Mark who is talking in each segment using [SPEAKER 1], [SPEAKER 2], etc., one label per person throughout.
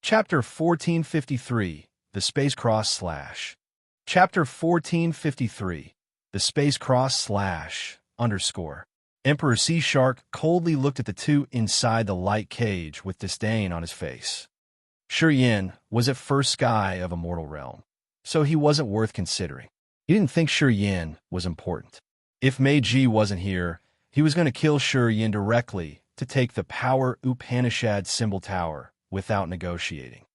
[SPEAKER 1] Chapter 1453, The Space Cross Slash. Chapter 1453, The Space Cross Slash, _ Emperor Sea Shark coldly looked at the two inside the light cage with disdain on his face. Shi was at first sky of a mortal realm, so he wasn't worth considering. He didn't think Shi was important. If Meiji wasn't here, he was going to kill Shi directly to take the Power Upanishad symbol tower without negotiating.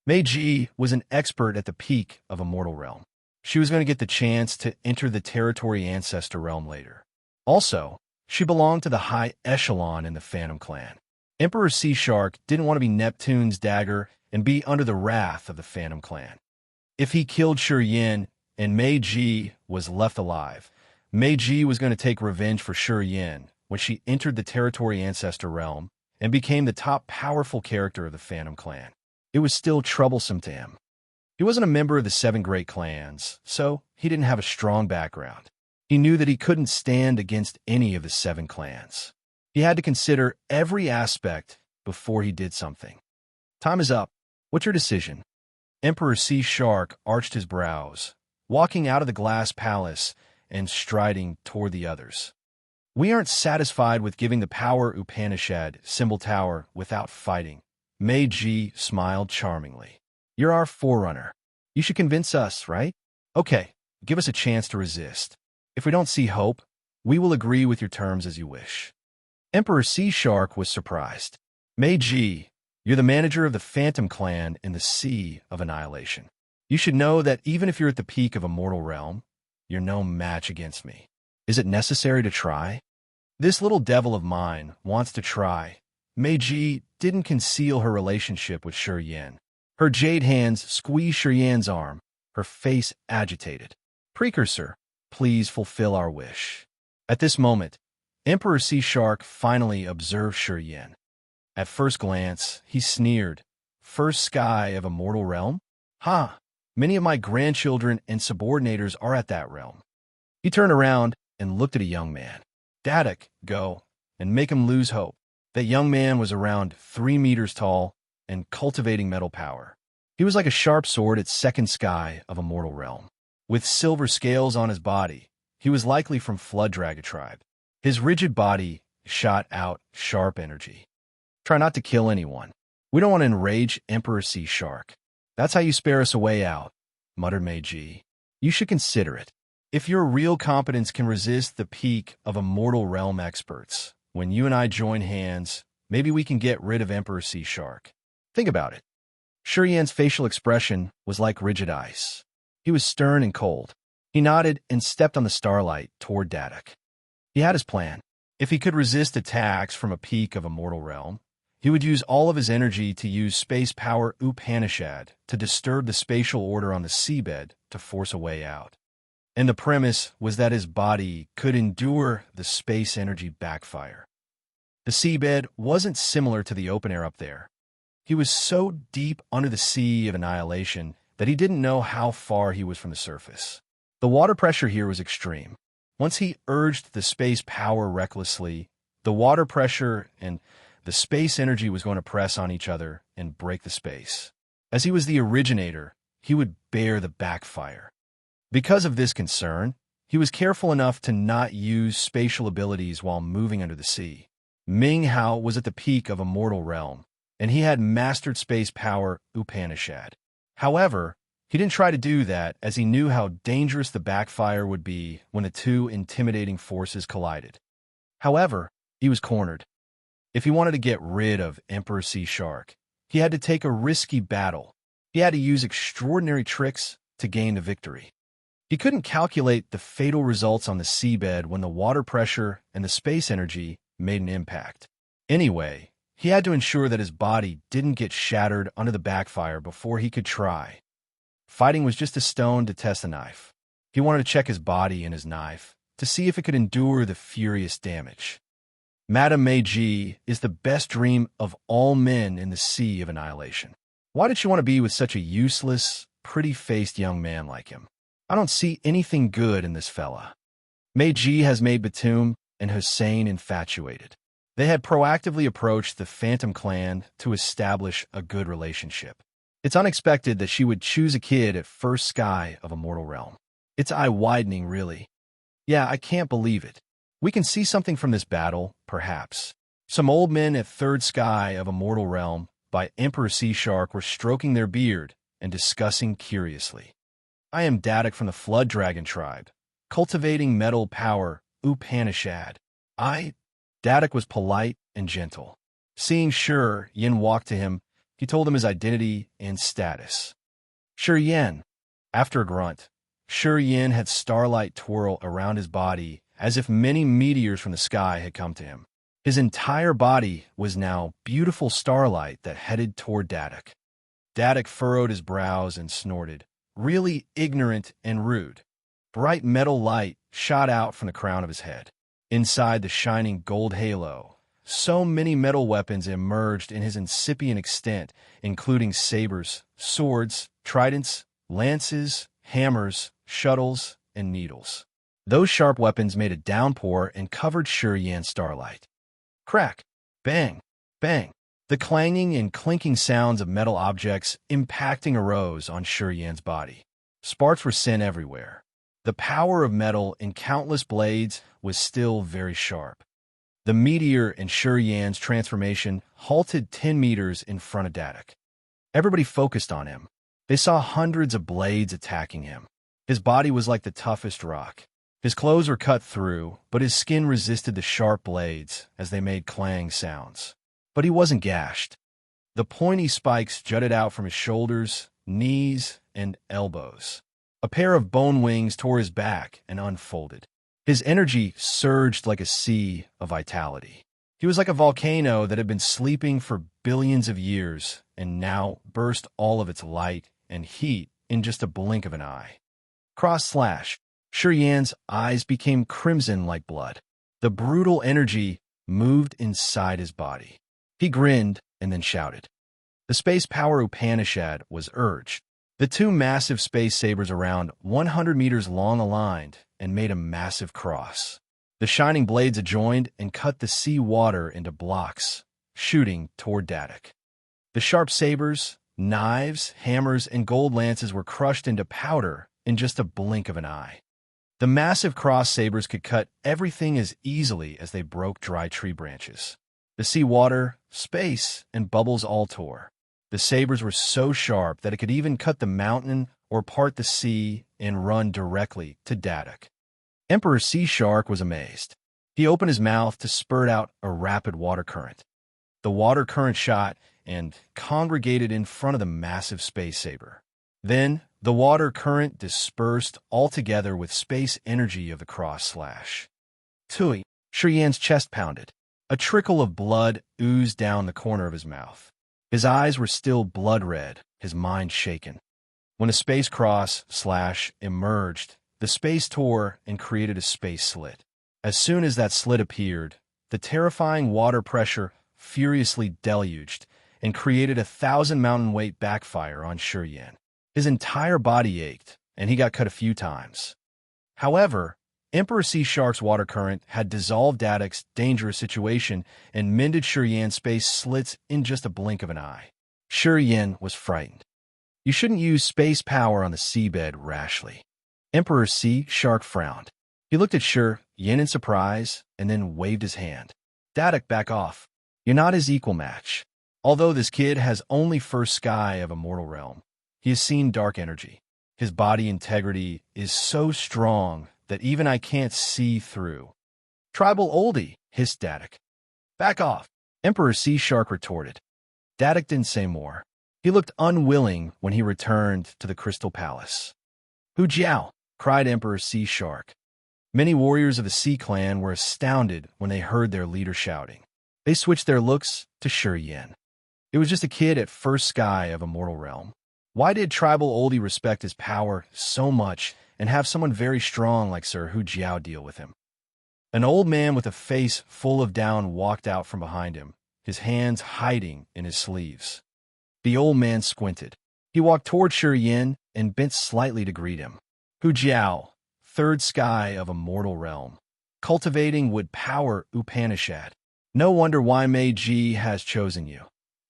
[SPEAKER 1] Meiji was an expert at the peak of a mortal realm. She was going to get the chance to enter the territory ancestor realm later. Also, she belonged to the high echelon in the Phantom Clan. Emperor Sea Shark didn't want to be Neptune's dagger and be under the wrath of the Phantom Clan. If he killed Shi and Meiji was left alive, Meiji was going to take revenge for Shi when she entered the territory ancestor realm and became the top powerful character of the Phantom Clan. It was still troublesome to him. He wasn't a member of the 7 great clans, so he didn't have a strong background. He knew that he couldn't stand against any of the 7 clans. He had to consider every aspect before he did something. Time is up. What's your decision? Emperor Sea Shark arched his brows, walking out of the glass palace and striding toward the others. We aren't satisfied with giving the Power Upanishad symbol tower without fighting. Meiji smiled charmingly. You're our forerunner. You should convince us, right? Okay, give us a chance to resist. If we don't see hope, we will agree with your terms as you wish. Emperor Sea Shark was surprised. Meiji, you're the manager of the Phantom Clan in the Sea of Annihilation. You should know that even if you're at the peak of a mortal realm, you're no match against me. Is it necessary to try? This little devil of mine wants to try. Meiji didn't conceal her relationship with Shi. Her jade hands squeezed Shi's arm, her face agitated. Precursor, please fulfill our wish. At this moment, Emperor Sea Shark finally observed Shi. At first glance, he sneered. First sky of a mortal realm? Ha! Many of my grandchildren and subordinators are at that realm. He turned around and looked at a young man. Dadak, go, and make him lose hope. That young man was around 3 meters tall and cultivating metal power. He was like a sharp sword at second sky of a mortal realm. With silver scales on his body, he was likely from Flood Dragon tribe. His rigid body shot out sharp energy. Try not to kill anyone. We don't want to enrage Emperor Sea Shark. That's how you spare us a way out, muttered Meiji. You should consider it. If your real competence can resist the peak of a mortal realm experts, when you and I join hands, maybe we can get rid of Emperor Sea Shark. Think about it. Shi's facial expression was like rigid ice. He was stern and cold. He nodded and stepped on the starlight toward Dadak. He had his plan. If he could resist attacks from a peak of a mortal realm, he would use all of his energy to use space power Upanishad to disturb the spatial order on the seabed to force a way out. And the premise was that his body could endure the space energy backfire. The seabed wasn't similar to the open air up there. He was so deep under the Sea of Annihilation that he didn't know how far he was from the surface. The water pressure here was extreme. Once he urged the space power recklessly, the water pressure and the space energy was going to press on each other and break the space. As he was the originator, he would bear the backfire. Because of this concern, he was careful enough to not use spatial abilities while moving under the sea. Ming Hao was at the peak of a mortal realm, and he had mastered space power Upanishad. However, he didn't try to do that as he knew how dangerous the backfire would be when the two intimidating forces collided. However, he was cornered. If he wanted to get rid of Emperor Sea Shark, he had to take a risky battle. He had to use extraordinary tricks to gain the victory. He couldn't calculate the fatal results on the seabed when the water pressure and the space energy made an impact. Anyway, he had to ensure that his body didn't get shattered under the backfire before he could try. Fighting was just a stone to test a knife. He wanted to check his body and his knife to see if it could endure the furious damage. Madame Meiji is the best dream of all men in the Sea of Annihilation. Why did she want to be with such a useless, pretty-faced young man like him? I don't see anything good in this fella. Meiji has made Batum and Hussein infatuated. They had proactively approached the Phantom clan to establish a good relationship. It's unexpected that she would choose a kid at first sky of a mortal realm. It's eye-widening, really. Yeah, I can't believe it. We can see something from this battle, perhaps. Some old men at third sky of a mortal realm by Emperor Sea Shark were stroking their beard and discussing curiously. I am Dadak from the Flood Dragon tribe, cultivating metal power, Upanishad. Dadak was polite and gentle. Seeing Shur Yin walk to him, he told him his identity and status. Shur Yin. After a grunt, Shur Yin had starlight twirl around his body as if many meteors from the sky had come to him. His entire body was now beautiful starlight that headed toward Dadak. Dadak furrowed his brows and snorted, really ignorant and rude. Bright metal light shot out from the crown of his head. Inside the shining gold halo, so many metal weapons emerged in his incipient extent, including sabers, swords, tridents, lances, hammers, shuttles, and needles. Those sharp weapons made a downpour and covered Shur Yan's starlight. Crack! Bang! Bang! The clanging and clinking sounds of metal objects impacting arose on Shur Yan's body. Sparks were sent everywhere. The power of metal in countless blades was still very sharp. The meteor in Shur Yan's transformation halted 10 meters in front of Dadak. Everybody focused on him. They saw hundreds of blades attacking him. His body was like the toughest rock. His clothes were cut through, but his skin resisted the sharp blades as they made clang sounds. But he wasn't gashed. The pointy spikes jutted out from his shoulders, knees, and elbows. A pair of bone wings tore his back and unfolded. His energy surged like a sea of vitality. He was like a volcano that had been sleeping for billions of years and now burst all of its light and heat in just a blink of an eye. Cross/. Shur Yan's eyes became crimson like blood. The brutal energy moved inside his body. He grinned and then shouted. The space power Upanishad was urged. The two massive space sabers around 100 meters long aligned and made a massive cross. The shining blades adjoined and cut the sea water into blocks, shooting toward Dadak. The sharp sabers, knives, hammers, and gold lances were crushed into powder in just a blink of an eye. The massive cross sabers could cut everything as easily as they broke dry tree branches. The sea water, space, and bubbles all tore. The sabers were so sharp that it could even cut the mountain or part the sea and run directly to Dadak. Emperor Sea Shark was amazed. He opened his mouth to spurt out a rapid water current. The water current shot and congregated in front of the massive space saber. Then, the water current dispersed altogether with space energy of the cross/. Tui, Shur Yan's chest pounded. A trickle of blood oozed down the corner of his mouth. His eyes were still blood red, his mind shaken. When a space cross/ emerged, the space tore and created a space slit. As soon as that slit appeared, the terrifying water pressure furiously deluged and created a 1,000-mountain-weight backfire on Shur Yan. His entire body ached, and he got cut a few times. However, Emperor Sea Shark's water current had dissolved Dadak's dangerous situation and mended Shur Yan's space slits in just a blink of an eye. Shur Yan was frightened. You shouldn't use space power on the seabed rashly. Emperor Sea Shark frowned. He looked at Shur Yan in surprise and then waved his hand. Dadak, back off. You're not his equal match. Although this kid has only first sky of a mortal realm, he has seen dark energy. His body integrity is so strong that even I can't see through. Tribal oldie, hissed Dadak. Back off, Emperor Sea Shark retorted. Dadak didn't say more. He looked unwilling when he returned to the Crystal Palace. Hu Jiao, cried Emperor Sea Shark. Many warriors of the Sea Clan were astounded when they heard their leader shouting. They switched their looks to Shur Yan. It was just a kid at first sky of a mortal realm. Why did tribal oldie respect his power so much and have someone very strong like Sir Hu Jiao deal with him? An old man with a face full of down walked out from behind him, his hands hiding in his sleeves. The old man squinted. He walked toward Shur Yan and bent slightly to greet him. Hu Jiao, third sky of a mortal realm. Cultivating would power Upanishad. No wonder why Meiji has chosen you.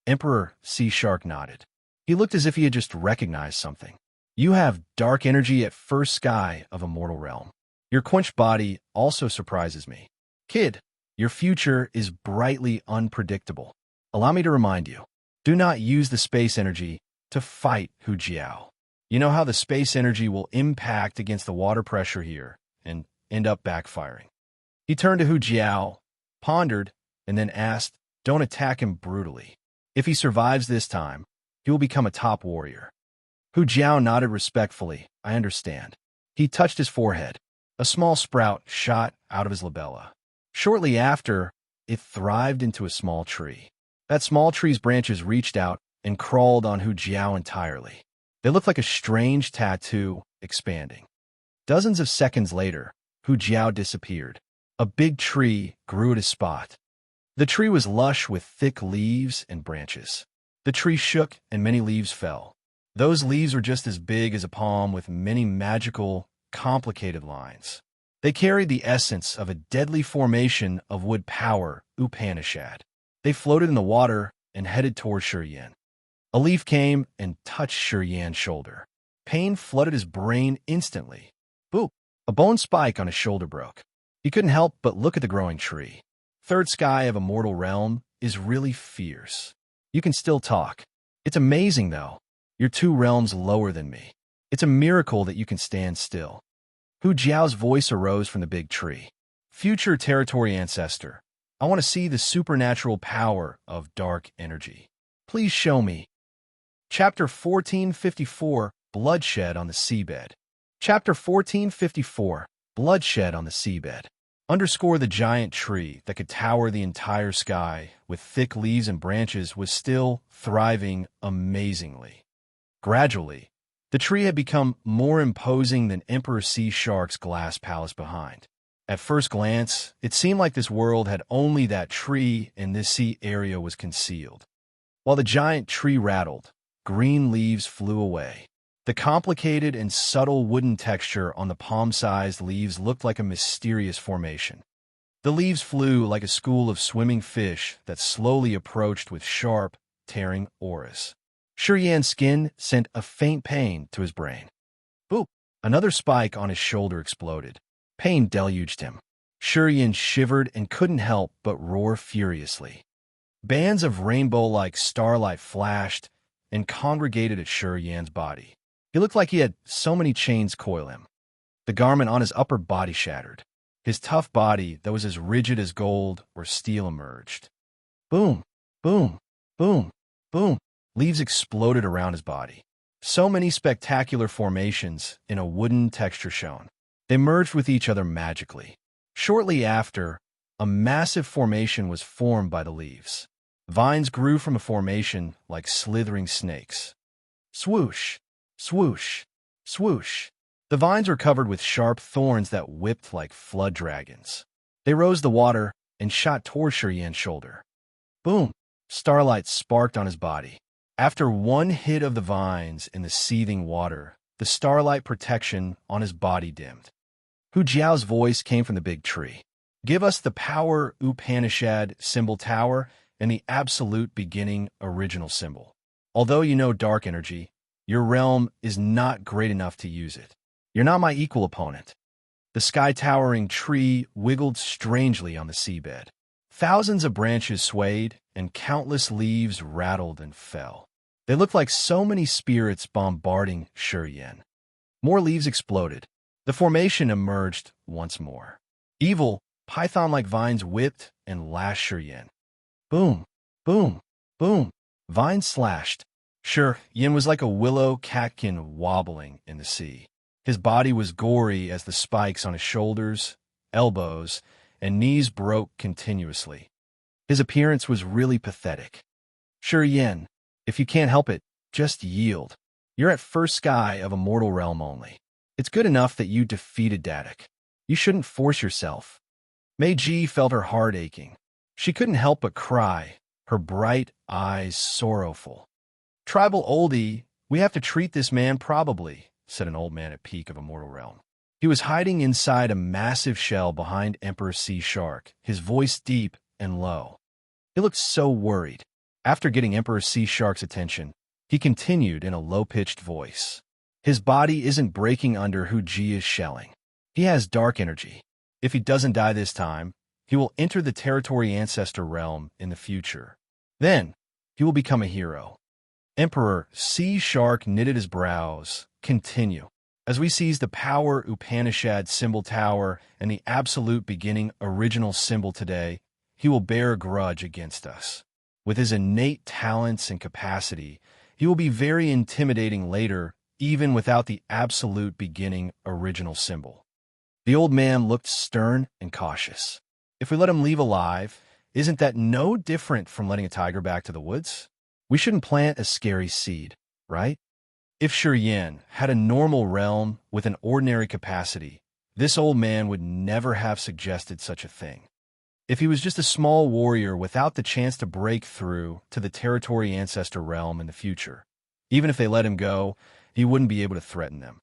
[SPEAKER 1] Emperor Sea Shark nodded. He looked as if he had just recognized something. You have dark energy at first sky of a mortal realm. Your quenched body also surprises me. Kid, your future is brightly unpredictable. Allow me to remind you, do not use the space energy to fight Hu Jiao. You know how the space energy will impact against the water pressure here and end up backfiring. He turned to Hu Jiao, pondered, and then asked, don't attack him brutally. If he survives this time, he will become a top warrior. Hu Jiao nodded respectfully. I understand. He touched his forehead. A small sprout shot out of his labella. Shortly after, it thrived into a small tree. That small tree's branches reached out and crawled on Hu Jiao entirely. They looked like a strange tattoo expanding. Dozens of seconds later, Hu Jiao disappeared. A big tree grew at his spot. The tree was lush with thick leaves and branches. The tree shook and many leaves fell. Those leaves were just as big as a palm with many magical, complicated lines. They carried the essence of a deadly formation of wood power, Upanishad. They floated in the water and headed toward Shurian. A leaf came and touched Shurian's shoulder. Pain flooded his brain instantly. Boop! A bone spike on his shoulder broke. He couldn't help but look at the growing tree. Third sky of a mortal realm is really fierce. You can still talk. It's amazing, though. You're 2 realms lower than me. It's a miracle that you can stand still. Hu Jiao's voice arose from the big tree. Future territory ancestor, I want to see the supernatural power of dark energy. Please show me. Chapter 1454, Bloodshed on the Seabed. Chapter 1454, Bloodshed on the Seabed. Underscore the giant tree that could tower the entire sky with thick leaves and branches was still thriving amazingly. Gradually, the tree had become more imposing than Emperor Sea Shark's glass palace behind. At first glance, it seemed like this world had only that tree and this sea area was concealed. While the giant tree rattled, green leaves flew away. The complicated and subtle wooden texture on the palm-sized leaves looked like a mysterious formation. The leaves flew like a school of swimming fish that slowly approached with sharp, tearing auras. Shurian's skin sent a faint pain to his brain. Boop! Another spike on his shoulder exploded. Pain deluged him. Shurian shivered and couldn't help but roar furiously. Bands of rainbow-like starlight flashed and congregated at Shurian's body. He looked like he had so many chains coil him. The garment on his upper body shattered. His tough body that was as rigid as gold or steel emerged. Boom, boom, boom, boom. Leaves exploded around his body. So many spectacular formations in a wooden texture shone. They merged with each other magically. Shortly after, a massive formation was formed by the leaves. Vines grew from a formation like slithering snakes. Swoosh, swoosh, swoosh. The vines were covered with sharp thorns that whipped like flood dragons. They rose the water and shot toward Shurian's shoulder. Boom! Starlight sparked on his body. After one hit of the vines in the seething water, the starlight protection on his body dimmed. Hu Jiao's voice came from the big tree. Give us the power Upanishad symbol tower and the absolute beginning original symbol. Although you know dark energy, your realm is not great enough to use it. You're not my equal opponent. The sky-towering tree wiggled strangely on the seabed. Thousands of branches swayed, and countless leaves rattled and fell. They looked like so many spirits bombarding Shurian. More leaves exploded. The formation emerged once more. Evil, python-like vines whipped and lashed Shurian. Boom, boom, boom. Vines slashed. Shurian was like a willow catkin wobbling in the sea. His body was gory as the spikes on his shoulders, elbows, and knees broke continuously. His appearance was really pathetic. Shurian, if you can't help it, just yield. You're at first sky of a mortal realm only. It's good enough that you defeated Dadak. You shouldn't force yourself. Meiji felt her heart aching. She couldn't help but cry, her bright eyes sorrowful. Tribal oldie, we have to treat this man probably, said an old man at peak of a mortal realm. He was hiding inside a massive shell behind Emperor Sea Shark, his voice deep and low. He looked so worried. After getting Emperor Sea Shark's attention, he continued in a low-pitched voice. His body isn't breaking under who Ji is shelling. He has dark energy. If he doesn't die this time, he will enter the territory ancestor realm in the future. Then, he will become a hero. Emperor Sea Shark knitted his brows. Continue. As we seize the power Upanishad symbol tower and the absolute beginning original symbol today, he will bear a grudge against us. With his innate talents and capacity, he will be very intimidating later, even without the absolute beginning original symbol. The old man looked stern and cautious. If we let him leave alive, isn't that no different from letting a tiger back to the woods? We shouldn't plant a scary seed, right? If Shi had a normal realm with an ordinary capacity, this old man would never have suggested such a thing. If he was just a small warrior without the chance to break through to the territory ancestor realm in the future, even if they let him go, he wouldn't be able to threaten them.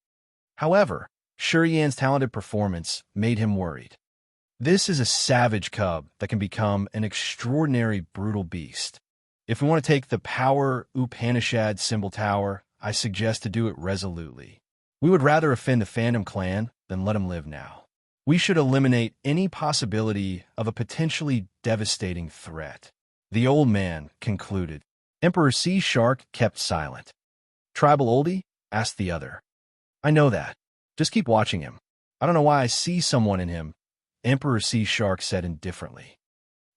[SPEAKER 1] However, Shi talented performance made him worried. This is a savage cub that can become an extraordinary brutal beast. If we want to take the power Upanishad symbol tower, I suggest to do it resolutely. We would rather offend the Phantom Clan than let him live now. We should eliminate any possibility of a potentially devastating threat. The old man concluded. Emperor Sea Shark kept silent. Tribal oldie? Asked the other. I know that. Just keep watching him. I don't know why I see someone in him, Emperor Sea Shark said indifferently.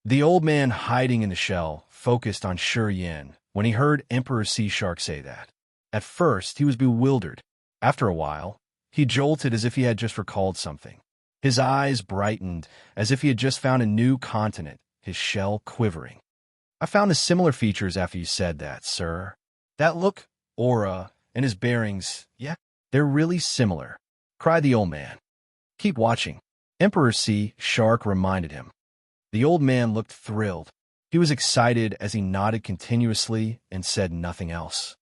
[SPEAKER 1] The old man hiding in the shell focused on Shi when he heard Emperor Sea Shark say that. At first, he was bewildered. After a while, he jolted as if he had just recalled something. His eyes brightened as if he had just found a new continent, his shell quivering. I found the similar features after you said that, sir. That look, aura, and his bearings, yeah, they're really similar, cried the old man. Keep watching, Emperor Sea Shark reminded him. The old man looked thrilled. He was excited as he nodded continuously and said nothing else.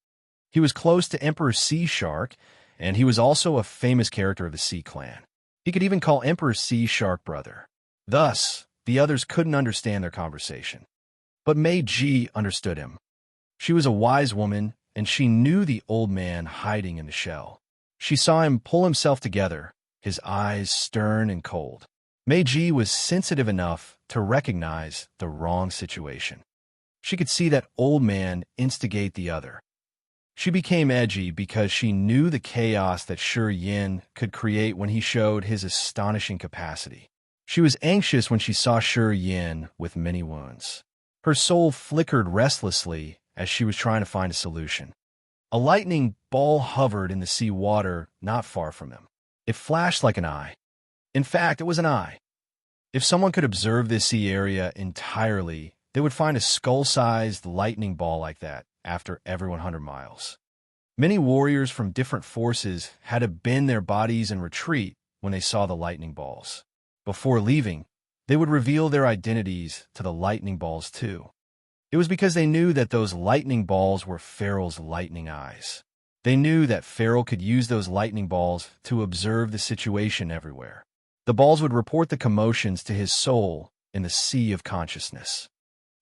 [SPEAKER 1] He was close to Emperor Sea Shark, and he was also a famous character of the Sea Clan. He could even call Emperor Sea Shark brother. Thus, the others couldn't understand their conversation. But Mei Ji understood him. She was a wise woman, and she knew the old man hiding in the shell. She saw him pull himself together, his eyes stern and cold. Mei Ji was sensitive enough to recognize the wrong situation. She could see that old man instigate the other. She became edgy because she knew the chaos that Shi could create when he showed his astonishing capacity. She was anxious when she saw Shi with many wounds. Her soul flickered restlessly as she was trying to find a solution. A lightning ball hovered in the sea water not far from him. It flashed like an eye. In fact, it was an eye. If someone could observe this sea area entirely, they would find a skull-sized lightning ball like that after every 100 miles. Many warriors from different forces had to bend their bodies and retreat when they saw the lightning balls. Before leaving, they would reveal their identities to the lightning balls too. It was because they knew that those lightning balls were Pharaoh's lightning eyes. They knew that Pharaoh could use those lightning balls to observe the situation everywhere. The balls would report the commotions to his soul in the sea of consciousness.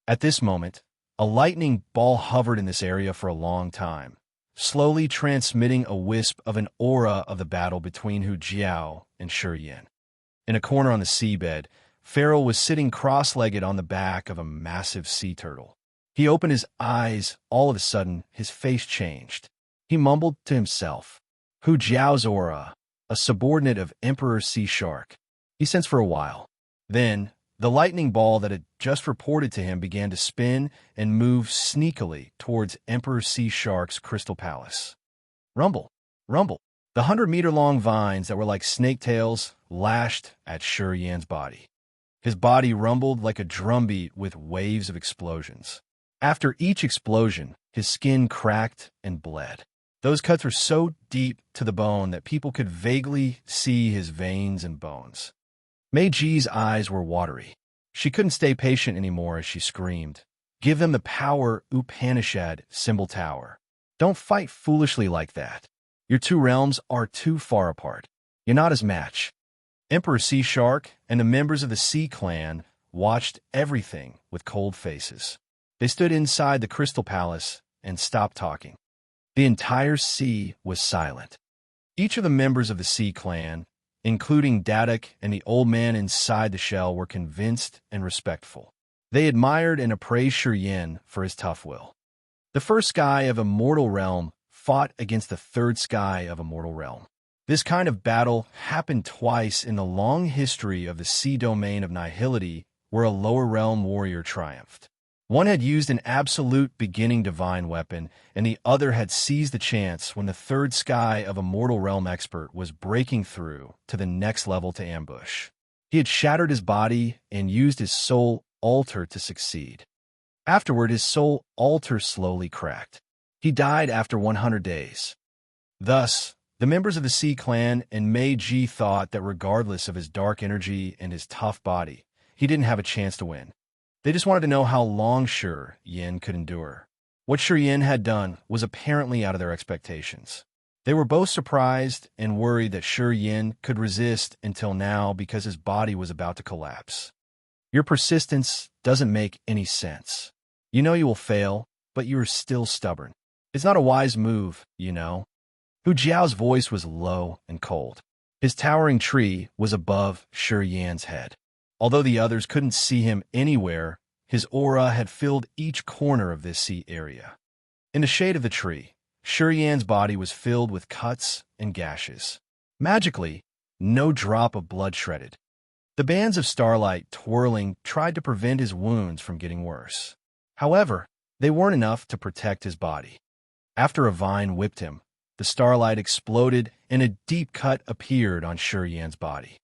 [SPEAKER 1] At this moment, a lightning ball hovered in this area for a long time, slowly transmitting a wisp of an aura of the battle between Hu Jiao and Shi. In a corner on the seabed, Pharaoh was sitting cross-legged on the back of a massive sea turtle. He opened his eyes. All of a sudden, his face changed. He mumbled to himself, Hu Jiao's aura, a subordinate of Emperor Sea Shark. He sensed for a while. Then, the lightning ball that had just reported to him began to spin and move sneakily towards Emperor Sea Shark's crystal palace. Rumble, rumble. The 100-meter-long vines that were like snake tails lashed at Shi body. His body rumbled like a drumbeat with waves of explosions. After each explosion, his skin cracked and bled. Those cuts were so deep to the bone that people could vaguely see his veins and bones. Mei Ji's eyes were watery. She couldn't stay patient anymore as she screamed, "Give them the power Upanishad symbol tower. Don't fight foolishly like that. Your two realms are too far apart. You're not his match." Emperor Sea Shark and the members of the Sea Clan watched everything with cold faces. They stood inside the Crystal Palace and stopped talking. The entire sea was silent. Each of the members of the Sea Clan, including Dadok and the old man inside the shell, were convinced and respectful. They admired and appraised Shi Yin for his tough will. The first sky of a mortal realm fought against the third sky of a mortal realm. This kind of battle happened twice in the long history of the sea domain of Nihility, where a lower realm warrior triumphed. One had used an absolute beginning divine weapon, and the other had seized the chance when the third sky of a mortal realm expert was breaking through to the next level to ambush. He had shattered his body and used his soul altar to succeed. Afterward, his soul altar slowly cracked. He died after 100 days. Thus, the members of the Sea Clan and Meiji thought that regardless of his dark energy and his tough body, he didn't have a chance to win. They just wanted to know how long Shi Yin could endure. What Shi Yin had done was apparently out of their expectations. They were both surprised and worried that Shi Yin could resist until now because his body was about to collapse. Your persistence doesn't make any sense. You know you will fail, but you are still stubborn. It's not a wise move, you know. Hu Jiao's voice was low and cold. His towering tree was above Shi Yan's head. Although the others couldn't see him anywhere, his aura had filled each corner of this sea area. In the shade of the tree, Shi Yan's body was filled with cuts and gashes. Magically, no drop of blood shredded. The bands of starlight twirling tried to prevent his wounds from getting worse. However, they weren't enough to protect his body. After a vine whipped him, the starlight exploded and a deep cut appeared on Shi Yan's body.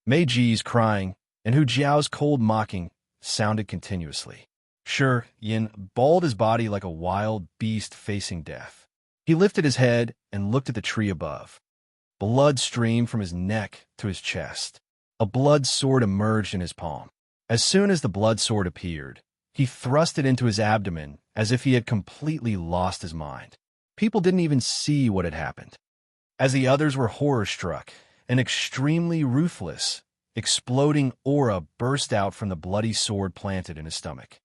[SPEAKER 1] Meiji's crying and Hu Jiao's cold mocking sounded continuously. Shi Yin balled his body like a wild beast facing death. He lifted his head and looked at the tree above. Blood streamed from his neck to his chest. A blood sword emerged in his palm. As soon as the blood sword appeared, he thrust it into his abdomen as if he had completely lost his mind. People didn't even see what had happened. As the others were horror-struck, an extremely ruthless, exploding aura burst out from the bloody sword planted in his stomach.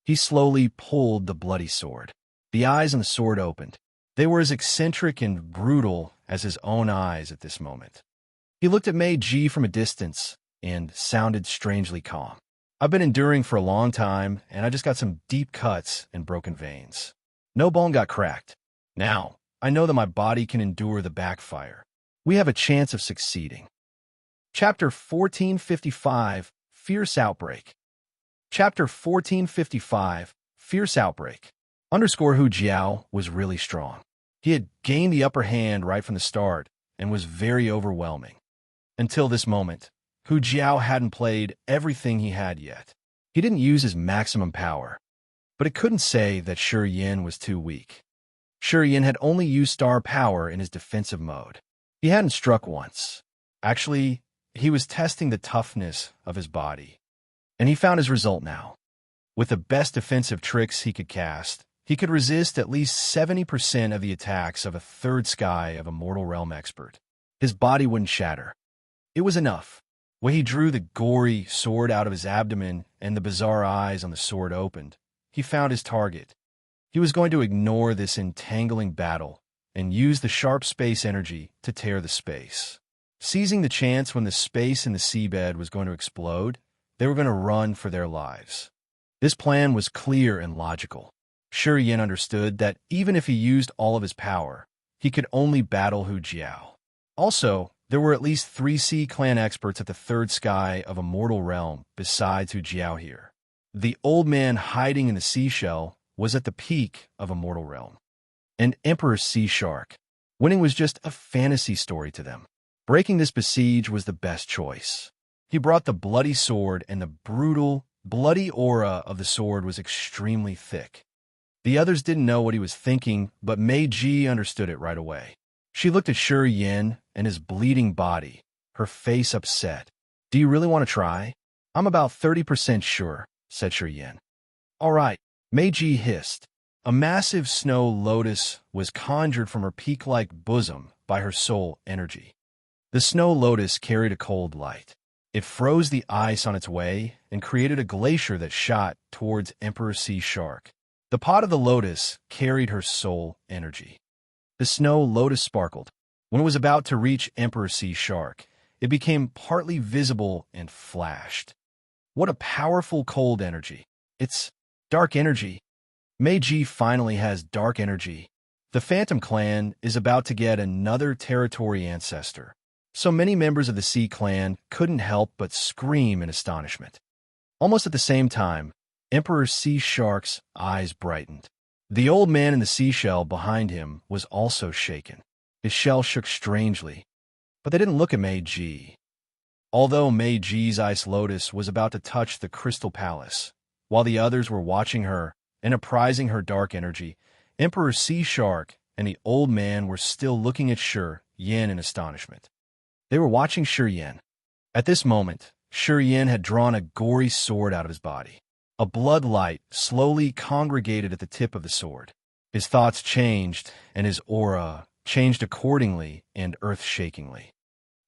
[SPEAKER 1] He slowly pulled the bloody sword. The eyes on the sword opened. They were as eccentric and brutal as his own eyes at this moment. He looked at Meiji from a distance and sounded strangely calm. I've been enduring for a long time, and I just got some deep cuts and broken veins. No bone got cracked. Now, I know that my body can endure the backfire. We have a chance of succeeding. Chapter 1455, Fierce Outbreak. Chapter 1455, Fierce Outbreak. Hu Jiao was really strong. He had gained the upper hand right from the start and was very overwhelming. Until this moment, Hu Jiao hadn't played everything he had yet. He didn't use his maximum power, but it couldn't say that Shi Yin was too weak. Shi Yin had only used star power in his defensive mode. He hadn't struck once. Actually, he was testing the toughness of his body, and he found his result now. With the best defensive tricks he could cast, he could resist at least 70% of the attacks of a third sky of a mortal realm expert. His body wouldn't shatter. It was enough. When he drew the gory sword out of his abdomen and the bizarre eyes on the sword opened, he found his target. He was going to ignore this entangling battle and use the sharp space energy to tear the space. Seizing the chance when the space in the seabed was going to explode, they were going to run for their lives. This plan was clear and logical. Shi Yin understood that even if he used all of his power, he could only battle Hu Jiao. Also, there were at least 3 Sea Clan experts at the third sky of a mortal realm besides Hu Jiao here. The old man hiding in the seashell was at the peak of a mortal realm. An Emperor's Sea Shark. Winning was just a fantasy story to them. Breaking this besiege was the best choice. He brought the bloody sword, and the brutal, bloody aura of the sword was extremely thick. The others didn't know what he was thinking, but Meiji understood it right away. She looked at Shi Yin and his bleeding body, her face upset. Do you really want to try? I'm about 30% sure, said Shi Yin. All right, Meiji hissed. A massive snow lotus was conjured from her peak-like bosom by her soul energy. The snow lotus carried a cold light. It froze the ice on its way and created a glacier that shot towards Emperor Sea Shark. The pot of the lotus carried her soul energy. The snow lotus sparkled. When it was about to reach Emperor Sea Shark, it became partly visible and flashed. What a powerful cold energy. It's dark energy. Meiji finally has dark energy. The Phantom Clan is about to get another territory ancestor. So many members of the Sea Clan couldn't help but scream in astonishment. Almost at the same time, Emperor Sea Shark's eyes brightened. The old man in the seashell behind him was also shaken. His shell shook strangely, but they didn't look at Meiji. Although Meiji's ice lotus was about to touch the Crystal Palace, while the others were watching her and apprising her dark energy, Emperor Sea Shark and the old man were still looking at Shi Yin in astonishment. They were watching Shi Yin. At this moment, Shi Yin had drawn a gory sword out of his body. A blood light slowly congregated at the tip of the sword. His thoughts changed, and his aura changed accordingly and earth-shakingly.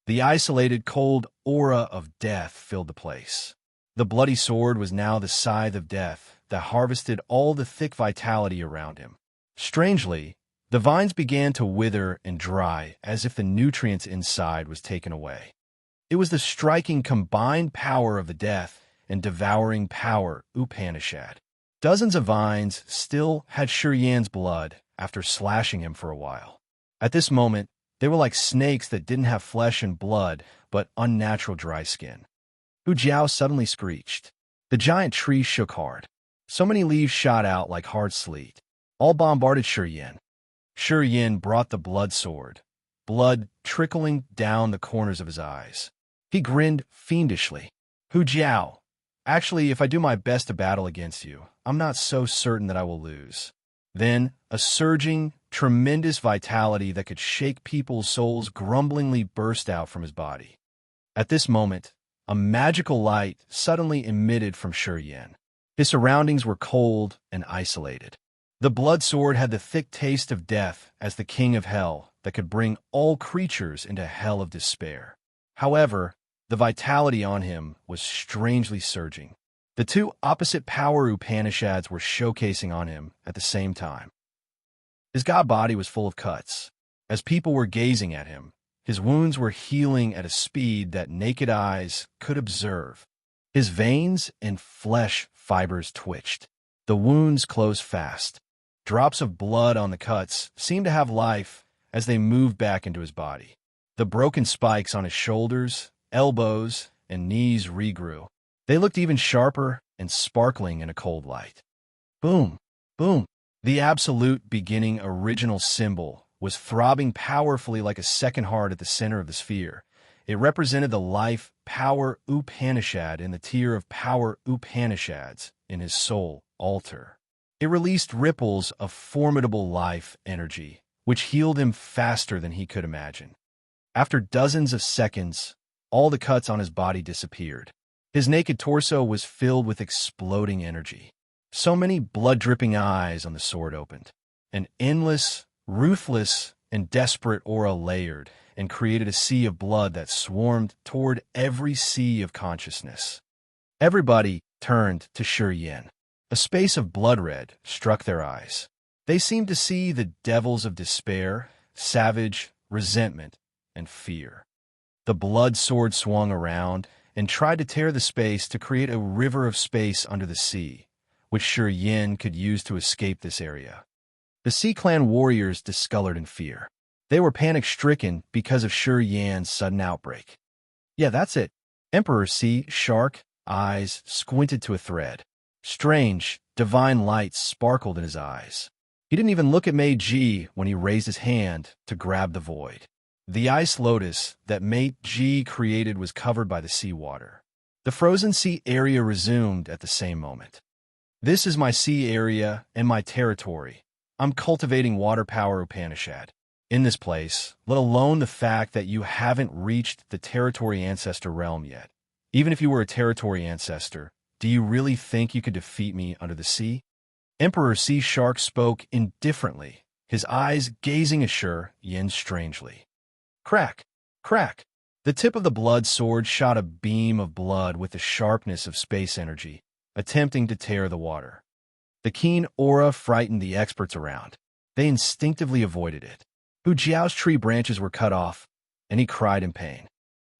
[SPEAKER 1] The isolated, cold aura of death filled the place. The bloody sword was now the scythe of death that harvested all the thick vitality around him. Strangely, the vines began to wither and dry as if the nutrients inside was taken away. It was the striking combined power of the death and devouring power Upanishad. Dozens of vines still had Shi Yan's blood after slashing him for a while. At this moment, they were like snakes that didn't have flesh and blood, but unnatural dry skin. Hu Jiao suddenly screeched. The giant tree shook hard. So many leaves shot out like hard sleet. All bombarded Shi Yin. Shi Yin brought the blood sword, blood trickling down the corners of his eyes. He grinned fiendishly. Hu Jiao, actually, if I do my best to battle against you, I'm not so certain that I will lose. Then, a surging, tremendous vitality that could shake people's souls grumblingly burst out from his body. At this moment, a magical light suddenly emitted from Shi Yin. His surroundings were cold and isolated. The blood sword had the thick taste of death as the king of hell that could bring all creatures into hell of despair. However, the vitality on him was strangely surging. The two opposite power Upanishads were showcasing on him at the same time. His god body was full of cuts. As people were gazing at him, his wounds were healing at a speed that naked eyes could observe. His veins and flesh fibers twitched. The wounds closed fast. Drops of blood on the cuts seemed to have life as they moved back into his body. The broken spikes on his shoulders, elbows, and knees regrew. They looked even sharper and sparkling in a cold light. Boom, boom. The absolute beginning original symbol was throbbing powerfully like a second heart at the center of the sphere. It represented the life power Upanishad in the tier of power Upanishads in his soul altar. It released ripples of formidable life energy, which healed him faster than he could imagine. After dozens of seconds, all the cuts on his body disappeared. His naked torso was filled with exploding energy. So many blood-dripping eyes on the sword opened. An endless, ruthless, and desperate aura layered and created a sea of blood that swarmed toward every sea of consciousness. Everybody turned to Shi Yin. A space of blood red struck their eyes. They seemed to see the devils of despair, savage, resentment, and fear. The blood sword swung around and tried to tear the space to create a river of space under the sea, which Shi Yin could use to escape this area. The Sea Clan warriors discolored in fear. They were panic-stricken because of Shi Yan's sudden outbreak. Yeah, that's it. Emperor Sea Shark eyes squinted to a thread. Strange, divine light sparkled in his eyes. He didn't even look at Meiji when he raised his hand to grab the void. The ice lotus that Meiji created was covered by the seawater. The frozen sea area resumed at the same moment. This is my sea area and my territory. I'm cultivating water power Upanishad. In this place, let alone the fact that you haven't reached the territory ancestor realm yet. Even if you were a territory ancestor, do you really think you could defeat me under the sea? Emperor Sea Shark spoke indifferently, his eyes gazing at Shi Yin strangely. Crack, crack. The tip of the blood sword shot a beam of blood with the sharpness of space energy, attempting to tear the water. The keen aura frightened the experts around. They instinctively avoided it. Hu Jiao's tree branches were cut off, and he cried in pain.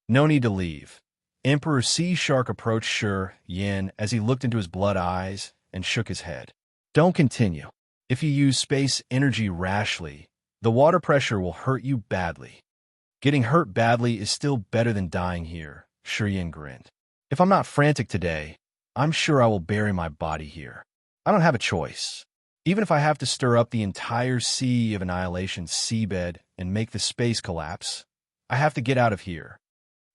[SPEAKER 1] No need to leave. Emperor Sea Shark approached Shi Yin as he looked into his blood eyes and shook his head. Don't continue. If you use space energy rashly, the water pressure will hurt you badly. Getting hurt badly is still better than dying here, Shi Yin grinned. If I'm not frantic today, I'm sure I will bury my body here. I don't have a choice. Even if I have to stir up the entire Sea of Annihilation's seabed and make the space collapse, I have to get out of here.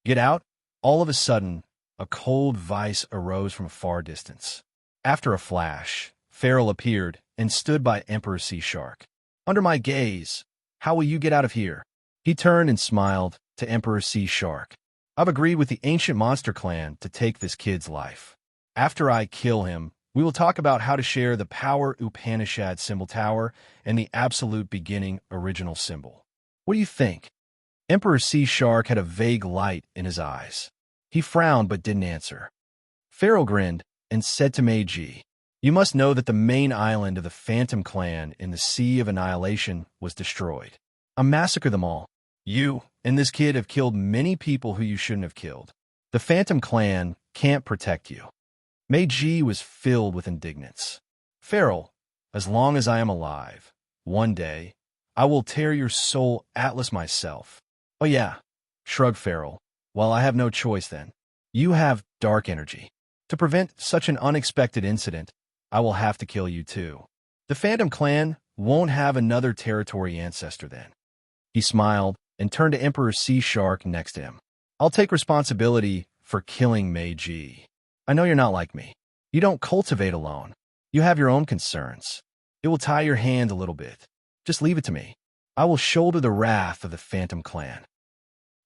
[SPEAKER 1] Get out? All of a sudden, a cold vice arose from a far distance. After a flash, Farrell appeared and stood by Emperor Sea Shark. Under my gaze, how will you get out of here? He turned and smiled to Emperor Sea Shark. I've agreed with the ancient monster clan to take this kid's life. After I kill him, we will talk about how to share the Power Upanishad symbol tower and the absolute beginning original symbol. What do you think? Emperor Sea Shark had a vague light in his eyes. He frowned but didn't answer. Farrell grinned and said to Meiji, you must know that the main island of the Phantom Clan in the Sea of Annihilation was destroyed. I massacred them all. You and this kid have killed many people who you shouldn't have killed. The Phantom Clan can't protect you. Meiji was filled with indignance. Farrell, as long as I am alive, one day, I will tear your soul atlas myself. Oh yeah, shrugged Farrell. Well, I have no choice then. You have dark energy. To prevent such an unexpected incident, I will have to kill you too. The Phantom Clan won't have another territory ancestor then. He smiled and turned to Emperor Sea Shark next to him. I'll take responsibility for killing Meiji. I know you're not like me. You don't cultivate alone. You have your own concerns. It will tie your hand a little bit. Just leave it to me. I will shoulder the wrath of the Phantom Clan.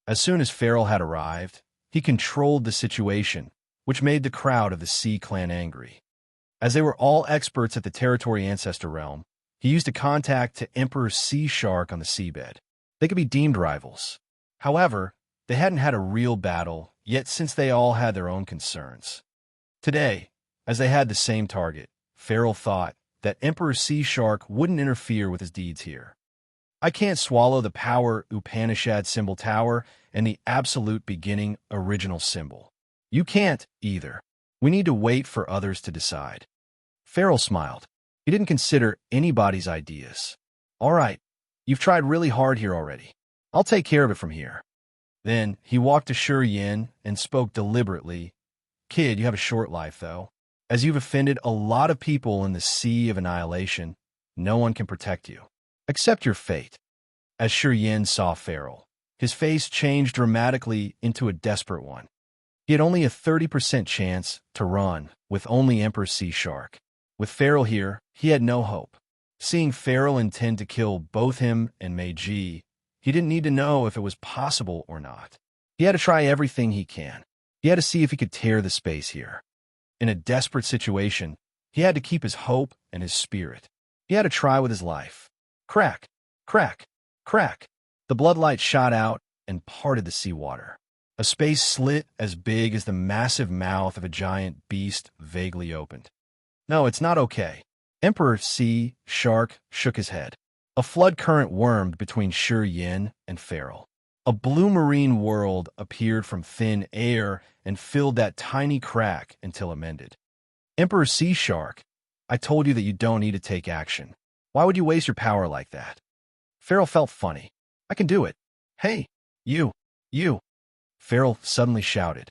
[SPEAKER 1] As soon as Farrell had arrived, he controlled the situation, which made the crowd of the Sea Clan angry. As they were all experts at the Territory Ancestor realm, he used a contact to Emperor Sea Shark on the seabed. They could be deemed rivals. However, they hadn't had a real battle yet since they all had their own concerns. Today, as they had the same target, Farrell thought that Emperor Sea Shark wouldn't interfere with his deeds here. I can't swallow the Power Upanishad symbol tower and the absolute beginning original symbol. You can't either. We need to wait for others to decide. Farrell smiled. He didn't consider anybody's ideas. All right, you've tried really hard here already. I'll take care of it from here. Then he walked to Shi Yin and spoke deliberately. Kid, you have a short life, though. As you've offended a lot of people in the Sea of Annihilation, no one can protect you. Accept your fate. As Shi Yin saw Farrell, his face changed dramatically into a desperate one. He had only a 30% chance to run with only Emperor Sea Shark. With Farrell here, he had no hope. Seeing Farrell intend to kill both him and Meiji, he didn't need to know if it was possible or not. He had to try everything he can. He had to see if he could tear the space here. In a desperate situation, he had to keep his hope and his spirit. He had to try with his life. Crack, crack, crack. The bloodlight shot out and parted the seawater. A space slit as big as the massive mouth of a giant beast vaguely opened. No, it's not okay. Emperor Sea Shark shook his head. A flood current wormed between Shi Yin and Farrell. A blue marine world appeared from thin air and filled that tiny crack until it mended. Emperor Sea Shark, I told you that you don't need to take action. Why would you waste your power like that? Farrell felt funny. I can do it. Hey, you. Farrell suddenly shouted.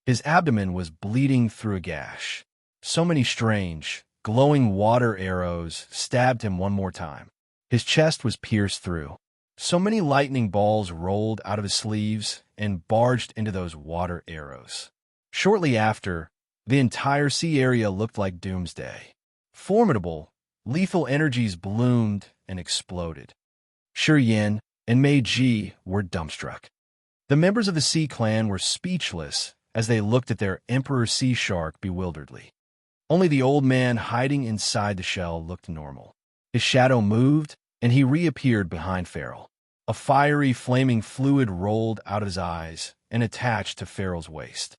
[SPEAKER 1] His abdomen was bleeding through a gash. So many strange, glowing water arrows stabbed him one more time. His chest was pierced through. So many lightning balls rolled out of his sleeves and barged into those water arrows. Shortly after, the entire sea area looked like doomsday. Formidable, lethal energies bloomed and exploded. Shi Yin and Meiji were dumbstruck. The members of the Sea Clan were speechless as they looked at their Emperor Sea Shark bewilderedly. Only the old man hiding inside the shell looked normal. His shadow moved, and he reappeared behind Farrell. A fiery, flaming fluid rolled out of his eyes and attached to Pharaoh's waist.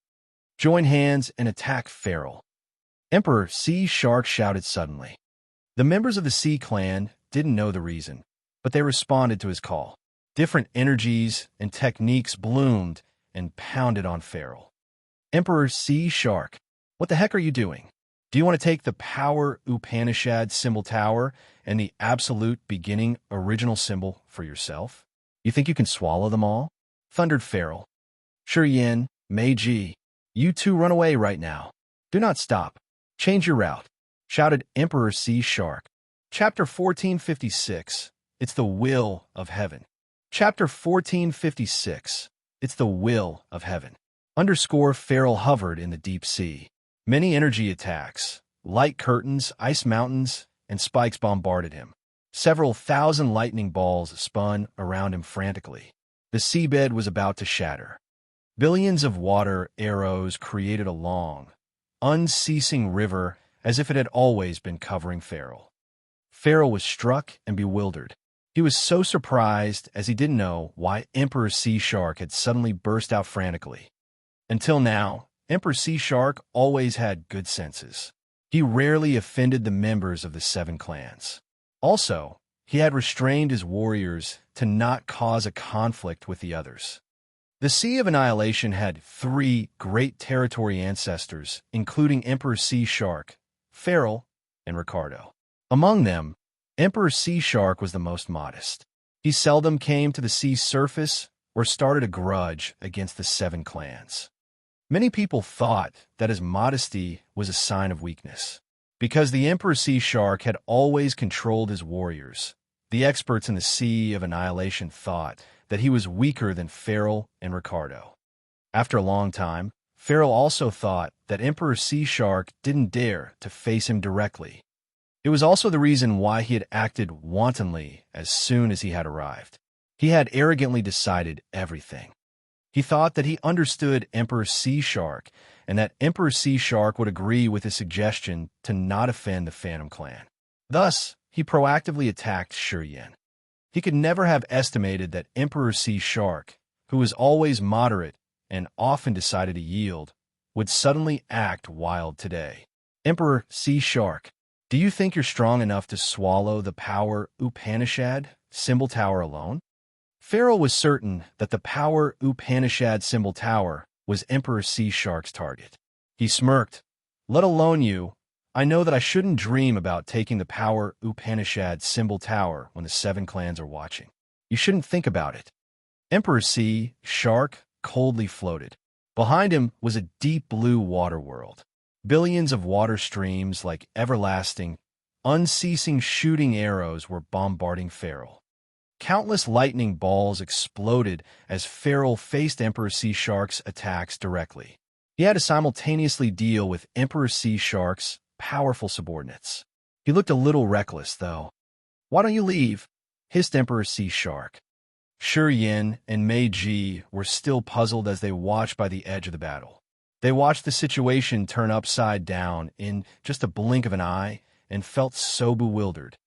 [SPEAKER 1] "Join hands and attack Pharaoh," Emperor Sea Shark shouted suddenly. The members of the Sea Clan didn't know the reason, but they responded to his call. Different energies and techniques bloomed and pounded on Pharaoh. "Emperor Sea Shark, what the heck are you doing? Do you want to take the Power Upanishad symbol tower and the absolute beginning original symbol for yourself? You think you can swallow them all?" thundered Pharaoh. "Sure Yin, Mei Ji, you two run away right now. Do not stop. Change your route," shouted Emperor Sea Shark. Chapter 1456. It's the Will of Heaven. Chapter 1456. It's the Will of Heaven. Pharaoh hovered in the deep sea. Many energy attacks, light curtains, ice mountains, and spikes bombarded him. Several thousand lightning balls spun around him frantically. The seabed was about to shatter. Billions of water arrows created a long, unceasing river as if it had always been covering Pharaoh. Pharaoh was struck and bewildered. He was so surprised as he didn't know why Emperor Sea Shark had suddenly burst out frantically. Until now, Emperor Sea Shark always had good senses. He rarely offended the members of the 7 clans. Also, he had restrained his warriors to not cause a conflict with the others. The Sea of Annihilation had 3 great territory ancestors, including Emperor Sea Shark, Pharaoh, and Ricardo. Among them, Emperor Sea Shark was the most modest. He seldom came to the sea's surface or started a grudge against the 7 clans. Many people thought that his modesty was a sign of weakness. Because the Emperor Sea Shark had always controlled his warriors, the experts in the Sea of Annihilation thought that he was weaker than Pharaoh and Ricardo. After a long time, Pharaoh also thought that Emperor Sea Shark didn't dare to face him directly. It was also the reason why he had acted wantonly as soon as he had arrived. He had arrogantly decided everything. He thought that he understood Emperor Sea Shark and that Emperor Sea Shark would agree with his suggestion to not offend the Phantom Clan. Thus, he proactively attacked Sure Yin. He could never have estimated that Emperor Sea Shark, who was always moderate and often decided to yield, would suddenly act wild today. "Emperor Sea Shark, do you think you're strong enough to swallow the Power Upanishad symbol tower alone?" Pharaoh was certain that the Power Upanishad symbol tower was Emperor Sea Shark's target. He smirked. "Let alone you, I know that I shouldn't dream about taking the Power Upanishad symbol tower when the 7 clans are watching. You shouldn't think about it." Emperor Sea Shark coldly floated. Behind him was a deep blue water world. Billions of water streams like everlasting, unceasing shooting arrows were bombarding Pharaoh. Countless lightning balls exploded as Pharaoh faced Emperor Sea Shark's attacks directly. He had to simultaneously deal with Emperor Sea Shark's powerful subordinates. He looked a little reckless, though. "Why don't you leave?" hissed Emperor Sea Shark. Sure Yin and Mei Ji were still puzzled as they watched by the edge of the battle. They watched the situation turn upside down in just a blink of an eye and felt so bewildered.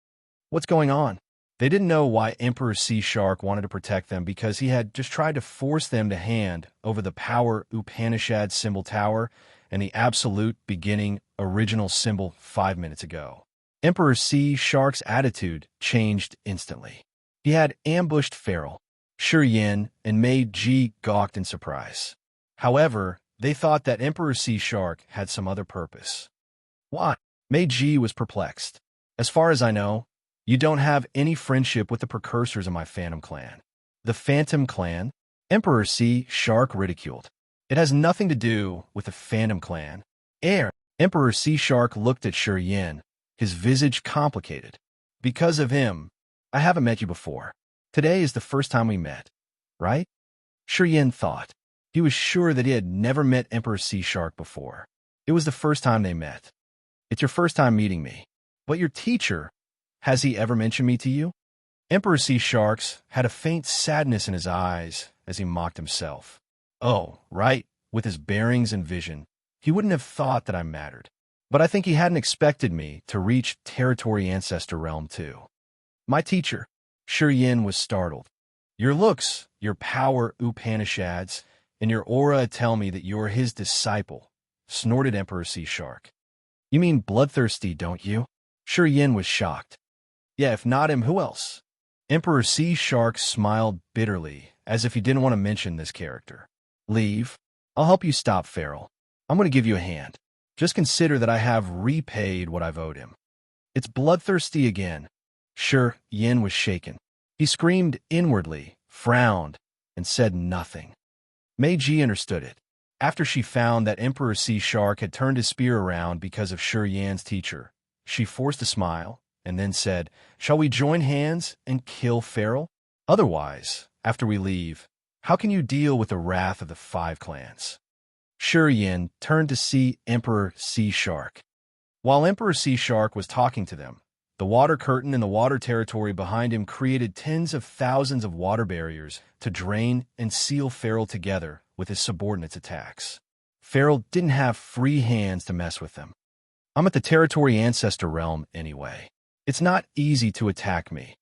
[SPEAKER 1] What's going on? They didn't know why Emperor Sea Shark wanted to protect them because he had just tried to force them to hand over the Power Upanishad symbol tower and the absolute beginning original symbol 5 minutes ago. Emperor Sea Shark's attitude changed instantly. He had ambushed Pharaoh. Sure Yin and Mei Ji gawked in surprise. However, they thought that Emperor Sea Shark had some other purpose. "Why?" Mei Ji was perplexed. "As far as I know, you don't have any friendship with the precursors of my Phantom Clan." "The Phantom Clan?" Emperor Sea Shark ridiculed. "It has nothing to do with the Phantom Clan." Emperor Sea Shark looked at Sure Yin, his visage complicated. "Because of him, I haven't met you before. Today is the first time we met, right?" Sure Yin thought. He was sure that he had never met Emperor Sea Shark before. It was the first time they met. "It's your first time meeting me. But your teacher, has he ever mentioned me to you?" Emperor Sea Sharks had a faint sadness in his eyes as he mocked himself. "Oh, right, with his bearings and vision, he wouldn't have thought that I mattered. But I think he hadn't expected me to reach Territory Ancestor Realm too." "My teacher." Sure Yin was startled. Your looks, your power, Upanishads, and your aura tell me that you're his disciple, snorted Emperor Sea Shark. You mean bloodthirsty, don't you? Sure Yin was shocked. Yeah, if not him, who else? Emperor Sea Shark smiled bitterly, as if he didn't want to mention this character. Leave. I'll help you stop Feral. I'm going to give you a hand. Just consider that I have repaid what I've owed him. It's bloodthirsty again. Sure, Yin was shaken. He screamed inwardly, frowned, and said nothing. Meiji understood it. After she found that Emperor Sea Shark had turned his spear around because of Shi Yan's teacher, she forced a smile and then said, "Shall we join hands and kill Feral? Otherwise, after we leave, how can you deal with the wrath of the 5 clans?" Shi Yan turned to see Emperor Sea Shark. While Emperor Sea Shark was talking to them, the water curtain in the water territory behind him created tens of thousands of water barriers to drain and seal Feral together with his subordinates' attacks. Feral didn't have free hands to mess with them. I'm at the territory ancestor realm anyway. It's not easy to attack me.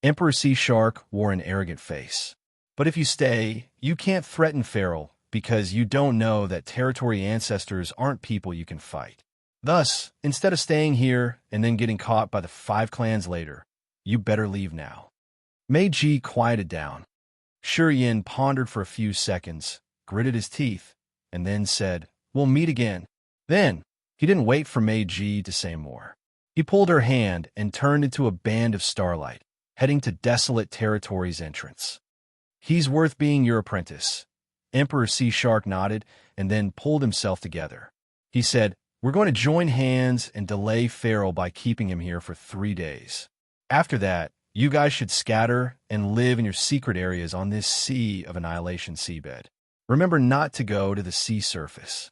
[SPEAKER 1] Emperor Sea Shark wore an arrogant face. But if you stay, you can't threaten Feral because you don't know that territory ancestors aren't people you can fight. Thus, instead of staying here and then getting caught by the 5 clans later, you better leave now. Meiji quieted down. Shi Yan pondered for a few seconds, gritted his teeth, and then said, "We'll meet again." Then, he didn't wait for Meiji to say more. He pulled her hand and turned into a band of starlight, heading to Desolate Territory's entrance. "He's worth being your apprentice." Emperor Sea Shark nodded and then pulled himself together. He said, "We're going to join hands and delay Feral by keeping him here for 3 days. After that, you guys should scatter and live in your secret areas on this sea of annihilation seabed. Remember not to go to the sea surface."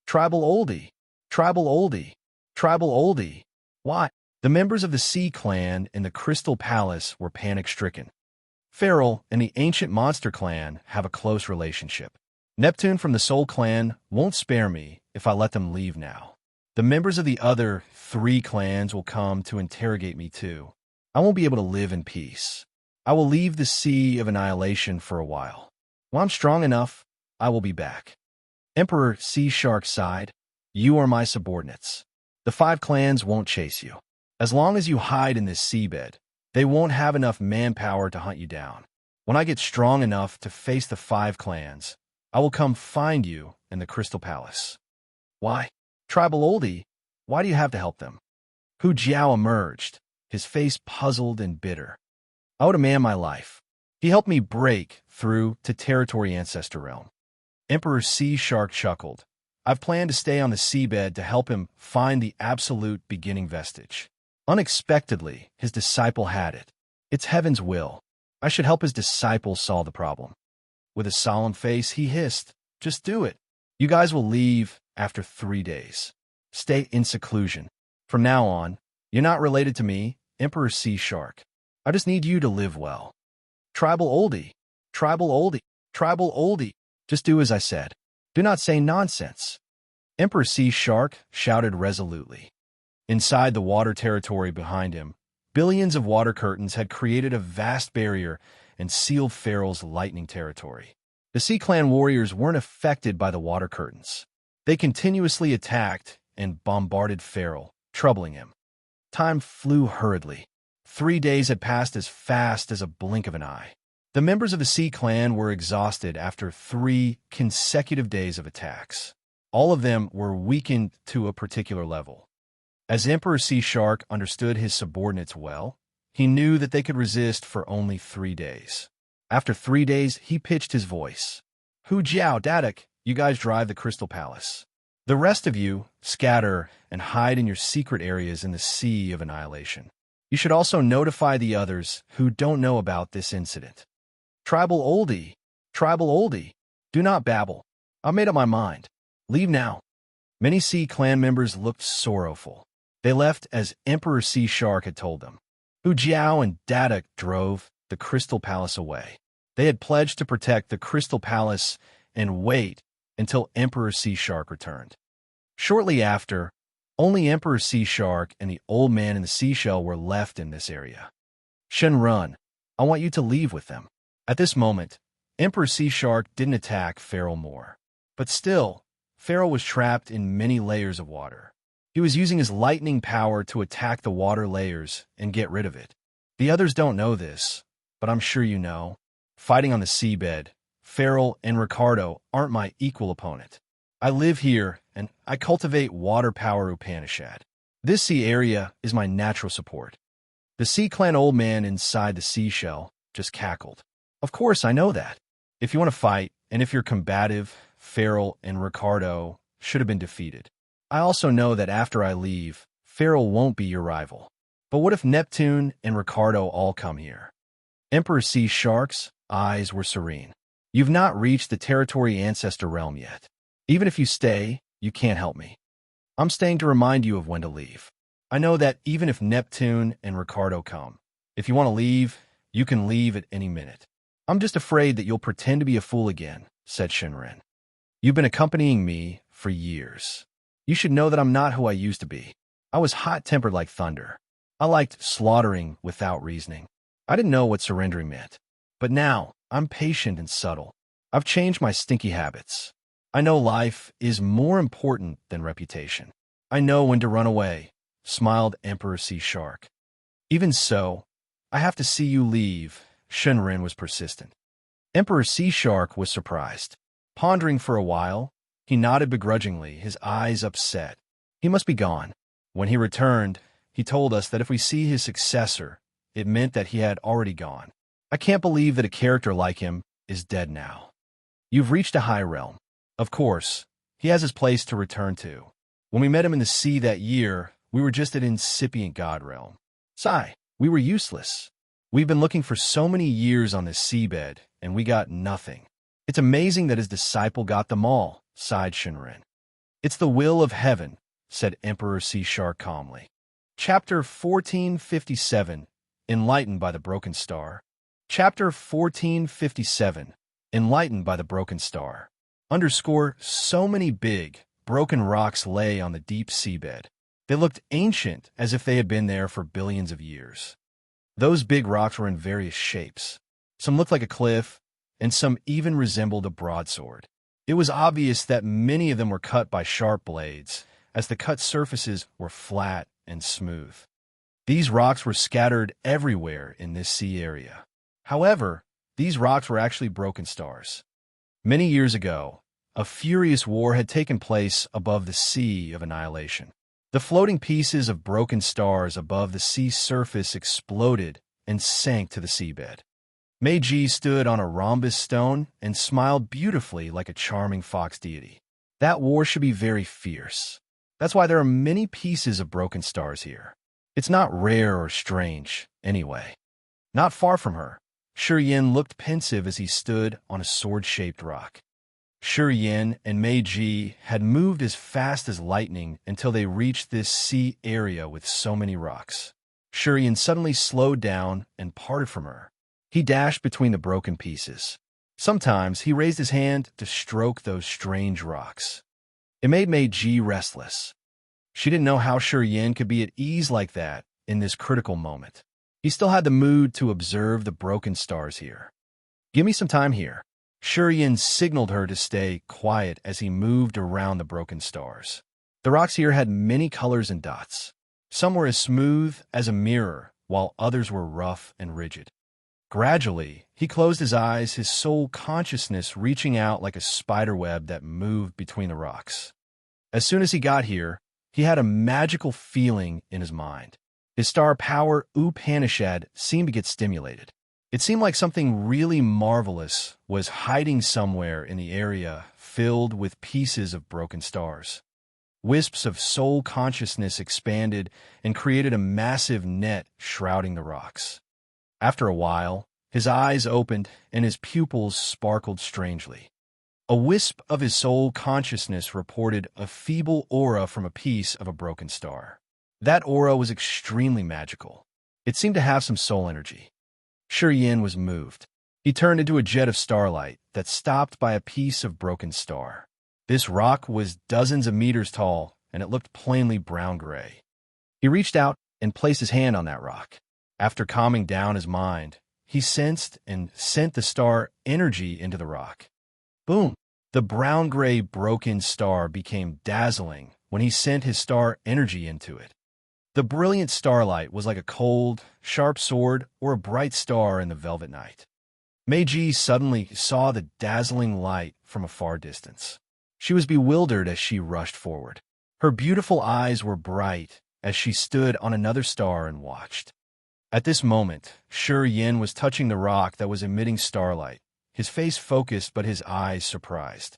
[SPEAKER 1] Tribal oldie, tribal oldie, tribal oldie. Why? The members of the Sea Clan in the Crystal Palace were panic-stricken. Feral and the Ancient Monster Clan have a close relationship. Neptune from the Soul Clan won't spare me if I let them leave now. The members of the other 3 clans will come to interrogate me too. I won't be able to live in peace. I will leave the Sea of Annihilation for a while. When I'm strong enough, I will be back. Emperor Sea Shark sighed. "You are my subordinates. The 5 clans won't chase you. As long as you hide in this seabed, they won't have enough manpower to hunt you down. When I get strong enough to face the 5 clans, I will come find you in the Crystal Palace." "Why? Tribal oldie, why do you have to help them?" Hu Jiao emerged, his face puzzled and bitter. "I owed a man my life. He helped me break through to Territory Ancestor Realm." Emperor Sea Shark chuckled. "I've planned to stay on the seabed to help him find the absolute beginning vestige." Unexpectedly, his disciple had it. "It's heaven's will. I should help his disciple solve the problem." With a solemn face, he hissed, "Just do it. You guys will leave after 3 days. Stay in seclusion. From now on, you're not related to me, Emperor Sea Shark. I just need you to live well." Tribal oldie, tribal oldie, tribal oldie. Just do as I said. Do not say nonsense. Emperor Sea Shark shouted resolutely. Inside the water territory behind him, billions of water curtains had created a vast barrier and sealed Feral's lightning territory. The Sea Clan warriors weren't affected by the water curtains. They continuously attacked and bombarded Feral, troubling him. Time flew hurriedly. 3 days had passed as fast as a blink of an eye. The members of the Sea Clan were exhausted after 3 consecutive days of attacks. All of them were weakened to a particular level. As Emperor Sea Shark understood his subordinates well, he knew that they could resist for only 3 days. After 3 days, he pitched his voice. "Hu Jiao, Dadak, you guys drive the Crystal Palace. The rest of you scatter and hide in your secret areas in the Sea of Annihilation. You should also notify the others who don't know about this incident." Tribal oldie, do not babble. I've made up my mind. Leave now." Many Sea Clan members looked sorrowful. They left as Emperor Sea Shark had told them. Hu Jiao and Dadak drove the Crystal Palace away. They had pledged to protect the Crystal Palace and wait until Emperor Sea Shark returned. Shortly after, only Emperor Sea Shark and the old man in the seashell were left in this area. "Shenrun, I want you to leave with them. At this moment, Emperor Sea Shark didn't attack Feral more. But still, Feral was trapped in many layers of water. He was using his lightning power to attack the water layers and get rid of it. The others don't know this, but I'm sure you know. Fighting on the seabed, Feral and Ricardo aren't my equal opponent. I live here, and I cultivate water power Upanishad. This sea area is my natural support. The Sea Clan old man inside the seashell just cackled. Of course, I know that. If you want to fight, and if you're combative, Feral and Ricardo should have been defeated. I also know that after I leave, Feral won't be your rival. But what if Neptune and Ricardo all come here? Emperor Sea Shark's eyes were serene. You've not reached the territory ancestor realm yet. Even if you stay, you can't help me. I'm staying to remind you of when to leave. I know that even if Neptune and Ricardo come, if you want to leave, you can leave at any minute. I'm just afraid that you'll pretend to be a fool again, said Shinrin. You've been accompanying me for years. You should know that I'm not who I used to be. I was hot-tempered like thunder. I liked slaughtering without reasoning. I didn't know what surrendering meant. But now, I'm patient and subtle. I've changed my stinky habits. I know life is more important than reputation. I know when to run away, smiled Emperor Sea Shark. Even so, I have to see you leave. Shinrin was persistent. Emperor Sea Shark was surprised. Pondering for a while, he nodded begrudgingly, his eyes upset. He must be gone. When he returned, he told us that if we see his successor, it meant that he had already gone. I can't believe that a character like him is dead now. You've reached a high realm. Of course, he has his place to return to. When we met him in the sea that year, we were just at incipient god realm. Sigh, we were useless. We've been looking for so many years on this seabed, and we got nothing. It's amazing that his disciple got them all, sighed Shinrin. It's the will of heaven, said Emperor Sea Shark calmly. Chapter 1457, Enlightened by the Broken Star. Chapter 1457, Enlightened by the Broken Star. So many big, broken rocks lay on the deep seabed. They looked ancient, as if they had been there for billions of years. Those big rocks were in various shapes. Some looked like a cliff, and some even resembled a broadsword. It was obvious that many of them were cut by sharp blades, as the cut surfaces were flat and smooth. These rocks were scattered everywhere in this sea area. However, these rocks were actually broken stars. Many years ago, a furious war had taken place above the Sea of Annihilation. The floating pieces of broken stars above the sea surface exploded and sank to the seabed. Meiji stood on a rhombus stone and smiled beautifully like a charming fox deity. That war should be very fierce. That's why there are many pieces of broken stars here. It's not rare or strange, anyway. Not far from her, Yin looked pensive as he stood on a sword-shaped rock. Yin and Meiji had moved as fast as lightning until they reached this sea area with so many rocks. Yin suddenly slowed down and parted from her. He dashed between the broken pieces. Sometimes he raised his hand to stroke those strange rocks. It made Meiji restless. She didn't know how Yin could be at ease like that in this critical moment. He still had the mood to observe the broken stars here. Give me some time here. Yin signaled her to stay quiet as he moved around the broken stars. The rocks here had many colors and dots. Some were as smooth as a mirror, while others were rough and rigid. Gradually, he closed his eyes, his soul consciousness reaching out like a spiderweb that moved between the rocks. As soon as he got here, he had a magical feeling in his mind. His star power, Upanishad, seemed to get stimulated. It seemed like something really marvelous was hiding somewhere in the area filled with pieces of broken stars. Wisps of soul consciousness expanded and created a massive net shrouding the rocks. After a while, his eyes opened and his pupils sparkled strangely. A wisp of his soul consciousness reported a feeble aura from a piece of a broken star. That aura was extremely magical. It seemed to have some soul energy. Yin was moved. He turned into a jet of starlight that stopped by a piece of broken star. This rock was dozens of meters tall, and it looked plainly brown-gray. He reached out and placed his hand on that rock. After calming down his mind, he sensed and sent the star energy into the rock. Boom! The brown-gray broken star became dazzling when he sent his star energy into it. The brilliant starlight was like a cold, sharp sword or a bright star in the velvet night. Meiji suddenly saw the dazzling light from a far distance. She was bewildered as she rushed forward. Her beautiful eyes were bright as she stood on another star and watched. At this moment, Shi Yin was touching the rock that was emitting starlight, his face focused but his eyes surprised.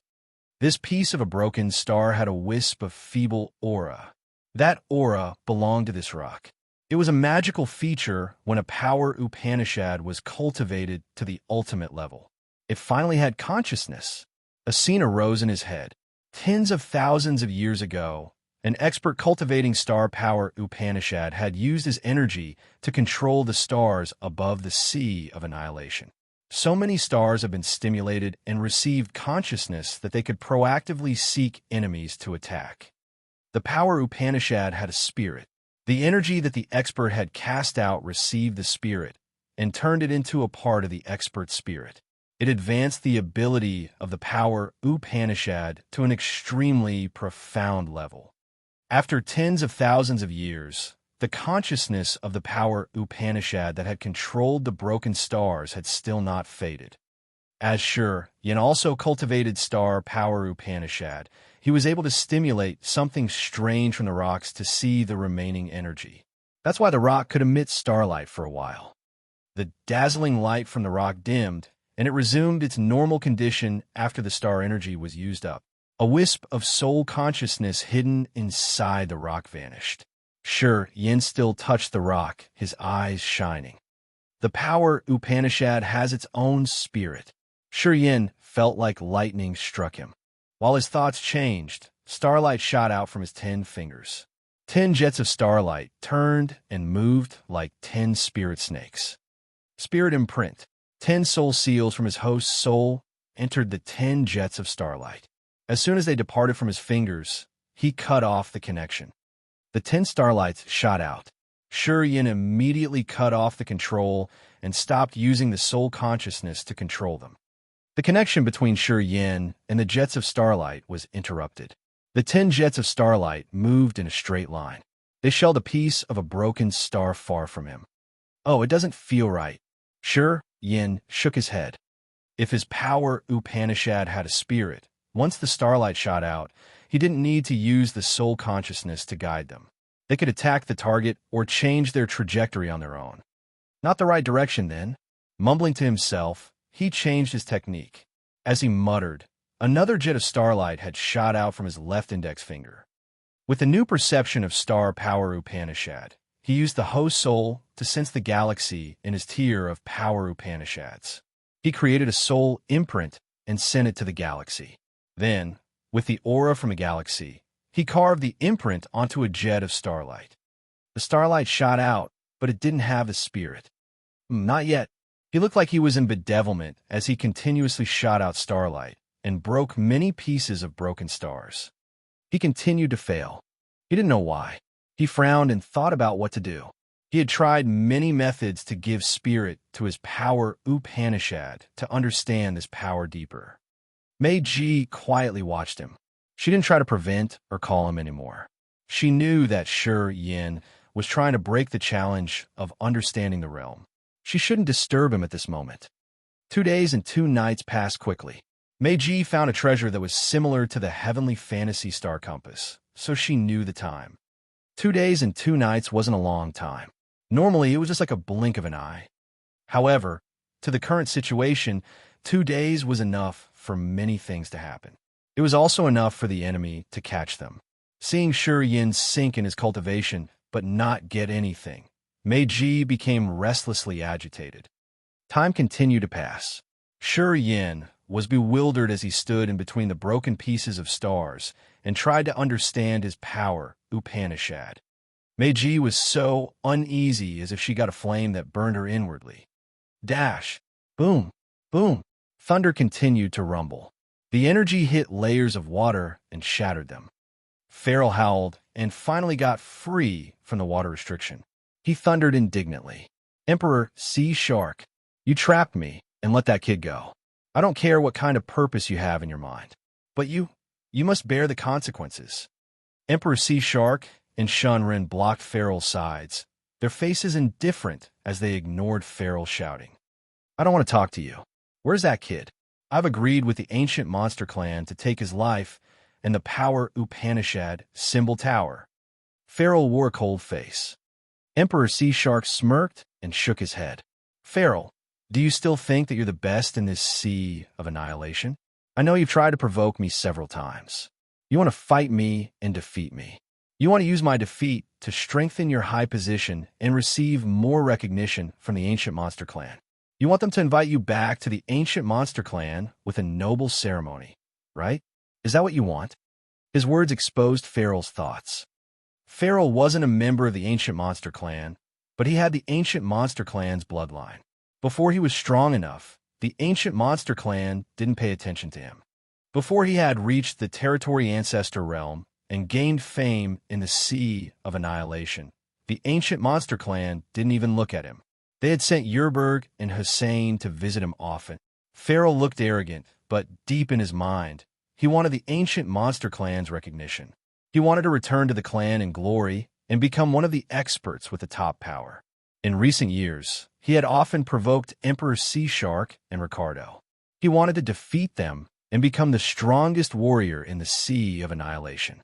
[SPEAKER 1] This piece of a broken star had a wisp of feeble aura. That aura belonged to this rock. It was a magical feature when a power Upanishad was cultivated to the ultimate level. It finally had consciousness. A scene arose in his head. Tens of thousands of years ago, an expert cultivating star power Upanishad had used his energy to control the stars above the sea of annihilation. So many stars have been stimulated and received consciousness that they could proactively seek enemies to attack. The power Upanishad had a spirit. The energy that the expert had cast out received the spirit and turned it into a part of the expert's spirit. It advanced the ability of the power Upanishad to an extremely profound level. After tens of thousands of years, the consciousness of the power Upanishad that had controlled the broken stars had still not faded. As Shi Yin also cultivated star power Upanishad, he was able to stimulate something strange from the rocks to see the remaining energy. That's why the rock could emit starlight for a while. The dazzling light from the rock dimmed, and it resumed its normal condition after the star energy was used up. A wisp of soul consciousness hidden inside the rock vanished. Shi Yin still touched the rock, his eyes shining. The power Upanishad has its own spirit. Shi Yin felt like lightning struck him. While his thoughts changed, starlight shot out from his 10 fingers. 10 jets of starlight turned and moved like 10 spirit snakes. Spirit imprint. 10 soul seals from his host's soul entered the 10 jets of starlight. As soon as they departed from his fingers, he cut off the connection. The 10 starlights shot out. Shi Yin immediately cut off the control and stopped using the soul consciousness to control them. The connection between Shi Yin and the jets of starlight was interrupted. The 10 jets of starlight moved in a straight line. They shelled a piece of a broken star far from him. Oh, it doesn't feel right. Shi Yin shook his head. If his power Upanishad had a spirit, once the starlight shot out, he didn't need to use the soul consciousness to guide them. They could attack the target or change their trajectory on their own. Not the right direction, then. Mumbling to himself, he changed his technique. As he muttered, another jet of starlight had shot out from his left index finger. With the new perception of star power Upanishad, he used the host soul to sense the galaxy in his tier of power Upanishads. He created a soul imprint and sent it to the galaxy. Then, with the aura from a galaxy, he carved the imprint onto a jet of starlight. The starlight shot out, but it didn't have the spirit. Not yet. He looked like he was in bedevilment as he continuously shot out starlight and broke many pieces of broken stars. He continued to fail. He didn't know why. He frowned and thought about what to do. He had tried many methods to give spirit to his power Upanishad to understand this power deeper. Meiji quietly watched him. She didn't try to prevent or call him anymore. She knew that Shi Yin was trying to break the challenge of understanding the realm. She shouldn't disturb him at this moment. 2 days and 2 nights passed quickly. Meiji found a treasure that was similar to the heavenly fantasy star compass, so she knew the time. 2 days and 2 nights wasn't a long time. Normally, it was just like a blink of an eye. However, to the current situation, 2 days was enough for many things to happen. It was also enough for the enemy to catch them. Seeing Shi Yin sink in his cultivation but not get anything, Meiji became restlessly agitated. Time continued to pass. Shi Yin was bewildered as he stood in between the broken pieces of stars and tried to understand his power, Upanishad. Meiji was so uneasy as if she got a flame that burned her inwardly. Dash! Boom! Boom! Thunder continued to rumble. The energy hit layers of water and shattered them. Pharaoh howled and finally got free from the water restriction. He thundered indignantly. Emperor Sea Shark, You trapped me and let that kid go. I don't care what kind of purpose you have in your mind. But you must bear the consequences. Emperor Sea Shark and Shunrin blocked Farrell's sides, their faces indifferent as they ignored Farrell shouting. I don't want to talk to you. Where's that kid? I've agreed with the ancient monster clan to take his life and the power Upanishad symbol tower. Farrell wore a cold face. Emperor Sea Shark smirked and shook his head. Farrell, do you still think that you're the best in this sea of annihilation? I know you've tried to provoke me several times. You want to fight me and defeat me. You want to use my defeat to strengthen your high position and receive more recognition from the ancient monster clan. You want them to invite you back to the ancient monster clan with a noble ceremony, right? Is that what you want? His words exposed Farrell's thoughts. Farrell wasn't a member of the ancient monster clan, but he had the ancient monster clan's bloodline. Before he was strong enough, the ancient monster clan didn't pay attention to him. Before he had reached the territory ancestor realm and gained fame in the sea of annihilation, the ancient monster clan didn't even look at him. They had sent Yerberg and Hussein to visit him often. Farrell looked arrogant, but deep in his mind, he wanted the ancient monster clan's recognition. He wanted to return to the clan in glory and become one of the experts with the top power. In recent years, he had often provoked Emperor Sea Shark and Ricardo. He wanted to defeat them and become the strongest warrior in the sea of annihilation.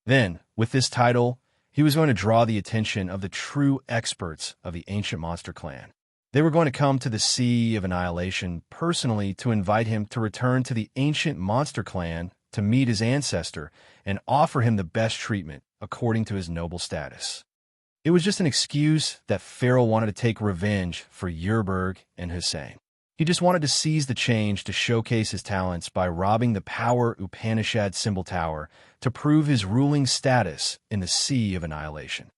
[SPEAKER 1] Then, with this title, he was going to draw the attention of the true experts of the ancient monster clan. They were going to come to the Sea of Annihilation personally to invite him to return to the ancient monster clan to meet his ancestor and offer him the best treatment according to his noble status. It was just an excuse that Farrell wanted to take revenge for Yerberg and Hussein. He just wanted to seize the change to showcase his talents by robbing the power Upanishad symbol tower to prove his ruling status in the Sea of Annihilation.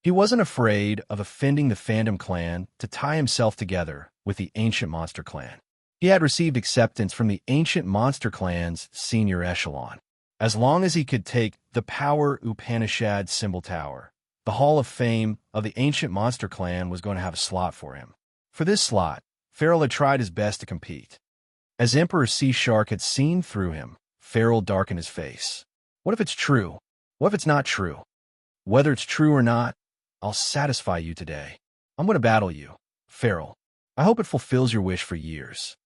[SPEAKER 1] He wasn't afraid of offending the Phantom clan to tie himself together with the ancient monster clan. He had received acceptance from the ancient monster clan's senior echelon. As long as he could take the power Upanishad symbol tower, the Hall of Fame of the ancient monster clan was going to have a slot for him. For this slot, Farrell had tried his best to compete. As Emperor Sea Shark had seen through him, Farrell darkened his face. What if it's true? What if it's not true? Whether it's true or not, I'll satisfy you today. I'm going to battle you, Farrell. I hope it fulfills your wish for years.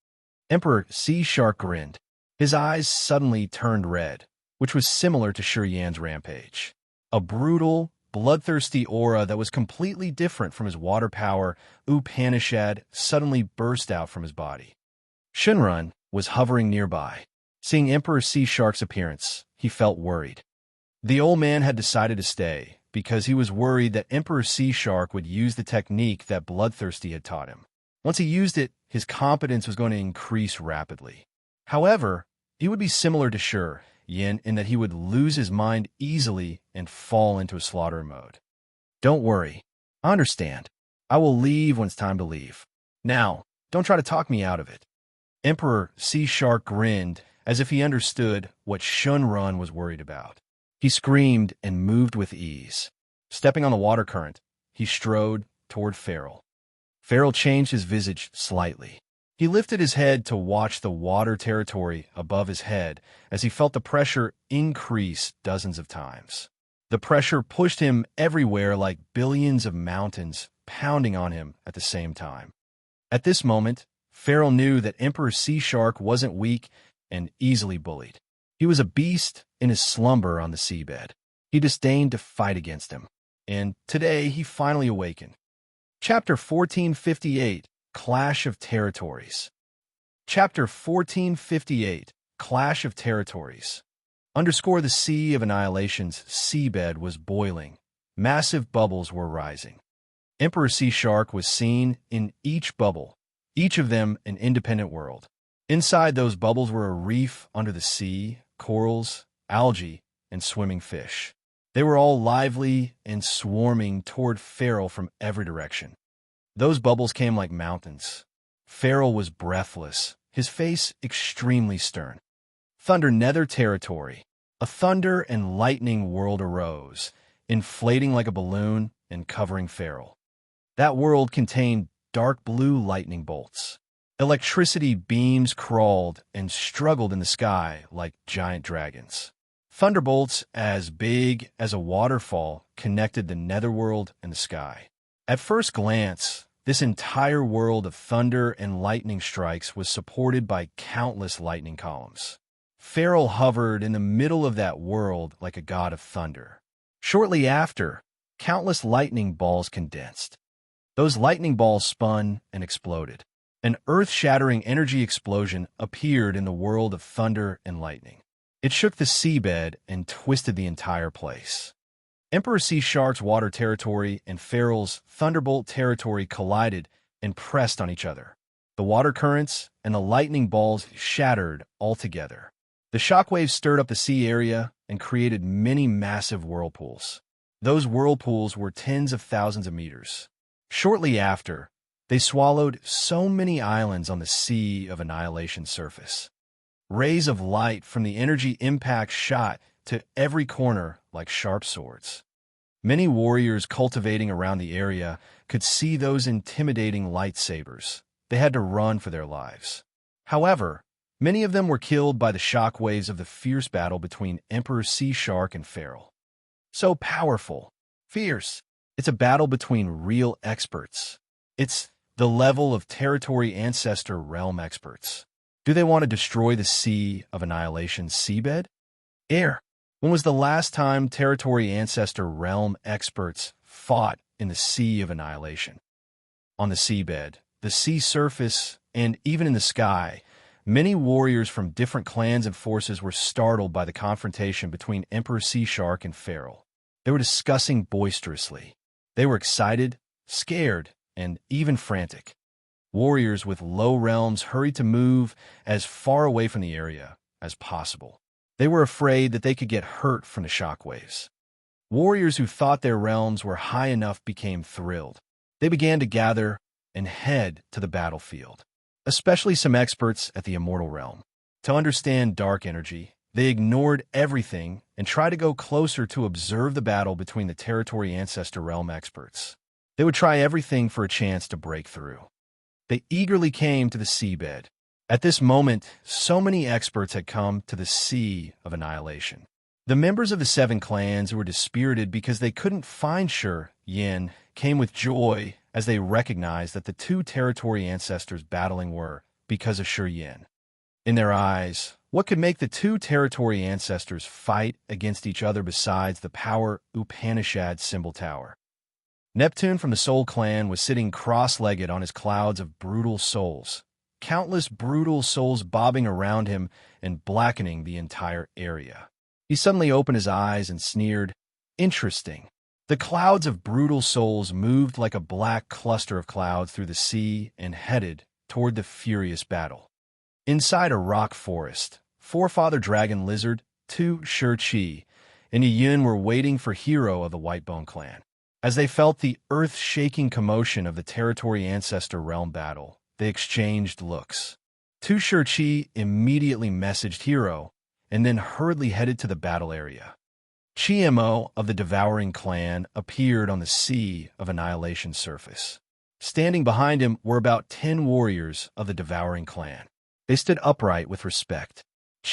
[SPEAKER 1] Emperor Sea Shark grinned. His eyes suddenly turned red, which was similar to Shuriyan's rampage. A brutal, bloodthirsty aura that was completely different from his water power, Upanishad, suddenly burst out from his body. Shunrun was hovering nearby. Seeing Emperor Sea Shark's appearance, he felt worried. The old man had decided to stay because he was worried that Emperor Sea Shark would use the technique that Bloodthirsty had taught him. Once he used it, his competence was going to increase rapidly. However, he would be similar to Shur Yin in that he would lose his mind easily and fall into a slaughter mode. Don't worry. I understand. I will leave when it's time to leave. Now, don't try to talk me out of it. Emperor Sea Shark grinned as if he understood what Shunrun was worried about. He screamed and moved with ease. Stepping on the water current, he strode toward Farrell. Farrell changed his visage slightly. He lifted his head to watch the water territory above his head as he felt the pressure increase dozens of times. The pressure pushed him everywhere like billions of mountains pounding on him at the same time. At this moment, Farrell knew that Emperor Sea Shark wasn't weak and easily bullied. He was a beast in his slumber on the seabed. He disdained to fight against him, and today he finally awakened. Chapter 1458, Clash of Territories. Chapter 1458, Clash of Territories. The Sea of Annihilation's seabed was boiling. Massive bubbles were rising. Emperor Sea Shark was seen in each bubble, each of them an independent world. Inside those bubbles were a reef under the sea, corals, algae, and swimming fish. They were all lively and swarming toward Farrell from every direction. Those bubbles came like mountains. Farrell was breathless, his face extremely stern. Thunder Nether territory. A thunder and lightning world arose, inflating like a balloon and covering Farrell. That world contained dark blue lightning bolts. Electricity beams crawled and struggled in the sky like giant dragons. Thunderbolts as big as a waterfall connected the netherworld and the sky. At first glance, this entire world of thunder and lightning strikes was supported by countless lightning columns. Feral hovered in the middle of that world like a god of thunder. Shortly after, countless lightning balls condensed. Those lightning balls spun and exploded. An earth-shattering energy explosion appeared in the world of thunder and lightning. It shook the seabed and twisted the entire place. Emperor Sea Shark's water territory and Feral's thunderbolt territory collided and pressed on each other. The water currents and the lightning balls shattered altogether. The shockwaves stirred up the sea area and created many massive whirlpools. Those whirlpools were tens of thousands of meters. Shortly after, they swallowed so many islands on the Sea of Annihilation's surface. Rays of light from the energy impact shot to every corner like sharp swords. Many warriors cultivating around the area could see those intimidating lightsabers. They had to run for their lives. However, many of them were killed by the shockwaves of the fierce battle between Emperor Sea Shark and Feral. So powerful, fierce. It's a battle between real experts. It's the level of territory ancestor realm experts. Do they want to destroy the Sea of Annihilation's seabed? Air. When was the last time territory ancestor realm experts fought in the Sea of Annihilation? On the seabed, the sea surface, and even in the sky, many warriors from different clans and forces were startled by the confrontation between Emperor Sea Shark and Feral. They were discussing boisterously. They were excited, scared, and even frantic. Warriors with low realms hurried to move as far away from the area as possible. They were afraid that they could get hurt from the shockwaves. Warriors who thought their realms were high enough became thrilled. They began to gather and head to the battlefield, especially some experts at the Immortal Realm. To understand dark energy, they ignored everything and tried to go closer to observe the battle between the territory ancestor realm experts. They would try everything for a chance to break through. They eagerly came to the seabed. At this moment, so many experts had come to the Sea of Annihilation. The members of the 7 clans who were dispirited because they couldn't find Shi Yin came with joy as they recognized that the 2 territory ancestors battling were because of Shi Yin. In their eyes, what could make the 2 territory ancestors fight against each other besides the power Upanishad symbol tower? Neptune from the Soul Clan was sitting cross-legged on his clouds of brutal souls, countless brutal souls bobbing around him and blackening the entire area. He suddenly opened his eyes and sneered, "Interesting." The clouds of brutal souls moved like a black cluster of clouds through the sea and headed toward the furious battle. Inside a rock forest, Forefather Dragon Lizard, Tu Shi, and Yun were waiting for Hero of the Whitebone Clan. As they felt the earth-shaking commotion of the territory ancestor realm battle, they exchanged looks. Tu Shi immediately messaged Hero and then hurriedly headed to the battle area. Mo of the Devouring Clan appeared on the Sea of Annihilation's surface. Standing behind him were about 10 warriors of the Devouring Clan. They stood upright with respect.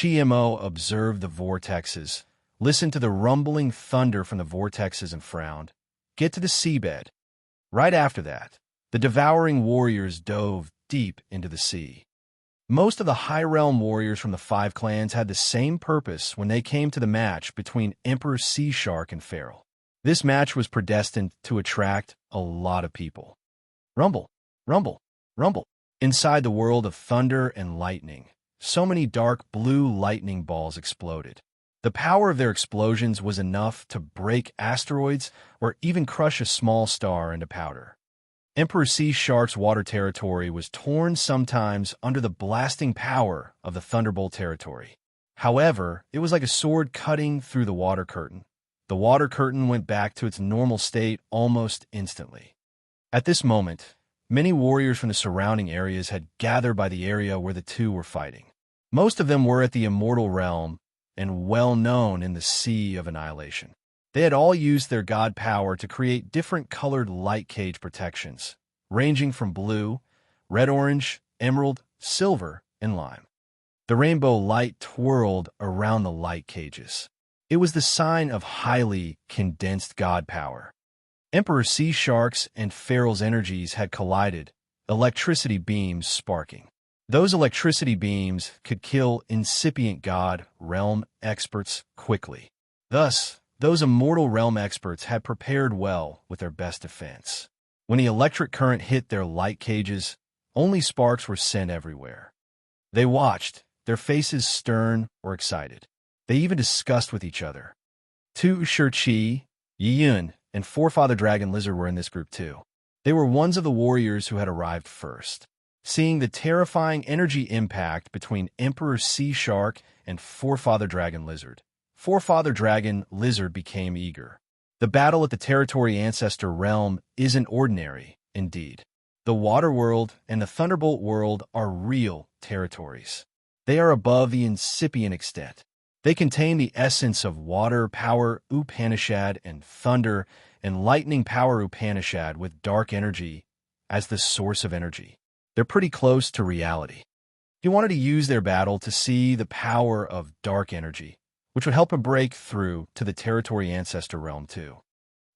[SPEAKER 1] Mo observed the vortexes, listened to the rumbling thunder from the vortexes and frowned. Get to the seabed. Right after that, the devouring warriors dove deep into the sea. Most of the High Realm warriors from the 5 clans had the same purpose when they came to the match between Emperor Sea Shark and Feral. This match was predestined to attract a lot of people. Rumble, rumble, rumble. Inside the world of thunder and lightning, so many dark blue lightning balls exploded. The power of their explosions was enough to break asteroids or even crush a small star into powder. Emperor Sea Shark's water territory was torn sometimes under the blasting power of the Thunderbolt territory. However, it was like a sword cutting through the water curtain. The water curtain went back to its normal state almost instantly. At this moment, many warriors from the surrounding areas had gathered by the area where the 2 were fighting. Most of them were at the Immortal Realm and well known in the Sea of Annihilation. They had all used their god power to create different colored light cage protections, ranging from blue, red-orange, emerald, silver, and lime. The rainbow light twirled around the light cages. It was the sign of highly condensed god power. Emperor Sea Shark's and Pharaoh's energies had collided, electricity beams sparking. Those electricity beams could kill incipient god realm experts quickly. Thus, those immortal realm experts had prepared well with their best defense. When the electric current hit their light cages, only sparks were sent everywhere. They watched, their faces stern or excited. They even discussed with each other. Tu Shirchi, Yiyun, and Forefather Dragon Lizard were in this group too. They were ones of the warriors who had arrived first. Seeing the terrifying energy impact between Emperor Sea Shark and Forefather Dragon Lizard, Forefather Dragon Lizard became eager. The battle at the Territory Ancestor Realm isn't ordinary, indeed. The Water World and the Thunderbolt World are real territories. They are above the incipient extent. They contain the essence of water power Upanishad and thunder and lightning power Upanishad with dark energy as the source of energy. They're pretty close to reality. He wanted to use their battle to see the power of dark energy, which would help him break through to the Territory Ancestor Realm too.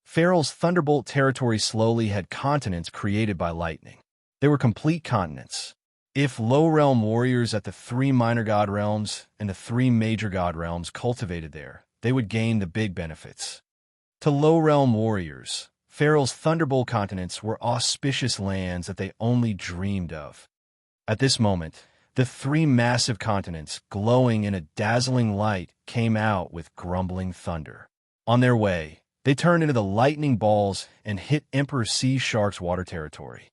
[SPEAKER 1] Pharaoh's Thunderbolt territory slowly had continents created by lightning. They were complete continents. If low realm warriors at the 3 minor god realms and the 3 major god realms cultivated there, they would gain the big benefits. To low realm warriors, Pharaoh's Thunderbolt continents were auspicious lands that they only dreamed of. At this moment, the 3 massive continents, glowing in a dazzling light, came out with grumbling thunder. On their way, they turned into the lightning balls and hit Emperor Sea Shark's water territory.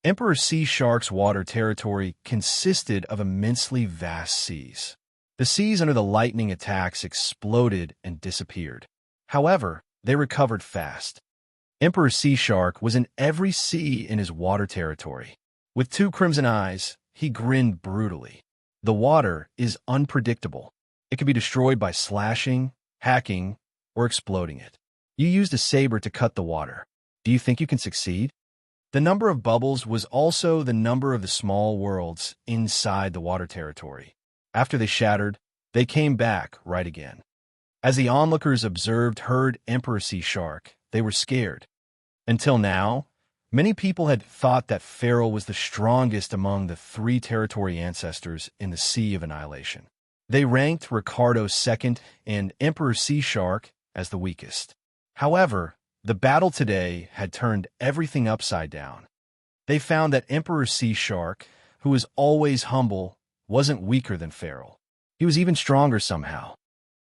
[SPEAKER 1] Emperor Sea Shark's water territory consisted of immensely vast seas. The seas under the lightning attacks exploded and disappeared. However, they recovered fast. Emperor Sea Shark was in every sea in his water territory. With 2 crimson eyes, he grinned brutally. The water is unpredictable. It can be destroyed by slashing, hacking, or exploding it. You used a saber to cut the water. Do you think you can succeed? The number of bubbles was also the number of the small worlds inside the water territory. After they shattered, they came back right again. As the onlookers heard Emperor Sea Shark, they were scared. Until now, many people had thought that Pharaoh was the strongest among the 3 territory ancestors in the Sea of Annihilation. They ranked Ricardo second and Emperor Sea Shark as the weakest. However, the battle today had turned everything upside down. They found that Emperor Sea Shark, who was always humble, wasn't weaker than Pharaoh. He was even stronger somehow.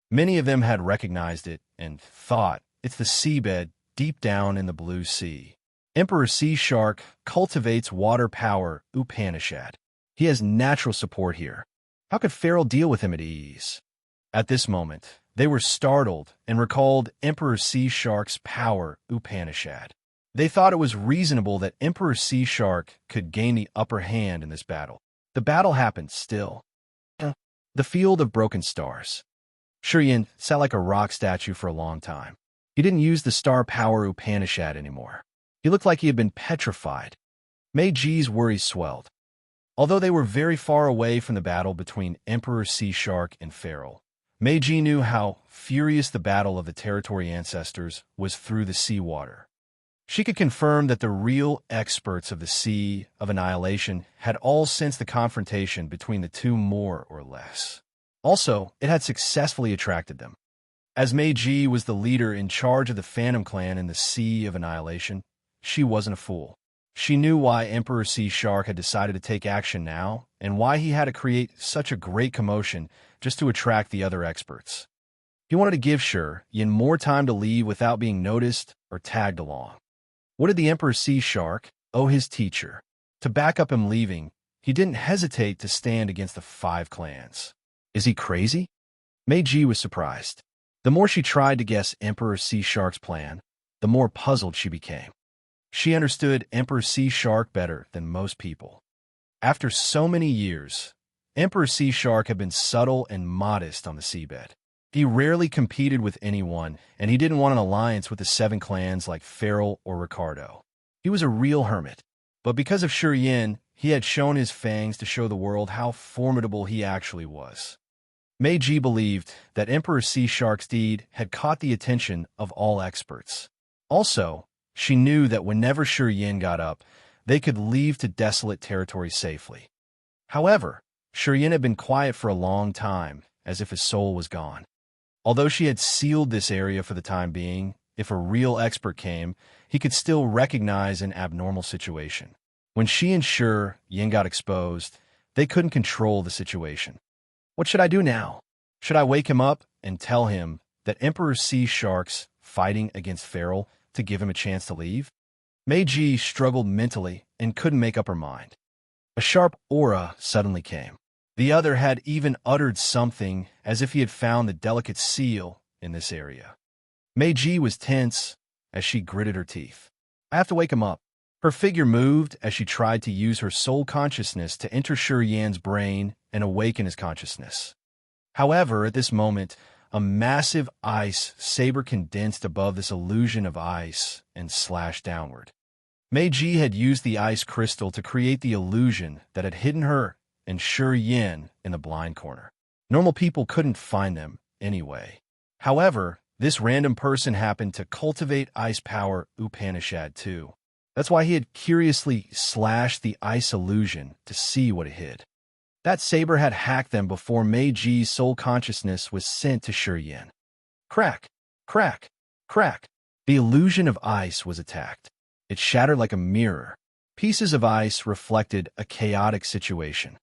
[SPEAKER 1] Many of them had recognized it and thought it's the seabed deep down in the blue sea. Emperor Sea Shark cultivates water power Upanishad. He has natural support here. How could Pharaoh deal with him at ease? At this moment, they were startled and recalled Emperor Sea Shark's power Upanishad. They thought it was reasonable that Emperor Sea Shark could gain the upper hand in this battle. The battle happened still. The field of broken stars. Shurian sat like a rock statue for a long time. He didn't use the star power Upanishad anymore. He looked like he had been petrified. Meiji's worries swelled. Although they were very far away from the battle between Emperor Sea Shark and Pharaoh, Meiji knew how furious the battle of the territory ancestors was through the seawater. She could confirm that the real experts of the Sea of Annihilation had all sensed the confrontation between the 2 more or less. Also, it had successfully attracted them. As Meiji was the leader in charge of the Phantom Clan in the Sea of Annihilation, she wasn't a fool. She knew why Emperor Sea Shark had decided to take action now, and why he had to create such a great commotion just to attract the other experts. He wanted to give Yin more time to leave without being noticed or tagged along. What did the Emperor Sea Shark owe his teacher? To back up him leaving, he didn't hesitate to stand against the 5 clans. Is he crazy? Meiji was surprised. The more she tried to guess Emperor Sea Shark's plan, the more puzzled she became. She understood Emperor Sea Shark better than most people. After so many years, Emperor Sea Shark had been subtle and modest on the seabed. He rarely competed with anyone, and he didn't want an alliance with the 7 clans like Pharaoh or Ricardo. He was a real hermit. But because of Yin, he had shown his fangs to show the world how formidable he actually was. Meiji believed that Emperor Sea Shark's deed had caught the attention of all experts. Also, she knew that whenever Yin got up, they could leave to desolate territory safely. However, Yin had been quiet for a long time, as if his soul was gone. Although she had sealed this area for the time being, if a real expert came, he could still recognize an abnormal situation. When she and Yin got exposed, they couldn't control the situation. What should I do now? Should I wake him up and tell him that Emperor Sea Shark's fighting against Feral to give him a chance to leave? Meiji struggled mentally and couldn't make up her mind. A sharp aura suddenly came. The other had even uttered something as if he had found the delicate seal in this area. Meiji was tense as she gritted her teeth. I have to wake him up. Her figure moved as she tried to use her soul consciousness to enter Yin's brain and awaken his consciousness. However, at this moment, a massive ice saber condensed above this illusion of ice and slashed downward. Meiji had used the ice crystal to create the illusion that had hidden her and Yin in the blind corner. Normal people couldn't find them anyway. However, this random person happened to cultivate ice power Upanishad too. That's why he had curiously slashed the ice illusion to see what it hid. That saber had hacked them before Meiji's soul consciousness was sent to Yin. Crack, crack, crack. The illusion of ice was attacked. It shattered like a mirror. Pieces of ice reflected a chaotic situation.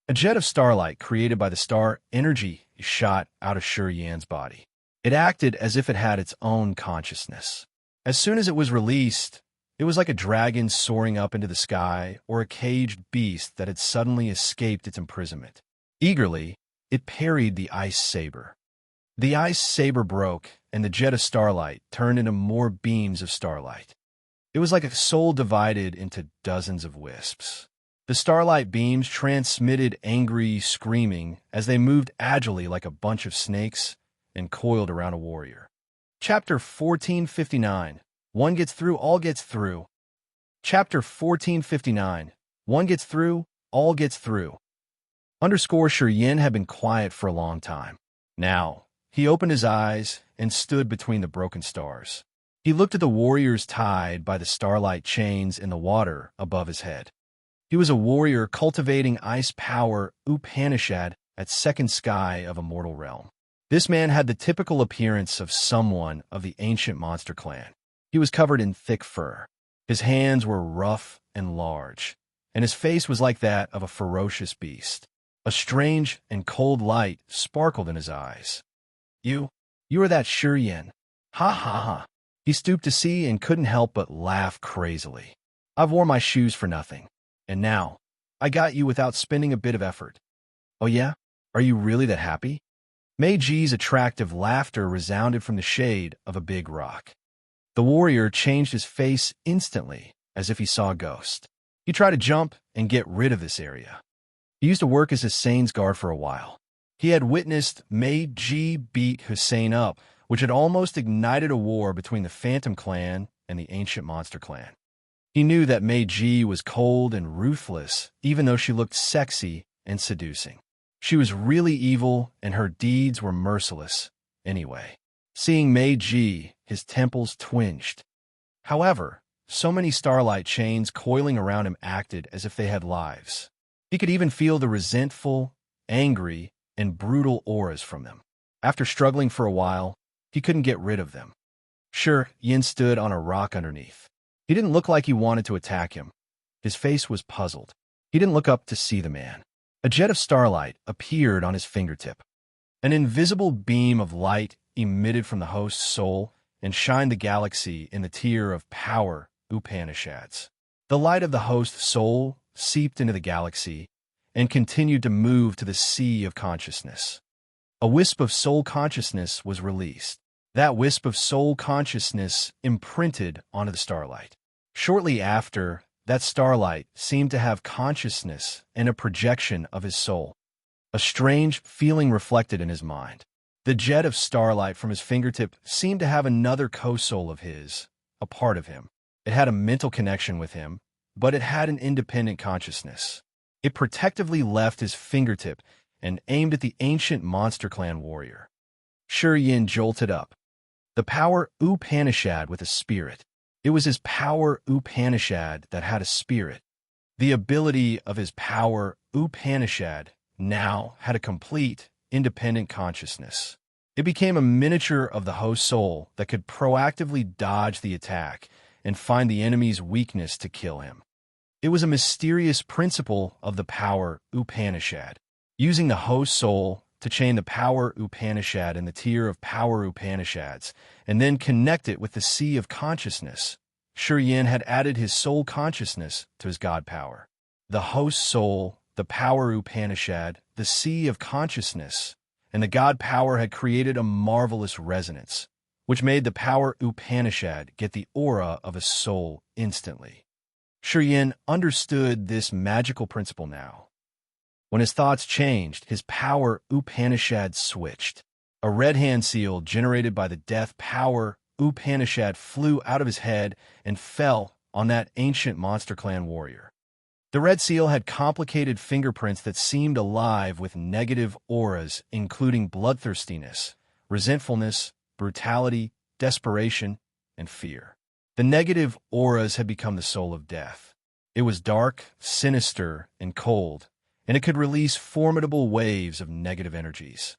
[SPEAKER 1] A jet of starlight created by the star energy shot out of Yin's body. It acted as if it had its own consciousness. As soon as it was released, it was like a dragon soaring up into the sky or a caged beast that had suddenly escaped its imprisonment. Eagerly, it parried the ice saber. The ice saber broke, and the jet of starlight turned into more beams of starlight. It was like a soul divided into dozens of wisps. The starlight beams transmitted angry screaming as they moved agilely like a bunch of snakes and coiled around a warrior. Chapter 1459. One gets through, all gets through. Chapter 1459. One gets through, all gets through. Yin had been quiet for a long time. Now, he opened his eyes and stood between the broken stars. He looked at the warriors tied by the starlight chains in the water above his head. He was a warrior cultivating ice power Upanishad at second sky of a mortal realm. This man had the typical appearance of someone of the ancient monster clan. He was covered in thick fur. His hands were rough and large, and his face was like that of a ferocious beast. A strange and cold light sparkled in his eyes. You are that Yin. Ha ha ha. He stooped to see and couldn't help but laugh crazily. I've worn my shoes for nothing. And now, I got you without spending a bit of effort. Oh yeah? Are you really that happy? Meiji's attractive laughter resounded from the shade of a big rock. The warrior changed his face instantly, as if he saw a ghost. He tried to jump and get rid of this area. He used to work as Hussein's guard for a while. He had witnessed Meiji beat Hussein up, which had almost ignited a war between the Phantom Clan and the Ancient Monster Clan. He knew that Meiji was cold and ruthless, even though she looked sexy and seducing. She was really evil, and her deeds were merciless anyway. Seeing Meiji, his temples twinged. However, so many starlight chains coiling around him acted as if they had lives. He could even feel the resentful, angry, and brutal auras from them. After struggling for a while, he couldn't get rid of them. Yin stood on a rock underneath. He didn't look like he wanted to attack him. His face was puzzled. He didn't look up to see the man. A jet of starlight appeared on his fingertip. An invisible beam of light emitted from the host's soul and shined the galaxy in the tier of power Upanishads. The light of the host's soul seeped into the galaxy and continued to move to the sea of consciousness. A wisp of soul consciousness was released. That wisp of soul consciousness imprinted onto the starlight. Shortly after, that starlight seemed to have consciousness and a projection of his soul. A strange feeling reflected in his mind. The jet of starlight from his fingertip seemed to have another co-soul of his, a part of him. It had a mental connection with him, but it had an independent consciousness. It protectively left his fingertip and aimed at the ancient Monster Clan warrior. Yin jolted up. The power Upanishad with a spirit. It was his power Upanishad that had a spirit. The ability of his power Upanishad now had a complete, independent consciousness. It became a miniature of the host soul that could proactively dodge the attack and find the enemy's weakness to kill him. It was a mysterious principle of the power Upanishad, using the host soul to chain the power Upanishad in the tier of power Upanishads, and then connect it with the sea of consciousness. Yin had added his soul consciousness to his god power. The host soul, the power Upanishad, the sea of consciousness, and the god power had created a marvelous resonance, which made the power Upanishad get the aura of a soul instantly. Yin understood this magical principle now. When his thoughts changed, his power Upanishad switched. A red hand seal generated by the death power Upanishad flew out of his head and fell on that ancient Monster Clan warrior. The red seal had complicated fingerprints that seemed alive with negative auras, including bloodthirstiness, resentfulness, brutality, desperation, and fear. The negative auras had become the soul of death. It was dark, sinister, and cold, and it could release formidable waves of negative energies.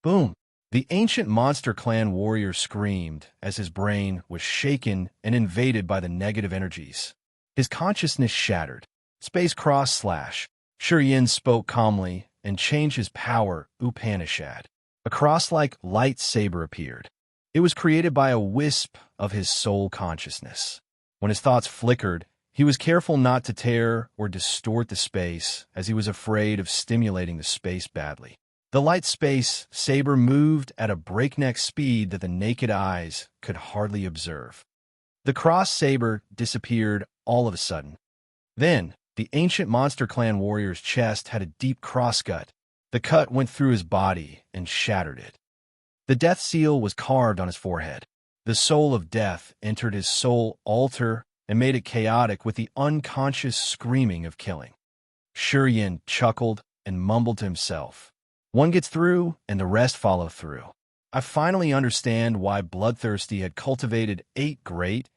[SPEAKER 1] Boom! The ancient Monster Clan warrior screamed as his brain was shaken and invaded by the negative energies. His consciousness shattered. Space cross / Yin spoke calmly and changed his power Upanishad. A cross-like lightsaber appeared. It was created by a wisp of his soul consciousness. When his thoughts flickered, he was careful not to tear or distort the space, as he was afraid of stimulating the space badly. The light space saber moved at a breakneck speed that the naked eyes could hardly observe. The cross saber disappeared all of a sudden. Then, the ancient Monster Clan warrior's chest had a deep crosscut. The cut went through his body and shattered it. The death seal was carved on his forehead. The soul of death entered his soul altar and made it chaotic with the unconscious screaming of killing. Yin chuckled and mumbled to himself. One gets through, and the rest follow through. I finally understand why Bloodthirsty had cultivated 8 great,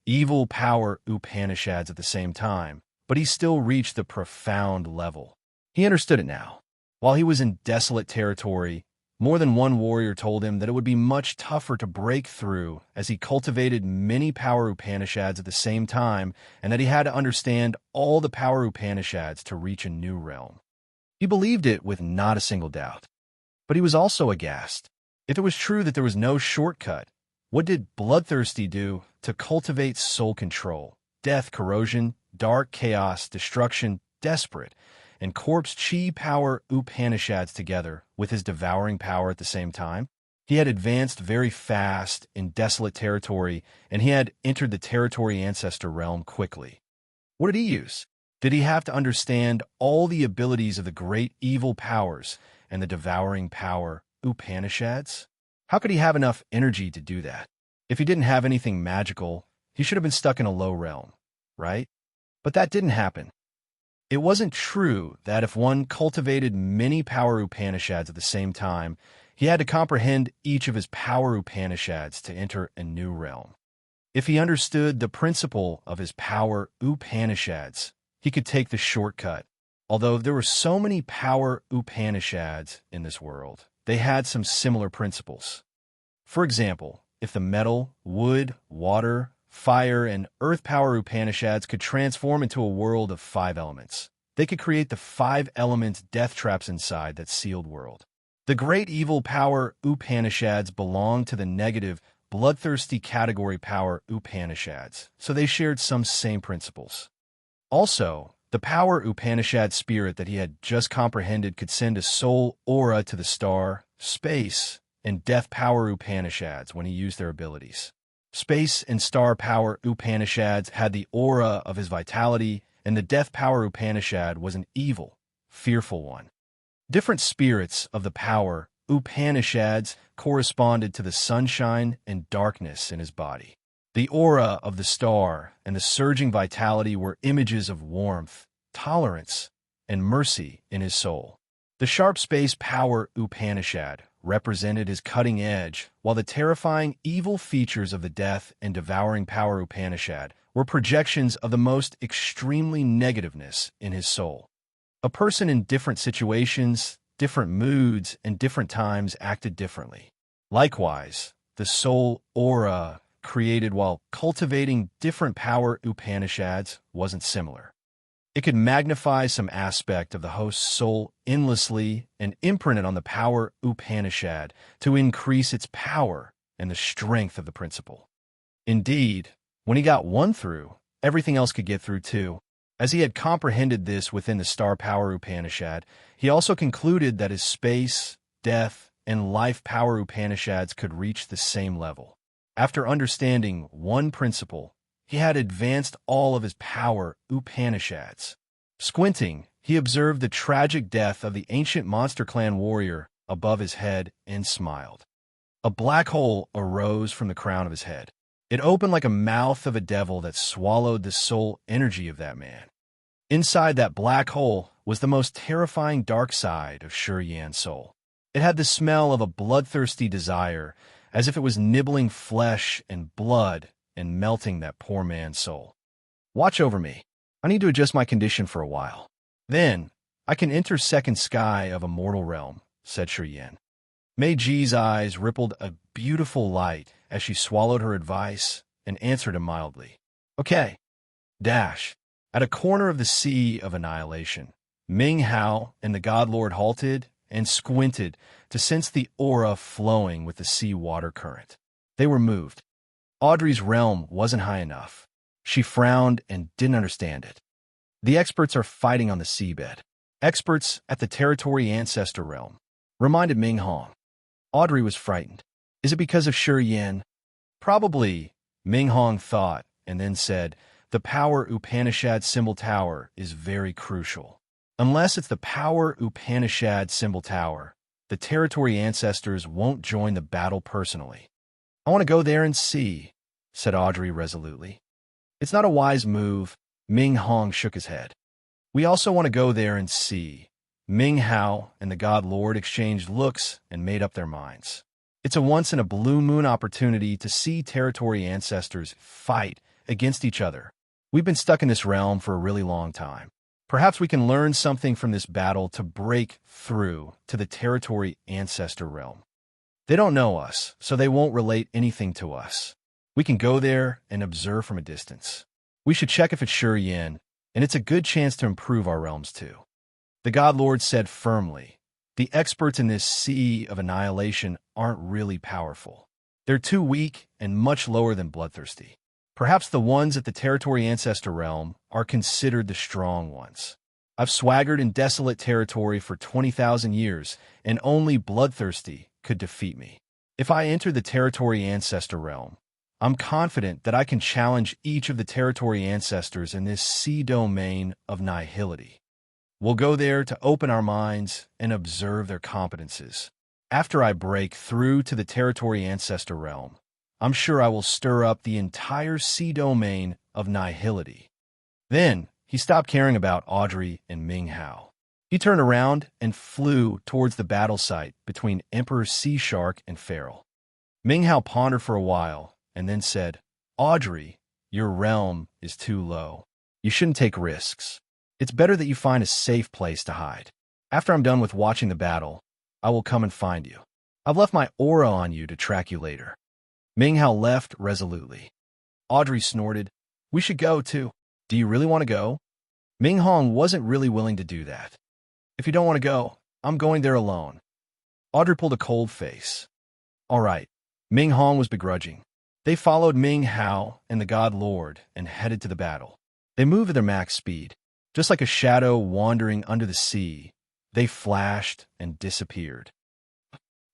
[SPEAKER 1] evil power Upanishads at the same time, but he still reached the profound level. He understood it now. While he was in desolate territory, more than one warrior told him that it would be much tougher to break through as he cultivated many power Upanishads at the same time, and that he had to understand all the power Upanishads to reach a new realm. He believed it with not a single doubt. But he was also aghast. If it was true that there was no shortcut, what did Bloodthirsty do to cultivate soul control, death, corrosion, dark chaos, destruction, desperate, and corpse chi power Upanishads together with his devouring power at the same time? He had advanced very fast in desolate territory, and he had entered the territory ancestor realm quickly. What did he use? Did he have to understand all the abilities of the great evil powers and the devouring power Upanishads? How could he have enough energy to do that? If he didn't have anything magical, he should have been stuck in a low realm, right? But that didn't happen. It wasn't true that if one cultivated many power Upanishads at the same time, he had to comprehend each of his power Upanishads to enter a new realm. If he understood the principle of his power Upanishads, he could take the shortcut. Although there were so many power Upanishads in this world, they had some similar principles. For example, if the metal, wood, water, fire, and earth power Upanishads could transform into a world of 5 elements, they could create the 5 element death traps inside that sealed world. The great evil power Upanishads belonged to the negative, bloodthirsty category power Upanishads, so they shared some same principles. Also, the power Upanishad spirit that he had just comprehended could send a soul aura to the star, space, and death power Upanishads when he used their abilities. Space and star power Upanishads had the aura of his vitality, and the death power Upanishad was an evil, fearful one. Different spirits of the power Upanishads corresponded to the sunshine and darkness in his body. The aura of the star and the surging vitality were images of warmth, tolerance, and mercy in his soul. The sharp space power Upanishad represented his cutting edge, while the terrifying evil features of the death and devouring power Upanishad were projections of the most extremely negativeness in his soul. A person in different situations, different moods, and different times acted differently. Likewise, the soul aura created while cultivating different power Upanishads wasn't similar. It could magnify some aspect of the host's soul endlessly and imprint it on the power Upanishad to increase its power and the strength of the principle. Indeed, when he got one through, everything else could get through too. As he had comprehended this within the star power Upanishad, he also concluded that his space, death, and life power Upanishads could reach the same level. After understanding one principle, he had advanced all of his power Upanishads. Squinting, he observed the tragic death of the ancient monster clan warrior above his head and smiled. A black hole arose from the crown of his head. It opened like a mouth of a devil that swallowed the soul energy of that man. Inside that black hole was the most terrifying dark side of Yan's soul. It had the smell of a bloodthirsty desire, as if it was nibbling flesh and blood and melting that poor man's soul. Watch over me. I need to adjust my condition for a while. Then, I can enter second sky of a mortal realm, said Yan. Mei Ji's eyes rippled a beautiful light as she swallowed her advice and answered him mildly. Okay. Dash. At a corner of the Sea of Annihilation, Ming Hao and the God Lord halted and squinted to sense the aura flowing with the sea water current. They were moved. Audrey's realm wasn't high enough. She frowned and didn't understand it. The experts are fighting on the seabed. Experts at the territory ancestor realm, reminded Ming Hong. Audrey was frightened. Is it because of Yan? Probably, Ming Hong thought, and then said, the power Upanishad symbol tower is very crucial. Unless it's the power Upanishad symbol tower, the territory ancestors won't join the battle personally. I want to go there and see, said Audrey resolutely. It's not a wise move, Ming Hong shook his head. We also want to go there and see. Ming Hao and the God Lord exchanged looks and made up their minds. It's a once-in-a-blue-moon opportunity to see territory ancestors fight against each other. We've been stuck in this realm for a really long time. Perhaps we can learn something from this battle to break through to the territory ancestor realm. They don't know us, so they won't relate anything to us. We can go there and observe from a distance. We should check if it's Yan, and it's a good chance to improve our realms too. The God Lord said firmly, the experts in this sea of annihilation aren't really powerful. They're too weak and much lower than bloodthirsty. Perhaps the ones at the territory ancestor realm are considered the strong ones. I've swaggered in desolate territory for 20,000 years, and only bloodthirsty could defeat me. If I enter the territory ancestor realm, I'm confident that I can challenge each of the territory ancestors in this sea domain of nihility. We'll go there to open our minds and observe their competences. After I break through to the territory ancestor realm, I'm sure I will stir up the entire sea domain of nihility. Then, he stopped caring about Audrey and Ming Hao. He turned around and flew towards the battle site between Emperor Sea Shark and Feral. Ming Hao pondered for a while and then said, Audrey, your realm is too low. You shouldn't take risks. It's better that you find a safe place to hide. After I'm done with watching the battle, I will come and find you. I've left my aura on you to track you later. Ming Hao left resolutely. Audrey snorted, We should go too. Do you really want to go? Ming Hong wasn't really willing to do that. If you don't want to go, I'm going there alone. Audrey pulled a cold face. All right. Ming Hong was begrudging. They followed Ming Hao and the God Lord and headed to the battle. They moved at their max speed. Just like a shadow wandering under the sea, they flashed and disappeared.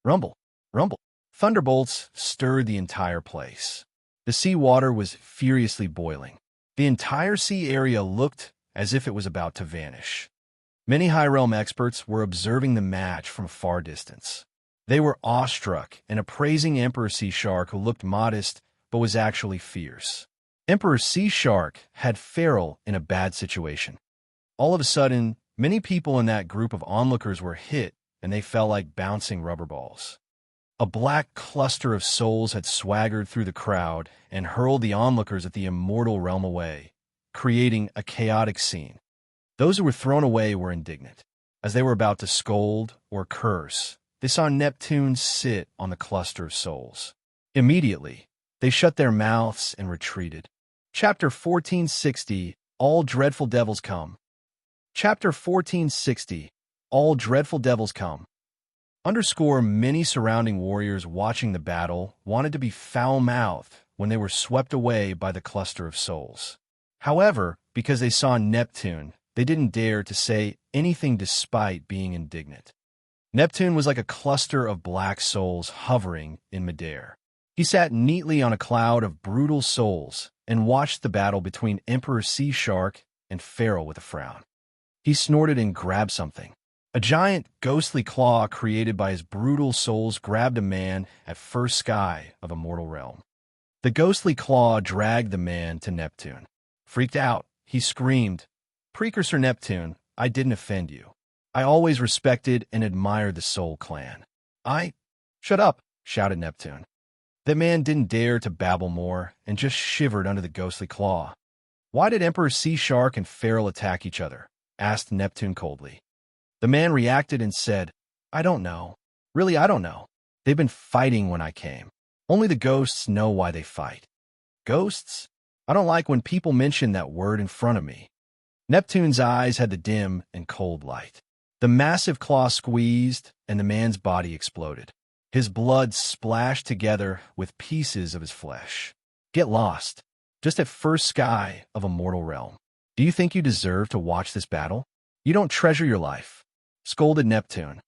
[SPEAKER 1] Rumble, rumble. Thunderbolts stirred the entire place. The sea water was furiously boiling. The entire sea area looked as if it was about to vanish. Many High Realm experts were observing the match from a far distance. They were awestruck and appraising Emperor Sea Shark, who looked modest but was actually fierce. Emperor Sea Shark had Feral in a bad situation. All of a sudden, many people in that group of onlookers were hit, and they fell like bouncing rubber balls. A black cluster of souls had swaggered through the crowd and hurled the onlookers at the immortal realm away, creating a chaotic scene. Those who were thrown away were indignant. As they were about to scold or curse, they saw Neptune sit on the cluster of souls. Immediately, they shut their mouths and retreated. Chapter 1460, All Dreadful Devils Come. Chapter 1460, All Dreadful Devils Come. Many surrounding warriors watching the battle wanted to be foul-mouthed when they were swept away by the cluster of souls. However, because they saw Neptune, they didn't dare to say anything despite being indignant. Neptune was like a cluster of black souls hovering in midair. He sat neatly on a cloud of brutal souls and watched the battle between Emperor Sea Shark and Feral with a frown. He snorted and grabbed something. A giant, ghostly claw created by his brutal souls grabbed a man at first sky of a mortal realm. The ghostly claw dragged the man to Neptune. Freaked out, he screamed, "Precursor Neptune, I didn't offend you. I always respected and admired the Soul Clan." Shut up," shouted Neptune. The man didn't dare to babble more and just shivered under the ghostly claw. "Why did Emperor Sea Shark and Feral attack each other?" asked Neptune coldly. The man reacted and said, "I don't know. Really, I don't know. They've been fighting when I came. Only the ghosts know why they fight." "Ghosts? I don't like when people mention that word in front of me." Neptune's eyes had the dim and cold light. The massive claw squeezed, and the man's body exploded. His blood splashed together with pieces of his flesh. "Get lost, just at first sky of a mortal realm. Do you think you deserve to watch this battle? You don't treasure your life," scolded Neptune.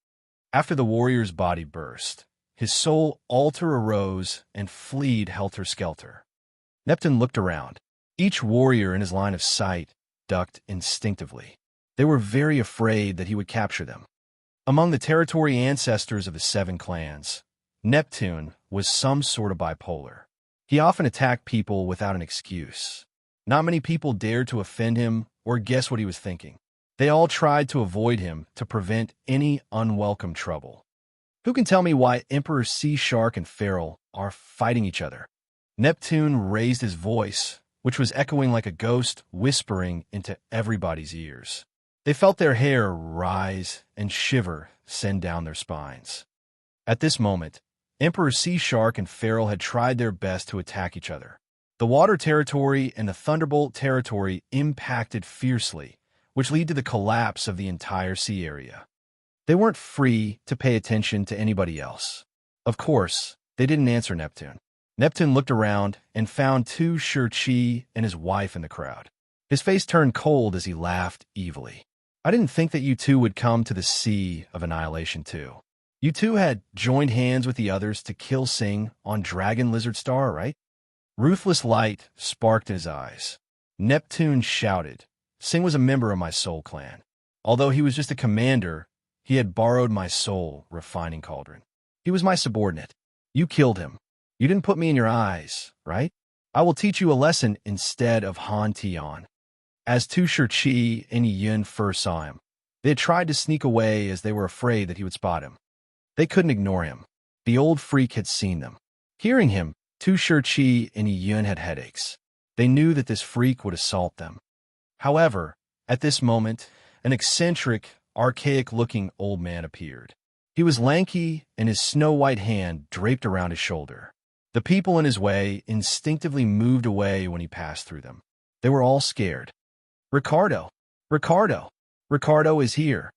[SPEAKER 1] After the warrior's body burst, his soul altar arose and fled helter-skelter. Neptune looked around. Each warrior in his line of sight ducked instinctively. They were very afraid that he would capture them. Among the territory ancestors of the 7 clans, Neptune was some sort of bipolar. He often attacked people without an excuse. Not many people dared to offend him or guess what he was thinking. They all tried to avoid him to prevent any unwelcome trouble. "Who can tell me why Emperor Sea Shark and Feral are fighting each other?" Neptune raised his voice, which was echoing like a ghost whispering into everybody's ears. They felt their hair rise and shiver send down their spines. At this moment, Emperor Sea Shark and Feral had tried their best to attack each other. The water territory and the Thunderbolt territory impacted fiercely, which led to the collapse of the entire sea area. They weren't free to pay attention to anybody else. Of course, they didn't answer Neptune. Neptune looked around and found Tu Shirchi and his wife in the crowd. His face turned cold as he laughed evilly. "I didn't think that you two would come to the Sea of Annihilation too. You two had joined hands with the others to kill Sing on Dragon Lizard Star, right?" Ruthless light sparked in his eyes. Neptune shouted, "Sing was a member of my soul clan. Although he was just a commander, he had borrowed my soul refining cauldron. He was my subordinate. You killed him. You didn't put me in your eyes, right? I will teach you a lesson instead of Han Tian." As Tu Shirchi and Yi Yun first saw him, they had tried to sneak away as they were afraid that he would spot him. They couldn't ignore him. The old freak had seen them. Hearing him, Tu Shirchi and Yi Yun had headaches. They knew that this freak would assault them. However, at this moment, an eccentric, archaic-looking old man appeared. He was lanky, and his snow-white hand draped around his shoulder. The people in his way instinctively moved away when he passed through them. They were all scared. "Ricardo! Ricardo! Ricardo is here!"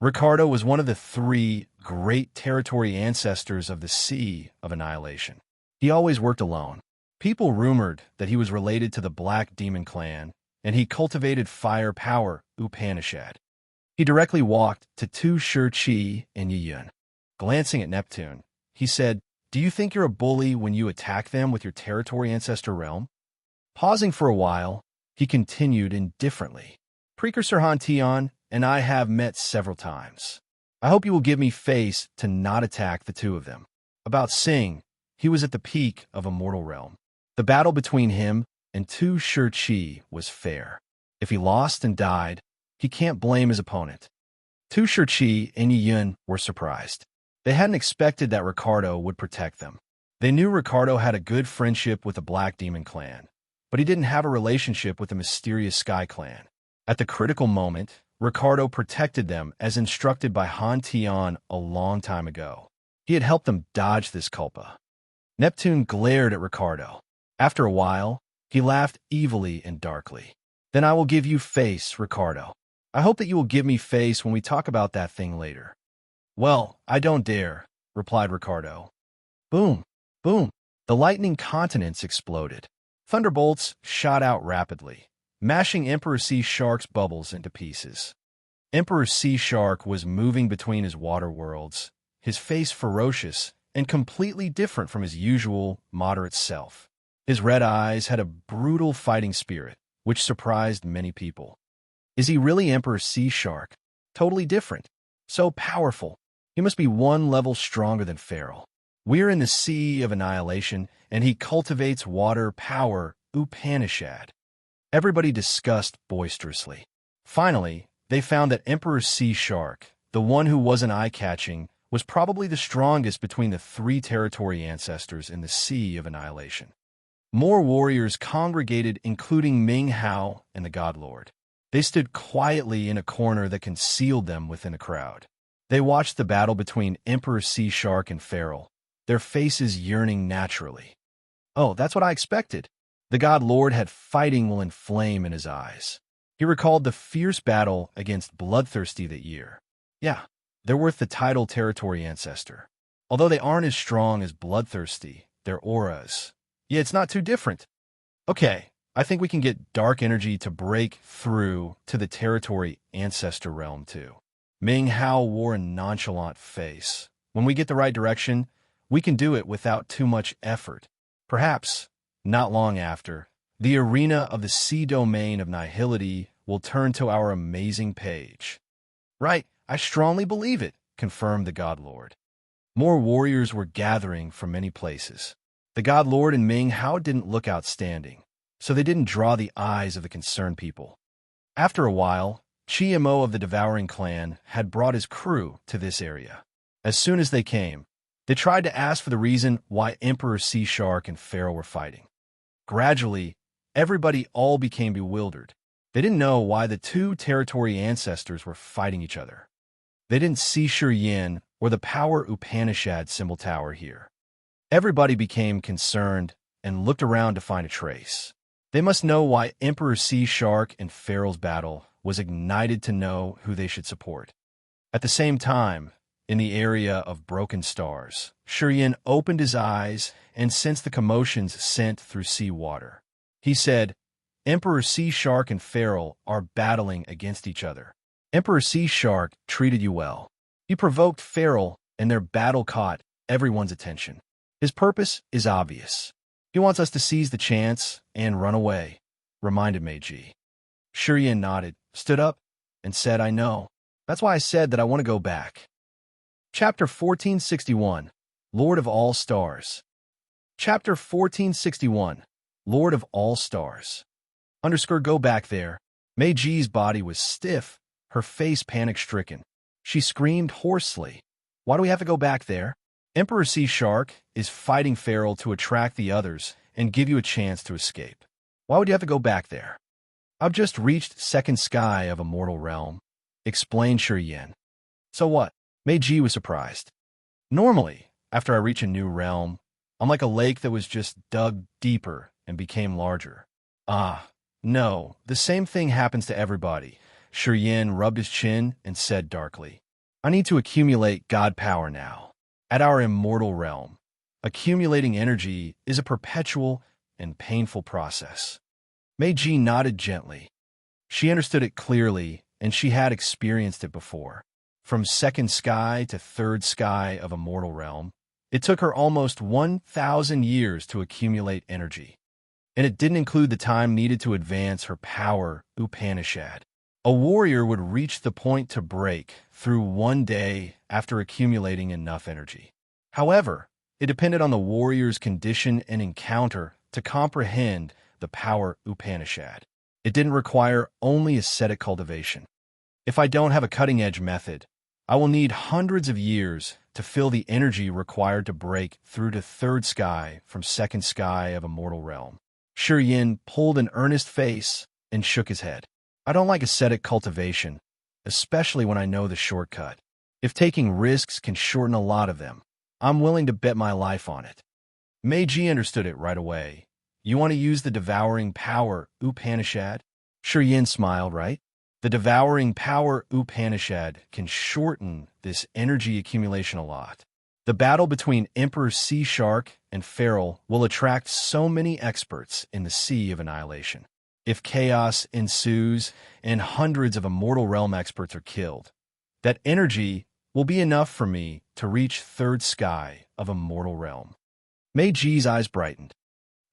[SPEAKER 1] Ricardo was one of the 3 great territory ancestors of the Sea of Annihilation. He always worked alone. People rumored that he was related to the Black Demon Clan, and he cultivated fire power Upanishad. He directly walked to Tu Shirchi and Yi Yun. Glancing at Neptune, he said, "Do you think you're a bully when you attack them with your territory ancestor realm?" Pausing for a while, he continued indifferently, "Precursor Han Tian and I have met several times. I hope you will give me face to not attack the 2 of them. About Sing, he was at the peak of a mortal realm. The battle between him and Tu Shirchi was fair. If he lost and died, he can't blame his opponent. Tu Shirchi and Yi Yun were surprised. They hadn't expected that Ricardo would protect them. They knew Ricardo had a good friendship with the Black Demon clan, but he didn't have a relationship with the mysterious Sky clan. At the critical moment, Ricardo protected them as instructed by Han Tian a long time ago. He had helped them dodge this culpa. Neptune glared at Ricardo. After a while, he laughed evilly and darkly. Then I will give you face, Ricardo. I hope that you will give me face when we talk about that thing later. Well, I don't dare, replied Ricardo. Boom, boom. The lightning continents exploded. Thunderbolts shot out rapidly, mashing Emperor Sea Shark's bubbles into pieces. Emperor Sea Shark was moving between his water worlds, his face ferocious and completely different from his usual moderate self. His red eyes had a brutal fighting spirit, which surprised many people. Is he really Emperor Sea Shark? Totally different. So powerful. He must be one level stronger than Feral. We're in the Sea of Annihilation, and he cultivates water power, Upanishad. Everybody discussed boisterously. Finally, they found that Emperor Sea Shark, the one who wasn't eye-catching, was probably the strongest between the three territory ancestors in the Sea of Annihilation. More warriors congregated, including Ming Hao and the God Lord. They stood quietly in a corner that concealed them within a crowd. They watched the battle between Emperor Sea Shark and Feral, their faces yearning naturally. Oh, that's what I expected. The God Lord had fighting will and flame in his eyes. He recalled the fierce battle against Bloodthirsty that year. Yeah, they're worth the title Territory Ancestor. Although they aren't as strong as Bloodthirsty, their auras. Yeah, it's not too different. Okay, I think we can get dark energy to break through to the Territory Ancestor realm too. Ming Hao wore a nonchalant face. When we get the right direction, we can do it without too much effort. Perhaps, not long after, the arena of the sea domain of nihility will turn to our amazing page. Right, I strongly believe it, confirmed the God Lord. More warriors were gathering from many places. The God Lord and Ming Hao didn't look outstanding, so they didn't draw the eyes of the concerned people. After a while, Chi-Mo of the Devouring Clan had brought his crew to this area. As soon as they came, they tried to ask for the reason why Emperor Sea Shark and Feral were fighting. Gradually, everybody all became bewildered. They didn't know why the two territory ancestors were fighting each other. They didn't see Yin or the power Upanishad symbol tower here. Everybody became concerned and looked around to find a trace. They must know why Emperor Sea Shark and Feral's battle was ignited to know who they should support. At the same time, in the area of broken stars, Yin opened his eyes and sensed the commotions sent through sea water. He said, Emperor Sea Shark and Feral are battling against each other. Emperor Sea Shark treated you well. He provoked Feral, and their battle caught everyone's attention. His purpose is obvious. He wants us to seize the chance and run away, reminded Meiji. Yin nodded, stood up, and said, I know. That's why I said that I want to go back. Chapter 1461, Lord of All Stars. Chapter 1461, Lord of All Stars. Go back there. Meiji's body was stiff, her face panic-stricken. She screamed hoarsely. Why do we have to go back there? Emperor Sea Shark is fighting Feral to attract the others and give you a chance to escape. Why would you have to go back there? I've just reached second sky of a mortal realm, explained Yin. So what? Meiji was surprised. Normally, after I reach a new realm, I'm like a lake that was just dug deeper and became larger. Ah, no, the same thing happens to everybody. Yin rubbed his chin and said darkly, I need to accumulate God power now. At our immortal realm, accumulating energy is a perpetual and painful process. Meiji nodded gently. She understood it clearly, and she had experienced it before. From second sky to third sky of a mortal realm, it took her almost 1,000 years to accumulate energy. And it didn't include the time needed to advance her power, Upanishad. A warrior would reach the point to break through one day after accumulating enough energy. However, it depended on the warrior's condition and encounter to comprehend the power Upanishad. It didn't require only ascetic cultivation. If I don't have a cutting-edge method, I will need hundreds of years to feel the energy required to break through to third sky from second sky of a mortal realm. Shi Yin pulled an earnest face and shook his head. I don't like ascetic cultivation, especially when I know the shortcut. If taking risks can shorten a lot of them, I'm willing to bet my life on it. Meiji understood it right away. You want to use the devouring power Upanishad? Shi Yin smiled, right? The devouring power Upanishad can shorten this energy accumulation a lot. The battle between Emperor Sea Shark and Feral will attract so many experts in the Sea of Annihilation. If chaos ensues and hundreds of Immortal Realm experts are killed, that energy will be enough for me to reach third sky of Immortal Realm. Meiji's eyes brightened.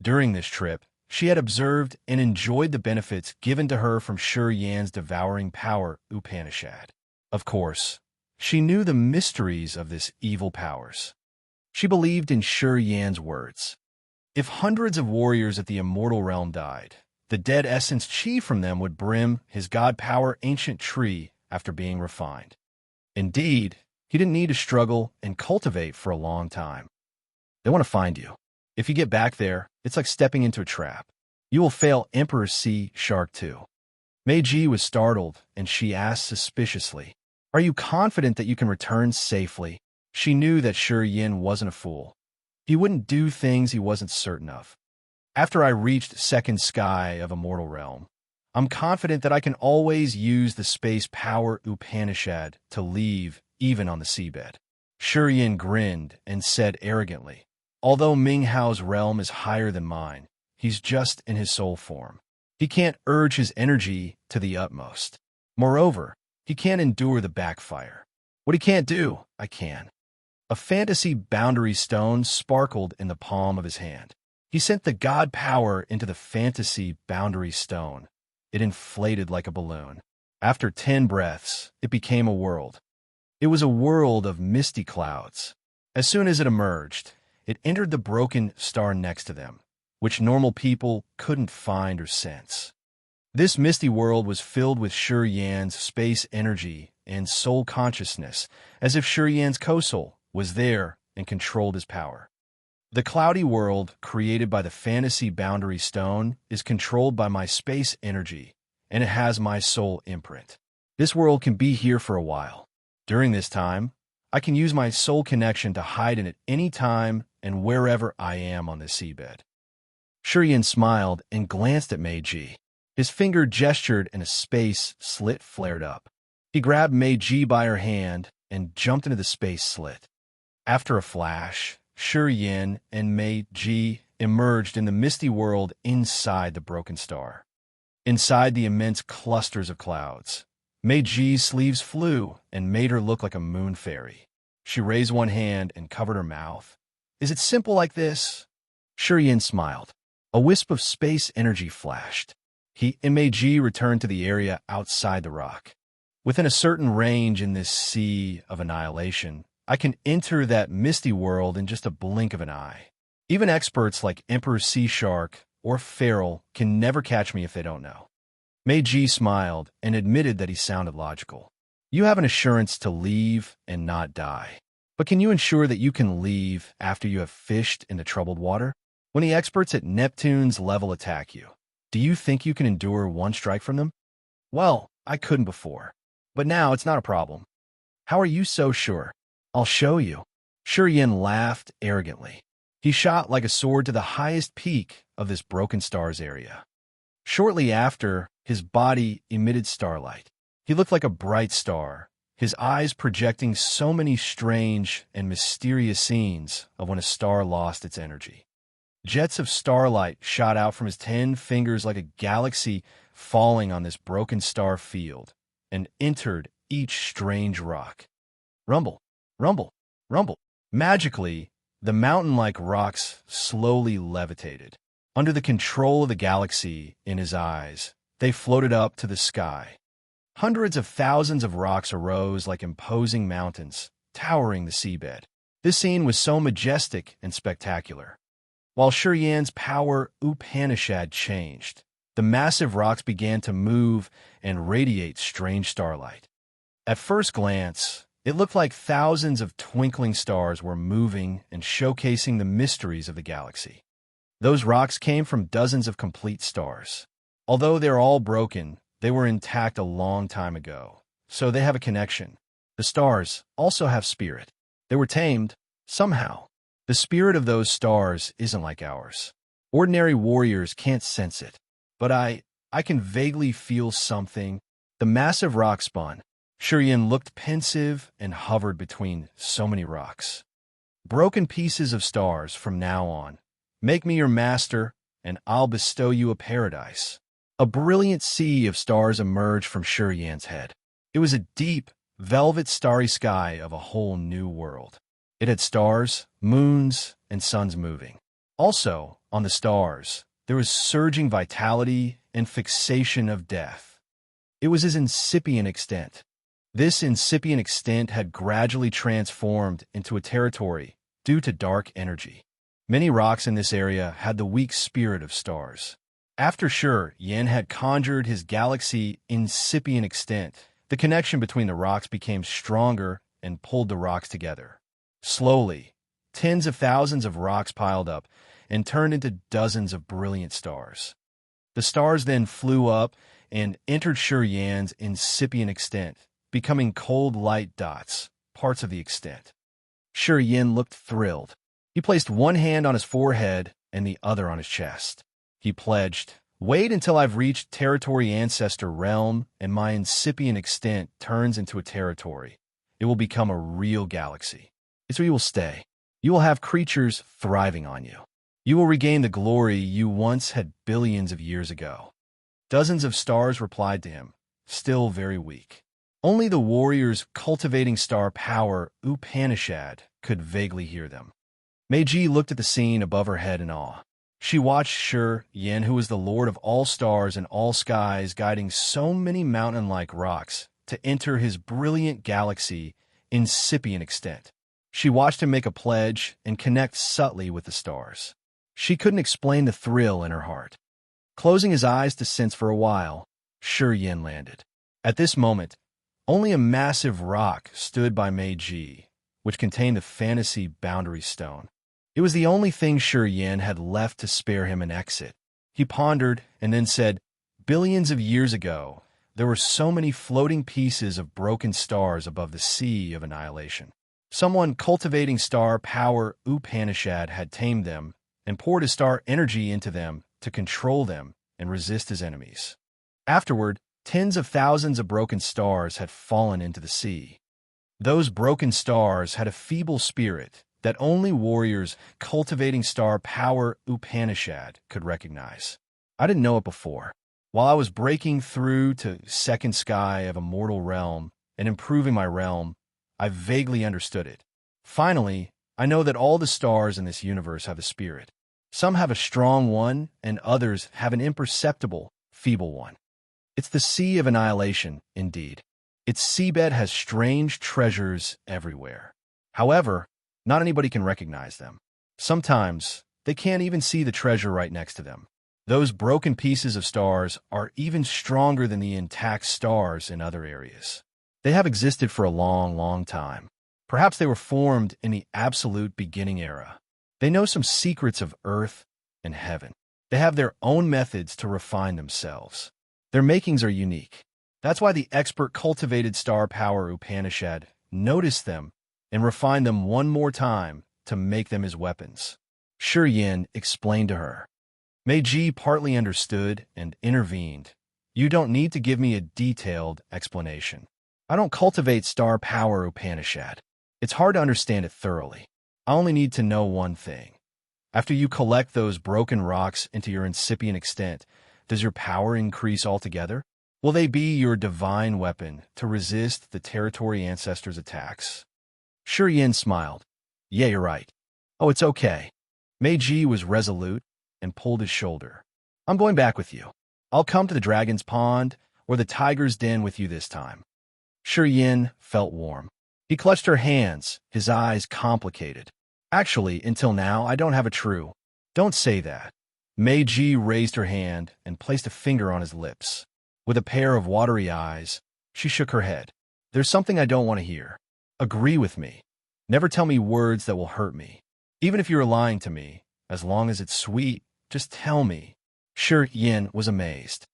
[SPEAKER 1] During this trip, she had observed and enjoyed the benefits given to her from Shi Yan's devouring power Upanishad. Of course, she knew the mysteries of this evil powers. She believed in Shi Yan's words. If hundreds of warriors at the Immortal Realm died, the dead essence chi from them would brim his god power ancient tree after being refined. Indeed, he didn't need to struggle and cultivate for a long time. They want to find you. If you get back there, it's like stepping into a trap. You will fail Emperor Sea Shark too. Meiji was startled, and she asked suspiciously, "Are you confident that you can return safely?" She knew that Shi Yin wasn't a fool. He wouldn't do things he wasn't certain of. After I reached second sky of Immortal Realm, I'm confident that I can always use the space power Upanishad to leave even on the seabed. Shi Yin grinned and said arrogantly, "Although Ming Hao's realm is higher than mine, he's just in his soul form. He can't urge his energy to the utmost. Moreover, he can't endure the backfire. What he can't do, I can." A fantasy boundary stone sparkled in the palm of his hand. He sent the god power into the fantasy boundary stone. It inflated like a balloon. After 10 breaths, it became a world. It was a world of misty clouds. As soon as it emerged, it entered the broken star next to them, which normal people couldn't find or sense. This misty world was filled with Shi Yan's space energy and soul consciousness, as if Shi Yan's co-soul was there and controlled his power. The cloudy world created by the fantasy boundary stone is controlled by my space energy, and it has my soul imprint. This world can be here for a while. During this time, I can use my soul connection to hide in it any time and wherever I am on the seabed. Shi Yin smiled and glanced at Meiji. His finger gestured and a space slit flared up. He grabbed Meiji by her hand and jumped into the space slit. After a flash, Shi Yin and Meiji emerged in the misty world inside the broken star. Inside the immense clusters of clouds, Meiji's sleeves flew and made her look like a moon fairy. She raised one hand and covered her mouth. "Is it simple like this?" Shi Yin smiled. A wisp of space energy flashed. He and Meiji returned to the area outside the rock. Within a certain range in this sea of annihilation, I can enter that misty world in just a blink of an eye. Even experts like Emperor Sea Shark or Feral can never catch me if they don't know. Meiji smiled and admitted that he sounded logical. You have an assurance to leave and not die. But can you ensure that you can leave after you have fished in the troubled water? When the experts at Neptune's level attack you, do you think you can endure one strike from them? Well, I couldn't before. But now it's not a problem. How are you so sure? I'll show you. Shi Yin laughed arrogantly. He shot like a sword to the highest peak of this broken stars area. Shortly after, his body emitted starlight. He looked like a bright star, his eyes projecting so many strange and mysterious scenes of when a star lost its energy. Jets of starlight shot out from his 10 fingers like a galaxy falling on this broken star field and entered each strange rock. Rumble, rumble, rumble. Magically, the mountain-like rocks slowly levitated. Under the control of the galaxy in his eyes, they floated up to the sky. Hundreds of thousands of rocks arose like imposing mountains, towering the seabed. This scene was so majestic and spectacular. While Shurian's power Upanishad changed, the massive rocks began to move and radiate strange starlight. At first glance, it looked like thousands of twinkling stars were moving and showcasing the mysteries of the galaxy. Those rocks came from dozens of complete stars. Although they're all broken, they were intact a long time ago, so they have a connection. The stars also have spirit. They were tamed, somehow. The spirit of those stars isn't like ours. Ordinary warriors can't sense it. But I can vaguely feel something. The massive rock spun. Shurian looked pensive and hovered between so many rocks. Broken pieces of stars from now on. Make me your master, and I'll bestow you a paradise. A brilliant sea of stars emerged from Shurian's head. It was a deep, velvet starry sky of a whole new world. It had stars, moons, and suns moving. Also, on the stars, there was surging vitality and fixation of death. It was his incipient extent. This incipient extent had gradually transformed into a territory due to dark energy. Many rocks in this area had the weak spirit of stars. After Yen had conjured his galaxy incipient extent, the connection between the rocks became stronger and pulled the rocks together. Slowly, tens of thousands of rocks piled up and turned into dozens of brilliant stars. The stars then flew up and entered Yan's incipient extent, becoming cold light dots, parts of the extent. Yen looked thrilled. He placed one hand on his forehead and the other on his chest. He pledged, "Wait until I've reached territory ancestor realm and my incipient extent turns into a territory. It will become a real galaxy. It's where you will stay. You will have creatures thriving on you. You will regain the glory you once had billions of years ago." Dozens of stars replied to him, still very weak. Only the warriors cultivating star power Upanishad could vaguely hear them. Meiji looked at the scene above her head in awe. She watched Yen, who was the lord of all stars and all skies, guiding so many mountain-like rocks to enter his brilliant galaxy incipient extent. She watched him make a pledge and connect subtly with the stars. She couldn't explain the thrill in her heart. Closing his eyes to sense for a while, Yen landed. At this moment, only a massive rock stood by Meiji, which contained the fantasy boundary stone. It was the only thing Yen had left to spare him an exit. He pondered and then said, "Billions of years ago, there were so many floating pieces of broken stars above the sea of annihilation. Someone cultivating star power Upanishad had tamed them and poured his star energy into them to control them and resist his enemies. Afterward, tens of thousands of broken stars had fallen into the sea. Those broken stars had a feeble spirit that only warriors cultivating star power Upanishad could recognize. I didn't know it before. While I was breaking through to second sky of a mortal realm and improving my realm, I vaguely understood it. Finally, I know that all the stars in this universe have a spirit. Some have a strong one, and others have an imperceptible, feeble one. It's the sea of annihilation, indeed. Its seabed has strange treasures everywhere. However, not anybody can recognize them. Sometimes, they can't even see the treasure right next to them. Those broken pieces of stars are even stronger than the intact stars in other areas. They have existed for a long, long time. Perhaps they were formed in the absolute beginning era. They know some secrets of earth and heaven. They have their own methods to refine themselves. Their makings are unique. That's why the expert cultivated star power Upanishad noticed them and refined them one more time to make them his weapons. Yen explained to her. Meiji partly understood and intervened. "You don't need to give me a detailed explanation. I don't cultivate star power Upanishad. It's hard to understand it thoroughly. I only need to know one thing. After you collect those broken rocks into your incipient extent, does your power increase altogether? Will they be your divine weapon to resist the territory ancestors' attacks?" Yen smiled. "Yeah, you're right. Oh, it's okay." Meiji was resolute and pulled his shoulder. "I'm going back with you. I'll come to the dragon's pond or the tiger's den with you this time." Yen felt warm. He clutched her hands, his eyes complicated. "Actually, until now, I don't have a true Don't say that. Meiji raised her hand and placed a finger on his lips. With a pair of watery eyes, she shook her head. There's something I don't want to hear. Agree with me. Never tell me words that will hurt me. Even if you're lying to me, as long as it's sweet, just tell me. Shi Yin was amazed.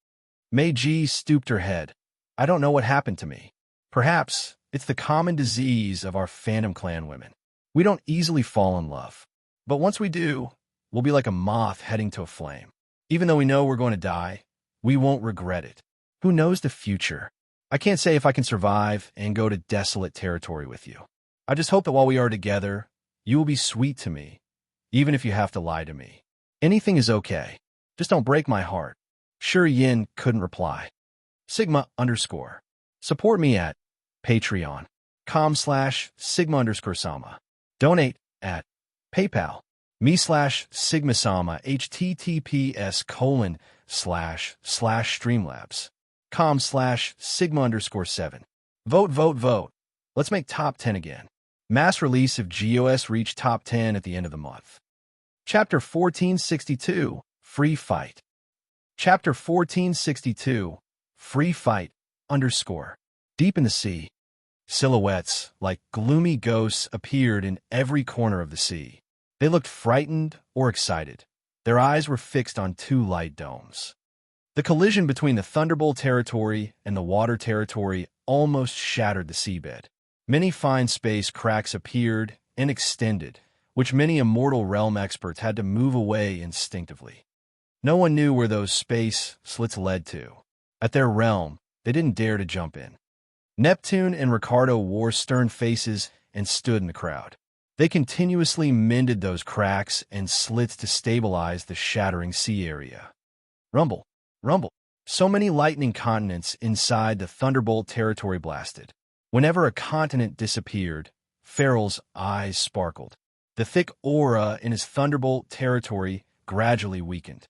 [SPEAKER 1] Meiji stooped her head. I don't know what happened to me. Perhaps it's the common disease of our Phantom Clan women. We don't easily fall in love. But once we do, we'll be like a moth heading to a flame. Even though we know we're going to die, we won't regret it. Who knows the future? I can't say if I can survive and go to desolate territory with you. I just hope that while we are together, you will be sweet to me, even if you have to lie to me. Anything is okay. Just don't break my heart. Shi Yin couldn't reply. Sigma_. Support me at patreon.com/Sigma_Sama. Donate at PayPal. me/Sigma_Sama https://streamlabs.com/Sigma_7. Vote. Let's make top 10 again. Mass release of GOS reached top 10 at the end of the month. Chapter 1462, Free Fight. Chapter 1462, Free Fight, _. Deep in the sea, silhouettes like gloomy ghosts appeared in every corner of the sea. They looked frightened or excited. Their eyes were fixed on two light domes. The collision between the Thunderbolt territory and the water territory almost shattered the seabed. Many fine space cracks appeared and extended, which many immortal realm experts had to move away instinctively. No one knew where those space slits led to. At their realm, they didn't dare to jump in. Neptune and Ricardo wore stern faces and stood in the crowd. They continuously mended those cracks and slits to stabilize the shattering sea area. Rumble. So many lightning continents inside the Thunderbolt territory blasted. Whenever a continent disappeared, Farrell's eyes sparkled. The thick aura in his Thunderbolt territory gradually weakened.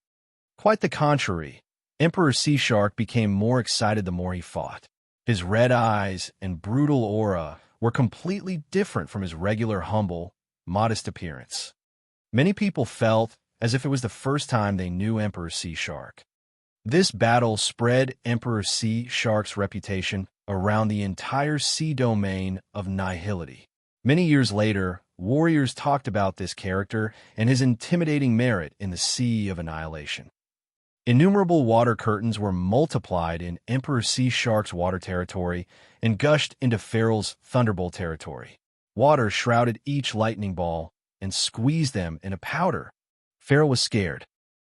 [SPEAKER 1] Quite the contrary, Emperor Sea Shark became more excited the more he fought. His red eyes and brutal aura were completely different from his regular humble, modest appearance. Many people felt as if it was the first time they knew Emperor Sea Shark. This battle spread Emperor Sea Shark's reputation around the entire sea domain of nihility. Many years later, warriors talked about this character and his intimidating merit in the Sea of Annihilation. Innumerable water curtains were multiplied in Emperor Sea Shark's water territory and gushed into Farrell's Thunderbolt territory. Water shrouded each lightning ball and squeezed them in a powder. Farrell was scared.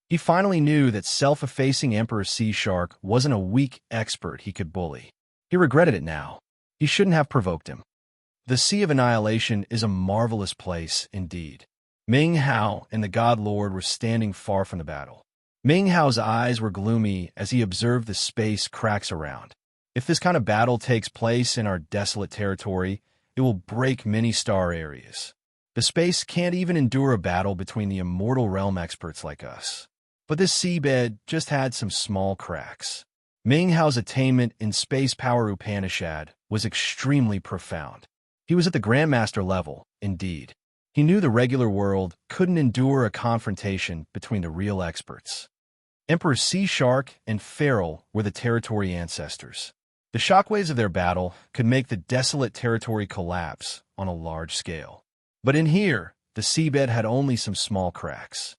[SPEAKER 1] He finally knew that self-effacing Emperor Sea Shark wasn't a weak expert he could bully. He regretted it now. He shouldn't have provoked him. The Sea of Annihilation is a marvelous place indeed. Ming Hao and the God Lord were standing far from the battle. Ming Hao's eyes were gloomy as he observed the space cracks around. If this kind of battle takes place in our desolate territory, it will break many star areas. The space can't even endure a battle between the immortal realm experts like us. But this seabed just had some small cracks. Ming Hao's attainment in space power Upanishad was extremely profound. He was at the Grandmaster level, indeed. He knew the regular world couldn't endure a confrontation between the real experts. Emperor Sea Shark and Farrell were the territory ancestors. The shockwaves of their battle could make the desolate territory collapse on a large scale. But in here, the seabed had only some small cracks.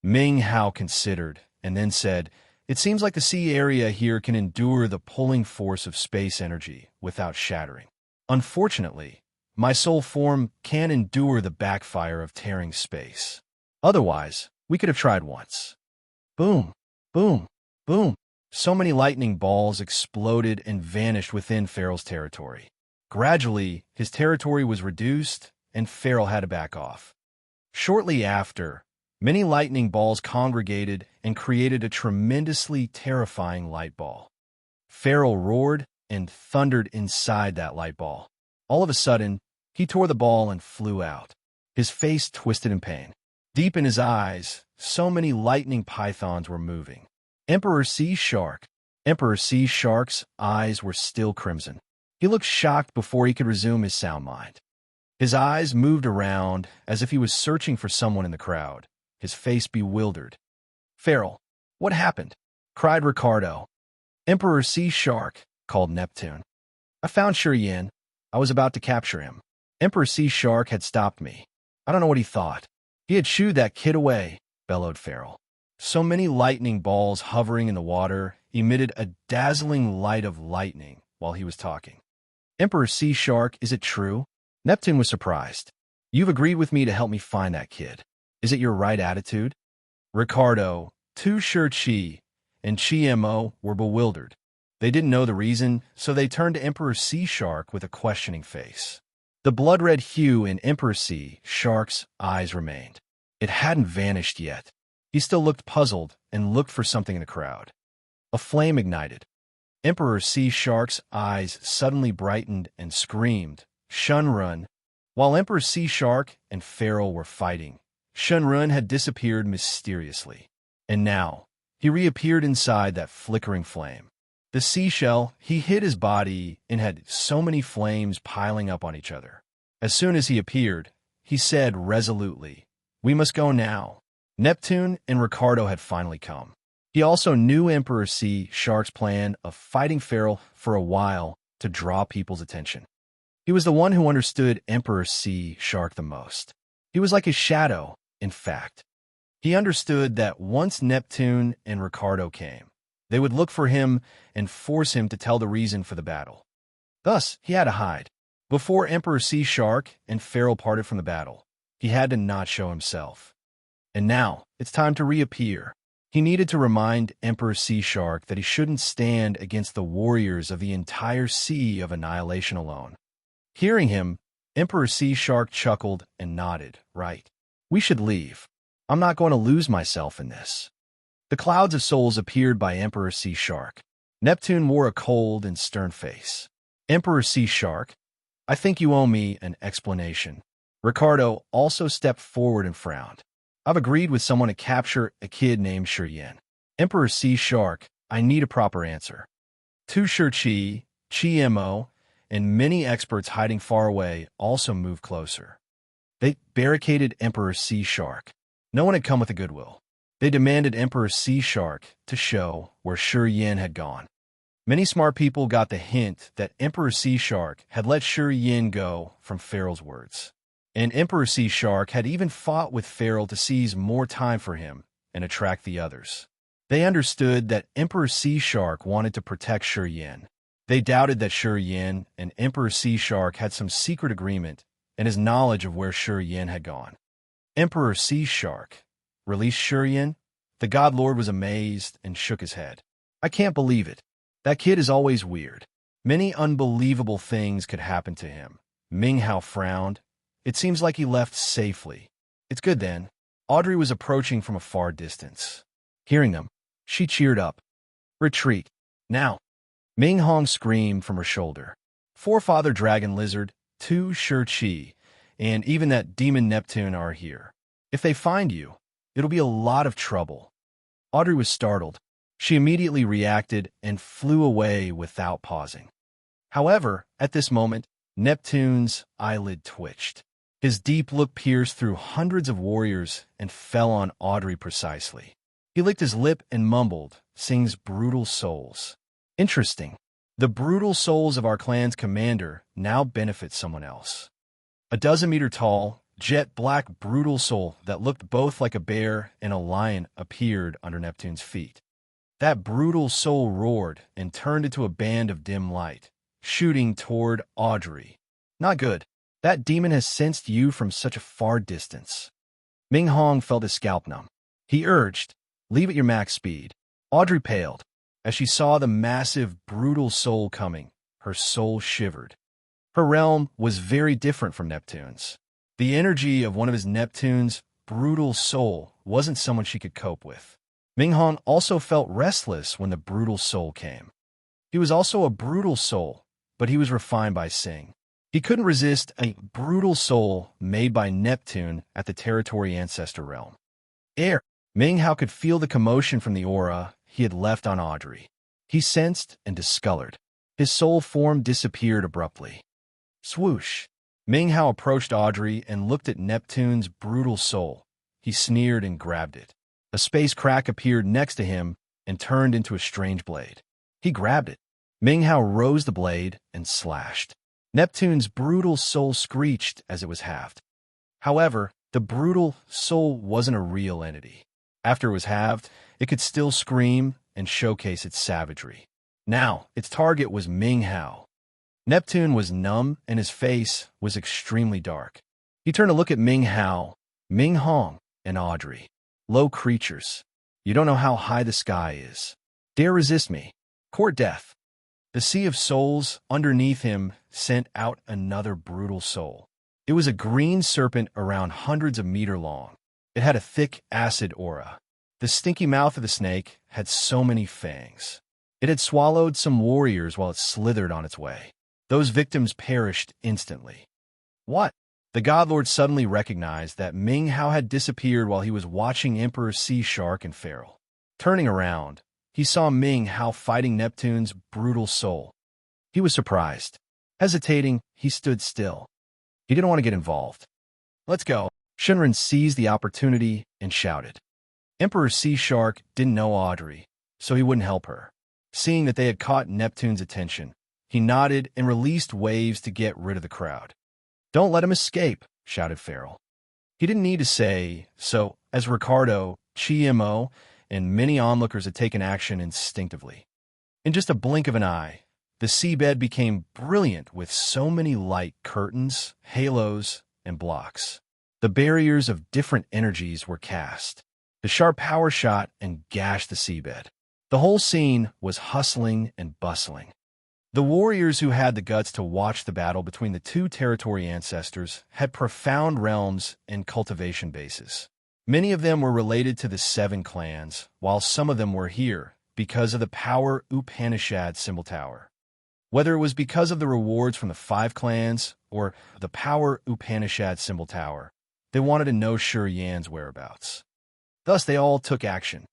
[SPEAKER 1] Ming Hao considered, and then said, "It seems like the sea area here can endure the pulling force of space energy without shattering. Unfortunately, my soul form can endure the backfire of tearing space. Otherwise, we could have tried once." Boom, boom, boom. So many lightning balls exploded and vanished within Farrell's territory. Gradually, his territory was reduced, and Farrell had to back off. Shortly after, many lightning balls congregated and created a tremendously terrifying light ball. Farrell roared and thundered inside that light ball. All of a sudden, he tore the ball and flew out. His face twisted in pain. Deep in his eyes, so many lightning pythons were moving. Emperor Sea Shark's eyes were still crimson. He looked shocked before he could resume his sound mind. His eyes moved around as if he was searching for someone in the crowd, his face bewildered. "Feral, what happened?" cried Ricardo. "Emperor Sea Shark," called Neptune. "I found Shurian. I was about to capture him. Emperor Sea Shark had stopped me. I don't know what he thought. He had shooed that kid away," bellowed Feral. So many lightning balls hovering in the water emitted a dazzling light of lightning while he was talking. "Emperor Sea Shark, is it true?" Neptune was surprised. "You've agreed with me to help me find that kid. Is it your right attitude?" Ricardo, Tu Chi, and Chi were bewildered. They didn't know the reason, so they turned to Emperor Sea Shark with a questioning face. The blood-red hue in Emperor Sea Shark's eyes remained. It hadn't vanished yet. He still looked puzzled and looked for something in the crowd. A flame ignited. Emperor Sea Shark's eyes suddenly brightened and screamed, "Shunrun!" While Emperor Sea Shark and Feral were fighting, Shunrun had disappeared mysteriously. And now, he reappeared inside that flickering flame. The seashell, he hid his body and had so many flames piling up on each other. As soon as he appeared, he said resolutely, "We must go now." Neptune and Ricardo had finally come. He also knew Emperor Sea Shark's plan of fighting Feral for a while to draw people's attention. He was the one who understood Emperor Sea Shark the most. He was like his shadow, in fact. He understood that once Neptune and Ricardo came, they would look for him and force him to tell the reason for the battle. Thus, he had to hide. Before Emperor Sea Shark and Feral parted from the battle, he had to not show himself. And now, it's time to reappear. He needed to remind Emperor Sea Shark that he shouldn't stand against the warriors of the entire Sea of Annihilation alone. Hearing him, Emperor Sea Shark chuckled and nodded. "Right. We should leave. I'm not going to lose myself in this." The clouds of souls appeared by Emperor Sea Shark. Neptune wore a cold and stern face. "Emperor Sea Shark, I think you owe me an explanation." Ricardo also stepped forward and frowned. "I've agreed with someone to capture a kid named Shurian. Emperor Sea Shark, I need a proper answer." Tu Chi, Chi and many experts hiding far away also moved closer. They barricaded Emperor Sea Shark. No one had come with a goodwill. They demanded Emperor Sea Shark to show where Shurian had gone. Many smart people got the hint that Emperor Sea Shark had let Shurian go from Feral's words. And Emperor Sea Shark had even fought with Feral to seize more time for him and attract the others. They understood that Emperor Sea Shark wanted to protect Shurian. They doubted that Shurian and Emperor Sea Shark had some secret agreement and his knowledge of where Shurian had gone. Emperor Sea Shark released Shurian. The God Lord was amazed and shook his head. "I can't believe it. That kid is always weird. Many unbelievable things could happen to him." Ming Hao frowned. "It seems like he left safely." "It's good then." Audrey was approaching from a far distance. Hearing them, she cheered up. "Retreat. Now." Ming Hong screamed from her shoulder. "Forefather Dragon Lizard, Tu Chi, and even that demon Neptune are here. If they find you, it'll be a lot of trouble." Audrey was startled. She immediately reacted and flew away without pausing. However, at this moment, Neptune's eyelid twitched. His deep look pierced through hundreds of warriors and fell on Audrey precisely. He licked his lip and mumbled, "Sings brutal souls." Interesting. The brutal souls of our clan's commander now benefit someone else. A 12-meter tall, jet-black brutal soul that looked both like a bear and a lion appeared under Neptune's feet. That brutal soul roared and turned into a band of dim light, shooting toward Audrey. "Not good. That demon has sensed you from such a far distance." Ming Hong felt his scalp numb. He urged, "Leave at your max speed." Audrey paled. As she saw the massive, brutal soul coming, her soul shivered. Her realm was very different from Neptune's. The energy of one of his Neptune's brutal soul wasn't someone she could cope with. Ming Hong also felt restless when the brutal soul came. He was also a brutal soul, but he was refined by Sing. He couldn't resist a brutal soul made by Neptune at the Territory Ancestor realm. Air. Ming Hao could feel the commotion from the aura he had left on Audrey. He sensed and discolored. His soul form disappeared abruptly. Swoosh. Ming Hao approached Audrey and looked at Neptune's brutal soul, he sneered and grabbed it. A space crack appeared next to him and turned into a strange blade. He grabbed it. Ming Hao rose the blade and slashed. Neptune's brutal soul screeched as it was halved. However, the brutal soul wasn't a real entity. After it was halved, it could still scream and showcase its savagery. Now, its target was Ming Hao. Neptune was numb and his face was extremely dark. He turned to look at Ming Hao, Ming Hong, and Audrey. Low creatures. You don't know how high the sky is. Dare resist me. Court death. The sea of souls underneath him sent out another brutal soul. It was a green serpent around hundreds of meters long. It had a thick acid aura. The stinky mouth of the snake had so many fangs. It had swallowed some warriors while it slithered on its way. Those victims perished instantly. What? The Godlord suddenly recognized that Ming Hao had disappeared while he was watching Emperor Sea Shark and Feral. Turning around, he saw Ming Hao fighting Neptune's brutal soul. He was surprised. Hesitating, he stood still. He didn't want to get involved. Let's go. Shenren seized the opportunity and shouted. Emperor Sea Shark didn't know Audrey, so he wouldn't help her. Seeing that they had caught Neptune's attention, he nodded and released waves to get rid of the crowd. Don't let him escape, shouted Feral. He didn't need to say so, as Ricardo, Chi-Mo, and many onlookers had taken action instinctively. In just a blink of an eye, the seabed became brilliant with so many light curtains, halos, and blocks. The barriers of different energies were cast. The sharp power shot and gashed the seabed. The whole scene was hustling and bustling. The warriors who had the guts to watch the battle between the two territory ancestors had profound realms and cultivation bases. Many of them were related to the 7 clans, while some of them were here because of the Power Upanishad symbol tower. Whether it was because of the rewards from the 5 clans or the Power Upanishad symbol tower, they wanted to know Shi Yan's whereabouts. Thus, they all took action.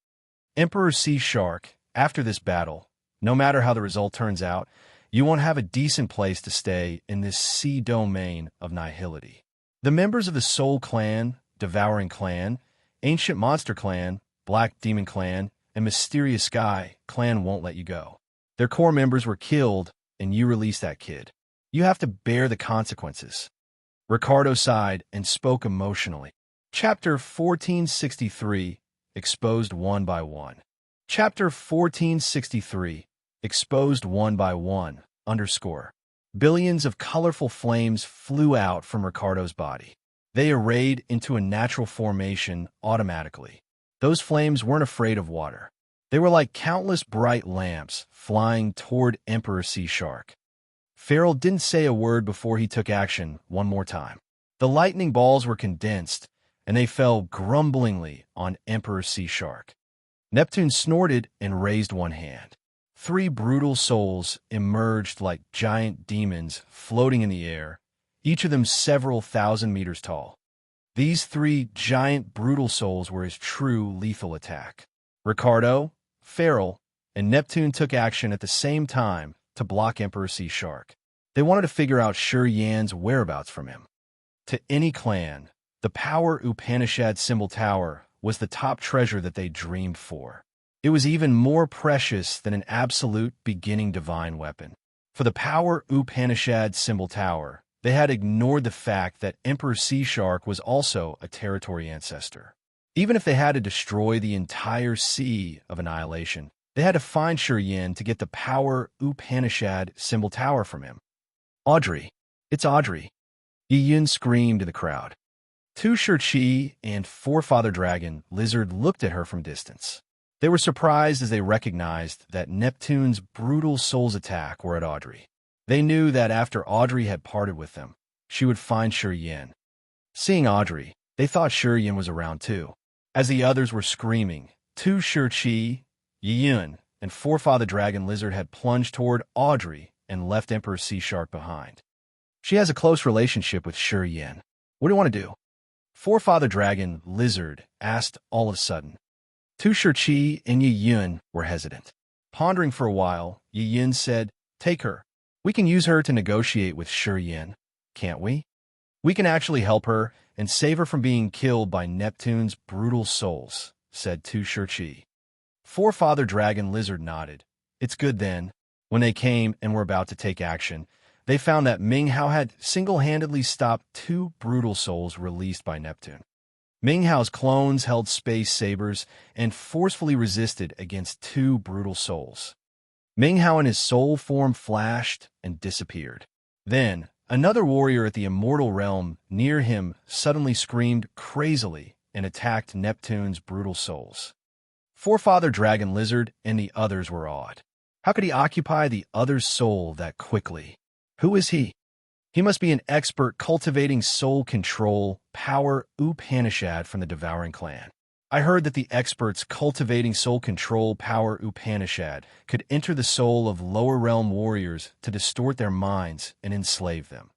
[SPEAKER 1] Emperor Sea Shark, after this battle, no matter how the result turns out, you won't have a decent place to stay in this sea domain of nihility. The members of the Soul Clan, Devouring Clan, Ancient Monster Clan, Black Demon Clan, and Mysterious Sky Clan won't let you go. Their core members were killed, and you released that kid. You have to bear the consequences. Ricardo sighed and spoke emotionally. Chapter 1463, Exposed One by One. Chapter 1463, Exposed One by One, _ Billions of colorful flames flew out from Ricardo's body. They arrayed into a natural formation automatically. Those flames weren't afraid of water. They were like countless bright lamps flying toward Emperor Sea Shark. Feral didn't say a word before he took action one more time. The lightning balls were condensed, and they fell grumblingly on Emperor Sea Shark. Neptune snorted and raised one hand. 3 brutal souls emerged like giant demons floating in the air, each of them several thousand meters tall. These 3 giant brutal souls were his true lethal attack. Ricardo, Feral, and Neptune took action at the same time to block Emperor Sea Shark. They wanted to figure out Shi Yan's whereabouts from him. To any clan, the Power Upanishad symbol tower was the top treasure that they dreamed for. It was even more precious than an absolute beginning divine weapon. For the Power Upanishad symbol tower, they had ignored the fact that Emperor Sea Shark was also a territory ancestor. Even if they had to destroy the entire Sea of Annihilation, they had to find Shi Yan to get the Power Upanishad symbol tower from him. Audrey. It's Audrey. Yi Yun screamed in the crowd. 2 Shurchi and Forefather Dragon Lizard looked at her from distance. They were surprised as they recognized that Neptune's brutal soul's attack were at Audrey. They knew that after Audrey had parted with them, she would find Shi Yan. Seeing Audrey, they thought Shi Yan was around too. As the others were screaming, 2 Shurchi, Yi Yun, and Forefather Dragon Lizard had plunged toward Audrey and left Emperor Sea Shark behind. She has a close relationship with Shi Yan. What do you want to do? Forefather Dragon Lizard asked all of a sudden. 2 Shurchi and Yi Yun were hesitant. Pondering for a while, Yi Yun said, Take her. We can use her to negotiate with Shi Yan, can't we? We can actually help her and save her from being killed by Neptune's brutal souls, said Tu Chi. Forefather Dragon Lizard nodded. It's good then. When they came and were about to take action, they found that Ming Hao had single-handedly stopped 2 brutal souls released by Neptune. Ming Hao's clones held space sabers and forcefully resisted against 2 brutal souls. Ming Hao and his soul form flashed and disappeared. Then, another warrior at the immortal realm near him suddenly screamed crazily and attacked Neptune's brutal souls. Forefather Dragon Lizard and the others were awed. How could he occupy the other's soul that quickly? Who is he? He must be an expert cultivating soul control, power Upanishad from the Devouring Clan. I heard that the experts cultivating soul control, power Upanishad could enter the soul of lower realm warriors to distort their minds and enslave them.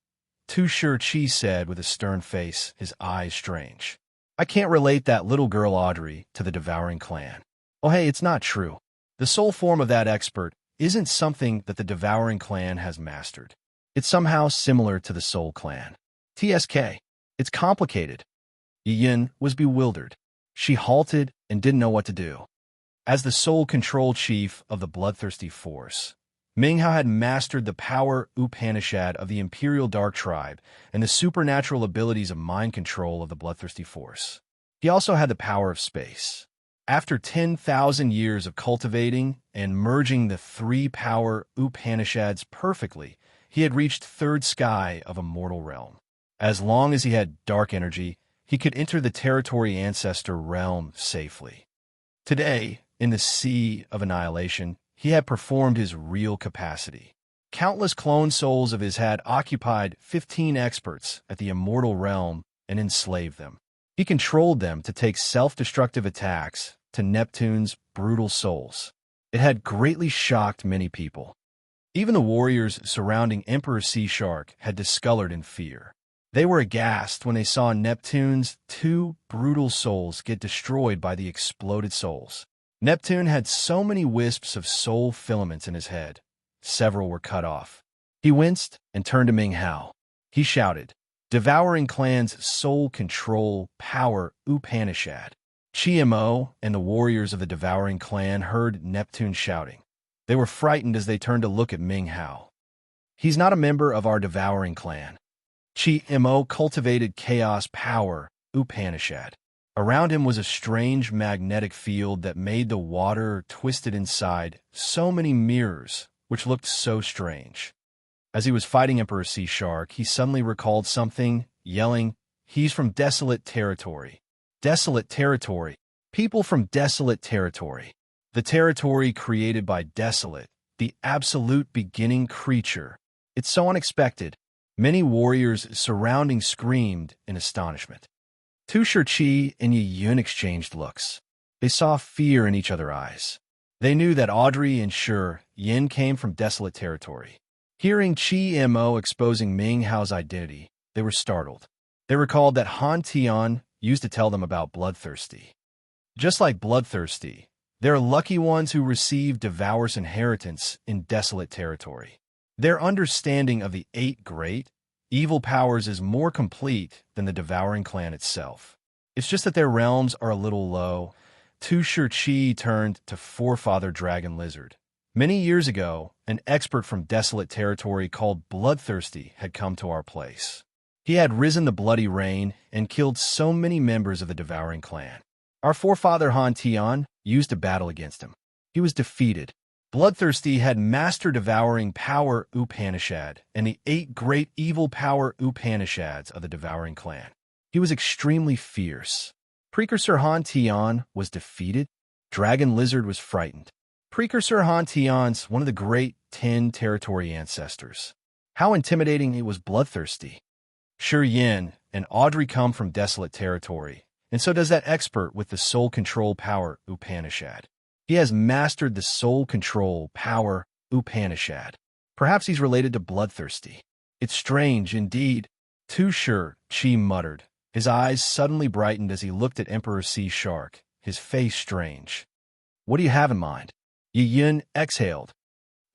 [SPEAKER 1] Tu Chi said with a stern face, his eyes strange. I can't relate that little girl Audrey to the Devouring Clan. Oh hey, it's not true. The soul form of that expert isn't something that the Devouring Clan has mastered. It's somehow similar to the Soul Clan. TSK. It's complicated. Yin was bewildered. She halted and didn't know what to do. As the soul control chief of the bloodthirsty force, Ming Hao had mastered the power Upanishad of the Imperial Dark Tribe and the supernatural abilities of mind control of the bloodthirsty force. He also had the power of space. After 10,000 years of cultivating and merging the 3 power Upanishads perfectly, he had reached 3rd sky of a mortal realm. As long as he had dark energy, he could enter the territory ancestor realm safely. Today, in the Sea of Annihilation, he had performed his real capacity. Countless clone souls of his had occupied 15 experts at the immortal realm and enslaved them. He controlled them to take self-destructive attacks to Neptune's brutal souls. It had greatly shocked many people. Even the warriors surrounding Emperor Sea Shark had discolored in fear. They were aghast when they saw Neptune's 2 brutal souls get destroyed by the exploded souls. Neptune had so many wisps of soul filaments in his head. Several were cut off. He winced and turned to Ming Hao. He shouted, Devouring Clan's soul control power Upanishad. Chi Mo and the warriors of the Devouring Clan heard Neptune shouting. They were frightened as they turned to look at Ming Hao. He's not a member of our Devouring Clan. Chi Mo cultivated chaos power Upanishad. Around him was a strange magnetic field that made the water twisted inside so many mirrors, which looked so strange. As he was fighting Emperor Sea Shark, he suddenly recalled something, yelling, He's from desolate territory. Desolate territory. People from desolate territory. The territory created by Desolate, the absolute beginning creature. It's so unexpected. Many warriors surrounding screamed in astonishment. Tu Chi and Yi Yun exchanged looks. They saw fear in each other's eyes. They knew that Audrey and Yin came from desolate territory. Hearing Chi Mo exposing Ming Hao's identity, they were startled. They recalled that Han Tian used to tell them about Bloodthirsty. Just like Bloodthirsty, they're lucky ones who receive Devour's inheritance in desolate territory. Their understanding of the 8 great evil powers is more complete than the Devouring Clan itself. It's just that their realms are a little low. Tu Chi turned to Forefather Dragon Lizard. Many years ago, an expert from desolate territory called Bloodthirsty had come to our place. He had risen the bloody rain and killed so many members of the Devouring Clan. Our forefather Han Tian used to battle against him. He was defeated. Bloodthirsty had mastered devouring power Upanishad and the 8 great evil power Upanishads of the Devouring Clan. He was extremely fierce. Precursor Han Tian was defeated. Dragon Lizard was frightened. Precursor Han Tian's one of the great 10 territory ancestors. How intimidating it was Bloodthirsty. Yin and Audrey come from desolate territory, and so does that expert with the soul control power Upanishad. He has mastered the soul control power Upanishad. Perhaps he's related to Bloodthirsty. It's strange indeed. Tu Chi muttered. His eyes suddenly brightened as he looked at Emperor Sea Shark, his face strange. What do you have in mind? Yi Yun exhaled.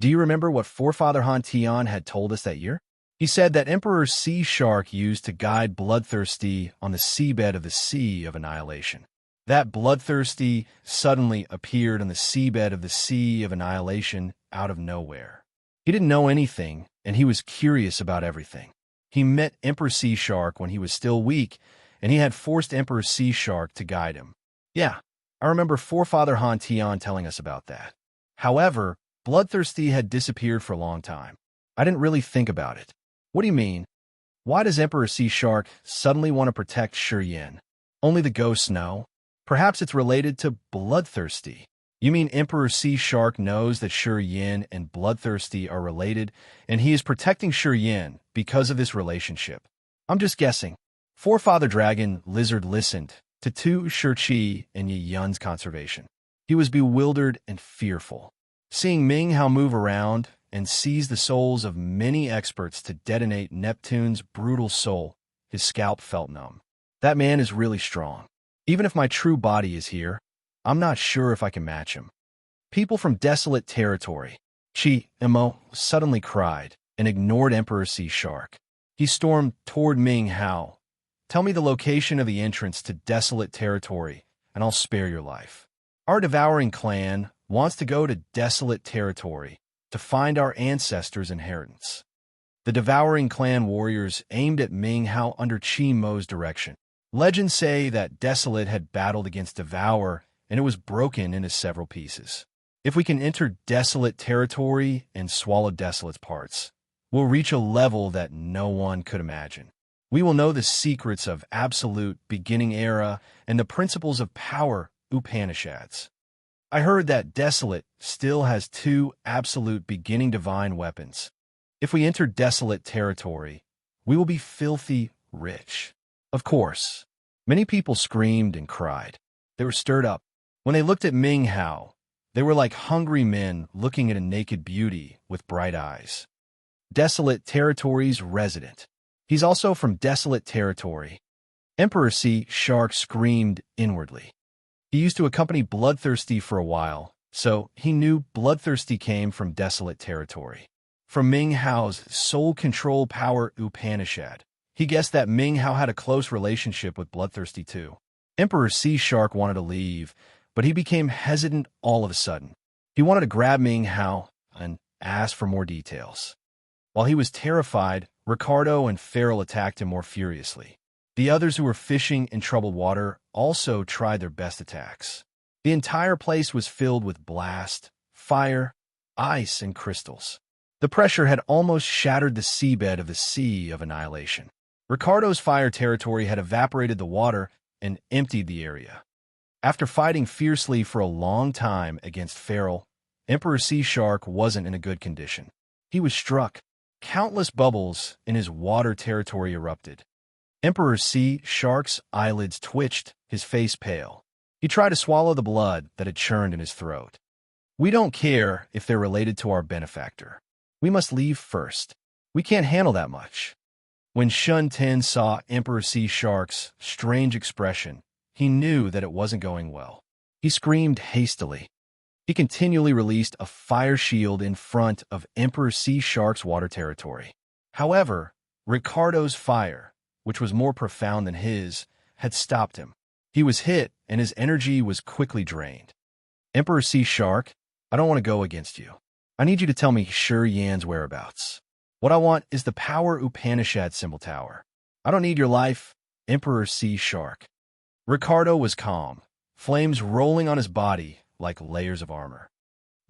[SPEAKER 1] Do you remember what Forefather Han Tian had told us that year? He said that Emperor Sea Shark used to guide Bloodthirsty on the seabed of the Sea of Annihilation. That Bloodthirsty suddenly appeared on the seabed of the Sea of Annihilation out of nowhere. He didn't know anything, and he was curious about everything. He met Emperor Sea Shark when he was still weak, and he had forced Emperor Sea Shark to guide him. Yeah, I remember Forefather Han Tian telling us about that. However, Bloodthirsty had disappeared for a long time. I didn't really think about it. What do you mean? Why does Emperor Sea Shark suddenly want to protect Shi Yin? Only the ghosts know. Perhaps it's related to Bloodthirsty. You mean Emperor Sea Shark knows that Shi Yin and Bloodthirsty are related, and he is protecting Shi Yin because of this relationship? I'm just guessing. Forefather Dragon Lizard listened to Tu Shirchi and Yi Yun's conservation. He was bewildered and fearful. Seeing Ming Hao move around and seize the souls of many experts to detonate Neptune's brutal soul, his scalp felt numb. That man is really strong. Even if my true body is here, I'm not sure if I can match him. People from desolate territory, Chi Emo suddenly cried and ignored Emperor Sea Shark. He stormed toward Ming Hao. Tell me the location of the entrance to desolate territory, and I'll spare your life. Our devouring clan wants to go to desolate territory to find our ancestors' inheritance. The devouring clan warriors aimed at Ming Hao under Chi Mo's direction. Legends say that Desolate had battled against Devour, and it was broken into several pieces. If we can enter Desolate territory and swallow Desolate's parts, we'll reach a level that no one could imagine. We will know the secrets of absolute beginning era and the principles of power Upanishads. I heard that Desolate still has 2 absolute beginning divine weapons. If we enter Desolate territory, we will be filthy rich. Of course, many people screamed and cried. They were stirred up. When they looked at Ming Hao, they were like hungry men looking at a naked beauty with bright eyes. Desolate territory's resident. He's also from Desolate territory. Emperor Sea Shark screamed inwardly. He used to accompany Bloodthirsty for a while, so he knew Bloodthirsty came from Desolate territory. From Ming Hao's soul control power Upanishad, he guessed that Ming Hao had a close relationship with Bloodthirsty too. Emperor Sea Shark wanted to leave, but he became hesitant all of a sudden. He wanted to grab Ming Hao and ask for more details. While he was terrified, Ricardo and Farrell attacked him more furiously. The others who were fishing in troubled water also tried their best attacks. The entire place was filled with blast, fire, ice, and crystals. The pressure had almost shattered the seabed of the Sea of Annihilation. Ricardo's fire territory had evaporated the water and emptied the area. After fighting fiercely for a long time against Farrell, Emperor Sea Shark wasn't in a good condition. He was struck. Countless bubbles in his water territory erupted. Emperor Sea Shark's eyelids twitched, his face pale. He tried to swallow the blood that had churned in his throat. We don't care if they're related to our benefactor. We must leave first. We can't handle that much. When Shun Ten saw Emperor Sea Shark's strange expression, he knew that it wasn't going well. He screamed hastily. He continually released a fire shield in front of Emperor Sea Shark's water territory. However, Ricardo's fire, which was more profound than his, had stopped him. He was hit, and his energy was quickly drained. Emperor Sea Shark, I don't want to go against you. I need you to tell me Shi Yan's whereabouts. What I want is the power Upanishad symbol tower. I don't need your life, Emperor Sea Shark. Ricardo was calm, flames rolling on his body like layers of armor.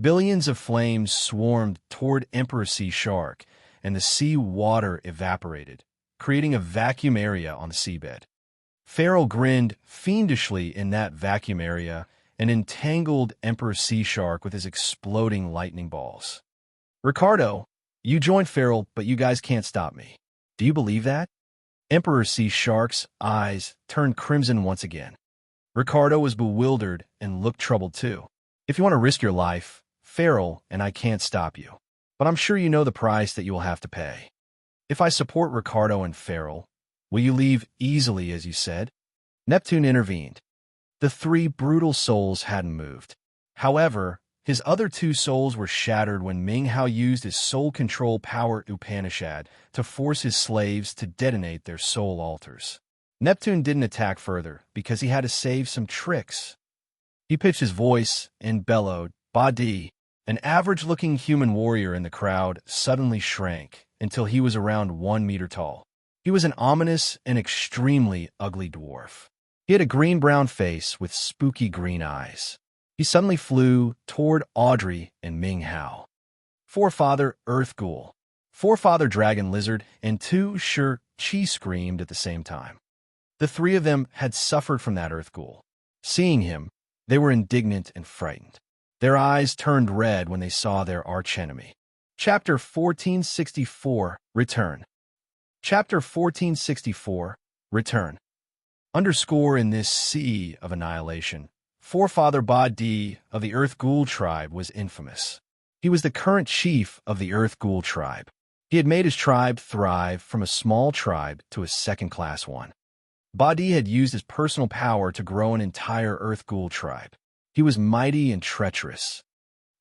[SPEAKER 1] Billions of flames swarmed toward Emperor Sea Shark, and the sea water evaporated, creating a vacuum area on the seabed. Farrell grinned fiendishly in that vacuum area and entangled Emperor Sea Shark with his exploding lightning balls. Ricardo, you joined Farrell, but you guys can't stop me. Do you believe that? Emperor Sea Shark's eyes turned crimson once again. Ricardo was bewildered and looked troubled too. If you want to risk your life, Farrell and I can't stop you. But I'm sure you know the price that you will have to pay. If I support Ricardo and Farrell, will you leave easily, as you said? Neptune intervened. The 3 brutal souls hadn't moved. However, His other two souls were shattered when Ming Hao used his soul control power Upanishad to force his slaves to detonate their soul altars. Neptune didn't attack further because he had to save some tricks. He pitched his voice and bellowed, "Badi!" An average-looking human warrior in the crowd suddenly shrank until he was around 1 meter tall. He was an ominous and extremely ugly dwarf. He had a green-brown face with spooky green eyes. He suddenly flew toward Audrey and Ming Hao. Forefather Earth Ghoul, Forefather Dragon Lizard, and two Sure Chi screamed at the same time. The three of them had suffered from that Earth Ghoul. Seeing him, they were indignant and frightened. Their eyes turned red when they saw their archenemy. Chapter 1464, Return. Chapter 1464, Return. Underscore in this sea of annihilation, Forefather Ba-Di of the Earth Ghoul tribe was infamous. He was the current chief of the Earth Ghoul tribe. He had made his tribe thrive from a small tribe to a second-class one. Ba-Di had used his personal power to grow an entire Earth Ghoul tribe. He was mighty and treacherous.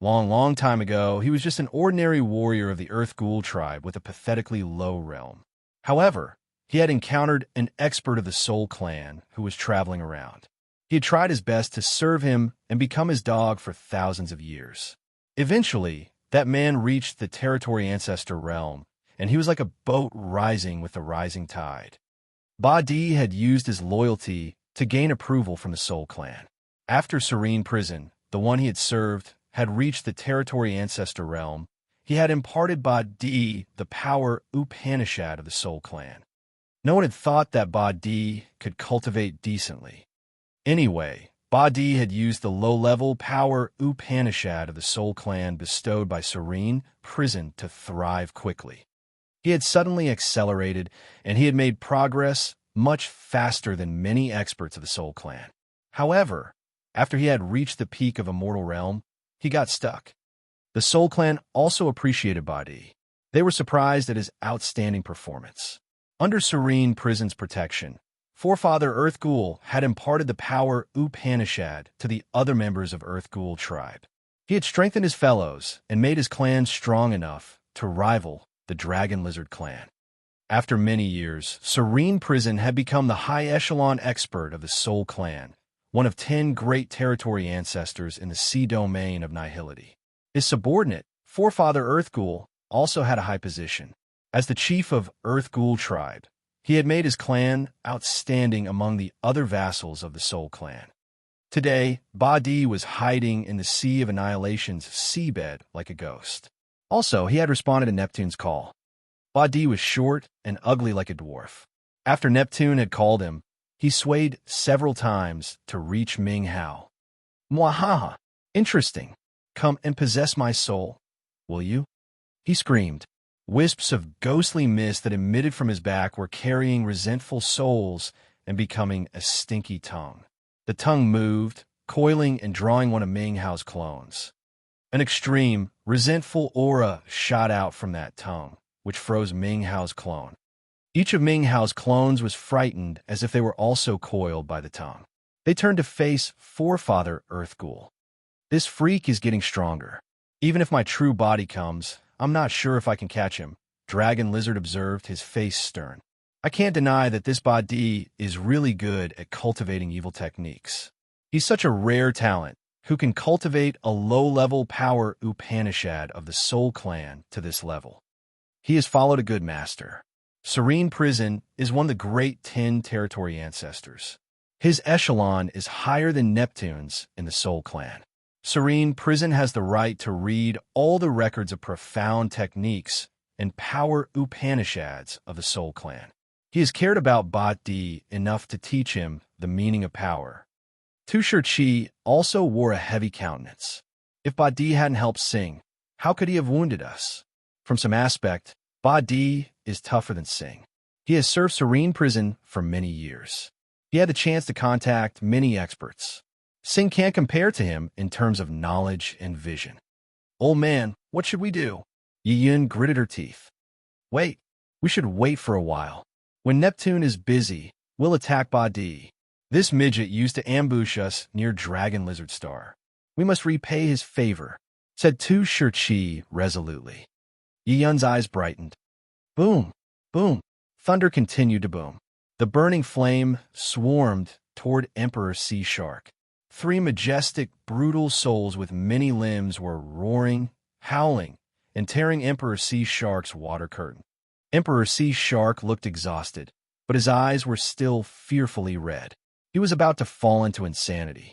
[SPEAKER 1] Long time ago, he was just an ordinary warrior of the Earth Ghoul tribe with a pathetically low realm. However, he had encountered an expert of the Soul Clan who was traveling around. He had tried his best to serve him and become his dog for thousands of years. Eventually, that man reached the Territory Ancestor realm, and he was like a boat rising with the rising tide. Ba-Di had used his loyalty to gain approval from the Soul Clan. After Serene Prison, the one he had served, had reached the Territory Ancestor realm, he had imparted Ba-Di the power Upanishad of the Soul Clan. No one had thought that Ba-Di could cultivate decently. Anyway, Ba-Di had used the low-level power Upanishad of the Soul Clan bestowed by Serene Prison to thrive quickly. He had suddenly accelerated, and he had made progress much faster than many experts of the Soul Clan. However, after he had reached the peak of Immortal Realm, he got stuck. The Soul Clan also appreciated Ba-Di. They were surprised at his outstanding performance. Under Serene Prison's protection, Forefather Earth Ghoul had imparted the power Upanishad to the other members of Earth Ghoul tribe. He had strengthened his fellows and made his clan strong enough to rival the Dragon Lizard clan. After many years, Serene Prison had become the high-echelon expert of the Soul Clan, one of 10 great territory ancestors in the sea domain of nihility. His subordinate, Forefather Earth Ghoul, also had a high position. As the chief of Earth Ghoul tribe, he had made his clan outstanding among the other vassals of the Soul Clan. Today, Ba-Di was hiding in the Sea of Annihilation's seabed like a ghost. Also, he had responded to Neptune's call. Ba-Di was short and ugly like a dwarf. After Neptune had called him, he swayed several times to reach Ming Hao. "Mwahaha! Interesting. Come and possess my soul, will you?" he screamed. Wisps of ghostly mist that emitted from his back were carrying resentful souls and becoming a stinky tongue. The tongue moved, coiling and drawing one of Ming Hao's clones. An extreme, resentful aura shot out from that tongue, which froze Ming Hao's clone. Each of Ming Hao's clones was frightened as if they were also coiled by the tongue. They turned to face Forefather Earth Ghoul. "This freak is getting stronger. Even if my true body comes, I'm not sure if I can catch him," Dragon Lizard observed, his face stern. "I can't deny that this Ba-Di is really good at cultivating evil techniques. He's such a rare talent who can cultivate a low-level power Upanishad of the Soul Clan to this level. He has followed a good master. Serene Prison is one of the great 10 territory ancestors. His echelon is higher than Neptune's in the Soul Clan. Serene Prison has the right to read all the records of profound techniques and power Upanishads of the Soul Clan. He has cared about Ba-Di enough to teach him the meaning of power." Tushar Chi also wore a heavy countenance. "If Ba-Di hadn't helped Sing, how could he have wounded us? From some aspect, Ba-Di is tougher than Sing. He has served Serene Prison for many years. He had the chance to contact many experts. Sing can't compare to him in terms of knowledge and vision." "Old man, what should we do?" Yi-Yun gritted her teeth. "Wait. We should wait for a while. When Neptune is busy, we'll attack Ba-Di. This midget used to ambush us near Dragon Lizard Star. We must repay his favor, said Tu Shirchi resolutely. Yi Yun's eyes brightened. Boom, boom. Thunder continued to boom. The burning flame swarmed toward Emperor Sea Shark. 3 majestic, brutal souls with many limbs were roaring, howling, and tearing Emperor Sea Shark's water curtain. Emperor Sea Shark looked exhausted, but his eyes were still fearfully red. He was about to fall into insanity.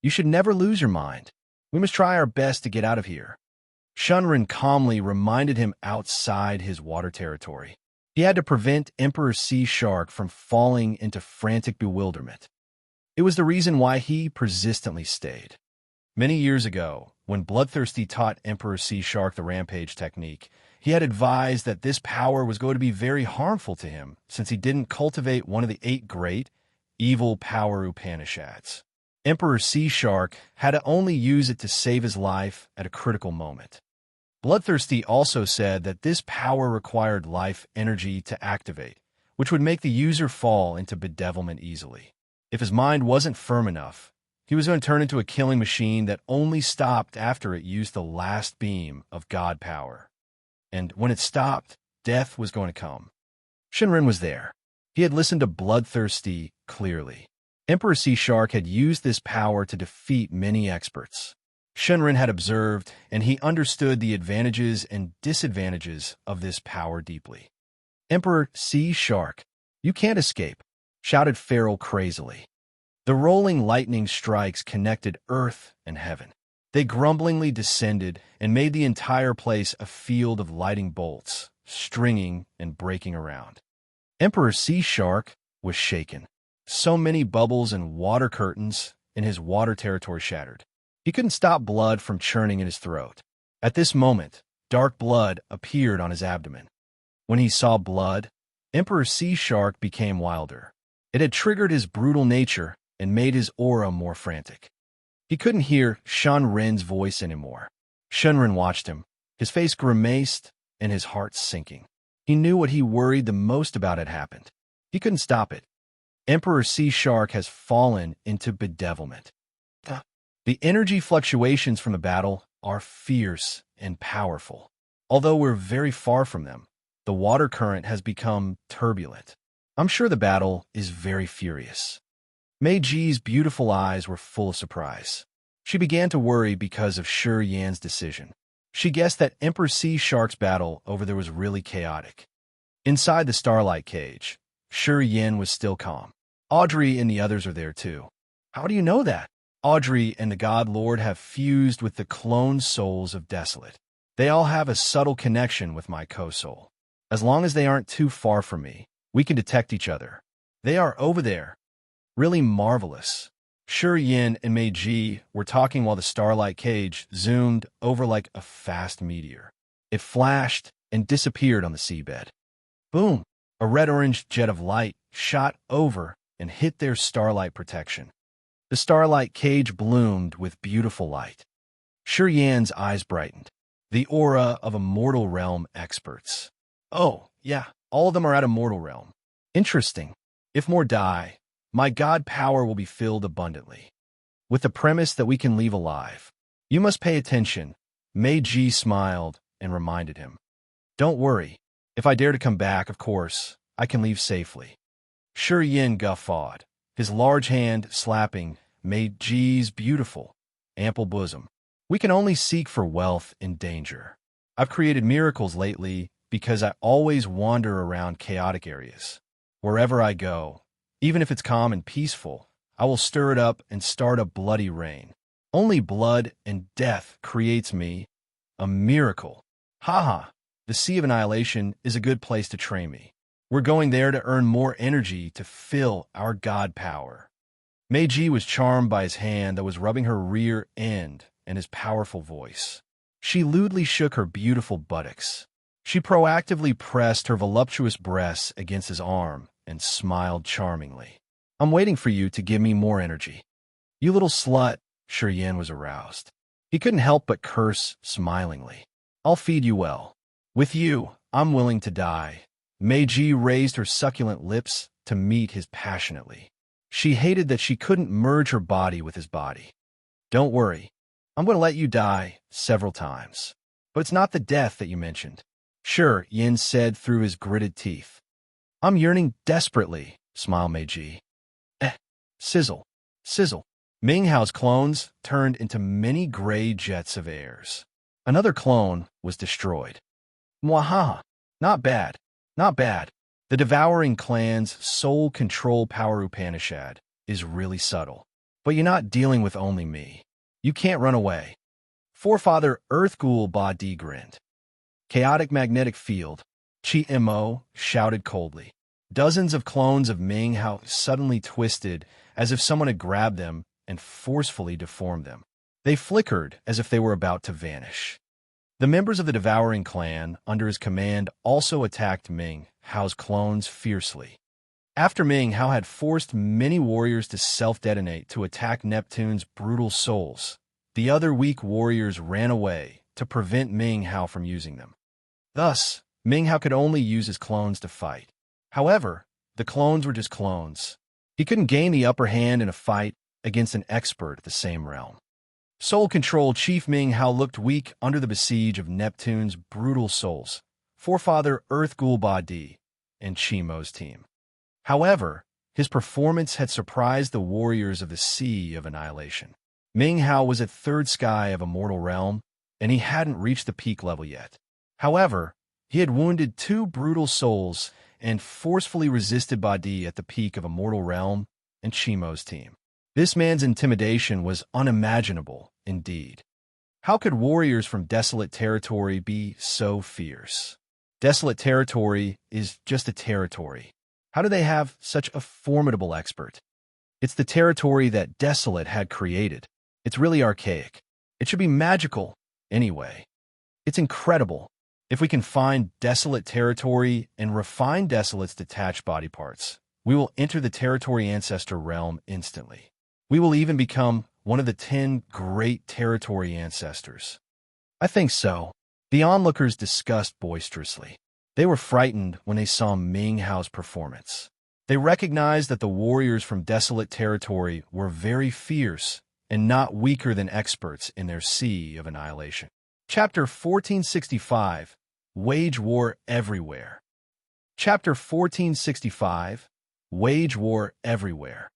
[SPEAKER 1] You should never lose your mind. We must try our best to get out of here. Shunrin calmly reminded him outside his water territory. He had to prevent Emperor Sea Shark from falling into frantic bewilderment. It was the reason why he persistently stayed. Many years ago, when Bloodthirsty taught Emperor Sea Shark the Rampage technique, he had advised that this power was going to be very harmful to him since he didn't cultivate one of the 8 great, evil power Upanishads. Emperor Sea Shark had to only use it to save his life at a critical moment. Bloodthirsty also said that this power required life energy to activate, which would make the user fall into bedevilment easily. If his mind wasn't firm enough, he was going to turn into a killing machine that only stopped after it used the last beam of God power. And when it stopped, death was going to come. Shinrin was there. He had listened to Bloodthirsty clearly. Emperor Sea Shark had used this power to defeat many experts. Shinrin had observed, and he understood the advantages and disadvantages of this power deeply. Emperor Sea Shark, you can't escape, shouted Feral crazily. The rolling lightning strikes connected earth and heaven. They grumblingly descended and made the entire place a field of lighting bolts, stringing and breaking around. Emperor Sea Shark was shaken. So many bubbles and water curtains in his water territory shattered. He couldn't stop blood from churning in his throat. At this moment, dark blood appeared on his abdomen. When he saw blood, Emperor Sea Shark became wilder. It had triggered his brutal nature and made his aura more frantic. He couldn't hear Shunrin's voice anymore. Shunrin watched him, his face grimaced and his heart sinking. He knew what he worried the most about had happened. He couldn't stop it. Emperor Sea Shark has fallen into bedevilment. The energy fluctuations from the battle are fierce and powerful. Although we're very far from them, the water current has become turbulent. I'm sure the battle is very furious. Mei Ji's beautiful eyes were full of surprise. She began to worry because of Shi Yan's decision. She guessed that Emperor Sea Shark's battle over there was really chaotic. Inside the Starlight Cage, Shi Yan was still calm. Audrey and the others are there too. How do you know that? Audrey and the God Lord have fused with the clone souls of Desolate. They all have a subtle connection with my co-soul. As long as they aren't too far from me, we can detect each other. They are over there. Really marvelous. Shi Yan and Mei Ji were talking while the Starlight Cage zoomed over like a fast meteor. It flashed and disappeared on the seabed. Boom! A red-orange jet of light shot over and hit their starlight protection. The Starlight Cage bloomed with beautiful light. Shi Yan's eyes brightened. The aura of Immortal Realm experts. Oh, yeah, all of them are at Immortal Realm. Interesting. If more die, my God power will be filled abundantly. With the premise that we can leave alive. You must pay attention. Mei Ji smiled and reminded him. Don't worry. If I dare to come back, of course, I can leave safely. Shi Yan guffawed, his large hand slapping Mei Ji's beautiful, ample bosom. We can only seek for wealth in danger. I've created miracles lately because I always wander around chaotic areas. Wherever I go, even if it's calm and peaceful, I will stir it up and start a bloody rain. Only blood and death creates me. A miracle. Haha, the Sea of Annihilation is a good place to train me. We're going there to earn more energy to fill our God power. Mei Ji was charmed by his hand that was rubbing her rear end and his powerful voice. She lewdly shook her beautiful buttocks. She proactively pressed her voluptuous breasts against his arm and smiled charmingly. I'm waiting for you to give me more energy. You little slut, Shi Yan was aroused. He couldn't help but curse smilingly. I'll feed you well. With you, I'm willing to die. Mei Ji raised her succulent lips to meet his passionately. She hated that she couldn't merge her body with his body. Don't worry. I'm going to let you die several times. But it's not the death that you mentioned. Sure, Yin said through his gritted teeth. I'm yearning desperately, smiled Meiji. Sizzle, sizzle. Ming Hao's clones turned into many gray jets of airs. Another clone was destroyed. Mwahaha. Not bad. Not bad. The devouring clan's soul control power Upanishad is really subtle. But you're not dealing with only me. You can't run away. Forefather Earth Ghoul Ba Di grinned. Chaotic magnetic field, Chi Mo shouted coldly. Dozens of clones of Ming Hao suddenly twisted as if someone had grabbed them and forcefully deformed them. They flickered as if they were about to vanish. The members of the Devouring Clan, under his command, also attacked Ming Hao's clones fiercely. After Ming Hao had forced many warriors to self-detonate to attack Neptune's brutal souls, the other weak warriors ran away to prevent Ming Hao from using them. Thus, Ming Hao could only use his clones to fight. However, the clones were just clones. He couldn't gain the upper hand in a fight against an expert of the same realm. Soul-controlled Chief Ming Hao looked weak under the besiege of Neptune's brutal souls, Forefather Earth Ghoul Ba Di, and Chimo's team. However, his performance had surprised the warriors of the Sea of Annihilation. Ming Hao was at third sky of a mortal realm, and he hadn't reached the peak level yet. However, he had wounded 2 brutal souls and forcefully resisted Ba Di at the peak of a mortal realm and Chimo's team. This man's intimidation was unimaginable indeed. How could warriors from desolate territory be so fierce? Desolate territory is just a territory. How do they have such a formidable expert? It's the territory that Desolate had created. It's really archaic. It should be magical, anyway. It's incredible. If we can find Desolate territory and refine Desolate's detached body parts, we will enter the territory ancestor realm instantly. We will even become one of the 10 great territory ancestors. I think so. The onlookers discussed boisterously. They were frightened when they saw Ming Hao's performance. They recognized that the warriors from Desolate territory were very fierce and not weaker than experts in their Sea of Annihilation. Chapter 1465, Wage War Everywhere. Chapter 1465, Wage War Everywhere.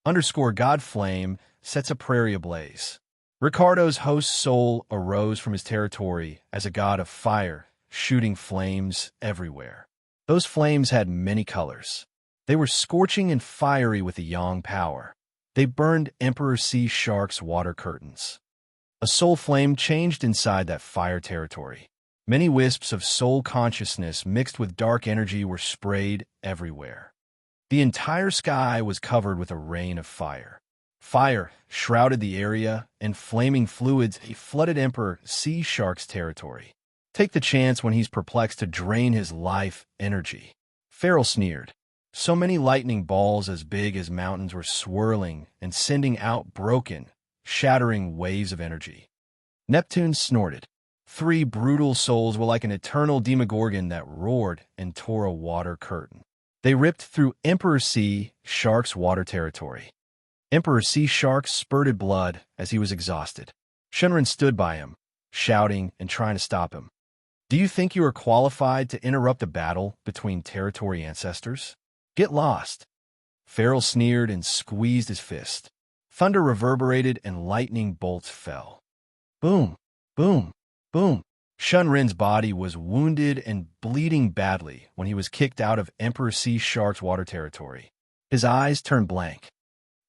[SPEAKER 1] _Godflame sets a prairie ablaze. Ricardo's host soul arose from his territory as a god of fire, shooting flames everywhere. Those flames had many colors. They were scorching and fiery with a yang power. They burned Emperor Sea Shark's water curtains. A soul flame changed inside that fire territory. Many wisps of soul consciousness mixed with dark energy were sprayed everywhere. The entire sky was covered with a rain of fire. Fire shrouded the area, and flaming fluids flooded Emperor Sea Shark's territory. Take the chance when he's perplexed to drain his life energy. Farrell sneered. So many lightning balls as big as mountains were swirling and sending out broken, shattering waves of energy. Neptune snorted. 3 brutal souls were like an eternal demogorgon that roared and tore a water curtain. They ripped through Emperor Sea Shark's water territory. Emperor Sea Shark spurted blood as he was exhausted. Shenron stood by him, shouting and trying to stop him. Do you think you are qualified to interrupt a battle between territory ancestors? Get lost. Farrell sneered and squeezed his fist. Thunder reverberated and lightning bolts fell. Boom, boom, boom. Shunrin's body was wounded and bleeding badly when he was kicked out of Emperor Sea Shark's water territory. His eyes turned blank.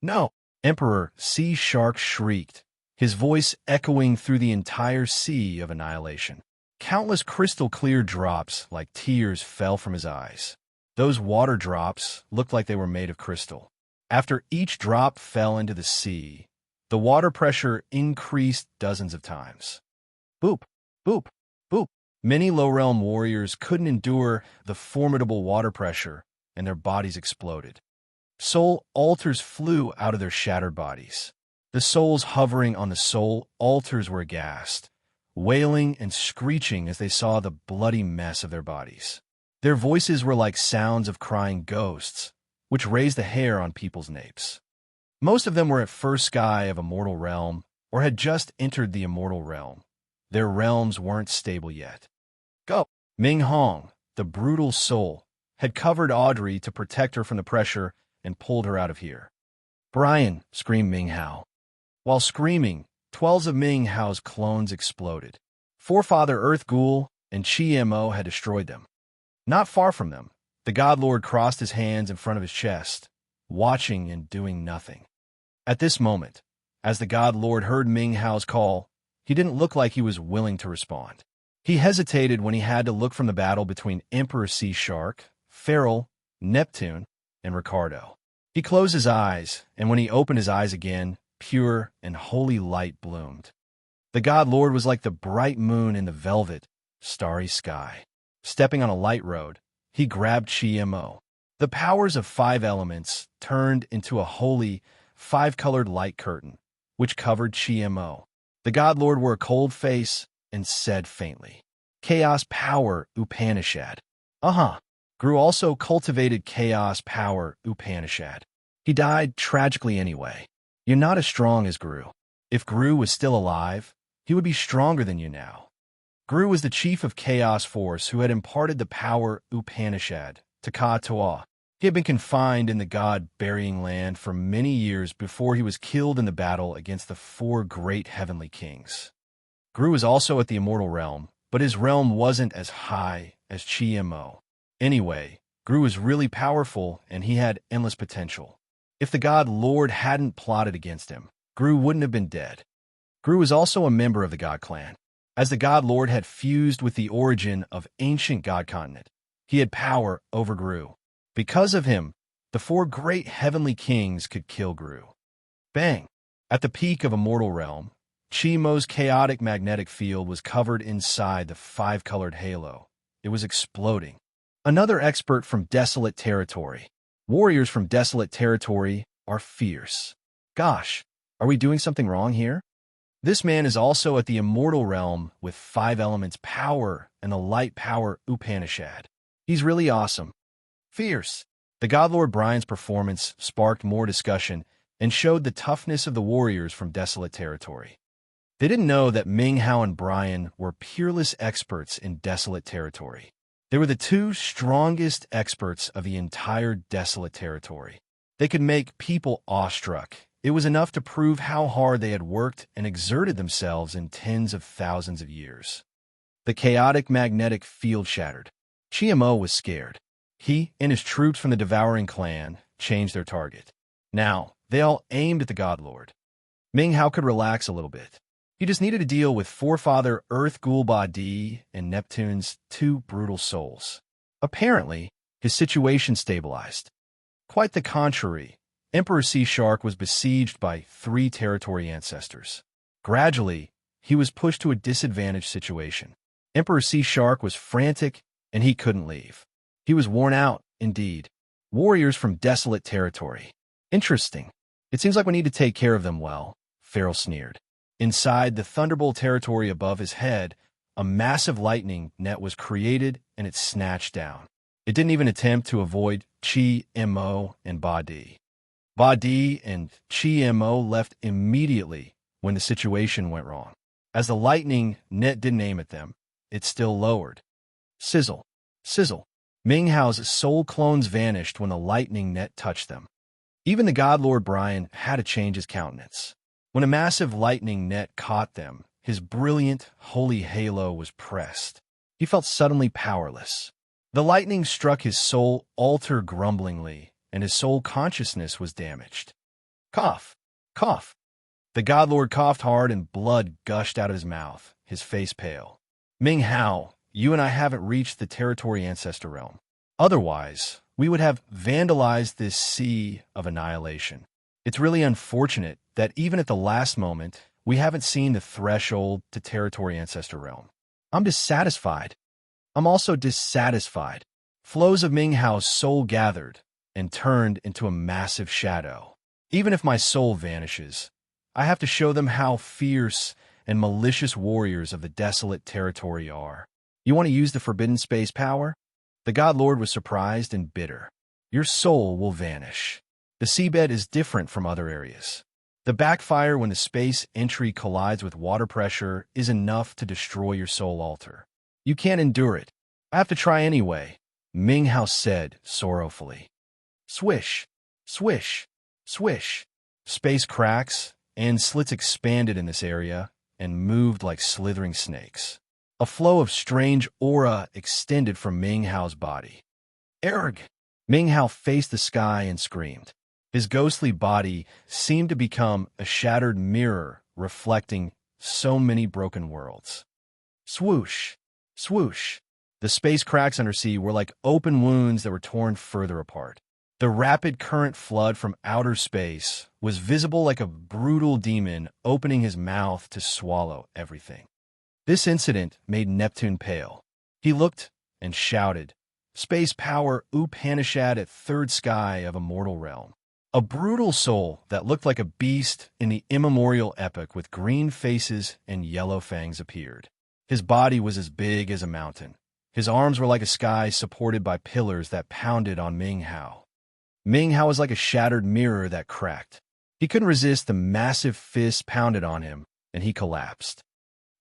[SPEAKER 1] No! Emperor Sea Shark shrieked, his voice echoing through the entire Sea of Annihilation. Countless crystal-clear drops like tears fell from his eyes. Those water drops looked like they were made of crystal. After each drop fell into the sea, the water pressure increased dozens of times. Boop, boop, boop. Many low-realm warriors couldn't endure the formidable water pressure, and their bodies exploded. Soul altars flew out of their shattered bodies. The souls hovering on the soul altars were aghast, wailing and screeching as they saw the bloody mess of their bodies. Their voices were like sounds of crying ghosts, which raised the hair on people's napes. Most of them were at first sky of a mortal realm or had just entered the immortal realm. Their realms weren't stable yet. Go! Ming Hong, the brutal soul, had covered Audrey to protect her from the pressure and pulled her out of here. Brian, screamed Ming Hao. While screaming, 12 of Ming Hao's clones exploded. Forefather Earth Ghoul and Chi Mo had destroyed them. Not far from them, the God Lord crossed his hands in front of his chest, watching and doing nothing. At this moment, as the God Lord heard Ming Hao's call, he didn't look like he was willing to respond. He hesitated when he had to look from the battle between Emperor Sea Shark, Feral, Neptune, and Ricardo. He closed his eyes, and when he opened his eyes again, pure and holy light bloomed. The God Lord was like the bright moon in the velvet, starry sky. Stepping on a light road, he grabbed Chi Mo. The powers of 5 elements turned into a holy, 5-colored light curtain, which covered Chi Mo. The God Lord wore a cold face and said faintly, "Chaos Power Upanishad." Gru also cultivated Chaos Power Upanishad. He died tragically anyway. You're not as strong as Gru. If Gru was still alive, he would be stronger than you now. Gru was the chief of Chaos Force who had imparted the power Upanishad to Ka Toa. He had been confined in the God-burying land for many years before he was killed in the battle against the 4 great heavenly kings. Gru was also at the immortal realm, but his realm wasn't as high as Chi Mo. Anyway, Gru was really powerful and he had endless potential. If the God Lord hadn't plotted against him, Gru wouldn't have been dead. Gru was also a member of the God Clan. As the God Lord had fused with the origin of ancient God Continent, he had power over Gru. Because of him, the 4 great heavenly kings could kill Gru. Bang! At the peak of Immortal Realm, Chi Mo's chaotic magnetic field was covered inside the 5-colored halo. It was exploding. Another expert from Desolate Territory. Warriors from Desolate Territory are fierce. Gosh, are we doing something wrong here? This man is also at the Immortal Realm with 5 elements power and the light power Upanishad. He's really awesome. Fierce. The God Lord Brian's performance sparked more discussion and showed the toughness of the warriors from Desolate Territory. They didn't know that Ming Hao and Brian were peerless experts in Desolate Territory. They were the 2 strongest experts of the entire Desolate Territory. They could make people awestruck. It was enough to prove how hard they had worked and exerted themselves in tens of thousands of years. The chaotic magnetic field shattered. Chi Mo was scared. He and his troops from the Devouring Clan changed their target. Now, they all aimed at the God Lord. Ming Hao could relax a little bit. He just needed to deal with Forefather Earth Ghoul Ba Di and Neptune's 2 brutal souls. Apparently, his situation stabilized. Quite the contrary, Emperor Sea Shark was besieged by 3 territory ancestors. Gradually, he was pushed to a disadvantaged situation. Emperor Sea Shark was frantic, and he couldn't leave. He was worn out, indeed. Warriors from Desolate Territory. Interesting. It seems like we need to take care of them well, Feral sneered. Inside the Thunderbolt territory above his head, a massive lightning net was created and it snatched down. It didn't even attempt to avoid Chi Mo and Ba Di. Ba Di and Chi Mo left immediately when the situation went wrong. As the lightning net didn't aim at them, it still lowered. Sizzle. Sizzle. Ming Hao's soul clones vanished when the lightning net touched them. Even the God Lord Brian had to change his countenance. When a massive lightning net caught them, his brilliant, holy halo was pressed. He felt suddenly powerless. The lightning struck his soul altar grumblingly, and his soul consciousness was damaged. Cough! Cough! The God Lord coughed hard and blood gushed out of his mouth, his face pale. Ming Hao, you and I haven't reached the territory ancestor realm. Otherwise, we would have vandalized this sea of annihilation. It's really unfortunate that even at the last moment, we haven't seen the threshold to territory ancestor realm. I'm dissatisfied. I'm also dissatisfied. Flows of Ming Hao's soul gathered and turned into a massive shadow. Even if my soul vanishes, I have to show them how fierce and malicious warriors of the desolate territory are. You want to use the forbidden space power? The God Lord was surprised and bitter. Your soul will vanish. The seabed is different from other areas. The backfire when the space entry collides with water pressure is enough to destroy your soul altar. You can't endure it. I have to try anyway, Ming Hao said sorrowfully. Swish, swish, swish. Space cracks and slits expanded in this area and moved like slithering snakes. A flow of strange aura extended from Ming Hao's body. Erg! Ming Hao faced the sky and screamed. His ghostly body seemed to become a shattered mirror reflecting so many broken worlds. Swoosh! Swoosh! The space cracks undersea were like open wounds that were torn further apart. The rapid current flood from outer space was visible like a brutal demon opening his mouth to swallow everything. This incident made Neptune pale. He looked and shouted, "Space power Upanishad at third sky of a mortal realm." A brutal soul that looked like a beast in the immemorial epic with green faces and yellow fangs appeared. His body was as big as a mountain. His arms were like a sky supported by pillars that pounded on Ming Hao. Ming Hao was like a shattered mirror that cracked. He couldn't resist the massive fist pounded on him, and he collapsed.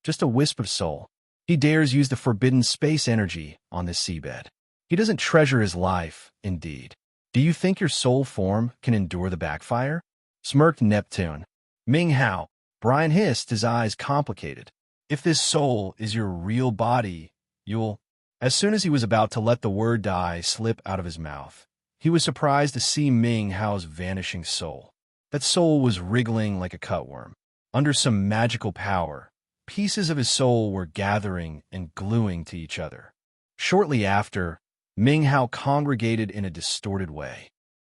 [SPEAKER 1] Just a wisp of soul. He dares use the forbidden space energy on this seabed. He doesn't treasure his life, indeed. Do you think your soul form can endure the backfire? Smirked Neptune. Ming Hao. Brian hissed, his eyes complicated. If this soul is your real body, you'll... As soon as he was about to let the word die slip out of his mouth, he was surprised to see Ming Hao's vanishing soul. That soul was wriggling like a cutworm. Under some magical power, pieces of his soul were gathering and gluing to each other. Shortly after, Ming Hao congregated in a distorted way.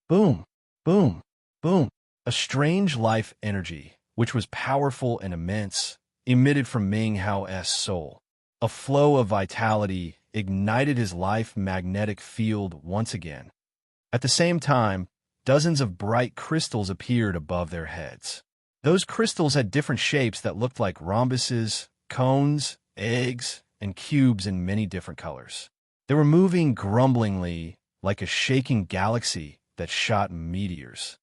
[SPEAKER 1] Boom, boom, boom. A strange life energy, which was powerful and immense, emitted from Ming Hao's soul. A flow of vitality ignited his life magnetic field once again. At the same time, dozens of bright crystals appeared above their heads. Those crystals had different shapes that looked like rhombuses, cones, eggs, and cubes in many different colors. They were moving grumblingly like a shaking galaxy that shot meteors.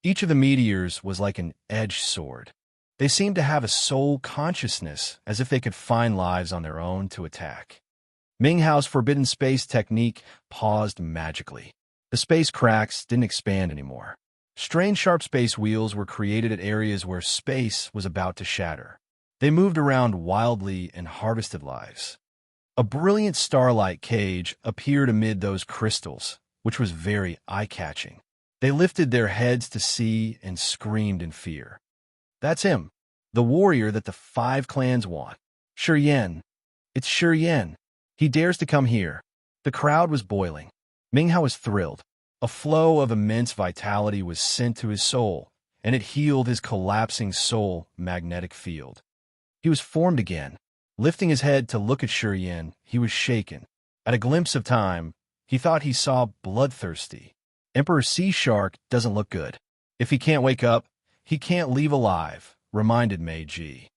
[SPEAKER 1] Each of the meteors was like an edged sword. They seemed to have a soul consciousness, as if they could find lives on their own to attack. Ming Hao's forbidden space technique paused magically. The space cracks didn't expand anymore. Strange sharp space wheels were created at areas where space was about to shatter. They moved around wildly and harvested lives. A brilliant starlight cage appeared amid those crystals, which was very eye-catching. They lifted their heads to see and screamed in fear. That's him, the warrior that the 5 clans want. Shiryan. It's Shiryan. He dares to come here. The crowd was boiling. Ming Hao was thrilled. A flow of immense vitality was sent to his soul, and it healed his collapsing soul magnetic field. He was formed again. Lifting his head to look at Shiryan, he was shaken. At a glimpse of time, he thought he saw bloodthirsty. Emperor Sea Shark doesn't look good. If he can't wake up, he can't leave alive, reminded Meiji.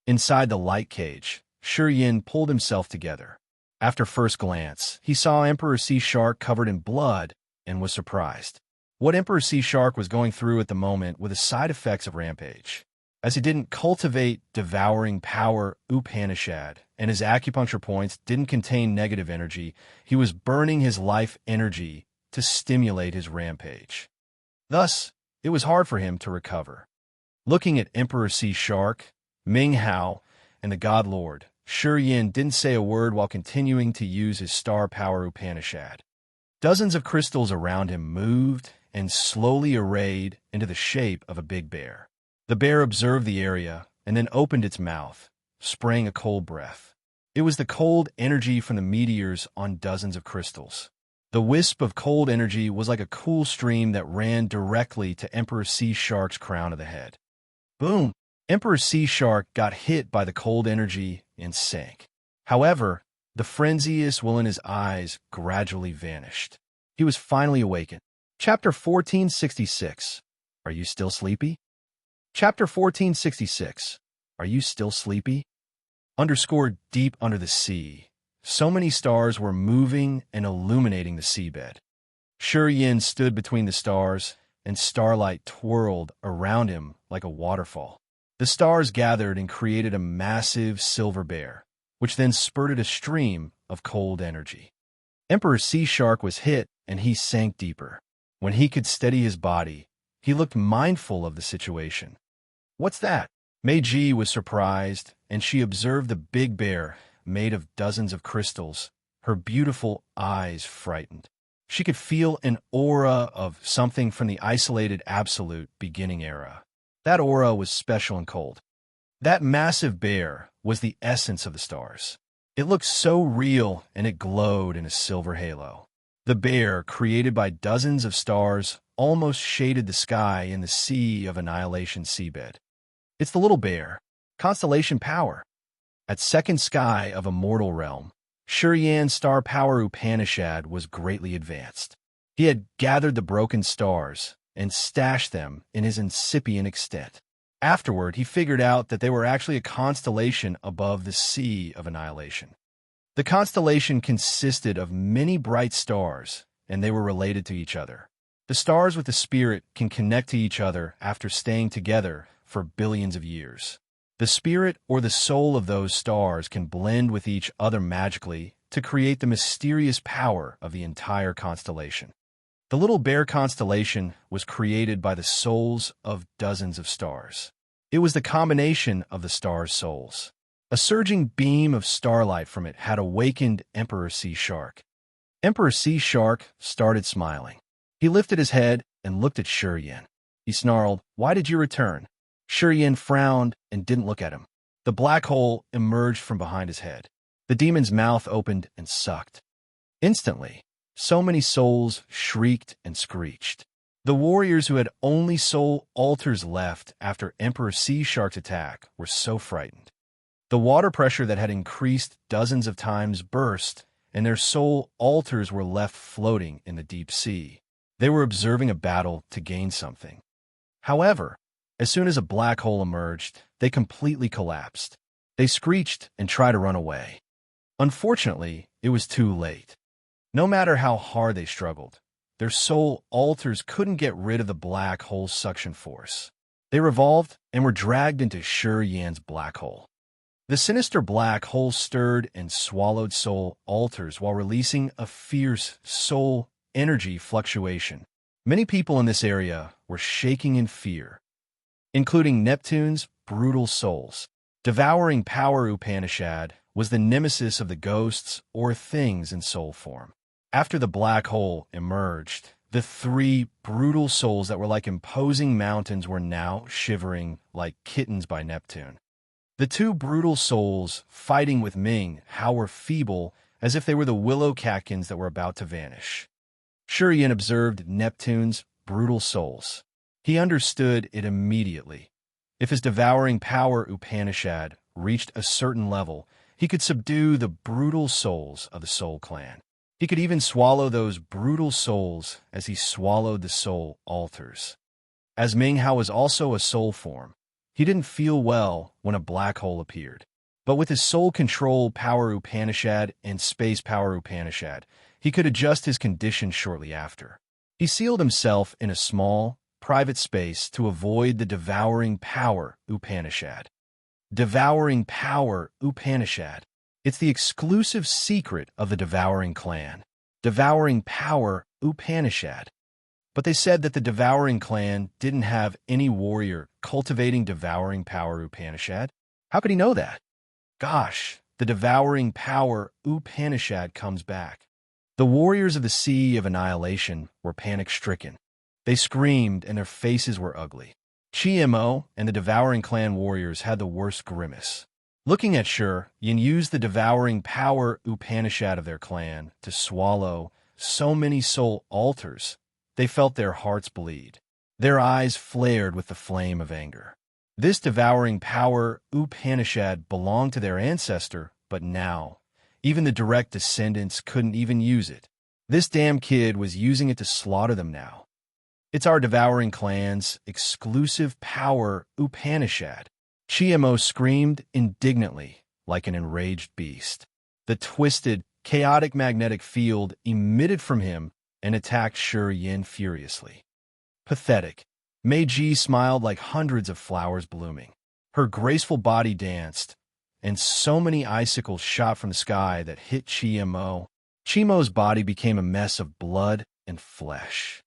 [SPEAKER 1] Inside the light cage, Shiryan pulled himself together. After first glance, he saw Emperor Sea Shark covered in blood and was surprised. What Emperor Sea Shark was going through at the moment were the side effects of Rampage. As he didn't cultivate devouring power Upanishad, and his acupuncture points didn't contain negative energy, he was burning his life energy to stimulate his rampage. Thus, it was hard for him to recover. Looking at Emperor Sea Shark, Ming Hao, and the God Lord, Shiryan didn't say a word while continuing to use his star power Upanishad. Dozens of crystals around him moved and slowly arrayed into the shape of a big bear. The bear observed the area and then opened its mouth, spraying a cold breath. It was the cold energy from the meteors on dozens of crystals. The wisp of cold energy was like a cool stream that ran directly to Emperor Sea Shark's crown of the head. Boom! Emperor Sea Shark got hit by the cold energy and sank. However, the frenzious will in his eyes gradually vanished. He was finally awakened. Chapter 1466. Are you still sleepy? Chapter 1466. Are you still sleepy? Underscored deep under the sea, so many stars were moving and illuminating the seabed. Shiryan stood between the stars, and starlight twirled around him like a waterfall. The stars gathered and created a massive silver bear, which then spurted a stream of cold energy. Emperor Sea Shark was hit, and he sank deeper. When he could steady his body, he looked mindful of the situation. "What's that?" Meiji was surprised, and she observed the big bear, made of dozens of crystals, her beautiful eyes frightened. She could feel an aura of something from the isolated absolute beginning era. That aura was special and cold. That massive bear was the essence of the stars. It looked so real, and it glowed in a silver halo. The bear, created by dozens of stars, almost shaded the sky in the sea of annihilation seabed. It's the little bear, constellation power. At second sky of a mortal realm, Shuriyan's star power Upanishad was greatly advanced. He had gathered the broken stars and stashed them in his incipient extent. Afterward, he figured out that they were actually a constellation above the sea of annihilation. The constellation consisted of many bright stars, and they were related to each other. The stars with the spirit can connect to each other after staying together for billions of years. The spirit or the soul of those stars can blend with each other magically to create the mysterious power of the entire constellation. The Little Bear constellation was created by the souls of dozens of stars. It was the combination of the stars' souls. A surging beam of starlight from it had awakened Emperor Sea Shark. Emperor Sea Shark started smiling. He lifted his head and looked at Shuriyan. He snarled, "Why did you return?" Shuriyan frowned and didn't look at him. The black hole emerged from behind his head. The demon's mouth opened and sucked. Instantly, so many souls shrieked and screeched. The warriors who had only soul altars left after Emperor Sea Shark's attack were so frightened. The water pressure that had increased dozens of times burst, and their soul altars were left floating in the deep sea. They were observing a battle to gain something. However, as soon as a black hole emerged, they completely collapsed. They screeched and tried to run away. Unfortunately, it was too late. No matter how hard they struggled, their soul altars couldn't get rid of the black hole's suction force. They revolved and were dragged into Shuriyan's black hole. The sinister black hole stirred and swallowed soul altars while releasing a fierce soul energy fluctuation. Many people in this area were shaking in fear, including Neptune's brutal souls. Devouring power Upanishad was the nemesis of the ghosts or things in soul form. After the black hole emerged, the three brutal souls that were like imposing mountains were now shivering like kittens by Neptune. The two brutal souls fighting with Ming Hao were feeble, as if they were the willow catkins that were about to vanish. Shuriyan observed Neptune's brutal souls. He understood it immediately. If his devouring power Upanishad reached a certain level, he could subdue the brutal souls of the Soul Clan. He could even swallow those brutal souls as he swallowed the soul altars. As Ming Hao was also a soul form, he didn't feel well when a black hole appeared. But with his soul control power Upanishad and space power Upanishad, he could adjust his condition shortly after. He sealed himself in a small, private space to avoid the devouring power Upanishad. Devouring power Upanishad. It's the exclusive secret of the Devouring Clan. Devouring power Upanishad. But they said that the Devouring Clan didn't have any warrior cultivating devouring power Upanishad. How could he know that? Gosh, the devouring power Upanishad comes back. The warriors of the Sea of Annihilation were panic-stricken. They screamed and their faces were ugly. Chi-Mo and the Devouring Clan warriors had the worst grimace. Looking at Yin used the devouring power Upanishad of their clan to swallow so many soul altars, they felt their hearts bleed. Their eyes flared with the flame of anger. This devouring power Upanishad belonged to their ancestor, but now, even the direct descendants couldn't even use it. This damn kid was using it to slaughter them now. It's our Devouring Clan's exclusive power Upanishad. Chi-Mo screamed indignantly, like an enraged beast. The twisted, chaotic magnetic field emitted from him and attacked Yin furiously. Pathetic. Meiji smiled like hundreds of flowers blooming. Her graceful body danced, and so many icicles shot from the sky that hit Chimo. Chimo's body became a mess of blood and flesh.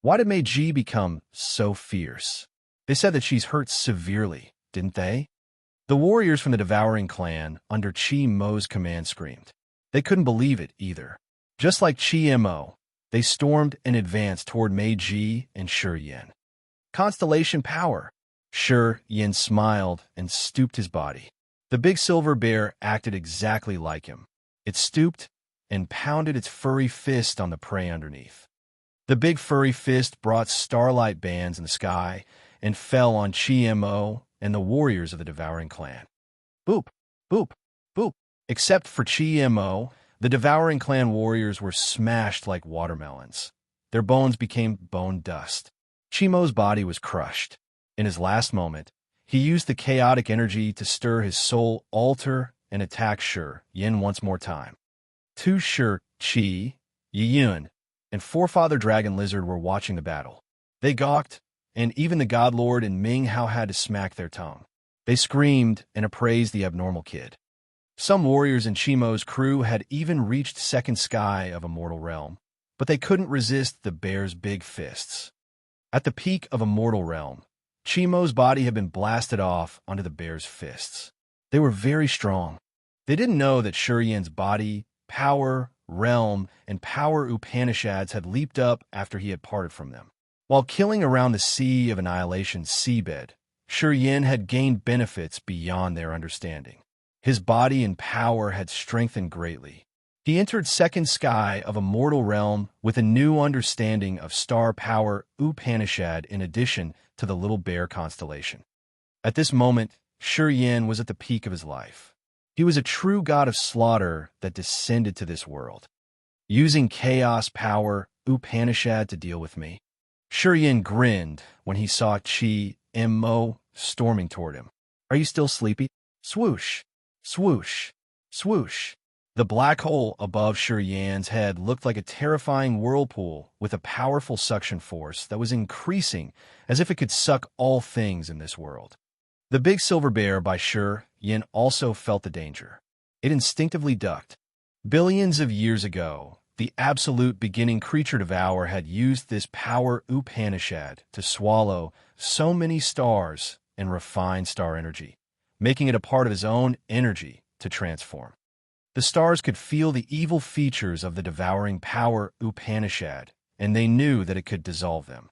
[SPEAKER 1] Why did Meiji become so fierce? They said that she's hurt severely, didn't they? The warriors from the Devouring clan, under Chimo's command, screamed. They couldn't believe it either. Just like Chimo, they stormed and advanced toward Meiji and Yin. Constellation power. Yin smiled and stooped his body. The big silver bear acted exactly like him. It stooped and pounded its furry fist on the prey underneath. The big furry fist brought starlight bands in the sky and fell on Chimo and the warriors of the Devouring clan. Boop, boop, boop. Except for Chimo, the Devouring clan warriors were smashed like watermelons. Their bones became bone dust. Chimo's body was crushed. In his last moment, he used the chaotic energy to stir his soul altar and attack Yin once more time. Two Chi, Yiyun, and Forefather Dragon Lizard were watching the battle. They gawked, and even the God Lord and Ming Hao had to smack their tongue. They screamed and appraised the abnormal kid. Some warriors in Chimo's crew had even reached second sky of Immortal Realm, but they couldn't resist the bear's big fists. At the peak of Immortal Realm, Chimo's body had been blasted off onto the bear's fists. They were very strong. They didn't know that Yin's body, power, realm, and power Upanishads had leaped up after he had parted from them. While killing around the Sea of Annihilation's seabed, Yin had gained benefits beyond their understanding. His body and power had strengthened greatly. He entered second sky of Immortal Realm with a new understanding of star power Upanishad in addition to the Little Bear constellation. At this moment, Yin was at the peak of his life. He was a true god of slaughter that descended to this world. Using chaos power Upanishad to deal with me, Yin grinned when he saw Chimo storming toward him. Are you still sleepy? Swoosh, swoosh, swoosh. The black hole above Yin's head looked like a terrifying whirlpool with a powerful suction force that was increasing as if it could suck all things in this world. The big silver bear by Yin also felt the danger. It instinctively ducked. Billions of years ago, the absolute beginning creature devourer had used this power Upanishad to swallow so many stars and refine star energy, making it a part of his own energy to transform. The stars could feel the evil features of the devouring power Upanishad, and they knew that it could dissolve them.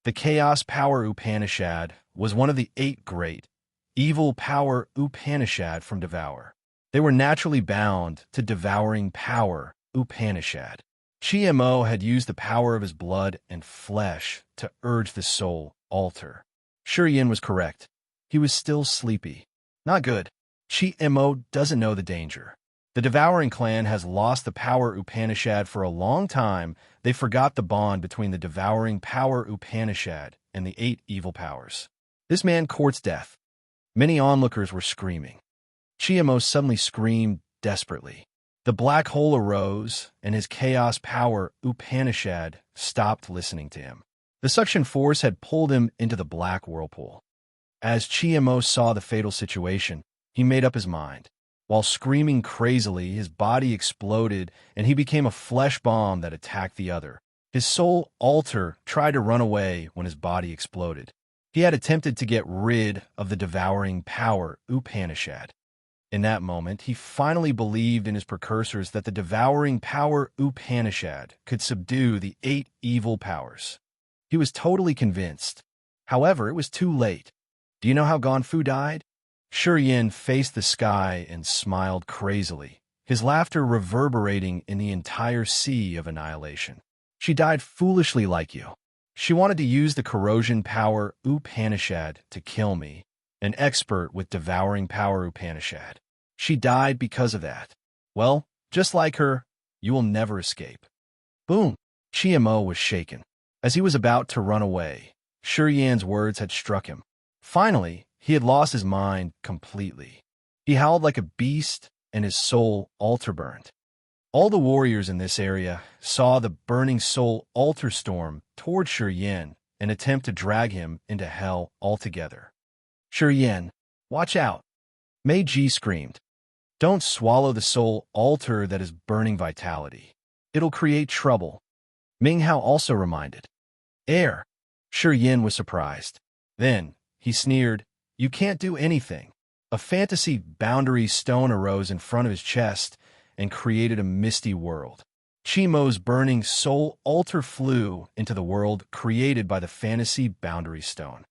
[SPEAKER 1] The chaos power Upanishad was one of the 8 great evil power Upanishad from Devour. They were naturally bound to devouring power Upanishad. Chimo had used the power of his blood and flesh to urge the soul altar. Yin was correct. He was still sleepy. Not good. Chimo doesn't know the danger. The Devouring clan has lost the power Upanishad for a long time. They forgot the bond between the devouring power Upanishad and the 8 evil powers. This man courts death. Many onlookers were screaming. Chimo suddenly screamed desperately. The black hole arose, and his chaos power Upanishad stopped listening to him. The suction force had pulled him into the black whirlpool. As Chimo saw the fatal situation, he made up his mind. While screaming crazily, his body exploded, and he became a flesh bomb that attacked the other. His soul altar tried to run away when his body exploded. He had attempted to get rid of the devouring power Upanishad. In that moment, he finally believed in his precursors that the devouring power Upanishad could subdue the 8 evil powers. He was totally convinced. However, it was too late. Do you know how Gonfu died? Yin faced the sky and smiled crazily, his laughter reverberating in the entire sea of annihilation. She died foolishly like you. She wanted to use the corrosion power Upanishad to kill me, an expert with devouring power Upanishad. She died because of that. Well, just like her, you will never escape. Boom! Chimo was shaken. As he was about to run away, Yin's words had struck him. Finally, he had lost his mind completely. He howled like a beast, and his soul altar burned. All the warriors in this area saw the burning soul altar storm toward Yin and attempt to drag him into hell altogether. Shi Yin, watch out! Mei Ji screamed. Don't swallow the soul altar that is burning vitality. It'll create trouble. Ming Hao also reminded. Air. Shi Yin was surprised. Then, he sneered, you can't do anything. A fantasy boundary stone arose in front of his chest and created a misty world. Qi Mo's burning soul altar flew into the world created by the fantasy boundary stone.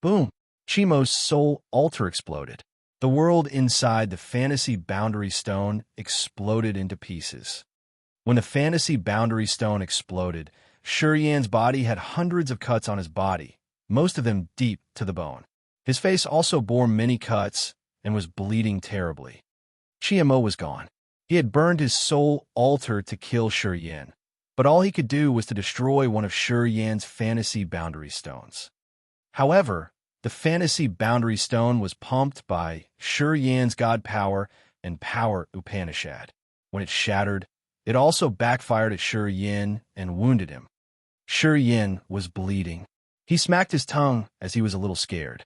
[SPEAKER 1] Boom! Qi Mo's soul altar exploded. The world inside the fantasy boundary stone exploded into pieces. When the fantasy boundary stone exploded, Shi Yan's body had hundreds of cuts on his body, most of them deep to the bone. His face also bore many cuts and was bleeding terribly. Qi Mo was gone. He had burned his soul altar to kill Shi Yan, but all he could do was to destroy one of Shi Yan's fantasy boundary stones. However, the fantasy boundary stone was pumped by Shi Yan's god power and power Upanishad. When it shattered, it also backfired at Shi Yan and wounded him. Shi Yan was bleeding. He smacked his tongue as he was a little scared.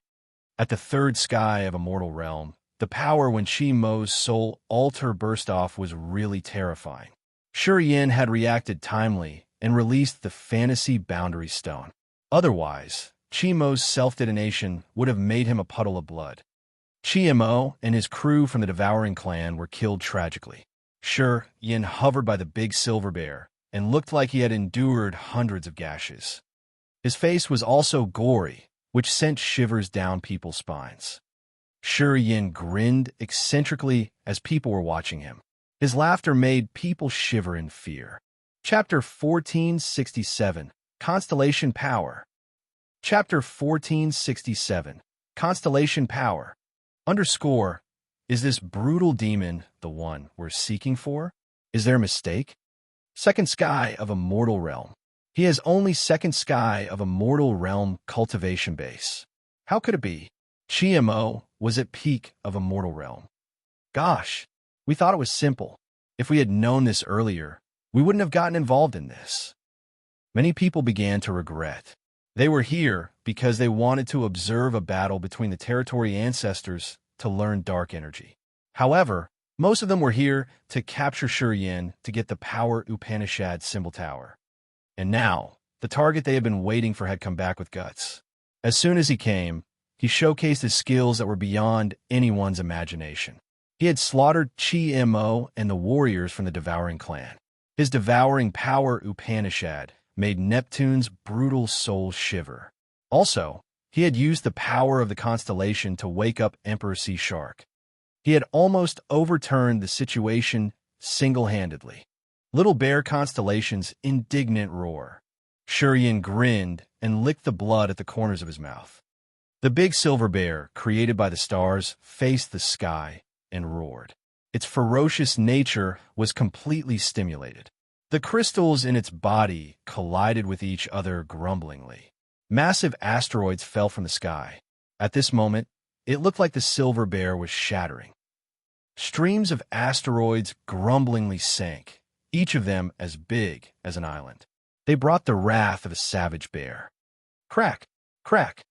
[SPEAKER 1] At the third sky of a mortal realm, the power when Qi Mo's soul altar burst off was really terrifying. Shi Yan had reacted timely and released the fantasy boundary stone. Otherwise, Qi Mo's self-detonation would have made him a puddle of blood. Qi Mo and his crew from the Devouring Clan were killed tragically. Shi Yan hovered by the big silver bear and looked like he had endured hundreds of gashes. His face was also gory, which sent shivers down people's spines. Shi Yan grinned eccentrically as people were watching him. His laughter made people shiver in fear. Chapter 1467, Constellation Power. Chapter 1467, Constellation Power. Underscore, is this brutal demon the one we're seeking for? Is there a mistake? Second sky of a mortal realm. He has only second sky of a mortal realm cultivation base. How could it be? Qi Mo was at peak of a mortal realm. Gosh, we thought it was simple. If we had known this earlier, we wouldn't have gotten involved in this. Many people began to regret. They were here because they wanted to observe a battle between the territory ancestors to learn dark energy. However, most of them were here to capture Shi Yan to get the power Upanishad symbol tower. And now, the target they had been waiting for had come back with guts. As soon as he came, he showcased his skills that were beyond anyone's imagination. He had slaughtered Qi Mo and the warriors from the Devouring Clan. His devouring power Upanishad made Neptune's brutal soul shiver. Also, he had used the power of the constellation to wake up Emperor Sea Shark. He had almost overturned the situation single-handedly. Little Bear Constellation's indignant roar. Shi Yan grinned and licked the blood at the corners of his mouth. The big silver bear, created by the stars, faced the sky and roared. Its ferocious nature was completely stimulated. The crystals in its body collided with each other grumblingly. Massive asteroids fell from the sky. At this moment, it looked like the silver bear was shattering. Streams of asteroids grumblingly sank, each of them as big as an island. They brought the wrath of a savage bear. Crack! Crack!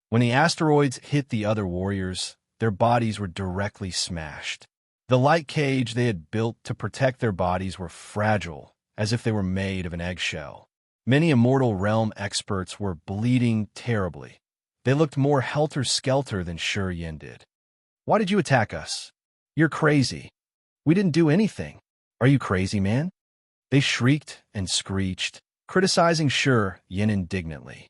[SPEAKER 1] When the asteroids hit the other warriors, their bodies were directly smashed. The light cage they had built to protect their bodies were fragile, as if they were made of an eggshell. Many Immortal Realm experts were bleeding terribly. They looked more helter-skelter than Shi Yan did. Why did you attack us? You're crazy. We didn't do anything. Are you crazy, man? They shrieked and screeched, criticizing Shi Yan indignantly.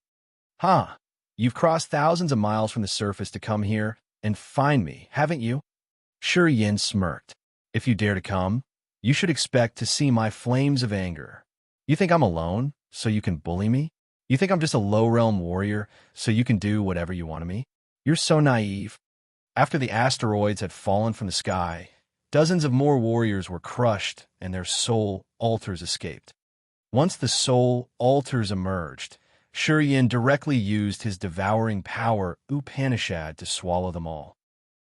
[SPEAKER 1] Huh, you've crossed thousands of miles from the surface to come here and find me, haven't you? Shi Yan smirked. If you dare to come, you should expect to see my flames of anger. You think I'm alone, so you can bully me? You think I'm just a low-realm warrior, so you can do whatever you want of me? You're so naive. After the asteroids had fallen from the sky, dozens of more warriors were crushed and their soul altars escaped. Once the soul altars emerged, Shi Yan directly used his devouring power Upanishad to swallow them all.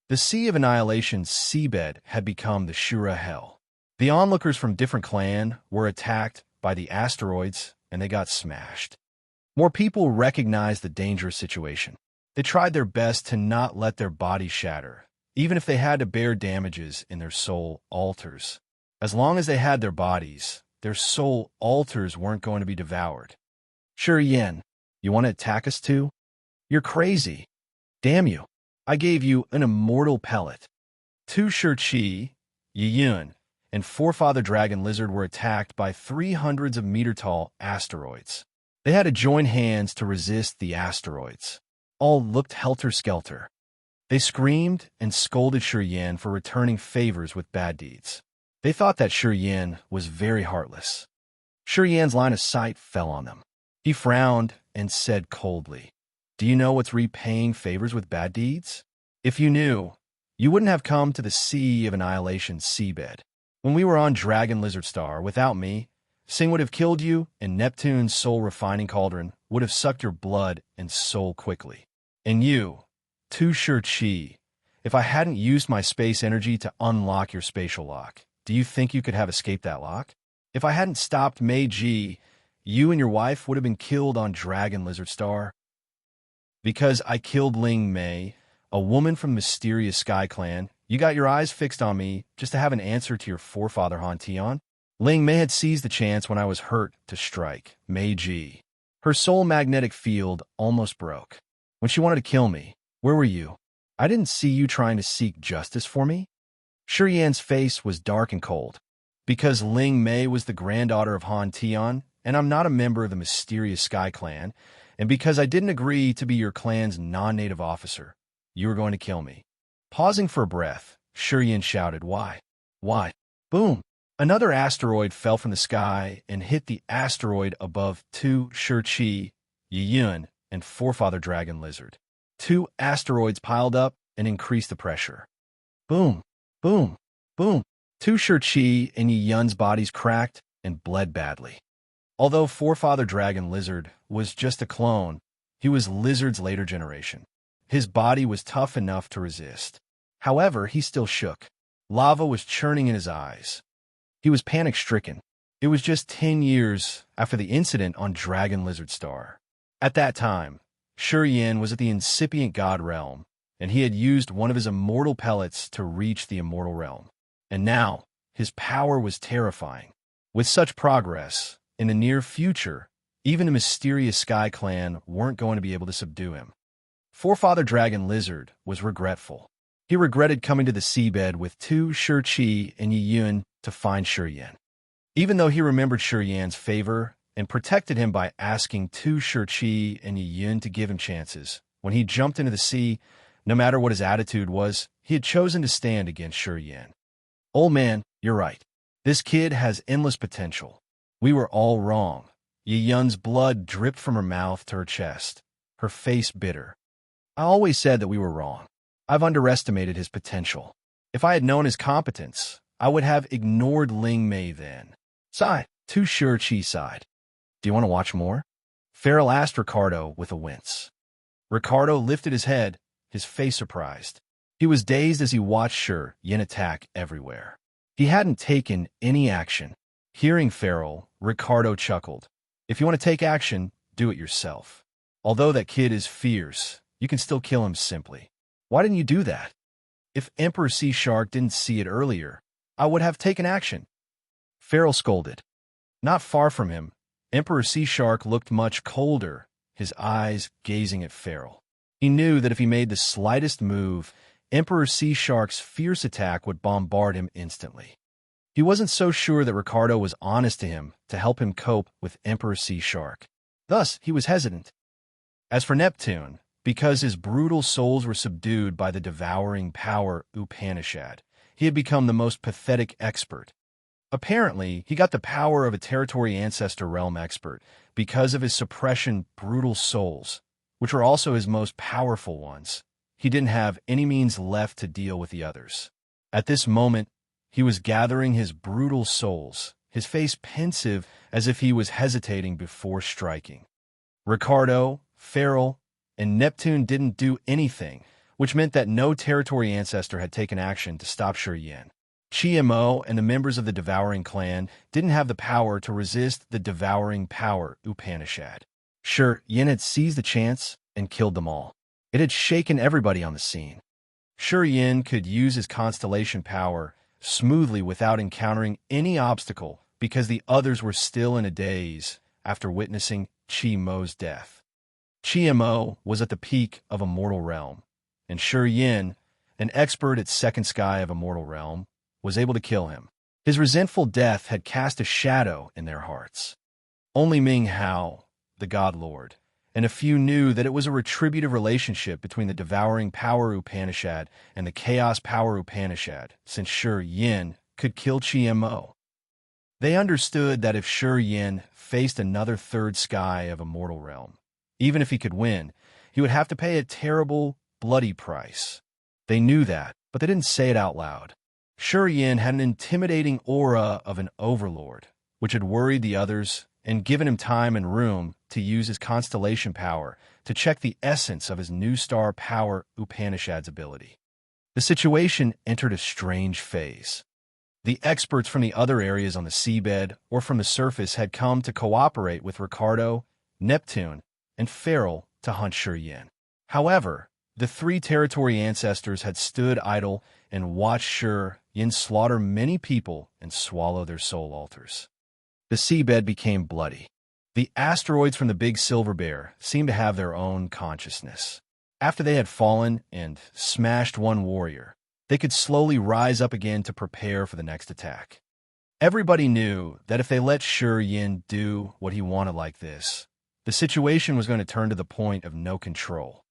[SPEAKER 1] The Sea of Annihilation's seabed had become the Shura Hell. The onlookers from different clans were attacked by the asteroids and they got smashed. More people recognized the dangerous situation. They tried their best to not let their bodies shatter, even if they had to bear damages in their soul altars. As long as they had their bodies, their soul altars weren't going to be devoured. Sure, Yen, you want to attack us too? You're crazy. Damn you. I gave you an immortal pellet. Tu Shirchi, Yiyun, and Forefather Dragon Lizard were attacked by 300-meter-tall asteroids. They had to join hands to resist the asteroids. All looked helter-skelter. They screamed and scolded Shiryan for returning favors with bad deeds. They thought that Shiryan was very heartless. Shiryan's line of sight fell on them. He frowned and said coldly, "Do you know what's repaying favors with bad deeds? If you knew, you wouldn't have come to the Sea of Annihilation seabed. When we were on Dragon Lizard Star, without me, Sing would have killed you, and Neptune's soul-refining cauldron would have sucked your blood and soul quickly. And you, Tu Shirchi, if I hadn't used my space energy to unlock your spatial lock, do you think you could have escaped that lock? If I hadn't stopped Mei Ji, you and your wife would have been killed on Dragon Lizard Star. Because I killed Ling Mei, a woman from the mysterious Sky Clan, you got your eyes fixed on me just to have an answer to your forefather Han Tian? Ling Mei had seized the chance when I was hurt to strike Mei Ji. Her soul magnetic field almost broke. When she wanted to kill me, where were you? I didn't see you trying to seek justice for me." Shiryan's face was dark and cold. Because Ling Mei was the granddaughter of Han Tian, and I'm not a member of the mysterious Sky Clan, and because I didn't agree to be your clan's non-native officer, you were going to kill me. Pausing for a breath, Shiryan shouted, "Why? Why?" Boom! Another asteroid fell from the sky and hit the asteroid above Tu Shirchi, Yiyun, and Forefather Dragon Lizard. Two asteroids piled up and increased the pressure. Boom! Boom! Boom! Tu Shirchi and Yiyun's bodies cracked and bled badly. Although Forefather Dragon Lizard was just a clone, he was Lizard's later generation. His body was tough enough to resist. However, he still shook. Lava was churning in his eyes. He was panic-stricken. It was just 10 years after the incident on Dragon Lizard Star. At that time, Shiryan was at the incipient God realm, and he had used one of his immortal pellets to reach the immortal realm. And now, his power was terrifying. With such progress, in the near future, even the mysterious Sky Clan weren't going to be able to subdue him. Forefather Dragon Lizard was regretful. He regretted coming to the seabed with Tu Shirchi and Yiyun to find Shiryan. Even though he remembered Shiryan's favor and protected him by asking Tu Shirchi and Yiyun to give him chances, when he jumped into the sea, no matter what his attitude was, he had chosen to stand against Shiryan. "Old man, you're right. This kid has endless potential. We were all wrong." Yiyun's blood dripped from her mouth to her chest, her face bitter. "I always said that we were wrong. I've underestimated his potential. If I had known his competence, I would have ignored Ling Mei then." Sigh. Tu Shirchi sighed. "Do you want to watch more?" Farrell asked Ricardo with a wince. Ricardo lifted his head, his face surprised. He was dazed as he watched Shiryan attack everywhere. He hadn't taken any action. Hearing Farrell, Ricardo chuckled. "If you want to take action, do it yourself. Although that kid is fierce, you can still kill him simply. Why didn't you do that? If Emperor Sea Shark didn't see it earlier, I would have taken action." Farrell scolded. Not far from him, Emperor Sea Shark looked much colder, his eyes gazing at Farrell. He knew that if he made the slightest move, Emperor Sea Shark's fierce attack would bombard him instantly. He wasn't so sure that Ricardo was honest to him to help him cope with Emperor Sea Shark. Thus, he was hesitant. As for Neptune, because his brutal souls were subdued by the devouring power Upanishad, he had become the most pathetic expert. Apparently, he got the power of a territory ancestor realm expert because of his suppression brutal souls, which were also his most powerful ones. He didn't have any means left to deal with the others. At this moment, he was gathering his brutal souls, his face pensive as if he was hesitating before striking. Ricardo, Farrell, and Neptune didn't do anything, which meant that no territory ancestor had taken action to stop Shiryan. Chiemo and the members of the Devouring Clan didn't have the power to resist the devouring power Upanishad. Sure, Yin had seized the chance and killed them all. It had shaken everybody on the scene. Sure, Yin could use his constellation power smoothly without encountering any obstacle because the others were still in a daze after witnessing Qi Mo's death. Qi Mo was at the peak of a mortal realm, and Sure Yin, an expert at second sky of a mortal realm, was able to kill him. His resentful death had cast a shadow in their hearts. Only Ming Hao, the God Lord, and a few knew that it was a retributive relationship between the Devouring Power Upanishad and the Chaos Power Upanishad, since Sure Yin could kill Qi Mo. They understood that if Sure Yin faced another third sky of a mortal realm, even if he could win, he would have to pay a terrible, bloody price. They knew that, but they didn't say it out loud. Sure Yin had an intimidating aura of an overlord, which had worried the others and given him time and room to use his constellation power to check the essence of his new star power Upanishad's ability. The situation entered a strange phase. The experts from the other areas on the seabed or from the surface had come to cooperate with Ricardo, Neptune, and Farrell to hunt Sure Yin. However, the three territory ancestors had stood idle and watched Sure Yin slaughter many people and swallow their soul altars. The seabed became bloody. The asteroids from the Big Silver Bear seemed to have their own consciousness. After they had fallen and smashed one warrior, they could slowly rise up again to prepare for the next attack. Everybody knew that if they let Sure Yin do what he wanted like this, the situation was going to turn to the point of no control.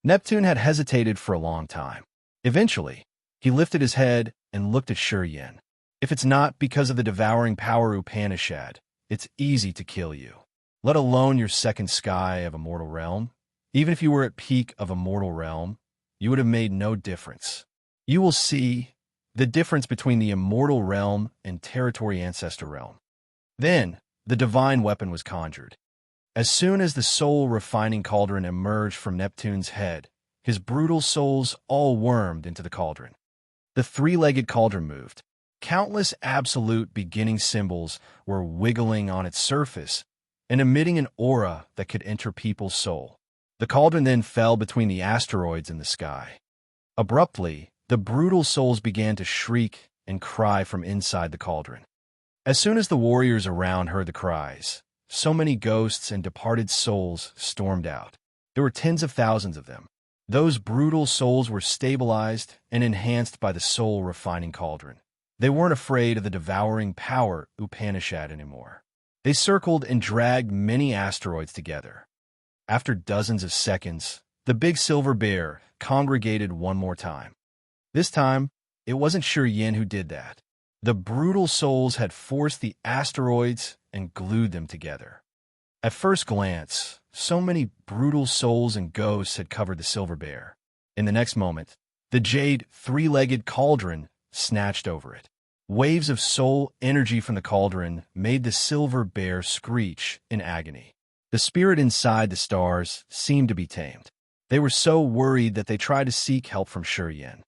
[SPEAKER 1] Neptune had hesitated for a long time. Eventually, he lifted his head and looked at Sure Yin. If it's not because of the Devouring Power Upanishad, it's easy to kill you. Let alone your second sky of a mortal realm. Even if you were at peak of a mortal realm, you would have made no difference. You will see the difference between the immortal realm and territory ancestor realm. Then, the divine weapon was conjured. As soon as the soul refining cauldron emerged from Neptune's head, his brutal souls all wormed into the cauldron. The three-legged cauldron moved. Countless absolute beginning symbols were wiggling on its surface and emitting an aura that could enter people's soul. The cauldron then fell between the asteroids in the sky. Abruptly, the brutal souls began to shriek and cry from inside the cauldron. As soon as the warriors around heard the cries, so many ghosts and departed souls stormed out. There were tens of thousands of them. Those brutal souls were stabilized and enhanced by the soul-refining cauldron. They weren't afraid of the devouring power Upanishad anymore. They circled and dragged many asteroids together. After dozens of seconds, the Big Silver Bear congregated one more time. This time, it wasn't Sure Yin who did that. The brutal souls had forced the asteroids and glued them together. At first glance, so many brutal souls and ghosts had covered the Silver Bear. In the next moment, the jade three-legged cauldron snatched over it. Waves of soul energy from the cauldron made the Silver Bear screech in agony. The spirit inside the stars seemed to be tamed. They were so worried that they tried to seek help from Sure Yin.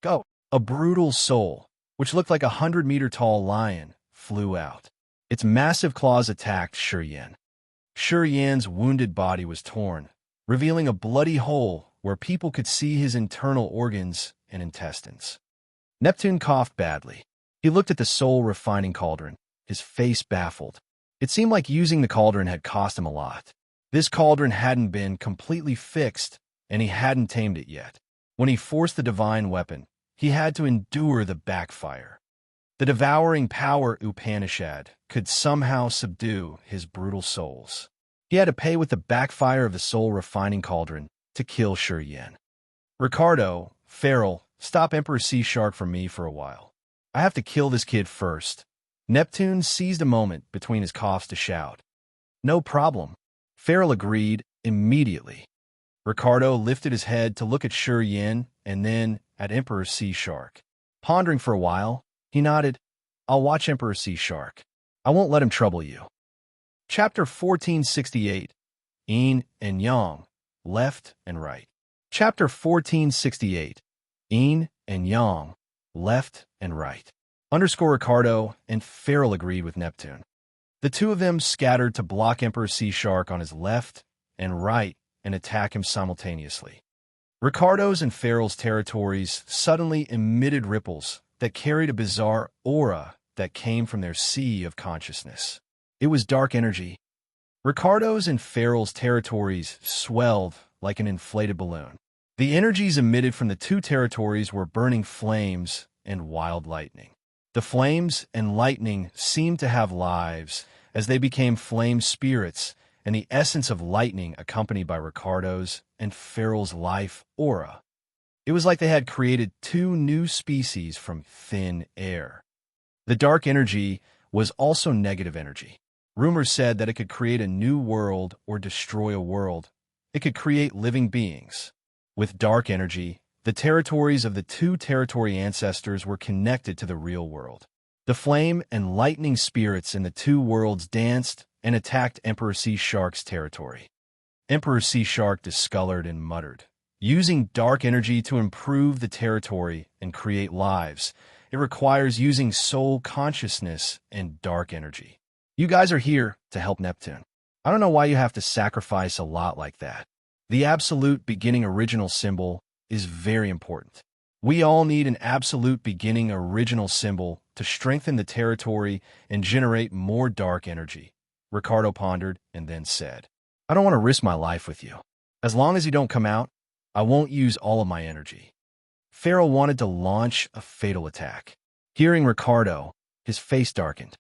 [SPEAKER 1] Go! A brutal soul, which looked like a 100-meter-tall lion, flew out. Its massive claws attacked Sure Yin. Sure Yin's wounded body was torn, revealing a bloody hole where people could see his internal organs and intestines. Neptune coughed badly. He looked at the soul-refining cauldron, his face baffled. It seemed like using the cauldron had cost him a lot. This cauldron hadn't been completely fixed, and he hadn't tamed it yet. When he forced the divine weapon, he had to endure the backfire. The devouring power Upanishad could somehow subdue his brutal souls. He had to pay with the backfire of the soul-refining cauldron to kill Sure Yin. Ricardo, Farrell, stop Emperor Sea Shark for me for a while. I have to kill this kid first. Neptune seized a moment between his coughs to shout. No problem. Farrell agreed immediately. Ricardo lifted his head to look at Sure Yin and then at Emperor Sea Shark. Pondering for a while, he nodded. I'll watch Emperor Sea Shark. I won't let him trouble you. Chapter 1468. Yin and Yang, Left and Right. Chapter 1468. Yin and Yang, Left and Right. Ricardo and Farrell agreed with Neptune. The two of them scattered to block Emperor Sea Shark on his left and right and attack him simultaneously. Ricardo's and Farrell's territories suddenly emitted ripples that carried a bizarre aura that came from their sea of consciousness. It was dark energy. Ricardo's and Farrell's territories swelled like an inflated balloon. The energies emitted from the two territories were burning flames and wild lightning. The flames and lightning seemed to have lives as they became flame spirits, and the essence of lightning accompanied by Ricardo's and Farrell's life aura. It was like they had created two new species from thin air. The dark energy was also negative energy. Rumors said that it could create a new world or destroy a world. It could create living beings. With dark energy, the territories of the two territory ancestors were connected to the real world. The flame and lightning spirits in the two worlds danced and attacked Emperor Sea Shark's territory. Emperor Sea Shark discolored and muttered. Using dark energy to improve the territory and create lives, it requires using soul consciousness and dark energy. You guys are here to help Neptune. I don't know why you have to sacrifice a lot like that. The absolute beginning original symbol is very important. We all need an absolute beginning original symbol to strengthen the territory and generate more dark energy. Ricardo pondered and then said, I don't want to risk my life with you. As long as you don't come out, I won't use all of my energy. Farrell wanted to launch a fatal attack. Hearing Ricardo, his face darkened.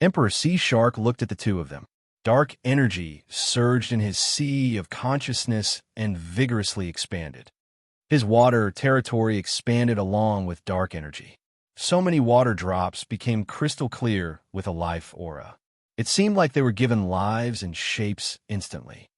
[SPEAKER 1] Emperor Sea Shark looked at the two of them. Dark energy surged in his sea of consciousness and vigorously expanded. His water territory expanded along with dark energy. So many water drops became crystal clear with a life aura. It seemed like they were given lives and shapes instantly.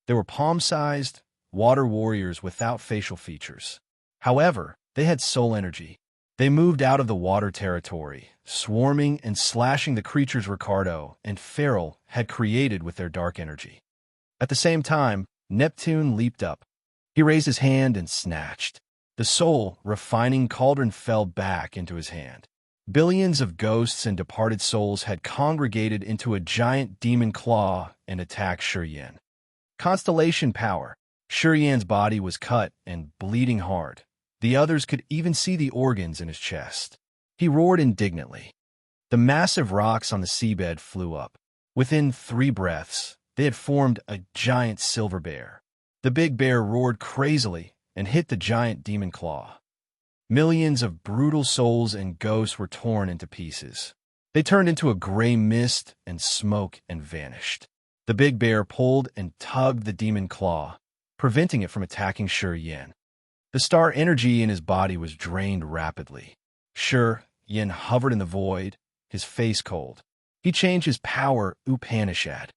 [SPEAKER 1] They were palm-sized, water warriors without facial features. However, they had soul energy. They moved out of the water territory, swarming and slashing the creatures Ricardo and Farrell had created with their dark energy. At the same time, Neptune leaped up. He raised his hand and snatched. The soul-refining cauldron fell back into his hand. Billions of ghosts and departed souls had congregated into a giant demon claw and attacked Shurian. Constellation power. Shurian's body was cut and bleeding hard. The others could even see the organs in his chest. He roared indignantly. The massive rocks on the seabed flew up. Within 3 breaths, they had formed a giant silver bear. The big bear roared crazily and hit the giant demon claw. Millions of brutal souls and ghosts were torn into pieces. They turned into a gray mist and smoke and vanished. The big bear pulled and tugged the demon claw, preventing it from attacking Shurian. The star energy in his body was drained rapidly. Shurian hovered in the void, his face cold. He changed his power Upanishad.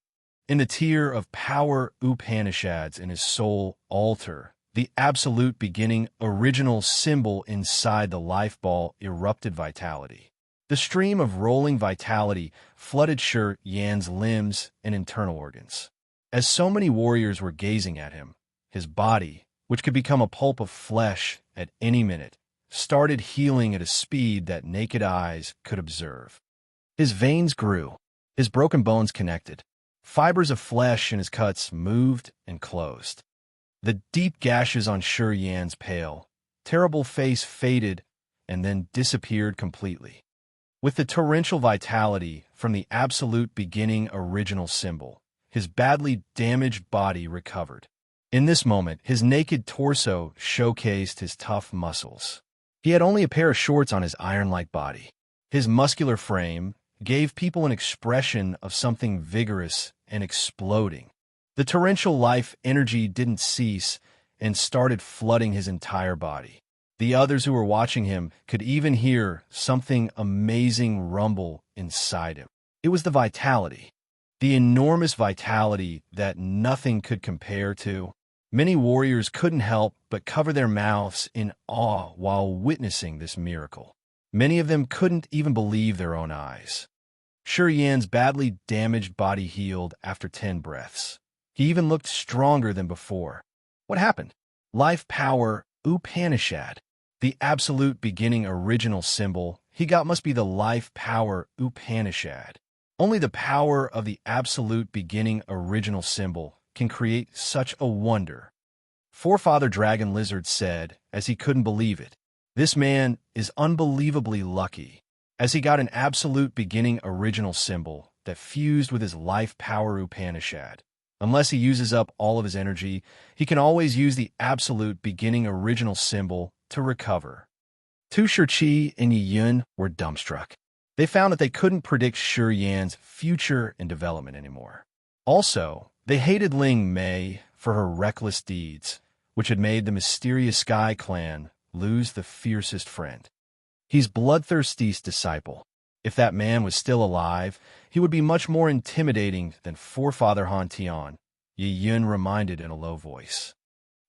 [SPEAKER 1] In the tier of power Upanishads in his soul altar, the absolute beginning original symbol inside the life ball erupted vitality. The stream of rolling vitality flooded Shurian's limbs and internal organs. As so many warriors were gazing at him, his body, which could become a pulp of flesh at any minute, started healing at a speed that naked eyes could observe. His veins grew, his broken bones connected. Fibers of flesh in his cuts moved and closed. The deep gashes on Shurian's pale, terrible face faded and then disappeared completely. With the torrential vitality from the absolute beginning original symbol, his badly damaged body recovered. In this moment, his naked torso showcased his tough muscles. He had only a pair of shorts on his iron-like body. His muscular frame gave people an expression of something vigorous and exploding. The torrential life energy didn't cease and started flooding his entire body. The others who were watching him could even hear something amazing rumble inside him. It was the vitality, the enormous vitality that nothing could compare to. Many warriors couldn't help but cover their mouths in awe while witnessing this miracle. Many of them couldn't even believe their own eyes. Shurian's badly damaged body healed after 10 breaths. He even looked stronger than before. What happened? Life power Upanishad. The absolute beginning original symbol he got must be the life power Upanishad. Only the power of the absolute beginning original symbol can create such a wonder. Forefather Dragon Lizard said, as he couldn't believe it. This man is unbelievably lucky, as he got an absolute beginning original symbol that fused with his life power Upanishad. Unless he uses up all of his energy, he can always use the absolute beginning original symbol to recover. Tu Shiqi and Yi Yun were dumbstruck. They found that they couldn't predict Shi Yan's future and development anymore. Also, they hated Ling Mei for her reckless deeds, which had made the mysterious Sky Clan lose the fiercest friend. He's Bloodthirsty's disciple. If that man was still alive, he would be much more intimidating than Forefather Han Tian, Yi Yun reminded in a low voice.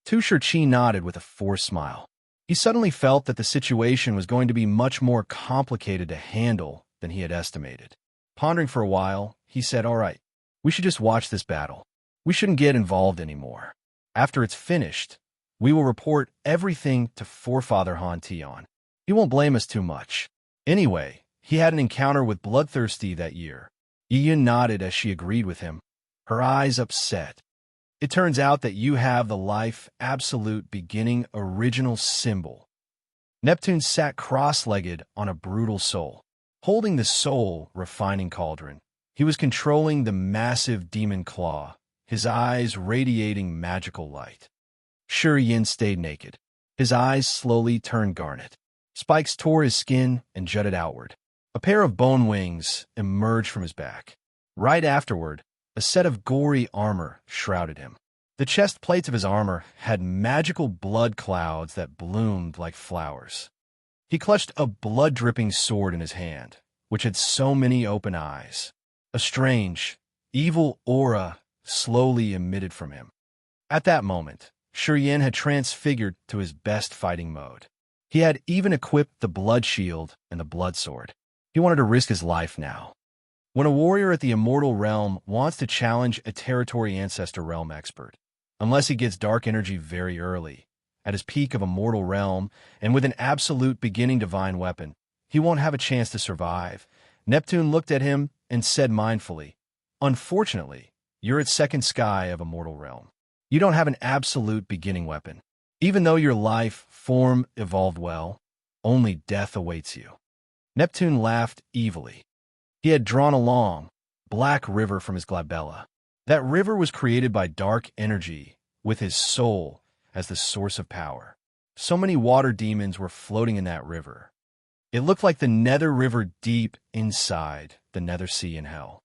[SPEAKER 1] Tu Shiqi nodded with a forced smile. He suddenly felt that the situation was going to be much more complicated to handle than he had estimated. Pondering for a while, he said, "All right, we should just watch this battle. We shouldn't get involved anymore. After it's finished, we will report everything to Forefather Han Tian. He won't blame us too much. Anyway, he had an encounter with Bloodthirsty that year." Yi Yun nodded as she agreed with him, her eyes upset. "It turns out that you have the life absolute beginning original symbol." Neptune sat cross-legged on a brutal soul. Holding the soul refining cauldron, he was controlling the massive demon claw, his eyes radiating magical light. Shi Yan stayed naked. His eyes slowly turned garnet. Spikes tore his skin and jutted outward. A pair of bone wings emerged from his back. Right afterward, a set of gory armor shrouded him. The chest plates of his armor had magical blood clouds that bloomed like flowers. He clutched a blood-dripping sword in his hand, which had so many open eyes. A strange, evil aura slowly emitted from him. At that moment, Shi Yan had transfigured to his best fighting mode. He had even equipped the blood shield and the blood sword. He wanted to risk his life now. When a warrior at the Immortal Realm wants to challenge a Territory Ancestor Realm expert, unless he gets dark energy very early, at his peak of Immortal Realm, and with an absolute beginning divine weapon, he won't have a chance to survive. Neptune looked at him and said mindfully, "Unfortunately, you're at second sky of Immortal Realm. You don't have an absolute beginning weapon. Even though your life form evolved well, only death awaits you." Neptune laughed evilly. He had drawn a long, black river from his glabella. That river was created by dark energy, with his soul as the source of power. So many water demons were floating in that river. It looked like the Nether River deep inside the Nether Sea in Hell.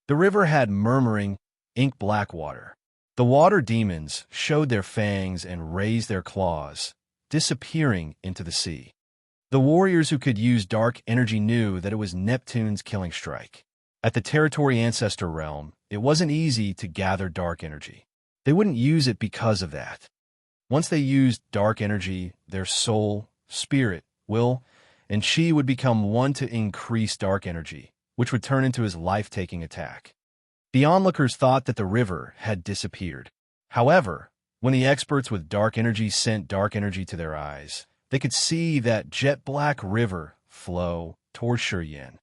[SPEAKER 1] The river had murmuring, ink-black water. The water demons showed their fangs and raised their claws, disappearing into the sea. The warriors who could use dark energy knew that it was Neptune's killing strike. At the Territory Ancestor Realm, it wasn't easy to gather dark energy. They wouldn't use it because of that. Once they used dark energy, their soul, spirit, will, and chi would become one to increase dark energy, which would turn into his life-taking attack. The onlookers thought that the river had disappeared. However, when the experts with dark energy sent dark energy to their eyes, they could see that jet-black river flow toward Shi Yan.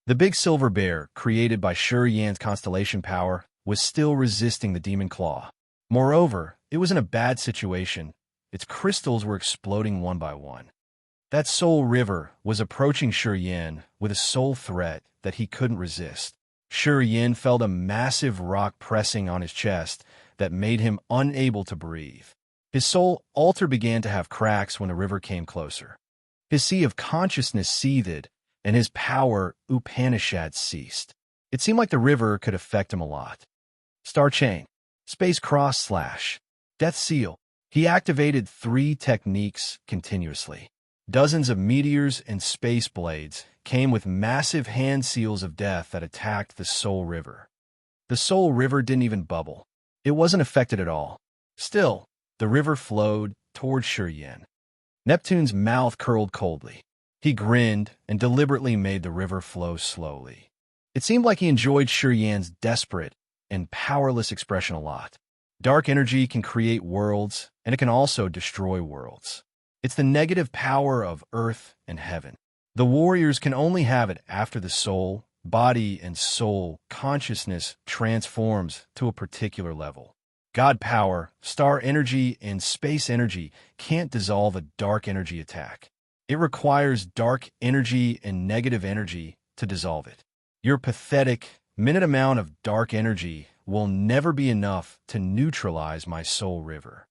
[SPEAKER 1] The big silver bear, created by Shi Yan's constellation power, was still resisting the demon claw. Moreover, it was in a bad situation. Its crystals were exploding one by one. That soul river was approaching Shi Yan with a soul threat that he couldn't resist. Shi Yan felt a massive rock pressing on his chest that made him unable to breathe. His soul altar began to have cracks when the river came closer. His sea of consciousness seethed, and his power Upanishad ceased. It seemed like the river could affect him a lot. Star Chain, Space Cross / Death Seal. He activated 3 techniques continuously. Dozens of meteors and space blades came with massive hand seals of death that attacked the Soul River. The Soul River didn't even bubble. It wasn't affected at all. Still, the river flowed toward Shi Yan. Neptune's mouth curled coldly. He grinned and deliberately made the river flow slowly. It seemed like he enjoyed Shi Yan's desperate and powerless expression a lot. Dark energy can create worlds, and it can also destroy worlds. It's the negative power of earth and heaven. The warriors can only have it after the soul body and soul, consciousness transforms to a particular level. God power, star energy, and space energy can't dissolve a dark energy attack. It requires dark energy and negative energy to dissolve it. Your pathetic, minute amount of dark energy will never be enough to neutralize my soul river.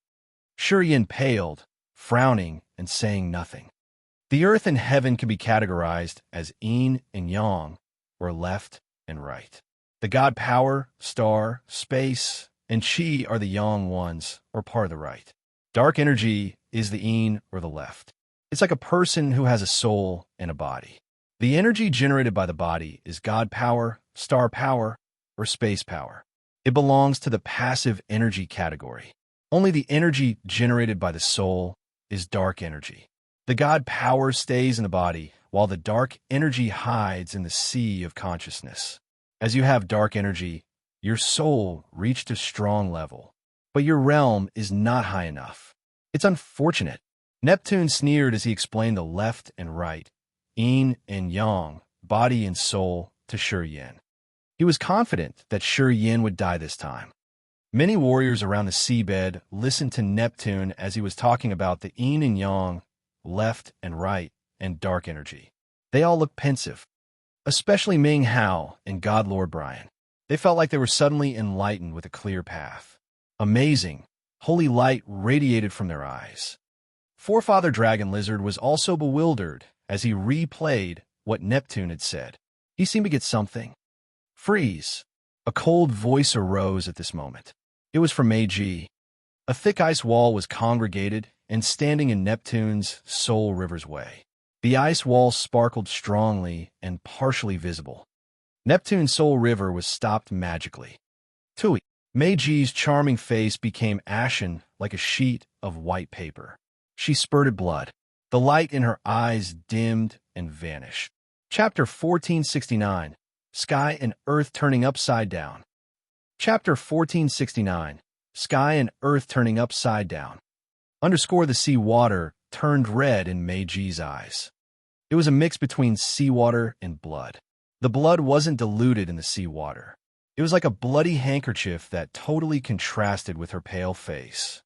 [SPEAKER 1] Yin paled, frowning and saying nothing. The earth and heaven can be categorized as yin and yang, or left and right. The God power, star, space, and chi are the yang ones, or part of the right. Dark energy is the yin, or the left. It's like a person who has a soul and a body. The energy generated by the body is God power, star power, or space power. It belongs to the passive energy category. Only the energy generated by the soul is dark energy. The God power stays in the body, while the dark energy hides in the sea of consciousness. As you have dark energy, your soul reached a strong level, but your realm is not high enough. It's unfortunate. Neptune sneered as he explained the left and right, yin and yang, body and soul, to Yin. He was confident that Yin would die this time. Many warriors around the seabed listened to Neptune as he was talking about the yin and yang, left and right, and dark energy. They all looked pensive, especially Ming Hao and God Lord Brian. They felt like they were suddenly enlightened with a clear path. Amazing, holy light radiated from their eyes. Forefather Dragon Lizard was also bewildered as he replayed what Neptune had said. He seemed to get something. Freeze! A cold voice arose at this moment. It was from Meiji. A thick ice wall was congregated and standing in Neptune's soul river's way. The ice wall sparkled strongly and partially visible. Neptune's soul river was stopped magically. Tui. Meiji's charming face became ashen like a sheet of white paper. She spurted blood. The light in her eyes dimmed and vanished. Chapter 1469. Sky and Earth Turning Upside Down. Chapter 1469. Sky and Earth Turning Upside Down. The sea water turned red in Meiji's eyes. It was a mix between seawater and blood. The blood wasn't diluted in the seawater. It was like a bloody handkerchief that totally contrasted with her pale face.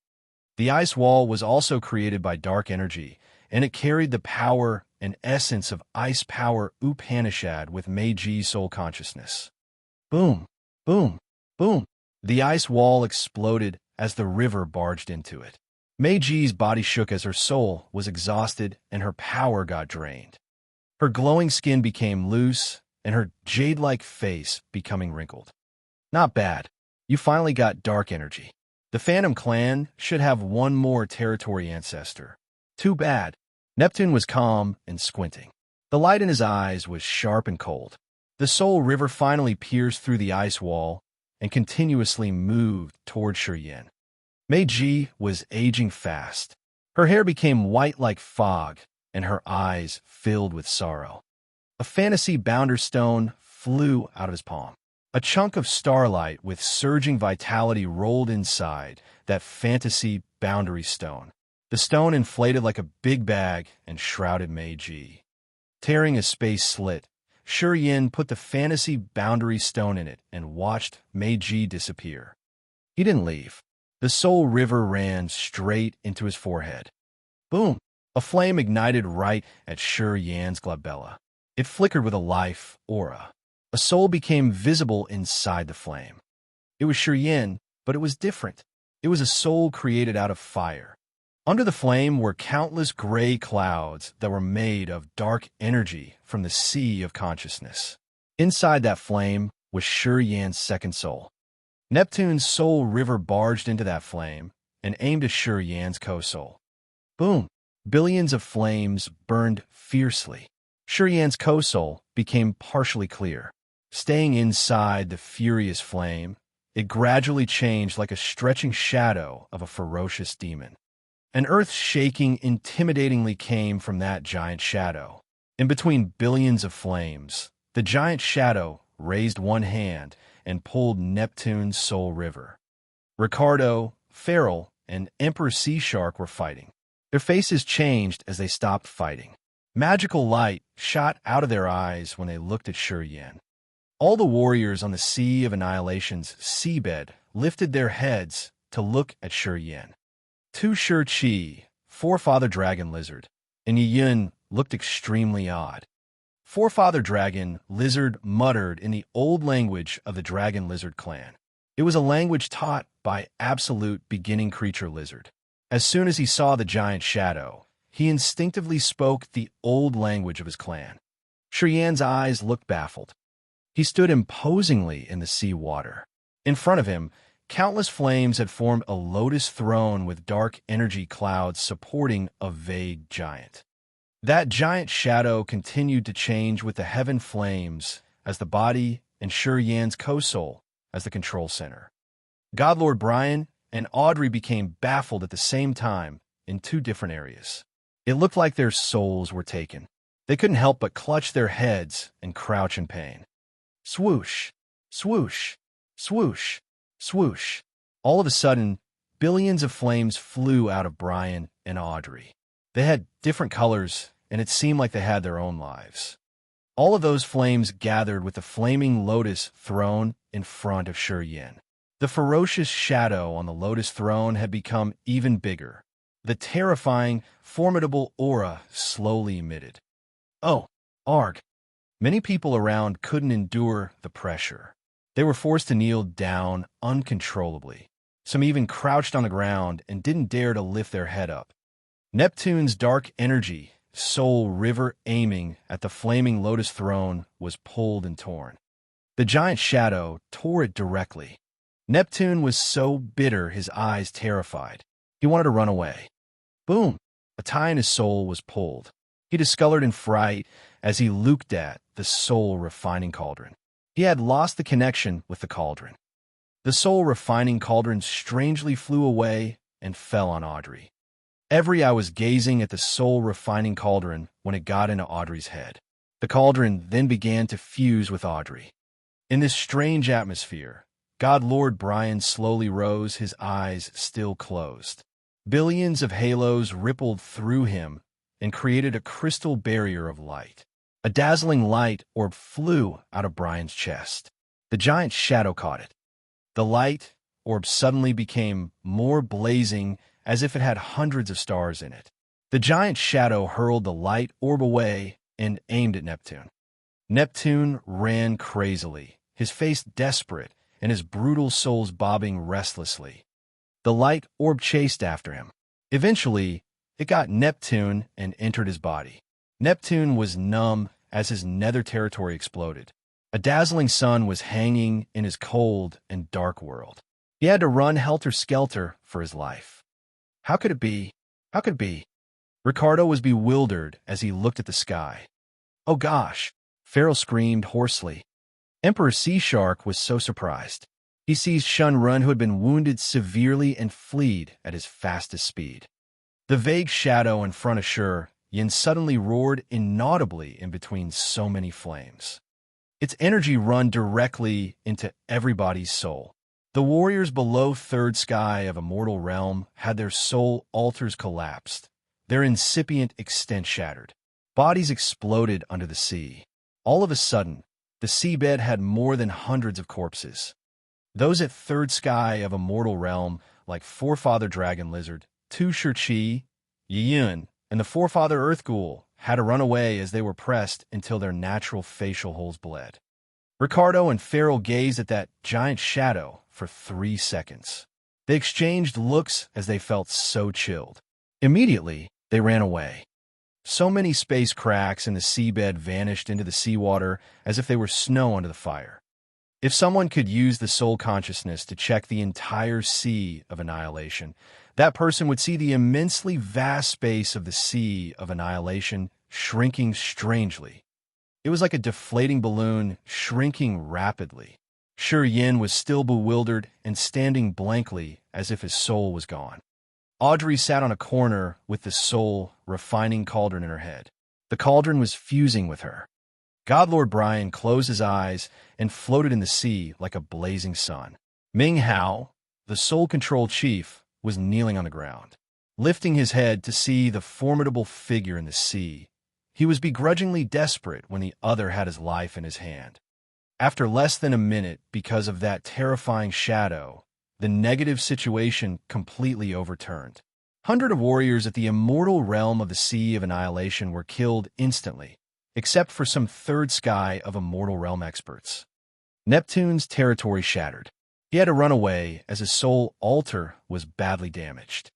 [SPEAKER 1] The ice wall was also created by dark energy, and it carried the power and essence of ice power Upanishad with Meiji's soul consciousness. Boom, boom, boom. The ice wall exploded as the river barged into it. Meiji's body shook as her soul was exhausted and her power got drained. Her glowing skin became loose and her jade-like face becoming wrinkled. Not bad. You finally got dark energy. The Phantom clan should have one more territory ancestor. Too bad. Neptune was calm and squinting. The light in his eyes was sharp and cold. The Soul River finally pierced through the ice wall and continuously moved toward Yin. Meiji was aging fast. Her hair became white like fog, and her eyes filled with sorrow. A fantasy bounder stone flew out of his palm. A chunk of starlight with surging vitality rolled inside that fantasy boundary stone. The stone inflated like a big bag and shrouded Meiji. Tearing a space slit, Yin put the fantasy boundary stone in it and watched Meiji disappear. He didn't leave. The soul river ran straight into his forehead. Boom! A flame ignited right at Yin's glabella. It flickered with a life aura. A soul became visible inside the flame. It was Yin, but it was different. It was a soul created out of fire. Under the flame were countless gray clouds that were made of dark energy from the sea of consciousness. Inside that flame was Yin's second soul. Neptune's soul river barged into that flame and aimed at Yin's co-soul. Boom! Billions of flames burned fiercely. Yin's co-soul became partially clear. Staying inside the furious flame, it gradually changed like a stretching shadow of a ferocious demon. An earth-shaking intimidatingly came from that giant shadow. In between billions of flames, the giant shadow raised one hand and pulled Neptune's soul river. Ricardo, Feral, and Emperor Sea Shark were fighting. Their faces changed as they stopped fighting. Magical light shot out of their eyes when they looked at Yin. All the warriors on the Sea of Annihilation's seabed lifted their heads to look at Shi Yin. Tu Shi, Forefather Dragon Lizard, and Yi Yun looked extremely odd. Forefather Dragon Lizard muttered in the old language of the Dragon Lizard clan. It was a language taught by absolute beginning creature lizard. As soon as he saw the giant shadow, he instinctively spoke the old language of his clan. Shi Yan's eyes looked baffled. He stood imposingly in the sea water. In front of him, countless flames had formed a lotus throne with dark energy clouds supporting a vague giant. That giant shadow continued to change with the heaven flames as the body and Shi Yan's co-soul as the control center. Godlord Brian and Audrey became baffled at the same time in two different areas. It looked like their souls were taken. They couldn't help but clutch their heads and crouch in pain. Swoosh, swoosh, swoosh, swoosh. All of a sudden, billions of flames flew out of Brian and Audrey. They had different colors, and it seemed like they had their own lives. All of those flames gathered with the flaming lotus throne in front of Shi Yin. The ferocious shadow on the lotus throne had become even bigger. The terrifying, formidable aura slowly emitted. Oh, arg! Many people around couldn't endure the pressure. They were forced to kneel down uncontrollably. Some even crouched on the ground and didn't dare to lift their head up. Neptune's dark energy, soul river aiming at the flaming lotus throne, was pulled and torn. The giant shadow tore it directly. Neptune was so bitter his eyes terrified. He wanted to run away. Boom! A tie in his soul was pulled. He discolored in fright as he looked at the soul refining cauldron. He had lost the connection with the cauldron. The soul refining cauldron strangely flew away and fell on Audrey. Every eye was gazing at the soul refining cauldron when it got into Audrey's head. The cauldron then began to fuse with Audrey. In this strange atmosphere, Godlord Brian slowly rose, his eyes still closed. Billions of halos rippled through him and created a crystal barrier of light. A dazzling light orb flew out of Brian's chest. The giant shadow caught it. The light orb suddenly became more blazing, as if it had hundreds of stars in it. The giant shadow hurled the light orb away and aimed at Neptune. Neptune ran crazily, his face desperate and his brutal souls bobbing restlessly. The light orb chased after him. Eventually, it got Neptune and entered his body. Neptune was numb as his nether territory exploded. A dazzling sun was hanging in his cold and dark world. He had to run helter-skelter for his life. How could it be? How could it be? Ricardo was bewildered as he looked at the sky. Oh gosh! Farrell screamed hoarsely. Emperor Sea Shark was so surprised. He seized Shun Run, who had been wounded severely, and fled at his fastest speed. The vague shadow in front of Shi Yin suddenly roared inaudibly in between so many flames. Its energy run directly into everybody's soul. The warriors below third sky of Immortal Realm had their soul altars collapsed, their incipient extent shattered. Bodies exploded under the sea. All of a sudden, the seabed had more than hundreds of corpses. Those at third sky of Immortal Realm, like Forefather Dragon Lizard, Tu Shi, Yi Yun, and the Forefather Earth Ghoul, had to run away as they were pressed until their natural facial holes bled. Ricardo and Farrell gazed at that giant shadow for 3 seconds. They exchanged looks as they felt so chilled. Immediately, they ran away. So many space cracks in the seabed vanished into the seawater as if they were snow under the fire. If someone could use the soul consciousness to check the entire Sea of Annihilation, that person would see the immensely vast space of the Sea of Annihilation shrinking strangely. It was like a deflating balloon shrinking rapidly. Shi Yin was still bewildered and standing blankly as if his soul was gone. Audrey sat on a corner with the soul refining cauldron in her head. The cauldron was fusing with her. Godlord Brian closed his eyes and floated in the sea like a blazing sun. Ming Hao, the soul-controlled chief, was kneeling on the ground. Lifting his head to see the formidable figure in the sea, he was begrudgingly desperate when the other had his life in his hand. After less than a minute, because of that terrifying shadow, the negative situation completely overturned. Hundreds of warriors at the immortal realm of the Sea of Annihilation were killed instantly, except for some third sky of immortal realm experts. Neptune's territory shattered. He had to run away as his soul altar was badly damaged.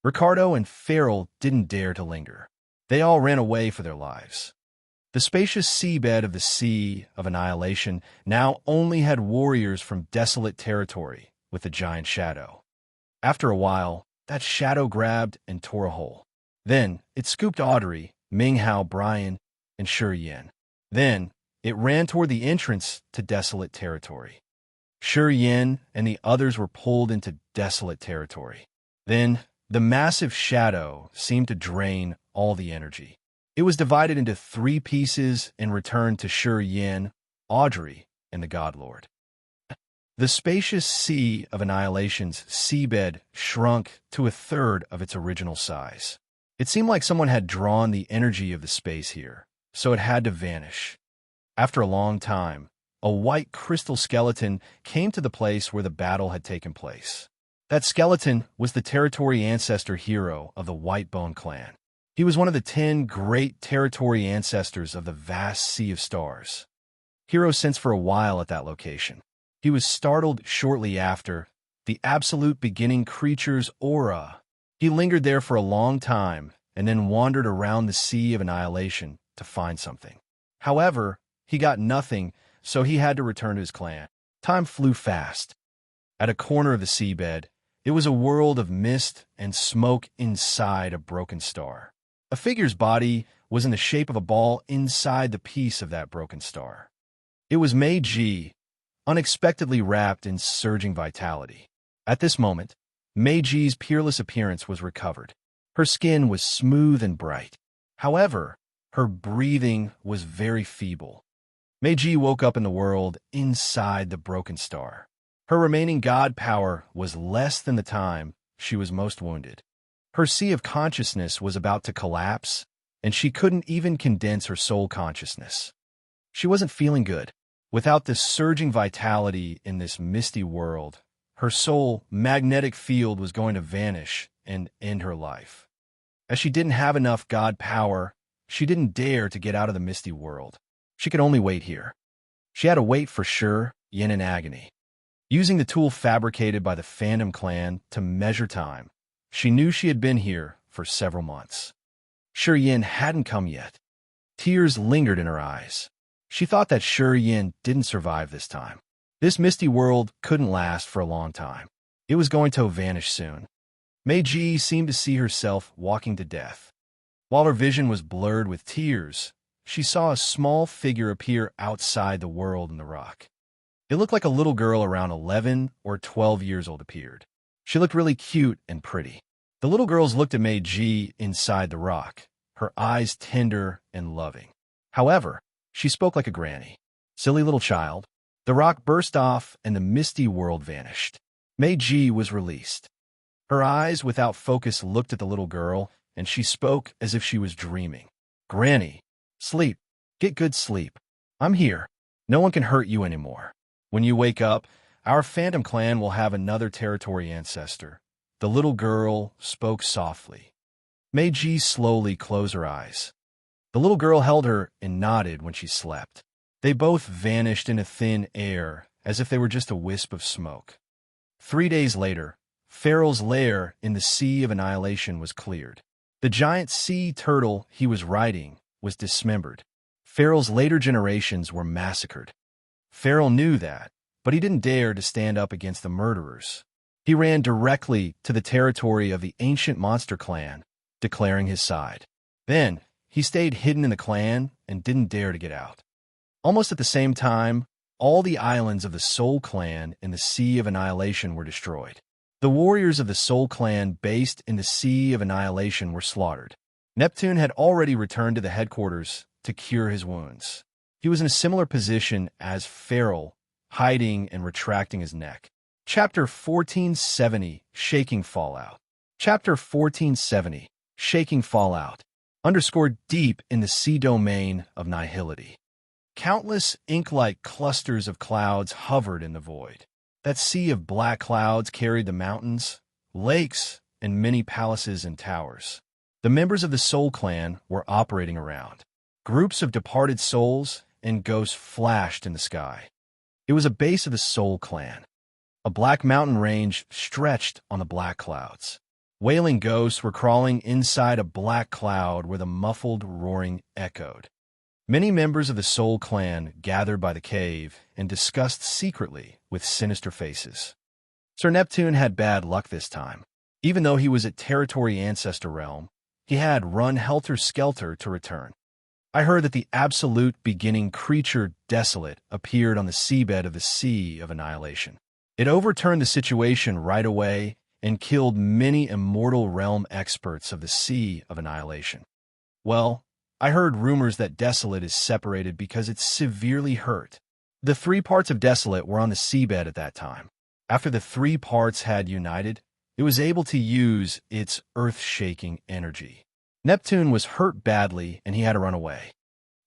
[SPEAKER 1] Ricardo and Farrell didn't dare to linger. They all ran away for their lives. The spacious seabed of the Sea of Annihilation now only had warriors from desolate territory with a giant shadow. After a while, that shadow grabbed and tore a hole. Then it scooped Audrey, Minghao, Brian, and Shi Yin. Then it ran toward the entrance to desolate territory. Shi Yin and the others were pulled into desolate territory. Then the massive shadow seemed to drain all the energy. It was divided into 3 pieces and returned to Shi Yin, Audrey, and the God Lord. The spacious Sea of Annihilation's seabed shrunk to a third of its original size. It seemed like someone had drawn the energy of the space here, so it had to vanish. After a long time, a white crystal skeleton came to the place where the battle had taken place. That skeleton was the territory ancestor hero of the Whitebone clan. He was one of the 10 great territory ancestors of the vast Sea of Stars. Hero sensed for a while at that location. He was startled shortly after, the absolute beginning creature's aura. He lingered there for a long time and then wandered around the Sea of Annihilation to find something. However, he got nothing, so he had to return to his clan. Time flew fast. At a corner of the seabed, it was a world of mist and smoke inside a broken star. A figure's body was in the shape of a ball inside the piece of that broken star. It was Meiji, unexpectedly wrapped in surging vitality. At this moment, Meiji's peerless appearance was recovered. Her skin was smooth and bright. However, her breathing was very feeble. Meiji woke up in the world inside the broken star. Her remaining god power was less than the time she was most wounded. Her sea of consciousness was about to collapse, and she couldn't even condense her soul consciousness. She wasn't feeling good. Without this surging vitality in this misty world, her soul magnetic field was going to vanish and end her life. As she didn't have enough god power, she didn't dare to get out of the misty world. She could only wait here. She had to wait for Shi Yin in agony. Using the tool fabricated by the Phantom Clan to measure time, she knew she had been here for several months. Shi Yin hadn't come yet. Tears lingered in her eyes. She thought that Shi Yin didn't survive this time. This misty world couldn't last for a long time. It was going to vanish soon. Meiji seemed to see herself walking to death. While her vision was blurred with tears, she saw a small figure appear outside the world in the rock. It looked like a little girl around 11 or 12 years old appeared. She looked really cute and pretty. The little girls looked at Meiji inside the rock, her eyes tender and loving. However, she spoke like a granny. Silly little child. The rock burst off and the misty world vanished. Meiji was released. Her eyes without focus looked at the little girl, and she spoke as if she was dreaming. Granny, sleep. Get good sleep. I'm here. No one can hurt you anymore. When you wake up, our Phantom Clan will have another territory ancestor. The little girl spoke softly. Meiji slowly closed her eyes. The little girl held her and nodded when she slept. They both vanished into thin air as if they were just a wisp of smoke. 3 days later, Farrell's lair in the Sea of Annihilation was cleared. The giant sea turtle he was riding was dismembered. Farrell's later generations were massacred. Farrell knew that, but he didn't dare to stand up against the murderers. He ran directly to the territory of the ancient monster clan, declaring his side. Then, he stayed hidden in the clan and didn't dare to get out. Almost at the same time, all the islands of the Soul Clan in the Sea of Annihilation were destroyed. The warriors of the Soul Clan based in the Sea of Annihilation were slaughtered. Neptune had already returned to the headquarters to cure his wounds. He was in a similar position as Farrell, hiding and retracting his neck. Chapter 1470, Shaking Fallout. Chapter 1470, Shaking Fallout. Underscored deep in the sea domain of nihility. Countless ink-like clusters of clouds hovered in the void. That sea of black clouds carried the mountains, lakes, and many palaces and towers. The members of the Soul Clan were operating around. Groups of departed souls and ghosts flashed in the sky. It was a base of the Soul Clan. A black mountain range stretched on the black clouds. Wailing ghosts were crawling inside a black cloud where the muffled roaring echoed. Many members of the Soul Clan gathered by the cave and discussed secretly with sinister faces. Sir Neptune had bad luck this time. Even though he was at Territory Ancestor Realm, he had run helter-skelter to return. I heard that the absolute beginning creature Desolate appeared on the seabed of the Sea of Annihilation. It overturned the situation right away and killed many immortal realm experts of the Sea of Annihilation. Well, I heard rumors that Desolate is separated because it's severely hurt. The 3 parts of Desolate were on the seabed at that time. After the 3 parts had united, it was able to use its earth-shaking energy. Neptune was hurt badly and he had to run away.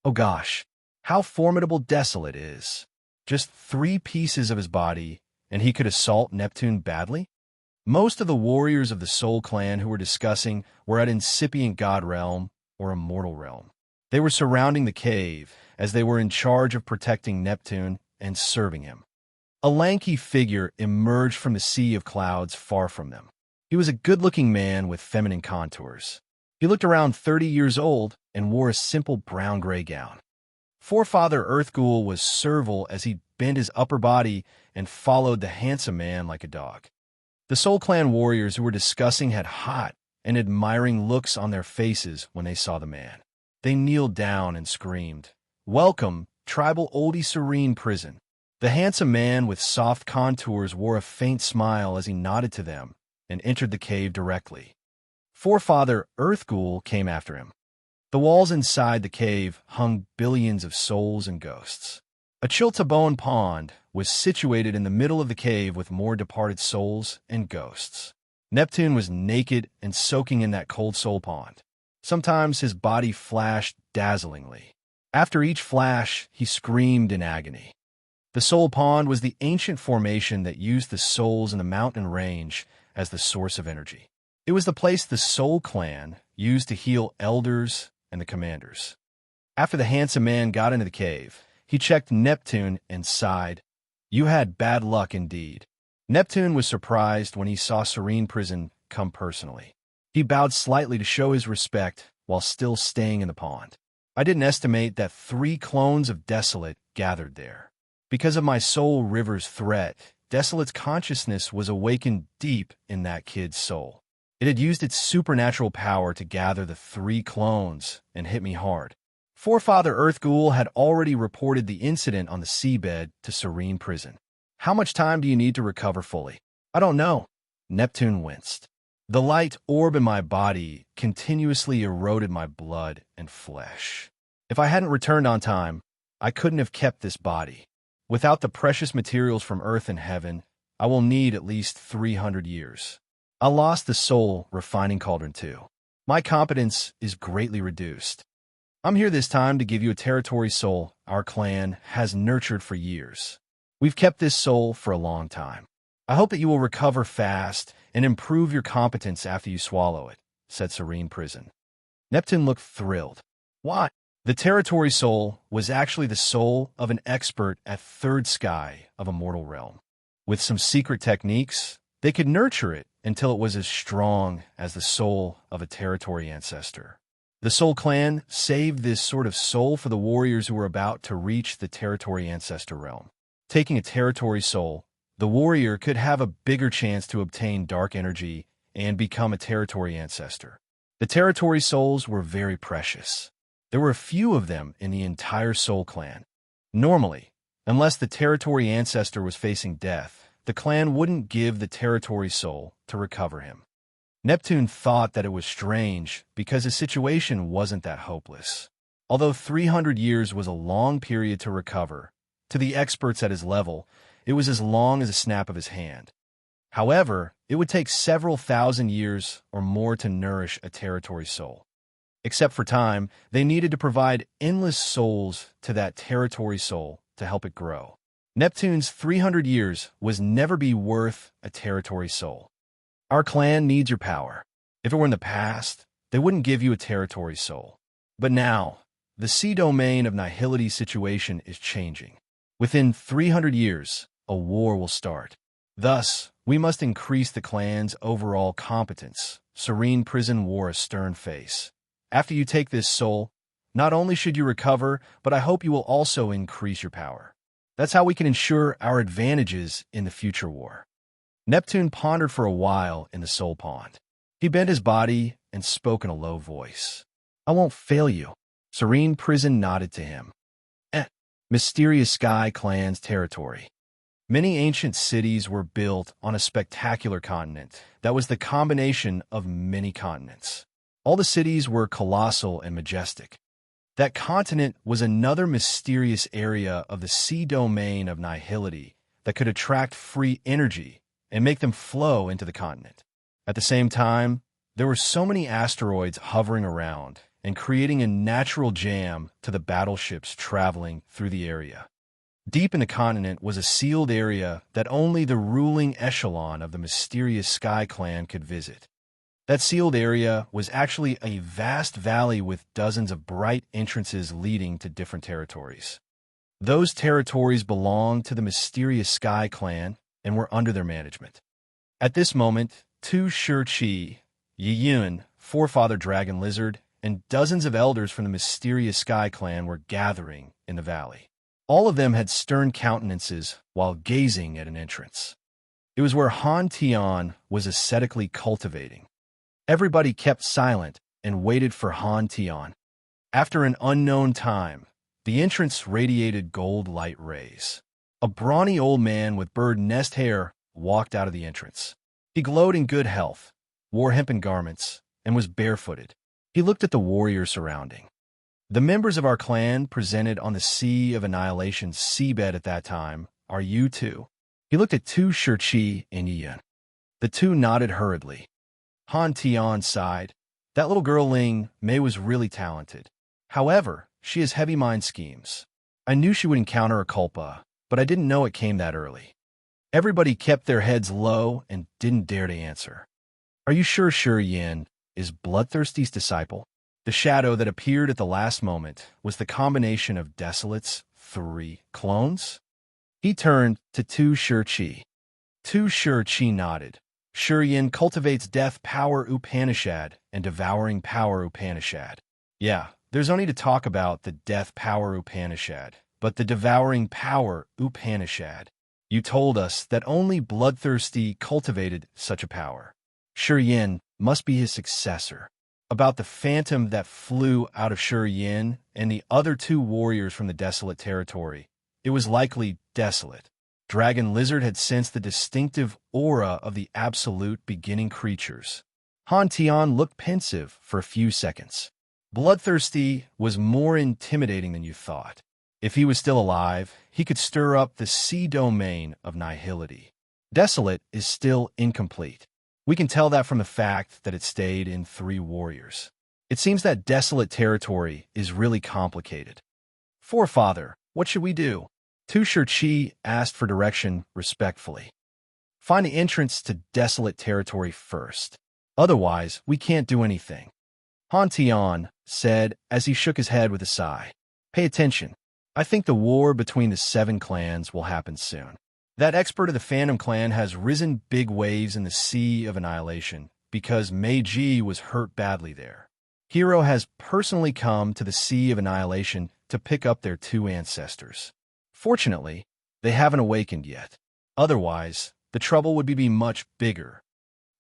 [SPEAKER 1] Oh gosh, how formidable Desolate is. Just 3 pieces of his body, and he could assault Neptune badly? Most of the warriors of the Soul Clan who were discussing were at Incipient God Realm or Immortal Realm. They were surrounding the cave, as they were in charge of protecting Neptune and serving him. A lanky figure emerged from the sea of clouds far from them. He was a good-looking man with feminine contours. He looked around 30 years old and wore a simple brown-gray gown. Forefather Earthghoul was servile as he bent his upper body and followed the handsome man like a dog. The Soul Clan warriors who were discussing had hot and admiring looks on their faces when they saw the man. They kneeled down and screamed, "Welcome, tribal oldie serene prison." The handsome man with soft contours wore a faint smile as he nodded to them and entered the cave directly. Forefather Earthghoul came after him. The walls inside the cave hung billions of souls and ghosts. A Chiltaboan pond was situated in the middle of the cave with more departed souls and ghosts. Neptune was naked and soaking in that cold soul pond. Sometimes his body flashed dazzlingly. After each flash, he screamed in agony. The soul pond was the ancient formation that used the souls in the mountain range as the source of energy. It was the place the Soul Clan used to heal elders and the commanders. After the handsome man got into the cave, he checked Neptune and sighed. "You had bad luck indeed." Neptune was surprised when he saw Serene Prison come personally. He bowed slightly to show his respect while still staying in the pond. "I didn't estimate that 3 clones of Desolate gathered there. Because of my soul river's threat, Desolate's consciousness was awakened deep in that kid's soul. It had used its supernatural power to gather the 3 clones and hit me hard." Forefather Earthghoul had already reported the incident on the seabed to Serene Prison. "How much time do you need to recover fully?" "I don't know." Neptune winced. "The light orb in my body continuously eroded my blood and flesh. If I hadn't returned on time, I couldn't have kept this body. Without the precious materials from Earth and Heaven, I will need at least 300 years. I lost the soul refining cauldron too. My competence is greatly reduced. I'm here this time to give you a territory soul our clan has nurtured for years. We've kept this soul for a long time. I hope that you will recover fast and improve your competence after you swallow it," said Serene Prison. Neptune looked thrilled. "Why?" The territory soul was actually the soul of an expert at Third Sky of Immortal Realm. With some secret techniques, they could nurture it until it was as strong as the soul of a territory ancestor. The Soul Clan saved this sort of soul for the warriors who were about to reach the territory ancestor realm. Taking a territory soul, the warrior could have a bigger chance to obtain dark energy and become a territory ancestor. The territory souls were very precious. There were a few of them in the entire Soul Clan. Normally, unless the territory ancestor was facing death, the clan wouldn't give the territory soul to recover him. Neptune thought that it was strange because his situation wasn't that hopeless. Although 300 years was a long period to recover, to the experts at his level, it was as long as a snap of his hand. However, it would take several thousand years or more to nourish a territory soul. Except for time, they needed to provide endless souls to that territory soul to help it grow. Neptune's 300 years was never be worth a territory soul. Our clan needs your power. If it were in the past, they wouldn't give you a territory soul. But now, the sea domain of Nihility's situation is changing. Within 300 years, a war will start. Thus, we must increase the clan's overall competence. Serene Prison wore a stern face. After you take this soul, not only should you recover, but I hope you will also increase your power. That's how we can ensure our advantages in the future war. Neptune pondered for a while in the soul pond. He bent his body and spoke in a low voice. I won't fail you. Serene Prison nodded to him. Mysterious Sky Clan's territory. Many ancient cities were built on a spectacular continent that was the combination of many continents. All the cities were colossal and majestic. That continent was another mysterious area of the sea domain of Nihility that could attract free energy and make them flow into the continent. At the same time, there were so many asteroids hovering around and creating a natural jam to the battleships traveling through the area. Deep in the continent was a sealed area that only the ruling echelon of the mysterious Sky Clan could visit. That sealed area was actually a vast valley with dozens of bright entrances leading to different territories. Those territories belonged to the mysterious Sky Clan and were under their management. At this moment, Tu Shirchi, Yiyun, Forefather Dragon Lizard, and dozens of elders from the mysterious Sky Clan were gathering in the valley. All of them had stern countenances while gazing at an entrance. It was where Han Tian was ascetically cultivating. Everybody kept silent and waited for Han Tian. After an unknown time, the entrance radiated gold light rays. A brawny old man with bird nest hair walked out of the entrance. He glowed in good health, wore hempen garments, and was barefooted. He looked at the warriors surrounding. The members of our clan presented on the Sea of Annihilation's seabed at that time are you two. He looked at Tu Shirchi and Yiyun. The two nodded hurriedly. Han Tian sighed. That little girl Ling Mei was really talented. However, she has heavy mind schemes. I knew she would encounter a culpa, but I didn't know it came that early. Everybody kept their heads low and didn't dare to answer. Are you sure Shi Yin is Bloodthirsty's disciple? The shadow that appeared at the last moment was the combination of Desolate's 3 clones. He turned to Tu Shirchi. Tu Shirchi nodded. Shi Yin cultivates death power Upanishad and devouring power Upanishad. Yeah, there's no need to talk about the death power Upanishad, but the devouring power Upanishad. You told us that only Bloodthirsty cultivated such a power. Shi Yin must be his successor. About the phantom that flew out of Shi Yin and the other 2 warriors from the Desolate territory, it was likely Desolate. Dragon Lizard had sensed the distinctive aura of the absolute beginning creatures. Han Tian looked pensive for a few seconds. Bloodthirsty was more intimidating than you thought. If he was still alive, he could stir up the sea domain of Nihility. Desolate is still incomplete. We can tell that from the fact that it stayed in 3 warriors. It seems that Desolate territory is really complicated. Forefather, what should we do? Tu Shirchi asked for direction respectfully. Find the entrance to Desolate territory first. Otherwise, we can't do anything. Han Tian said as he shook his head with a sigh. Pay attention. I think the war between the 7 clans will happen soon. That expert of the Phantom Clan has risen big waves in the Sea of Annihilation because Meiji was hurt badly there. Hero has personally come to the Sea of Annihilation to pick up their 2 ancestors. Fortunately, they haven't awakened yet. Otherwise, the trouble would be much bigger.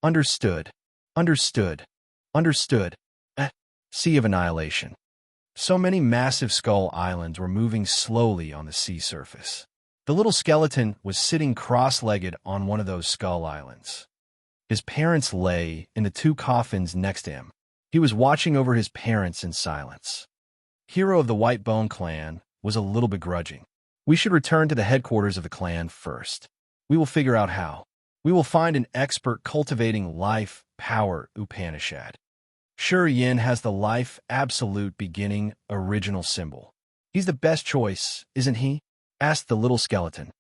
[SPEAKER 1] Understood. Understood. Understood. Sea of Annihilation. So many massive skull islands were moving slowly on the sea surface. The little skeleton was sitting cross-legged on one of those skull islands. His parents lay in the 2 coffins next to him. He was watching over his parents in silence. Hero of the White Bone clan was a little begrudging. We should return to the headquarters of the clan first. We will figure out how. We will find an expert cultivating life, power, Upanishad. Yin has the life absolute beginning original symbol. He's the best choice, isn't he? Asked the little skeleton.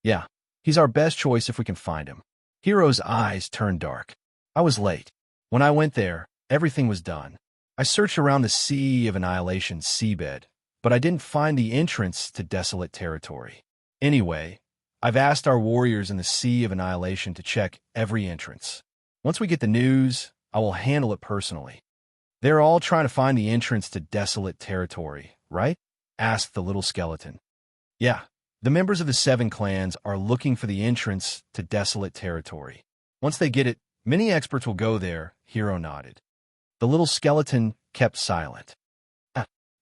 [SPEAKER 1] Yeah, he's our best choice if we can find him. Hero's eyes turned dark. I was late. When I went there, everything was done. I searched around the Sea of Annihilation seabed, but I didn't find the entrance to desolate territory. Anyway, I've asked our warriors in the Sea of Annihilation to check every entrance. Once we get the news, I will handle it personally. They're all trying to find the entrance to desolate territory, right? Asked the little skeleton. Yeah, the members of the 7 clans are looking for the entrance to desolate territory. Once they get it, many experts will go there, Hero nodded. The little skeleton kept silent.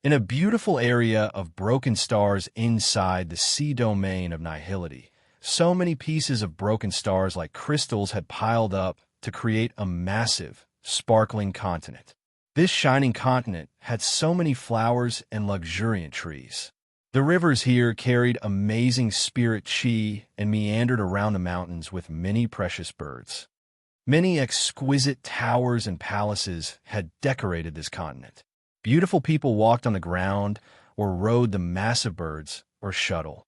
[SPEAKER 1] In a beautiful area of broken stars inside the sea domain of nihility, so many pieces of broken stars like crystals had piled up to create a massive, sparkling continent. This shining continent had so many flowers and luxuriant trees. The rivers here carried amazing spirit chi and meandered around the mountains with many precious birds. Many exquisite towers and palaces had decorated this continent. Beautiful people walked on the ground or rode the massive birds or shuttle.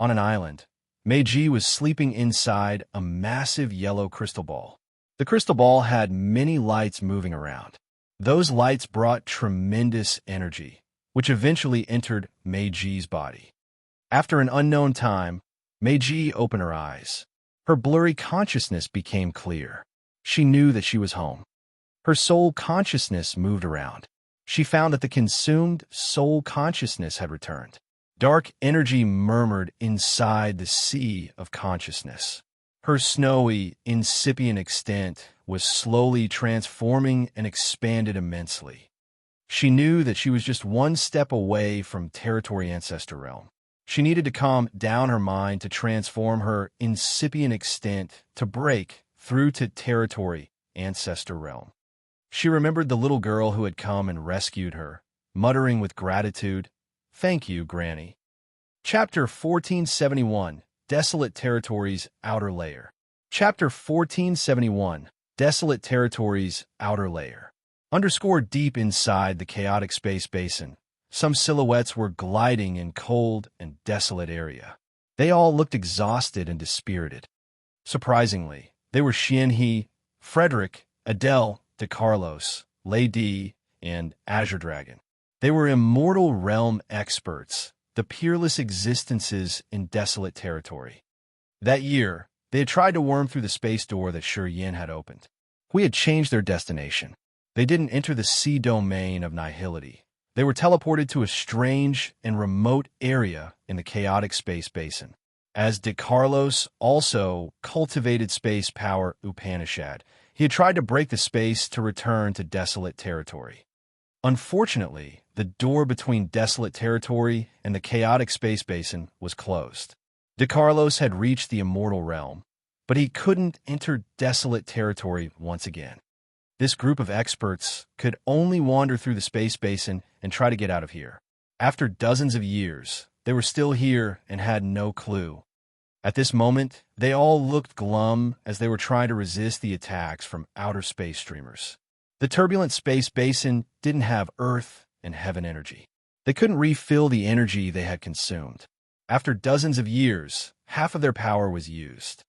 [SPEAKER 1] On an island, Meiji was sleeping inside a massive yellow crystal ball. The crystal ball had many lights moving around. Those lights brought tremendous energy, which eventually entered Meiji's body. After an unknown time, Meiji opened her eyes. Her blurry consciousness became clear. She knew that she was home. Her soul consciousness moved around. She found that the consumed soul consciousness had returned. Dark energy murmured inside the sea of consciousness. Her snowy, incipient extent was slowly transforming and expanded immensely. She knew that she was just one step away from Territory Ancestor Realm. She needed to calm down her mind to transform her incipient extent to break through to Territory Ancestor Realm. She remembered the little girl who had come and rescued her, muttering with gratitude, "Thank you, Granny." Chapter 1471, Desolate Territories Outer Layer. Chapter 1471, Desolate Territories Outer Layer. Underscored deep inside the chaotic space basin, some silhouettes were gliding in cold and desolate area. They all looked exhausted and dispirited. Surprisingly, they were Xianhe, Frederick, Adele, De Carlos, Lady, and Azure Dragon. They were immortal realm experts, the peerless existences in desolate territory. That year, they had tried to worm through the space door that Yin had opened. We had changed their destination. They didn't enter the sea domain of nihility. They were teleported to a strange and remote area in the chaotic space basin. As De Carlos also cultivated space power Upanishad, he had tried to break the space to return to desolate territory. Unfortunately, the door between desolate territory and the chaotic space basin was closed. De Carlos had reached the immortal realm, but he couldn't enter desolate territory once again. This group of experts could only wander through the space basin and try to get out of here. After dozens of years, they were still here and had no clue. At this moment, they all looked glum as they were trying to resist the attacks from outer space streamers. The turbulent space basin didn't have Earth and heaven energy. They couldn't refill the energy they had consumed. After dozens of years, half of their power was used.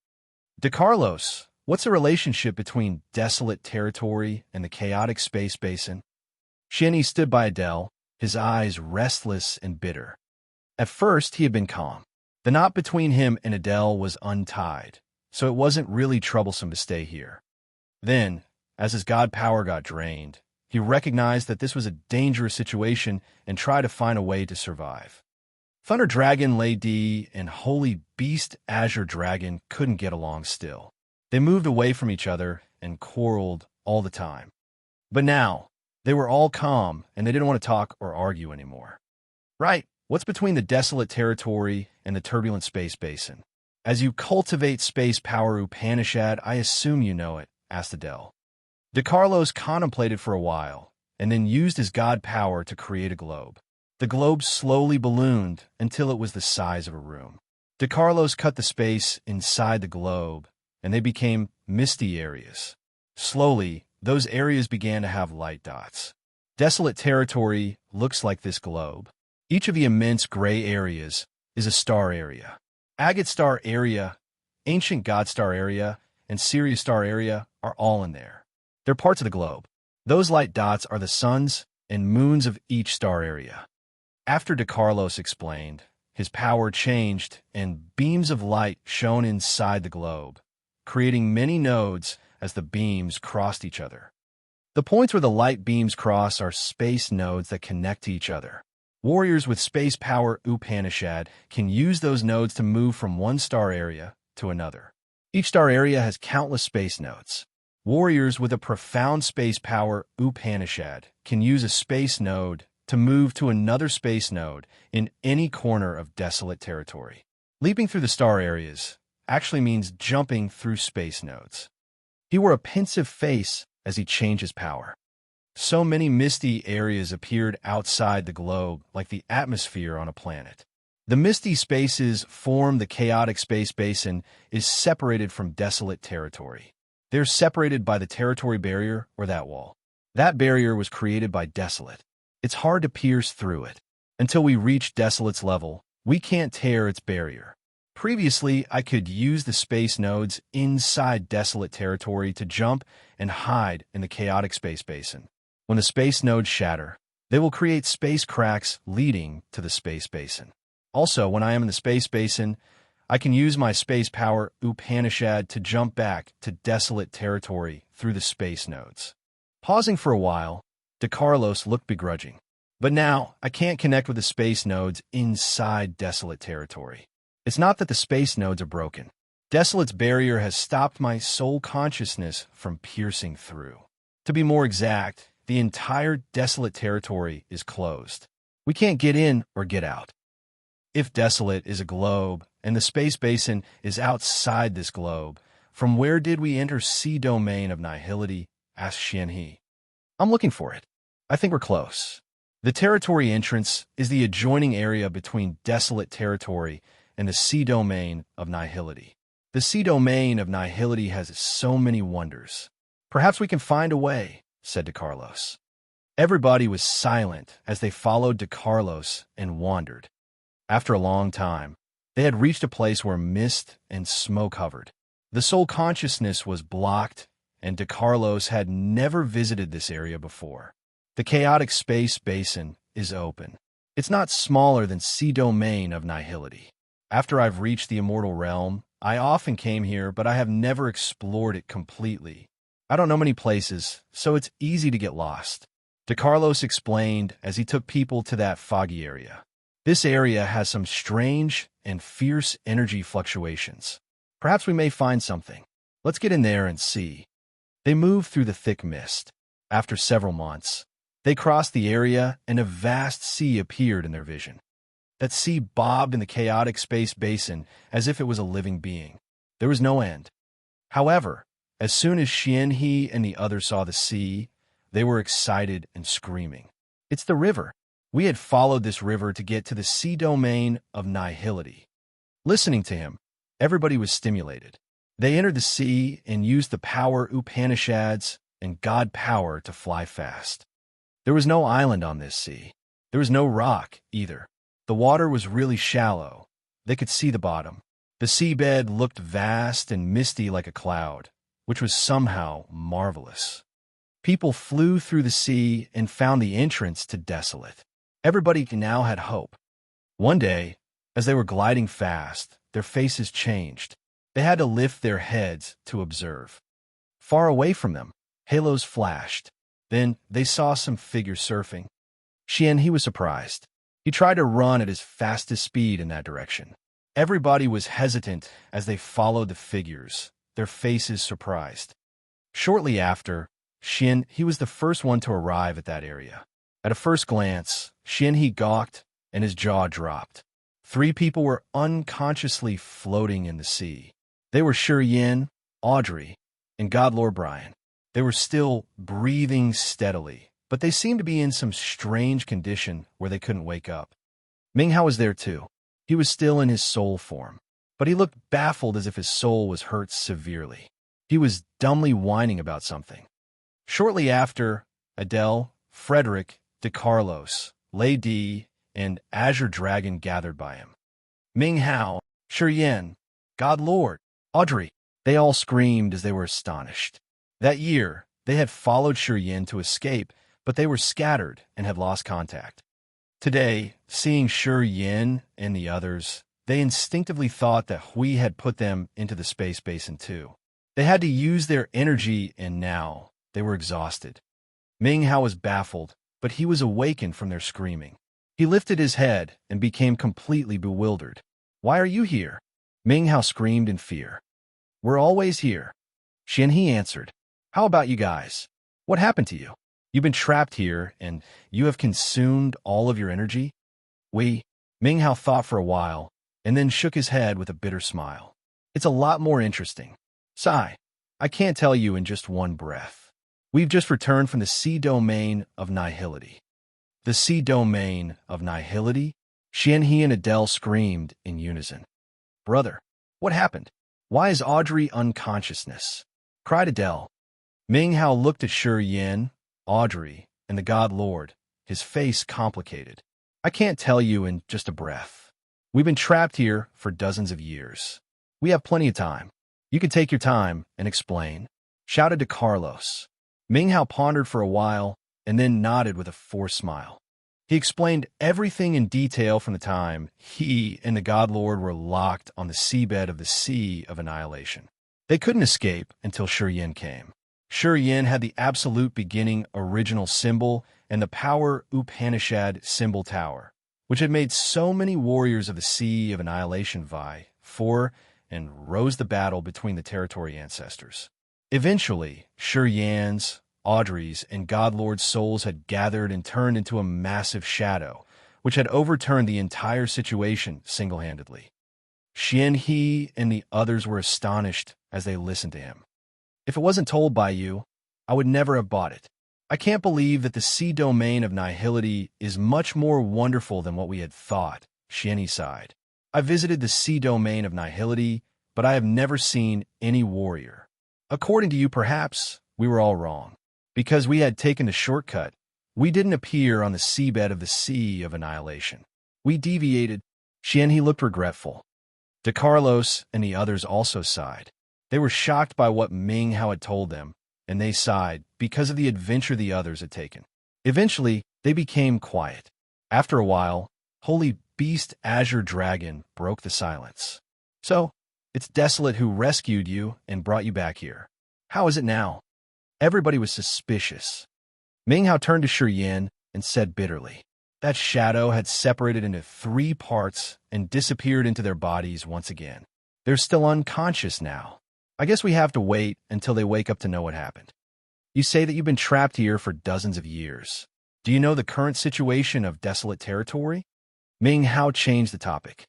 [SPEAKER 1] De Carlos, what's the relationship between desolate territory and the chaotic space basin? Xianhe stood by Adele, his eyes restless and bitter. At first, he had been calm. The knot between him and Adele was untied, so it wasn't really troublesome to stay here. Then, as his god power got drained, he recognized that this was a dangerous situation and tried to find a way to survive. Thunder Dragon Lady and Holy Beast Azure Dragon couldn't get along still. They moved away from each other and quarreled all the time. But now, they were all calm and they didn't want to talk or argue anymore. Right. What's between the desolate territory and the turbulent space basin? As you cultivate space power Upanishad, I assume you know it, asked Adele. De Carlos contemplated for a while, and then used his god power to create a globe. The globe slowly ballooned until it was the size of a room. De Carlos cut the space inside the globe, and they became misty areas. Slowly, those areas began to have light dots. Desolate territory looks like this globe. Each of the immense gray areas is a star area. Agate star area, ancient god star area, and Sirius star area are all in there. They're parts of the globe. Those light dots are the suns and moons of each star area. After De Carlos explained, his power changed and beams of light shone inside the globe, creating many nodes as the beams crossed each other. The points where the light beams cross are space nodes that connect to each other. Warriors with space power Upanishad can use those nodes to move from one star area to another. Each star area has countless space nodes. Warriors with a profound space power Upanishad can use a space node to move to another space node in any corner of desolate territory. Leaping through the star areas actually means jumping through space nodes. He wore a pensive face as he changed his power. So many misty areas appeared outside the globe like the atmosphere on a planet. The misty spaces form the chaotic space basin is separated from desolate territory. They're separated by the territory barrier or that wall. That barrier was created by desolate. It's hard to pierce through it. Until we reach desolate's level, we can't tear its barrier. Previously, I could use the space nodes inside desolate territory to jump and hide in the chaotic space basin. When the space nodes shatter, they will create space cracks leading to the space basin. Also, when I am in the space basin, I can use my space power Upanishad to jump back to desolate territory through the space nodes. Pausing for a while, De Carlos looked begrudging. But now, I can't connect with the space nodes inside desolate territory. It's not that the space nodes are broken. Desolate's barrier has stopped my soul consciousness from piercing through. To be more exact, the entire desolate territory is closed. We can't get in or get out. If desolate is a globe and the space basin is outside this globe, from where did we enter sea domain of nihility? Asked Xianhe. I'm looking for it. I think we're close. The territory entrance is the adjoining area between desolate territory and the sea domain of nihility. The sea domain of nihility has so many wonders. Perhaps we can find a way, said De Carlos. Everybody was silent as they followed De Carlos and wandered. After a long time, they had reached a place where mist and smoke hovered. The soul consciousness was blocked, and De Carlos had never visited this area before. The chaotic space basin is open. It's not smaller than sea domain of nihility. After I've reached the immortal realm, I often came here, but I have never explored it completely. I don't know many places, so it's easy to get lost. De Carlos explained as he took people to that foggy area. This area has some strange and fierce energy fluctuations. Perhaps we may find something. Let's get in there and see. They moved through the thick mist. After several months, they crossed the area and a vast sea appeared in their vision. That sea bobbed in the chaotic space basin as if it was a living being. There was no end. However, as soon as Xianhe and the others saw the sea, they were excited and screaming. It's the river. We had followed this river to get to the sea domain of nihility. Listening to him, everybody was stimulated. They entered the sea and used the power Upanishads and God power to fly fast. There was no island on this sea. There was no rock either. The water was really shallow. They could see the bottom. The seabed looked vast and misty like a cloud, which was somehow marvelous. People flew through the sea and found the entrance to desolate. Everybody now had hope. One day, as they were gliding fast, their faces changed. They had to lift their heads to observe. Far away from them, halos flashed. Then they saw some figures surfing. Xianhe was surprised. He tried to run at his fastest speed in that direction. Everybody was hesitant as they followed the figures, their faces surprised. Shortly after, Xianhe was the first one to arrive at that area. At a first glance, Xianhe gawked and his jaw dropped. 3 people were unconsciously floating in the sea. They were Yin, Audrey, and Godlord Brian. They were still breathing steadily, but they seemed to be in some strange condition where they couldn't wake up. Minghao was there too. He was still in his soul form, but he looked baffled as if his soul was hurt severely. He was dumbly whining about something. Shortly after, Adele, Frederick, De Carlos, Lady, and Azure Dragon gathered by him. Ming Hao, Shi Yan, God Lord, Audrey, they all screamed as they were astonished. That year, they had followed Shi Yan to escape, but they were scattered and had lost contact. Today, seeing Shi Yan and the others, they instinctively thought that Hui had put them into the space basin too. They had to use their energy, and now they were exhausted. Ming Hao was baffled, but he was awakened from their screaming. He lifted his head and became completely bewildered. "Why are you here?" Ming Hao screamed in fear. "We're always here." Xianhe answered. "How about you guys? What happened to you? You've been trapped here, and you have consumed all of your energy?" Ming Hao thought for a while, and then shook his head with a bitter smile. "It's a lot more interesting. Sigh, I can't tell you in just one breath. We've just returned from the sea domain of nihility." The sea domain of nihility? Xianhe and Adele screamed in unison. "Brother, what happened? Why is Audrey unconsciousness?" cried Adele. Ming Hao looked at Shi Yan, Audrey, and the God Lord, his face complicated. "I can't tell you in just a breath. We've been trapped here for dozens of years. We have plenty of time. You can take your time and explain," shouted to Carlos. Ming Hao pondered for a while and then nodded with a forced smile. He explained everything in detail from the time he and the God Lord were locked on the seabed of the Sea of Annihilation. They couldn't escape until Shi Yan came. Shi Yan had the absolute beginning original symbol and the power Upanishad symbol tower, which had made so many warriors of the Sea of Annihilation vie for and rose the battle between the territory ancestors. Eventually, Shi Yan's, Audrey's, and God Lord's souls had gathered and turned into a massive shadow, which had overturned the entire situation single-handedly. Xianhe and the others were astonished as they listened to him. "If it wasn't told by you, I would never have bought it. I can't believe that the sea domain of nihility is much more wonderful than what we had thought," Xianhe sighed. "I visited the sea domain of nihility, but I have never seen any warrior. According to you, perhaps, we were all wrong. Because we had taken the shortcut, we didn't appear on the seabed of the Sea of Annihilation. We deviated." Xianhe looked regretful. De Carlos and the others also sighed. They were shocked by what Ming Hao had told them, and they sighed because of the adventure the others had taken. Eventually, they became quiet. After a while, Holy Beast Azure Dragon broke the silence. "So, it's Desolate who rescued you and brought you back here. How is it now?" Everybody was suspicious. Ming Hao turned to Shi Yan and said bitterly, "That shadow had separated into 3 parts and disappeared into their bodies once again. They're still unconscious now. I guess we have to wait until they wake up to know what happened. You say that you've been trapped here for dozens of years. Do you know the current situation of Desolate Territory?" Ming Hao changed the topic.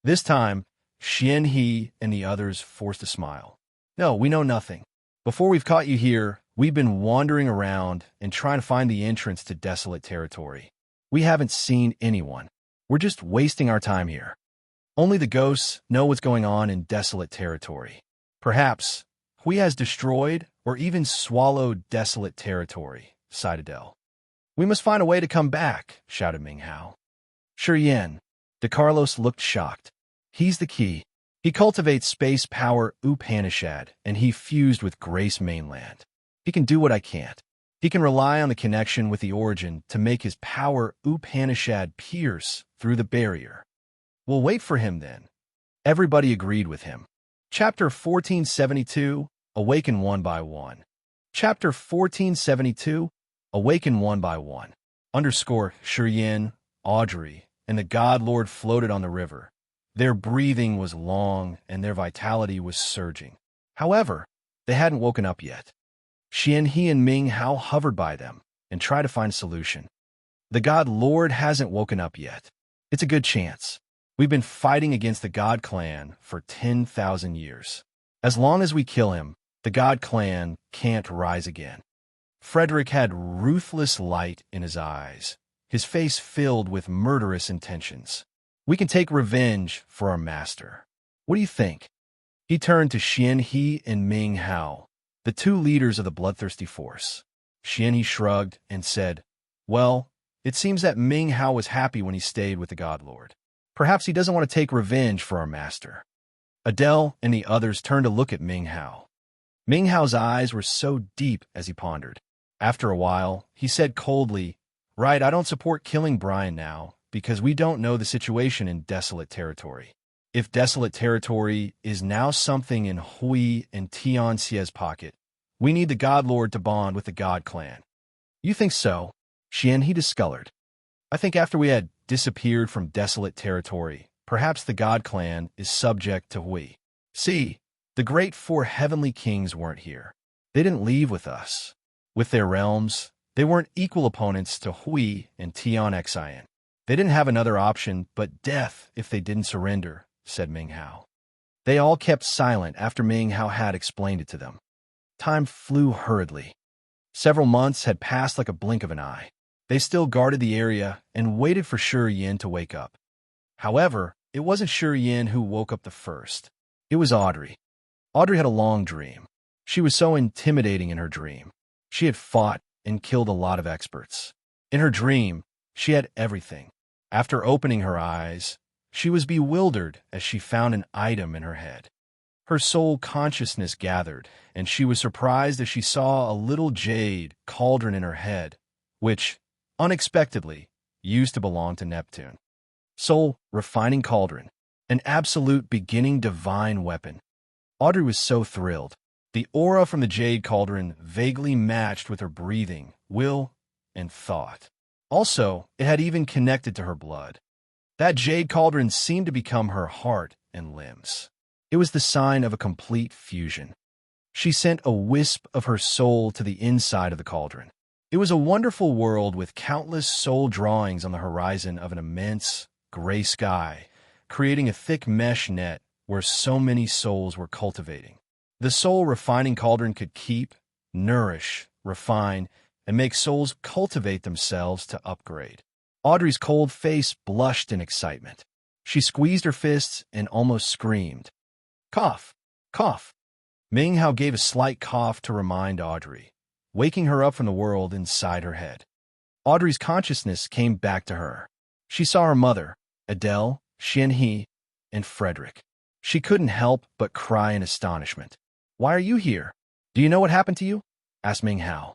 [SPEAKER 1] This time, Xianhe and the others forced a smile. "No, we know nothing. Before we've caught you here, we've been wandering around and trying to find the entrance to Desolate Territory. We haven't seen anyone. We're just wasting our time here. Only the ghosts know what's going on in Desolate Territory. Perhaps Hui has destroyed or even swallowed Desolate Territory," sighed Adele. "We must find a way to come back," shouted Ming Hao. Shi Yan, De Carlos looked shocked. "He's the key. He cultivates space power Upanishad, and he fused with Grace Mainland. He can do what I can't. He can rely on the connection with the origin to make his power Upanishad pierce through the barrier. We'll wait for him then." Everybody agreed with him. Chapter 1472, Awaken One by One. Chapter 1472, Awaken One by One. Shi Yan, Audrey, and the God Lord floated on the river. Their breathing was long, and their vitality was surging. However, they hadn't woken up yet. Xianhe and Ming Hao hovered by them and tried to find a solution. "The God Lord hasn't woken up yet. It's a good chance. We've been fighting against the God Clan for 10,000 years. As long as we kill him, the God Clan can't rise again." Frederick had ruthless light in his eyes, his face filled with murderous intentions. "We can take revenge for our master. What do you think?" He turned to Xianhe and Ming Hao, the 2 leaders of the bloodthirsty force. Xianhe shrugged and said, "Well, it seems that Ming Hao was happy when he stayed with the God Lord. Perhaps he doesn't want to take revenge for our master." Adele and the others turned to look at Ming Hao. Ming Hao's eyes were so deep as he pondered. After a while, he said coldly, "Right, I don't support killing Brian now, because we don't know the situation in Desolate Territory. If Desolate Territory is now something in Hui and Tianxia's pocket, we need the God Lord to bond with the God Clan." "You think so?" Xianhe discolored. "I think after we had disappeared from Desolate Territory, perhaps the God Clan is subject to Hui. See, the great four heavenly kings weren't here. They didn't leave with us. With their realms, they weren't equal opponents to Hui and Tianxian. They didn't have another option but death if they didn't surrender," said Ming Hao. They all kept silent after Ming Hao had explained it to them. Time flew hurriedly. Several months had passed like a blink of an eye. They still guarded the area and waited for Shi Yin to wake up. However, it wasn't Shi Yin who woke up the first. It was Audrey. Audrey had a long dream. She was so intimidating in her dream. She had fought and killed a lot of experts. In her dream, she had everything. After opening her eyes, she was bewildered as she found an item in her head. Her soul consciousness gathered, and she was surprised as she saw a little jade cauldron in her head, which, unexpectedly, used to belong to Neptune. Soul refining cauldron, an absolute beginning divine weapon. Audrey was so thrilled. The aura from the jade cauldron vaguely matched with her breathing, will, and thought. Also, it had even connected to her blood. That jade cauldron seemed to become her heart and limbs. It was the sign of a complete fusion. She sent a wisp of her soul to the inside of the cauldron. It was a wonderful world with countless soul drawings on the horizon of an immense, gray sky, creating a thick mesh net where so many souls were cultivating. The soul refining cauldron could keep, nourish, refine, and make souls cultivate themselves to upgrade. Audrey's cold face blushed in excitement. She squeezed her fists and almost screamed. "Cough! Cough!" Ming Hao gave a slight cough to remind Audrey, waking her up from the world inside her head. Audrey's consciousness came back to her. She saw her mother, Adele, Xianhe, and Frederick. She couldn't help but cry in astonishment. "Why are you here? Do you know what happened to you?" asked Ming Hao.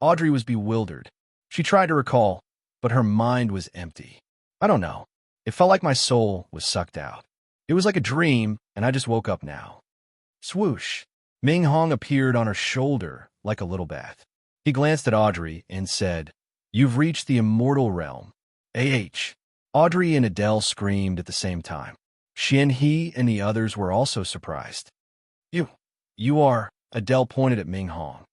[SPEAKER 1] Audrey was bewildered. She tried to recall, but her mind was empty. "I don't know. It felt like my soul was sucked out. It was like a dream, and I just woke up now." Swoosh! Ming Hong appeared on her shoulder like a little bat. He glanced at Audrey and said, "You've reached the immortal realm. AH." Audrey and Adele screamed at the same time. Xianhe and the others were also surprised. You are," Adele pointed at Ming Hong.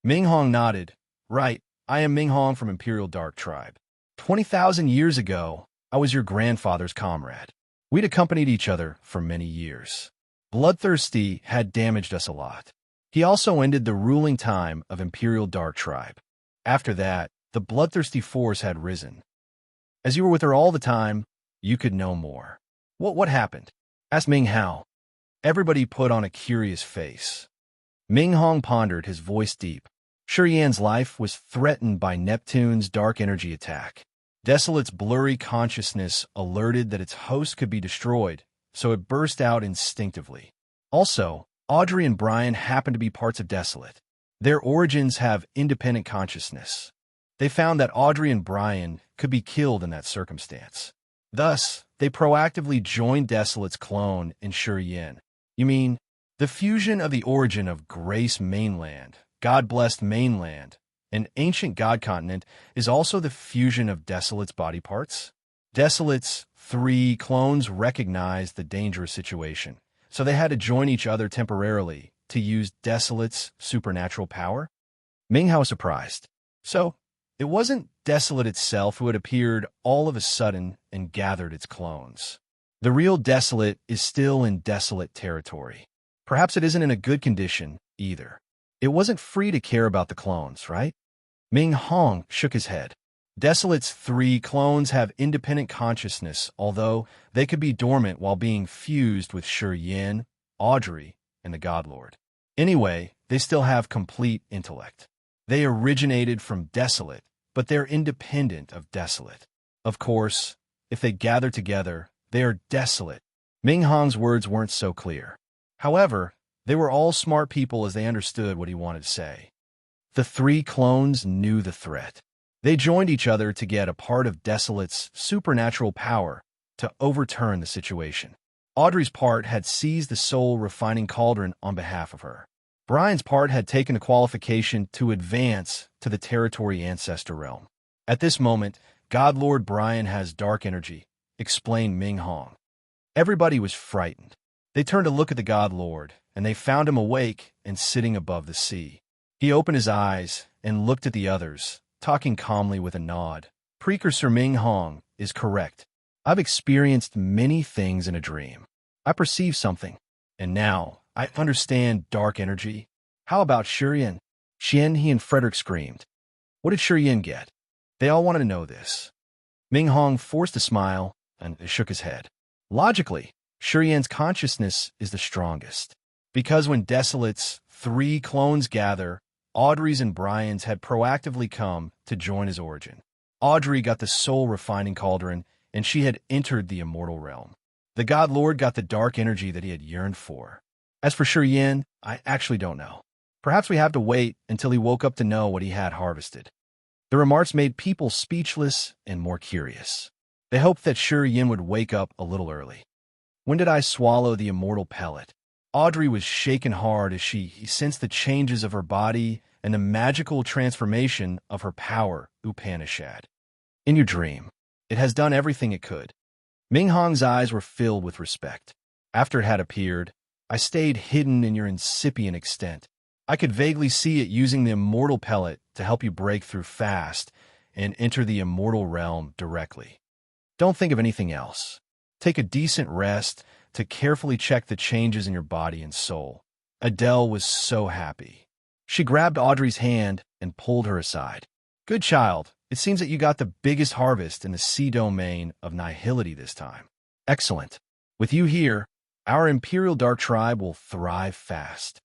[SPEAKER 1] Ming Hong nodded. "Right, I am Ming Hong from Imperial Dark Tribe. 20,000 years ago, I was your grandfather's comrade. We'd accompanied each other for many years. Bloodthirsty had damaged us a lot. He also ended the ruling time of Imperial Dark Tribe. After that, the Bloodthirsty force had risen. As you were with her all the time, you could know more." What happened?" asked Ming Hao. Everybody put on a curious face. Ming Hong pondered, his voice deep. Shi Yan's life was threatened by Neptune's dark energy attack. Desolate's blurry consciousness alerted that its host could be destroyed, so it burst out instinctively. Also, Audrey and Brian happen to be parts of Desolate. Their origins have independent consciousness. They found that Audrey and Brian could be killed in that circumstance. Thus, they proactively joined Desolate's clone in Shi Yin. "You mean, the fusion of the origin of Grace Mainland, God-blessed Mainland, and Ancient God Continent is also the fusion of Desolate's body parts?" Desolate's 3 clones recognized the dangerous situation, so they had to join each other temporarily to use Desolate's supernatural power? Ming Hao was surprised. So, it wasn't Desolate itself who had appeared all of a sudden and gathered its clones. The real Desolate is still in Desolate Territory. Perhaps it isn't in a good condition, either. It wasn't free to care about the clones, right? Ming Hong shook his head. Desolate's 3 clones have independent consciousness, although they could be dormant while being fused with Shi Yin, Audrey, and the God Lord. Anyway, they still have complete intellect. They originated from desolate, but they're independent of desolate. Of course, if they gather together, they are desolate. Ming Hong's words weren't so clear. However, they were all smart people as they understood what he wanted to say. The three clones knew the threat. They joined each other to get a part of Desolate's supernatural power to overturn the situation. Audrey's part had seized the soul-refining cauldron on behalf of her. Brian's part had taken a qualification to advance to the territory ancestor realm. At this moment, God Lord Brian has dark energy, explained Ming Hong. Everybody was frightened. They turned to look at the God Lord, and they found him awake and sitting above the sea. He opened his eyes and looked at the others, talking calmly with a nod. Precursor Ming Hong is correct. I've experienced many things in a dream. I perceive something, and now I understand dark energy. How about Shurian? Xian He and Frederick screamed. What did Shurian get? They all wanted to know this. Ming Hong forced a smile and shook his head. Logically, Shurian's consciousness is the strongest. Because when Desolate's three clones gather, Audrey's and Brian's had proactively come to join his origin. Audrey got the soul-refining cauldron, and she had entered the immortal realm. The God Lord got the dark energy that he had yearned for. As for Shurian, I actually don't know. Perhaps we have to wait until he woke up to know what he had harvested. The remarks made people speechless and more curious. They hoped that Shurian would wake up a little early. When did I swallow the immortal pellet? Audrey was shaken hard as she sensed the changes of her body and the magical transformation of her power, Upanishad. In your dream, it has done everything it could. Ming Hong's eyes were filled with respect. After it had appeared, I stayed hidden in your incipient extent. I could vaguely see it using the immortal pellet to help you break through fast and enter the immortal realm directly. Don't think of anything else. Take a decent rest to carefully check the changes in your body and soul. Adele was so happy. She grabbed Audrey's hand and pulled her aside. Good child, it seems that you got the biggest harvest in the sea domain of nihility this time. Excellent. With you here, our Imperial Dark Tribe will thrive fast.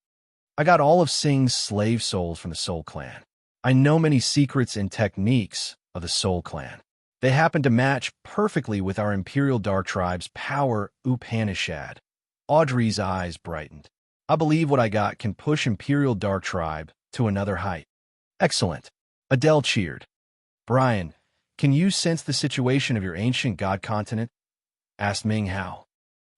[SPEAKER 1] I got all of Sing's slave souls from the Soul Clan. I know many secrets and techniques of the Soul Clan. They happen to match perfectly with our Imperial Dark Tribe's power Upanishad. Audrey's eyes brightened. I believe what I got can push Imperial Dark Tribe to another height. Excellent. Adele cheered. Brian, can you sense the situation of your ancient god continent? Asked Ming Hao.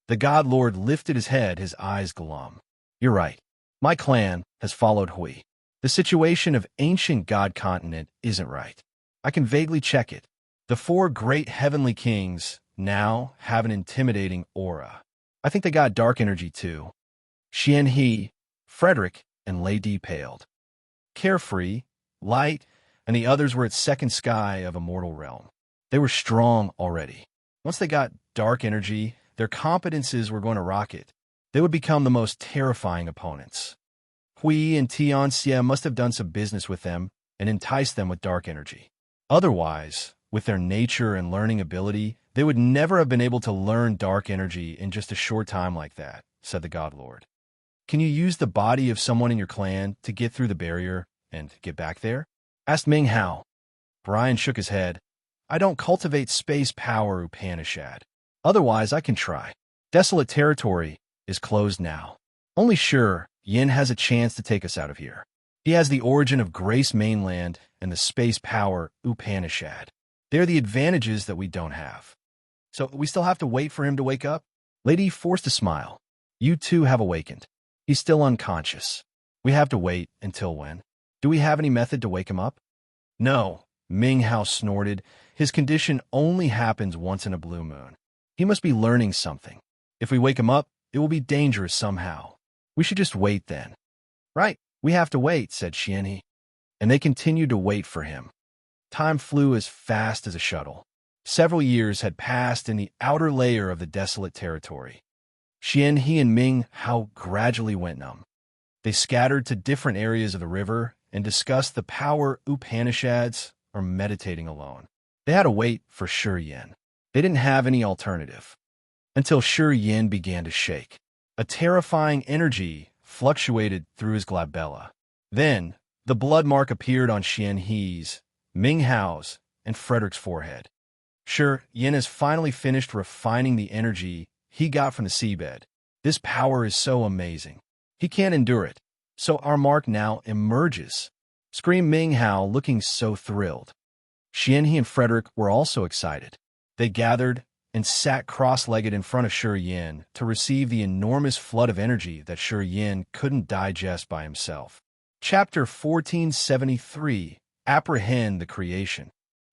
[SPEAKER 1] The God Lord lifted his head, his eyes glum. You're right. My clan has followed Hui. The situation of ancient god continent isn't right. I can vaguely check it. The four great heavenly kings now have an intimidating aura. I think they got dark energy too. Xian He, Frederick, and Lady paled. Carefree, Light, and the others were at second sky of immortal realm. They were strong already. Once they got dark energy, their competences were going to rocket. They would become the most terrifying opponents. Hui and Tianxia must have done some business with them and enticed them with dark energy. Otherwise, with their nature and learning ability, they would never have been able to learn dark energy in just a short time like that, said the God Lord. Can you use the body of someone in your clan to get through the barrier and get back there? Asked Ming Hao. Brian shook his head. I don't cultivate space power Upanishad. Otherwise, I can try. Desolate territory is closed now. Only sure, Yin has a chance to take us out of here. He has the origin of Grace Mainland and the space power Upanishad. They're the advantages that we don't have. So we still have to wait for him to wake up? Lady forced a smile. You two have awakened. He's still unconscious. We have to wait until when? Do we have any method to wake him up? No, Ming Hao snorted. His condition only happens once in a blue moon. He must be learning something. If we wake him up, it will be dangerous somehow. We should just wait then. Right, we have to wait, said Xianhe. And they continued to wait for him. Time flew as fast as a shuttle. Several years had passed in the outer layer of the desolate territory. Xianhe and Ming Hao gradually went numb. They scattered to different areas of the river and discussed the power Upanishads or meditating alone. They had to wait for Shurian. They didn't have any alternative. Until Shurian began to shake. A terrifying energy fluctuated through his glabella. Then, The blood mark appeared on Xian He's, Ming Hao's, and Frederick's forehead. Sure, Yin has finally finished refining the energy he got from the seabed. This power is so amazing. He can't endure it. So our mark now emerges, screamed Ming Hao, looking so thrilled. Xian He and Frederick were also excited. They gathered and sat cross-legged in front of Shi Yin to receive the enormous flood of energy that Shi Yin couldn't digest by himself. Chapter 1473, Apprehend the Creation.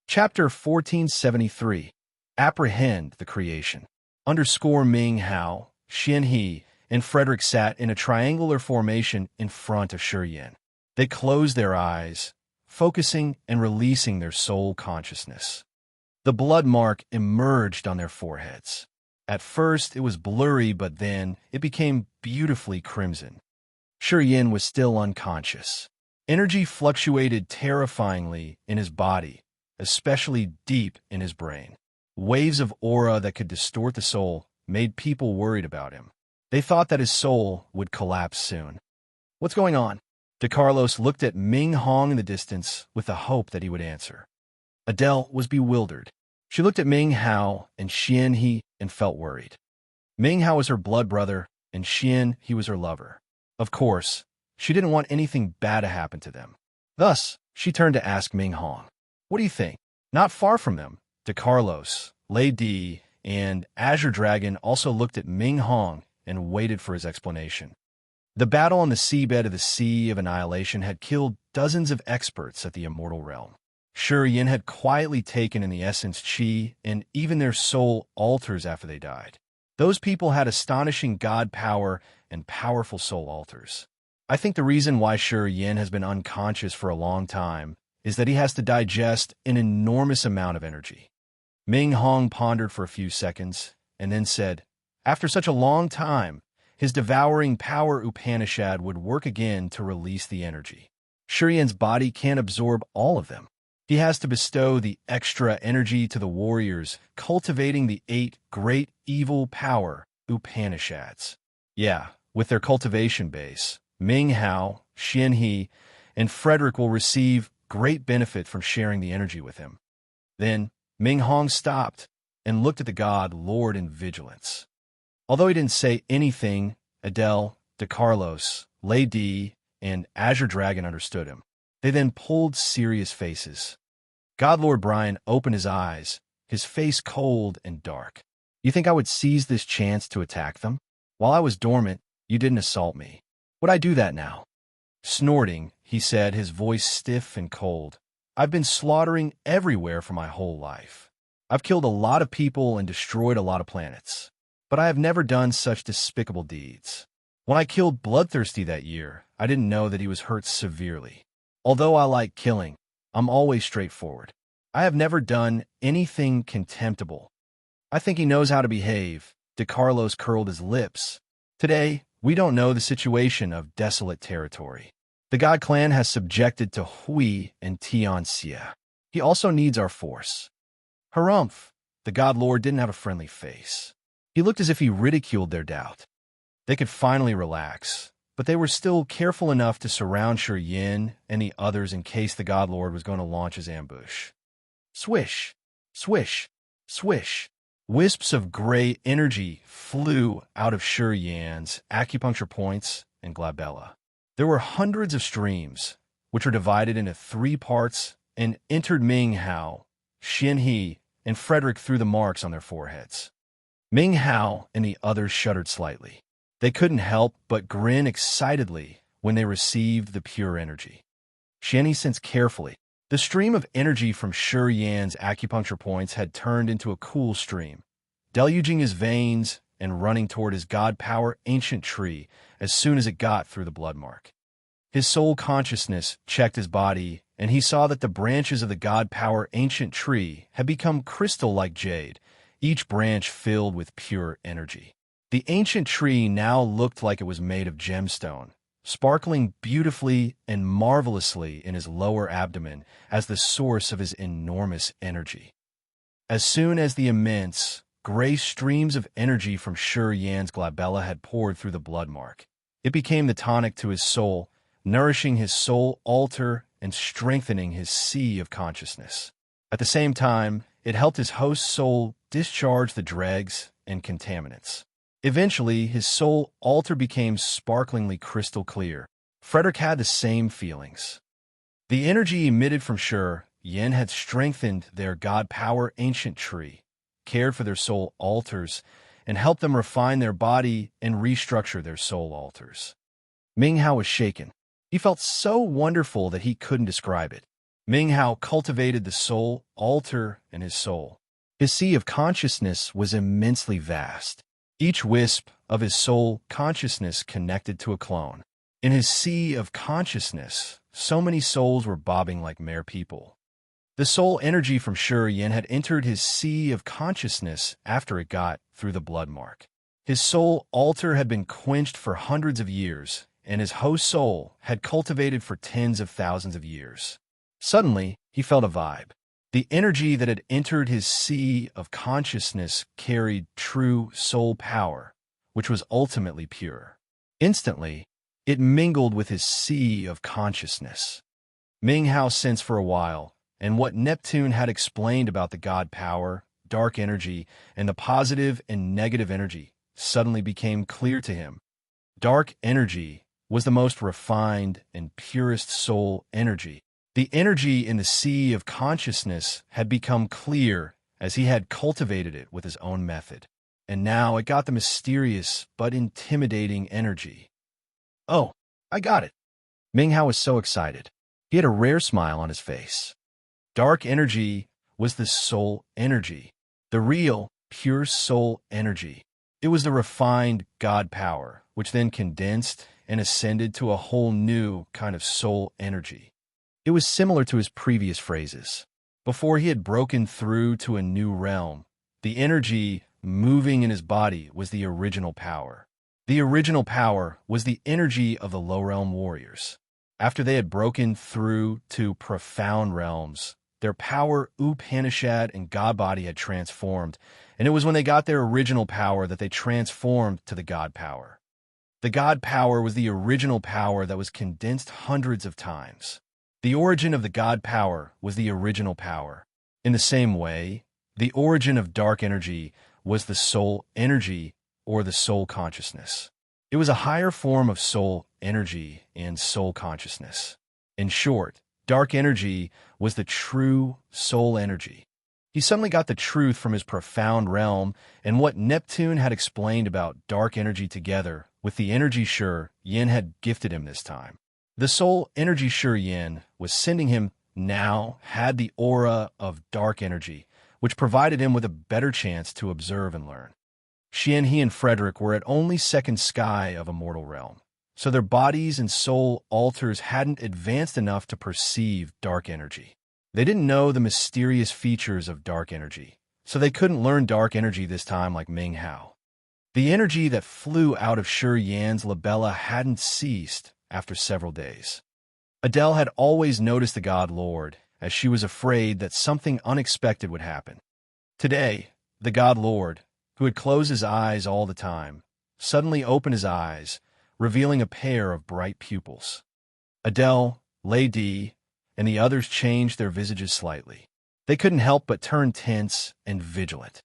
[SPEAKER 1] Chapter 1473, Apprehend the Creation. Ming Hao, Xian He, and Frederick sat in a triangular formation in front of Shi Yin. They closed their eyes, focusing and releasing their soul consciousness. The blood mark emerged on their foreheads. At first, it was blurry, but then it became beautifully crimson. Shi Yin was still unconscious. Energy fluctuated terrifyingly in his body, especially deep in his brain. Waves of aura that could distort the soul made people worried about him. They thought that his soul would collapse soon. What's going on? De Carlos looked at Ming Hong in the distance with the hope that he would answer. Adele was bewildered. She looked at Ming Hao and Xian He and felt worried. Ming Hao was her blood brother, and Xian He was her lover. Of course, she didn't want anything bad to happen to them. Thus, she turned to ask Ming Hong, "What do you think?" Not far from them, De Carlos, Lei Di, and Azure Dragon also looked at Ming Hong and waited for his explanation. The battle on the seabed of the Sea of Annihilation had killed dozens of experts at the immortal realm. Shi Yin had quietly taken in the essence Qi and even their soul altars after they died. Those people had astonishing god power and powerful soul altars. I think the reason why Shi Yin has been unconscious for a long time is that he has to digest an enormous amount of energy. Ming Hong pondered for a few seconds and then said, after such a long time, his devouring power Upanishad would work again to release the energy. Shi Yin's body can't absorb all of them. He has to bestow the extra energy to the warriors, cultivating the 8 great evil power Upanishads. Yeah, with their cultivation base, Ming Hao, Xian He, and Frederick will receive great benefit from sharing the energy with him. Then, Ming Hong stopped and looked at the god Lord in vigilance. Although he didn't say anything, Adele, De Carlos, Lei Di, and Azure Dragon understood him. They then pulled serious faces. God Lord Brian opened his eyes, his face cold and dark. You think I would seize this chance to attack them? While I was dormant, you didn't assault me. Would I do that now? Snorting, he said, his voice stiff and cold. I've been slaughtering everywhere for my whole life. I've killed a lot of people and destroyed a lot of planets. But I have never done such despicable deeds. When I killed Bloodthirsty that year, I didn't know that he was hurt severely. Although I like killing, I'm always straightforward. I have never done anything contemptible. I think he knows how to behave. De Carlos curled his lips. Today, we don't know the situation of desolate territory. The God Clan has subjected to Hui and Tianxia. He also needs our force. Harumph, the God Lord didn't have a friendly face. He looked as if he ridiculed their doubt. They could finally relax, but they were still careful enough to surround Shi Yin and the others in case the God Lord was going to launch his ambush. Swish, swish, swish. Wisps of gray energy flew out of Shi Yin's acupuncture points and glabella. There were hundreds of streams, which were divided into 3 parts and entered Ming Hao, Xian He, and Frederick through the marks on their foreheads. Ming Hao and the others shuddered slightly. They couldn't help but grin excitedly when they received the pure energy. Xian He sensed carefully. The stream of energy from Shi Yan's acupuncture points had turned into a cool stream, deluging his veins and running toward his god power ancient tree as soon as it got through the blood mark. His soul consciousness checked his body, and he saw that the branches of the god power ancient tree had become crystal like jade, each branch filled with pure energy. The ancient tree now looked like it was made of gemstone, sparkling beautifully and marvelously in his lower abdomen as the source of his enormous energy. As soon as the immense, gray streams of energy from Shi Yan's glabella had poured through the blood mark, it became the tonic to his soul, nourishing his soul altar and strengthening his sea of consciousness. At the same time, it helped his host's soul discharge the dregs and contaminants. Eventually, his soul altar became sparklingly crystal clear. Frederick had the same feelings. The energy emitted from Shur Yin had strengthened their god power ancient tree, cared for their soul altars, and helped them refine their body and restructure their soul altars. Ming Hao was shaken. He felt so wonderful that he couldn't describe it. Ming Hao cultivated the soul altar in his soul. His sea of consciousness was immensely vast. Each wisp of his soul consciousness connected to a clone. In his sea of consciousness, so many souls were bobbing like mere people. The soul energy from Shur Yin had entered his sea of consciousness after it got through the blood mark. His soul altar had been quenched for hundreds of years, and his host soul had cultivated for tens of thousands of years. Suddenly, he felt a vibe. The energy that had entered his sea of consciousness carried true soul power, which was ultimately pure. Instantly, it mingled with his sea of consciousness. Ming Hao sensed for a while, and what Neptune had explained about the god power, dark energy, and the positive and negative energy suddenly became clear to him. Dark energy was the most refined and purest soul energy. The energy in the sea of consciousness had become clear as he had cultivated it with his own method. And now it got the mysterious but intimidating energy. Oh, I got it. Ming Hao was so excited. He had a rare smile on his face. Dark energy was the soul energy, the real, pure soul energy. It was the refined God power, which then condensed and ascended to a whole new kind of soul energy. It was similar to his previous phrases. Before he had broken through to a new realm, the energy moving in his body was the original power. The original power was the energy of the low realm warriors. After they had broken through to profound realms, their power, Upanishad and God body had transformed, and it was when they got their original power that they transformed to the God power. The God power was the original power that was condensed hundreds of times. The origin of the God power was the original power. In the same way, the origin of dark energy was the soul energy or the soul consciousness. It was a higher form of soul energy and soul consciousness. In short, dark energy was the true soul energy. He suddenly got the truth from his profound realm and what Neptune had explained about dark energy together with the energy Shur Yin had gifted him this time. The soul energy Shur Yin was sending him now had the aura of dark energy, which provided him with a better chance to observe and learn. Xian, he and Frederick were at only second sky of a mortal realm, so their bodies and soul altars hadn't advanced enough to perceive dark energy. They didn't know the mysterious features of dark energy, so they couldn't learn dark energy this time like Ming Hao. The energy that flew out of Shur Yan's labella hadn't ceased after several days. Adele had always noticed the God Lord, as she was afraid that something unexpected would happen. Today, the God Lord, who had closed his eyes all the time, suddenly opened his eyes, revealing a pair of bright pupils. Adele, Lady, and the others changed their visages slightly. They couldn't help but turn tense and vigilant.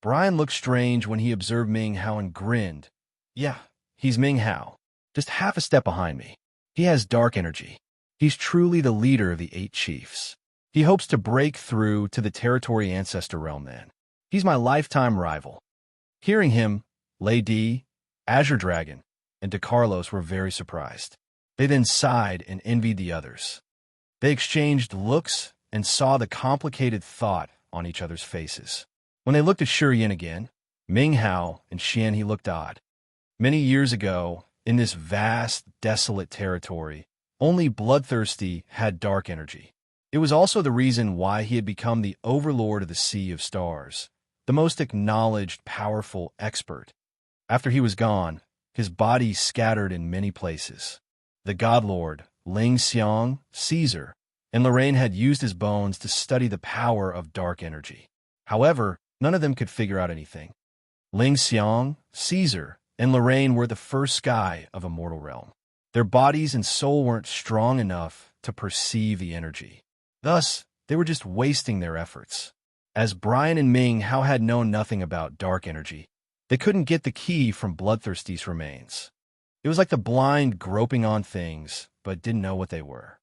[SPEAKER 1] Brian looked strange when he observed Ming Hao and grinned. Yeah, he's Ming Hao, just half a step behind me. He has dark energy. He's truly the leader of the 8 chiefs. He hopes to break through to the territory ancestor realm then. He's my lifetime rival. Hearing him, Lady, Azure Dragon, and DeCarlos were very surprised. They then sighed and envied the others. They exchanged looks and saw the complicated thought on each other's faces. When they looked at Shur Yin again, Ming Hao and Xian he looked odd. Many years ago, in this vast, desolate territory, only Bloodthirsty had dark energy. It was also the reason why he had become the overlord of the Sea of Stars, the most acknowledged, powerful expert. After he was gone, his body scattered in many places. The God Lord, Ling Xiang, Caesar, and Lorraine had used his bones to study the power of dark energy. However, none of them could figure out anything. Ling Xiang, Caesar, and Lorraine were the first sky of a mortal realm. Their bodies and soul weren't strong enough to perceive the energy. Thus, they were just wasting their efforts. As Brian and Ming Hao had known nothing about dark energy, they couldn't get the key from Bloodthirsty's remains. It was like the blind groping on things, but didn't know what they were.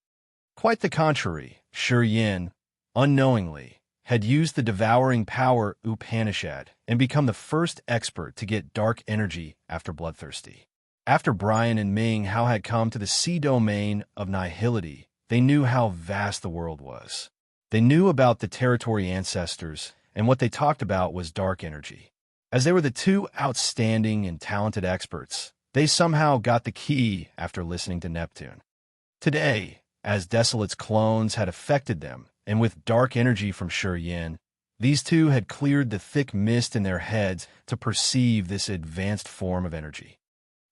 [SPEAKER 1] Quite the contrary, Shi Yin, unknowingly, had used the devouring power Upanishad and become the first expert to get dark energy after Bloodthirsty. After Brian and Ming Hao had come to the sea domain of nihility, they knew how vast the world was. They knew about the territory ancestors, and what they talked about was dark energy. As they were the two outstanding and talented experts, they somehow got the key after listening to Neptune. Today, as Desolate's clones had affected them, and with dark energy from Shi Yin, these two had cleared the thick mist in their heads to perceive this advanced form of energy.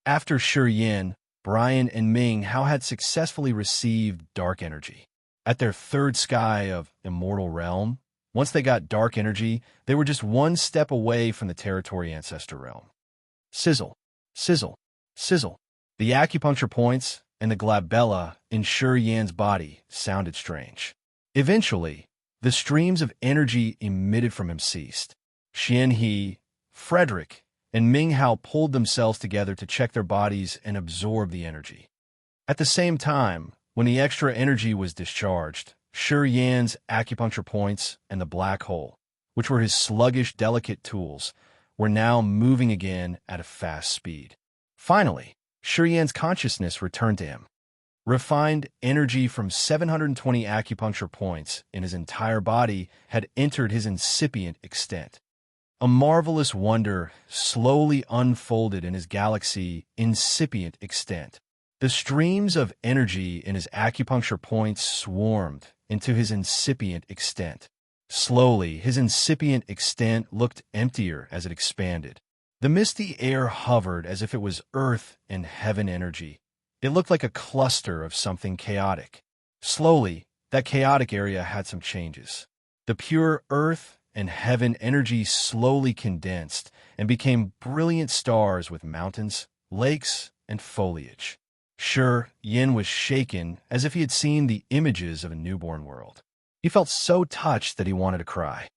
[SPEAKER 1] After Shi Yin, Brian and Ming Hao had successfully received dark energy. At their third sky of immortal realm, once they got dark energy, they were just one step away from the territory ancestor realm. Sizzle, sizzle, sizzle. The acupuncture points and the glabella in Shi Yin's body sounded strange. Eventually, the streams of energy emitted from him ceased. Xian He, Frederick, and Ming Hao pulled themselves together to check their bodies and absorb the energy. At the same time, when the extra energy was discharged, Shi Yan's acupuncture points and the black hole, which were his sluggish, delicate tools, were now moving again at a fast speed. Finally, Shi Yan's consciousness returned to him. Refined energy from 720 acupuncture points in his entire body had entered his incipient extent. A marvelous wonder slowly unfolded in his galaxy incipient extent. The streams of energy in his acupuncture points swarmed into his incipient extent. Slowly, his incipient extent looked emptier as it expanded. The misty air hovered as if it was earth and heaven energy. It looked like a cluster of something chaotic. Slowly, that chaotic area had some changes. The pure earth and heaven energy slowly condensed and became brilliant stars with mountains, lakes, and foliage. Shi Yin was shaken as if he had seen the images of a newborn world. He felt so touched that he wanted to cry.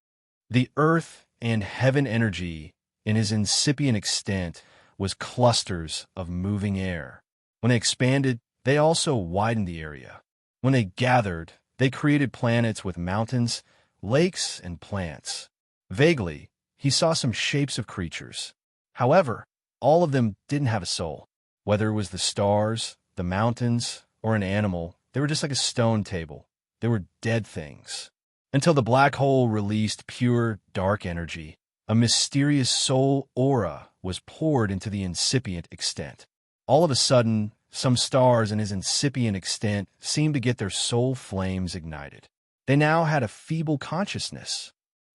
[SPEAKER 1] The earth and heaven energy in his incipient extent was clusters of moving air. When they expanded, they also widened the area. When they gathered, they created planets with mountains, lakes, and plants. Vaguely, he saw some shapes of creatures. However, all of them didn't have a soul. Whether it was the stars, the mountains, or an animal, they were just like a stone table. They were dead things. Until the black hole released pure, dark energy, a mysterious soul aura was poured into the incipient extent. All of a sudden, some stars in his incipient extent seemed to get their soul flames ignited. They now had a feeble consciousness.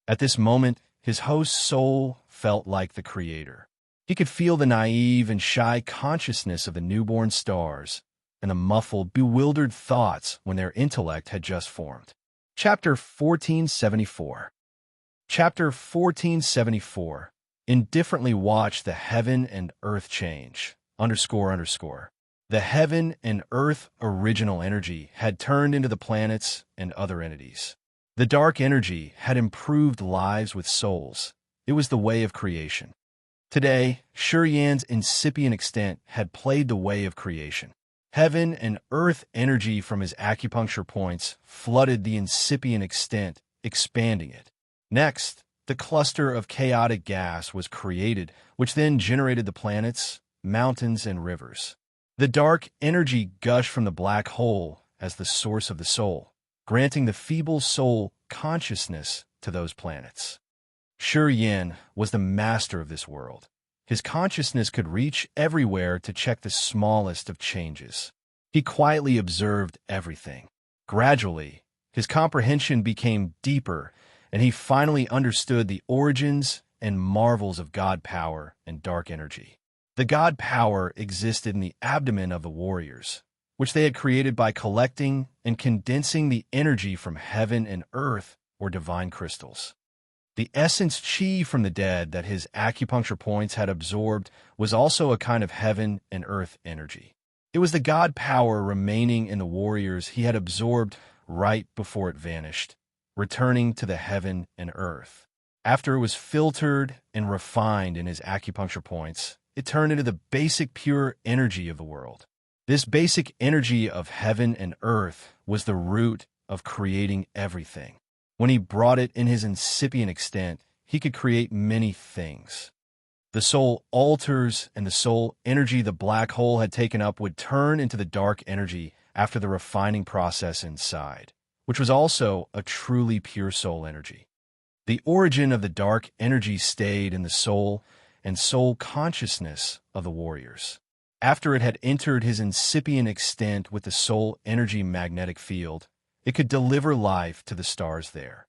[SPEAKER 1] At this moment, his host's soul felt like the creator. He could feel the naive and shy consciousness of the newborn stars and the muffled, bewildered thoughts when their intellect had just formed. Chapter 1474. Chapter 1474. Indifferently watch the heaven and earth change. The heaven and earth original energy had turned into the planets and other entities. The dark energy had improved lives with souls. It was the way of creation. Today, Shi Yan's incipient extent had played the way of creation. Heaven and earth energy from his acupuncture points flooded the incipient extent, expanding it. Next, the cluster of chaotic gas was created, which then generated the planets, mountains, and rivers. The dark energy gushed from the black hole as the source of the soul, granting the feeble soul consciousness to those planets. Shi Yin was the master of this world. His consciousness could reach everywhere to check the smallest of changes. He quietly observed everything. Gradually, his comprehension became deeper, and he finally understood the origins and marvels of God power and dark energy. The God power existed in the abdomen of the warriors, which they had created by collecting and condensing the energy from heaven and earth or divine crystals. The essence chi from the dead that his acupuncture points had absorbed was also a kind of heaven and earth energy. It was the god power remaining in the warriors he had absorbed right before it vanished, returning to the heaven and earth. After it was filtered and refined in his acupuncture points, it turned into the basic pure energy of the world. This basic energy of heaven and earth was the root of creating everything. When he brought it in his incipient extent, he could create many things. The soul altars and the soul energy the black hole had taken up would turn into the dark energy after the refining process inside, which was also a truly pure soul energy. The origin of the dark energy stayed in the soul and soul consciousness of the warriors. After it had entered his incipient extent with the soul energy magnetic field, it could deliver life to the stars there.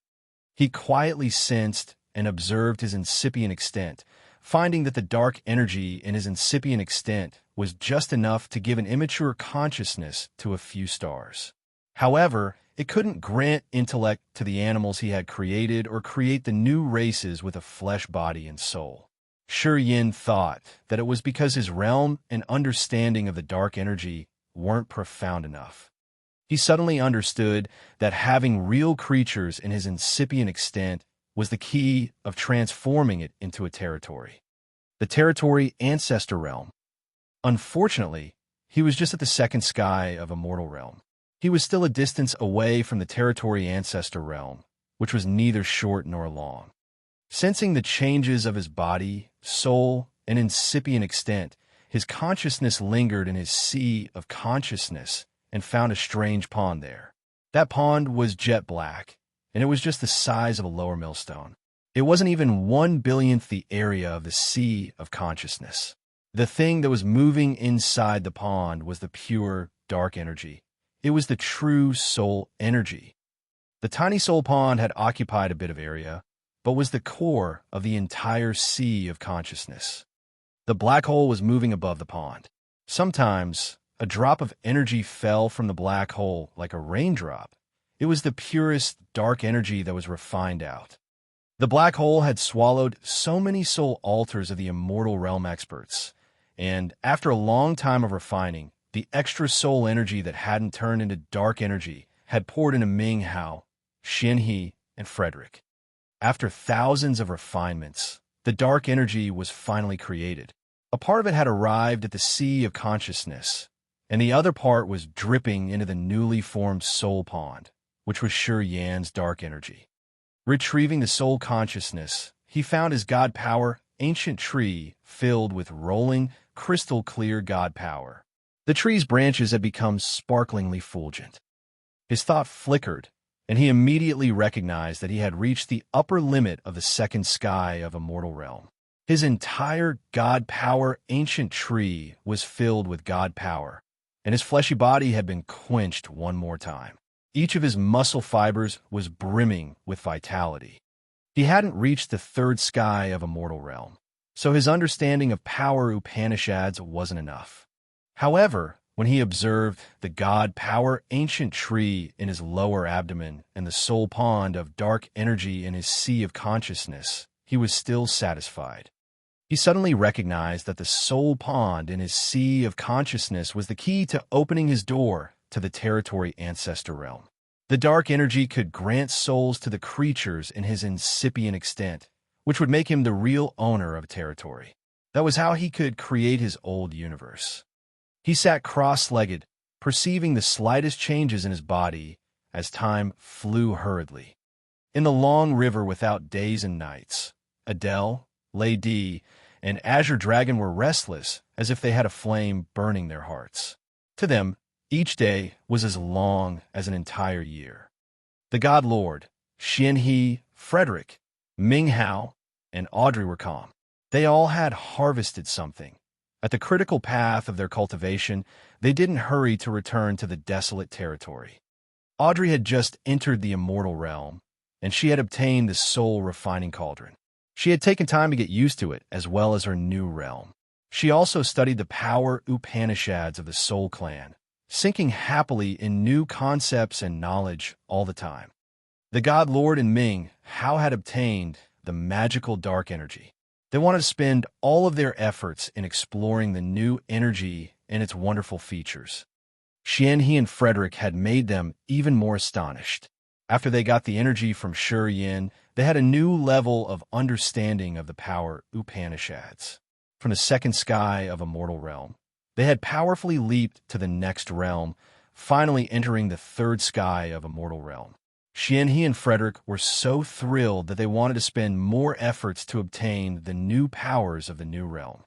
[SPEAKER 1] He quietly sensed and observed his incipient extent, finding that the dark energy in his incipient extent was just enough to give an immature consciousness to a few stars. However, it couldn't grant intellect to the animals he had created or create the new races with a flesh body and soul. Shi Yin thought that it was because his realm and understanding of the dark energy weren't profound enough. He suddenly understood that having real creatures in his incipient extent was the key of transforming it into a territory. The territory ancestor realm. Unfortunately, he was just at the second sky of immortal realm. He was still a distance away from the territory ancestor realm, which was neither short nor long. Sensing the changes of his body, soul, and incipient extent, his consciousness lingered in his sea of consciousness and found a strange pond there. That pond was jet black, and it was just the size of a lower millstone. It wasn't even 1/1000th the area of the sea of consciousness. The thing that was moving inside the pond was the pure, dark energy. It was the true soul energy. The tiny soul pond had occupied a bit of area, but was the core of the entire sea of consciousness. The black hole was moving above the pond. Sometimes, a drop of energy fell from the black hole like a raindrop. It was the purest, dark energy that was refined out. The black hole had swallowed so many soul altars of the immortal realm experts, and after a long time of refining, the extra soul energy that hadn't turned into dark energy had poured into Ming Hao, Xin He, and Frederick. After thousands of refinements, the dark energy was finally created. A part of it had arrived at the sea of consciousness, and the other part was dripping into the newly formed soul pond, which was Shi Yan's dark energy. Retrieving the soul consciousness, he found his god power ancient tree filled with rolling, crystal-clear god power. The tree's branches had become sparklingly fulgent. His thought flickered, and he immediately recognized that he had reached the upper limit of the second sky of immortal realm. His entire god power ancient tree was filled with god power, and his fleshy body had been quenched one more time. Each of his muscle fibers was brimming with vitality. He hadn't reached the third sky of immortal realm, so his understanding of power Upanishads wasn't enough. However, when he observed the god power ancient tree in his lower abdomen and the soul pond of dark energy in his sea of consciousness, he was still satisfied. He suddenly recognized that the soul pond in his sea of consciousness was the key to opening his door to the territory ancestor realm. The dark energy could grant souls to the creatures in his incipient extent, which would make him the real owner of territory. That was how he could create his old universe. He sat cross-legged, perceiving the slightest changes in his body as time flew hurriedly. In the long river without days and nights, Adele, Lady, and Azure Dragon were restless as if they had a flame burning their hearts. To them, each day was as long as an entire year. The God Lord, Xin He, Frederick, Ming Hao, and Audrey were calm. They all had harvested something. At the critical path of their cultivation, they didn't hurry to return to the desolate territory. Audrey had just entered the immortal realm, and she had obtained the soul refining cauldron. She had taken time to get used to it, as well as her new realm. She also studied the power Upanishads of the Soul Clan, sinking happily in new concepts and knowledge all the time. The God Lord and Ming Hao had obtained the magical dark energy. They wanted to spend all of their efforts in exploring the new energy and its wonderful features. Xianhe and Frederick had made them even more astonished. After they got the energy from Yin, they had a new level of understanding of the power Upanishads. From the second sky of a mortal realm, they had powerfully leaped to the next realm, finally entering the third sky of a mortal realm. Xianhe and Frederick were so thrilled that they wanted to spend more efforts to obtain the new powers of the new realm.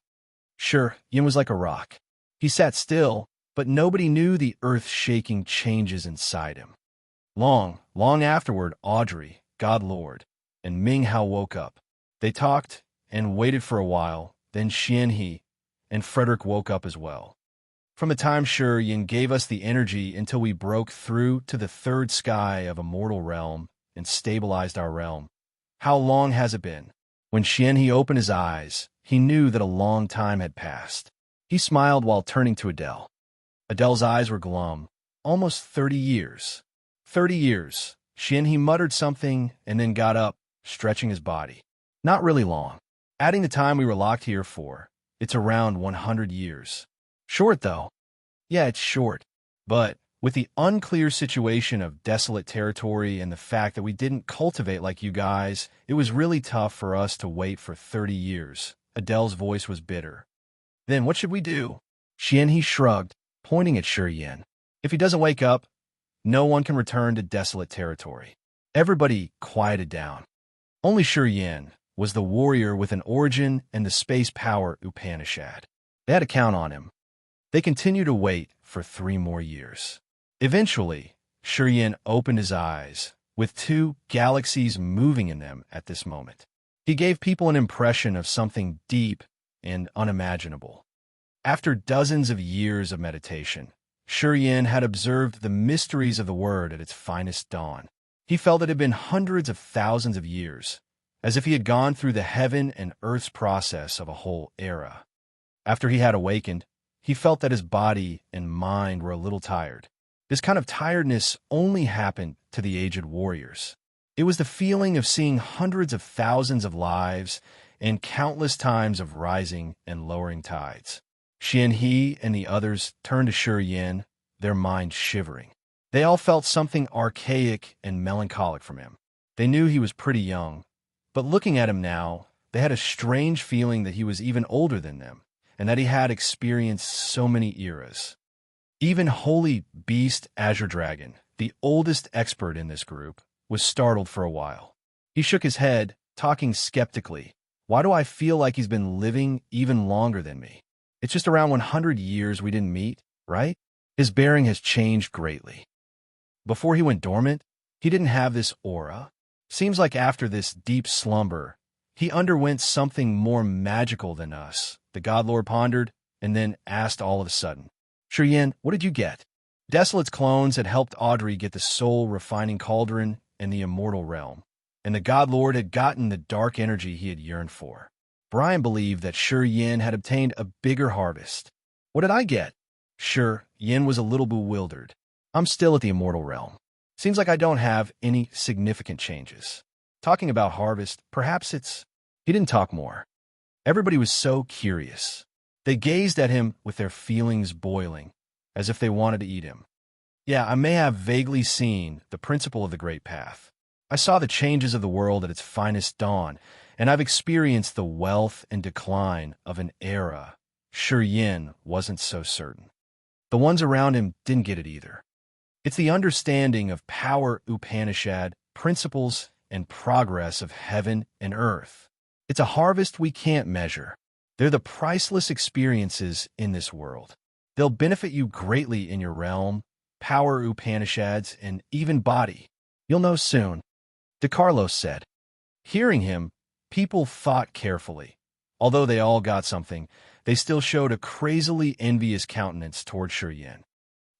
[SPEAKER 1] Yin was like a rock. He sat still, but nobody knew the earth-shaking changes inside him. Long afterward, Audrey, God Lord, and Ming Hao woke up. They talked and waited for a while, then Xianhe and Frederick woke up as well. From the time Yin gave us the energy until we broke through to the third sky of a mortal realm and stabilized our realm, how long has it been? When Xianhe opened his eyes, he knew that a long time had passed. He smiled while turning to Adele. Adele's eyes were glum. Almost 30 years. 30 years. Xianhe muttered something and then got up, stretching his body. Not really long. Adding the time we were locked here for, it's around 100 years. Short, though. Yeah, it's short. But with the unclear situation of desolate territory and the fact that we didn't cultivate like you guys, it was really tough for us to wait for 30 years. Adele's voice was bitter. Then what should we do? Xianhe shrugged, pointing at Yin. If he doesn't wake up, no one can return to desolate territory. Everybody quieted down. Only Yin was the warrior with an origin and the space power Upanishad. They had to count on him. They continued to wait for 3 more years. Eventually, Yin opened his eyes, with 2 galaxies moving in them at this moment. He gave people an impression of something deep and unimaginable. After dozens of years of meditation, Yin had observed the mysteries of the word at its finest dawn. He felt it had been hundreds of thousands of years, as if he had gone through the heaven and earth's process of a whole era. After he had awakened, he felt that his body and mind were a little tired. This kind of tiredness only happened to the aged warriors. It was the feeling of seeing hundreds of thousands of lives and countless times of rising and lowering tides. Xianhe and the others turned to Yin, their minds shivering. They all felt something archaic and melancholic from him. They knew he was pretty young, but looking at him now, they had a strange feeling that he was even older than them, and that he had experienced so many eras. Even Holy Beast Azure Dragon, the oldest expert in this group, was startled for a while. He shook his head, talking skeptically. Why do I feel like he's been living even longer than me? It's just around 100 years we didn't meet, right? His bearing has changed greatly. Before he went dormant, he didn't have this aura. Seems like after this deep slumber, he underwent something more magical than us. The God Lord pondered, and then asked all of a sudden, Yin, what did you get? Desolate's clones had helped Audrey get the soul-refining cauldron and the immortal realm, and the God Lord had gotten the dark energy he had yearned for. Brian believed that Yin had obtained a bigger harvest. What did I get? Yin was a little bewildered. I'm still at the immortal realm. Seems like I don't have any significant changes. Talking about harvest, perhaps it's... He didn't talk more. Everybody was so curious. They gazed at him with their feelings boiling, as if they wanted to eat him. Yeah, I may have vaguely seen the principle of the Great Path. I saw the changes of the world at its finest dawn, and I've experienced the wealth and decline of an era. Yin wasn't so certain. The ones around him didn't get it either. It's the understanding of power Upanishad, principles, and progress of heaven and earth. It's a harvest we can't measure. They're the priceless experiences in this world. They'll benefit you greatly in your realm, power Upanishads, and even body. You'll know soon, DeCarlos said. Hearing him, people thought carefully. Although they all got something, they still showed a crazily envious countenance toward Yin.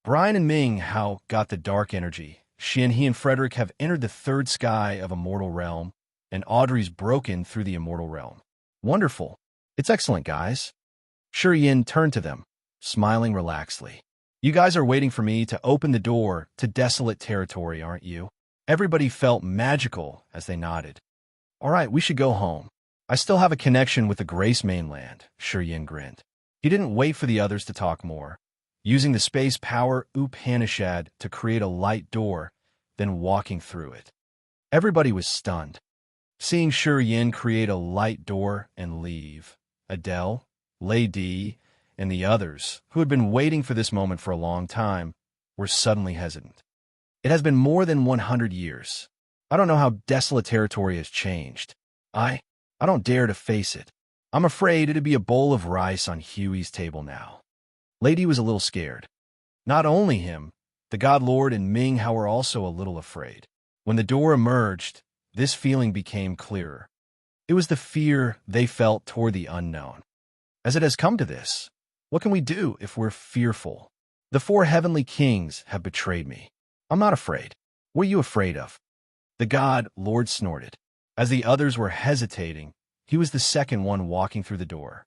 [SPEAKER 1] Brian and Ming Hao got the dark energy. Xianhe and Frederick have entered the third sky of a mortal realm, and Audrey's broken through the immortal realm. Wonderful. It's excellent, guys. Yin turned to them, smiling relaxedly. You guys are waiting for me to open the door to desolate territory, aren't you? Everybody felt magical as they nodded. All right, we should go home. I still have a connection with the Grace mainland, Yin grinned. He didn't wait for the others to talk more, using the space power Upanishad to create a light door, then walking through it. Everybody was stunned. Seeing Yin create a light door and leave, Adele, Lady, and the others, who had been waiting for this moment for a long time, were suddenly hesitant. It has been more than 100 years. I don't know how desolate territory has changed. I don't dare to face it. I'm afraid it'd be a bowl of rice on Huey's table now. Lady was a little scared. Not only him, the God Lord and Ming Hao were also a little afraid. When the door emerged, this feeling became clearer. It was the fear they felt toward the unknown. As it has come to this, what can we do if we're fearful? The four heavenly kings have betrayed me. I'm not afraid. What are you afraid of? The God Lord snorted. As the others were hesitating, he was the second one walking through the door.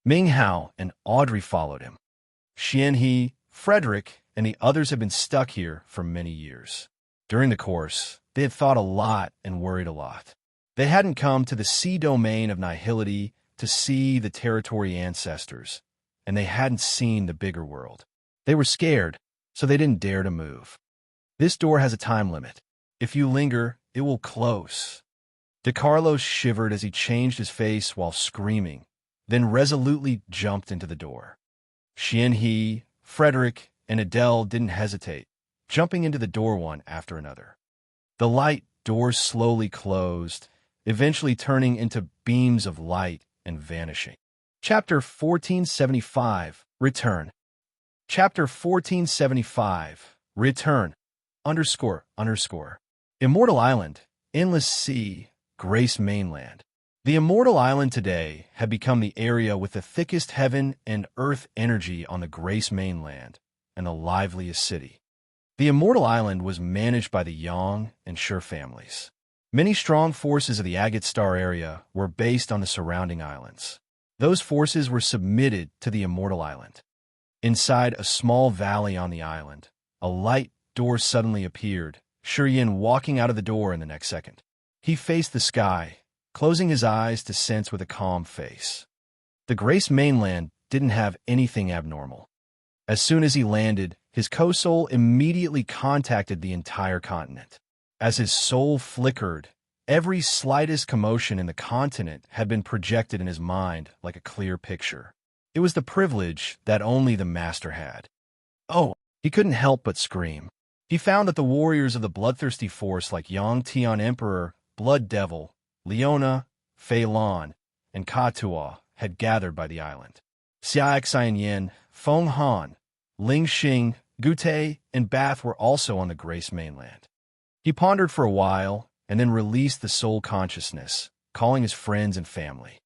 [SPEAKER 1] Ming Hao and Audrey followed him. Xianhe, Frederick, and the others had been stuck here for many years. During the course, they had thought a lot and worried a lot. They hadn't come to the sea domain of nihility to see the territory ancestors, and they hadn't seen the bigger world. They were scared, so they didn't dare to move. This door has a time limit. If you linger, it will close. De Carlos shivered as he changed his face while screaming, then resolutely jumped into the door. Xianhe, Frederick, and Adele didn't hesitate, jumping into the door one after another. The light doors slowly closed, eventually turning into beams of light and vanishing. Chapter 1475, Return. Chapter 1475, Return, __. Immortal Island, Endless Sea, Grace Mainland. The Immortal Island today had become the area with the thickest heaven and earth energy on the Grace Mainland and the liveliest city. The Immortal Island was managed by the Yang and Sure families. Many strong forces of the Agate Star area were based on the surrounding islands. Those forces were submitted to the Immortal Island. Inside a small valley on the island, a light door suddenly appeared, Yin walking out of the door in the next second. He faced the sky, closing his eyes to sense with a calm face. The Grace Mainland didn't have anything abnormal. As soon as he landed, his co-soul immediately contacted the entire continent. As his soul flickered, every slightest commotion in the continent had been projected in his mind like a clear picture. It was the privilege that only the master had. Oh, he couldn't help but scream. He found that the warriors of the bloodthirsty force like Yang Tian Emperor, Blood Devil, Leona, Fei Lan, and Katua had gathered by the island. Xia Xianyan, Feng Han, Ling Xing, Gute, and Bath were also on the Grace Mainland. He pondered for a while and then released the soul consciousness, calling his friends and family.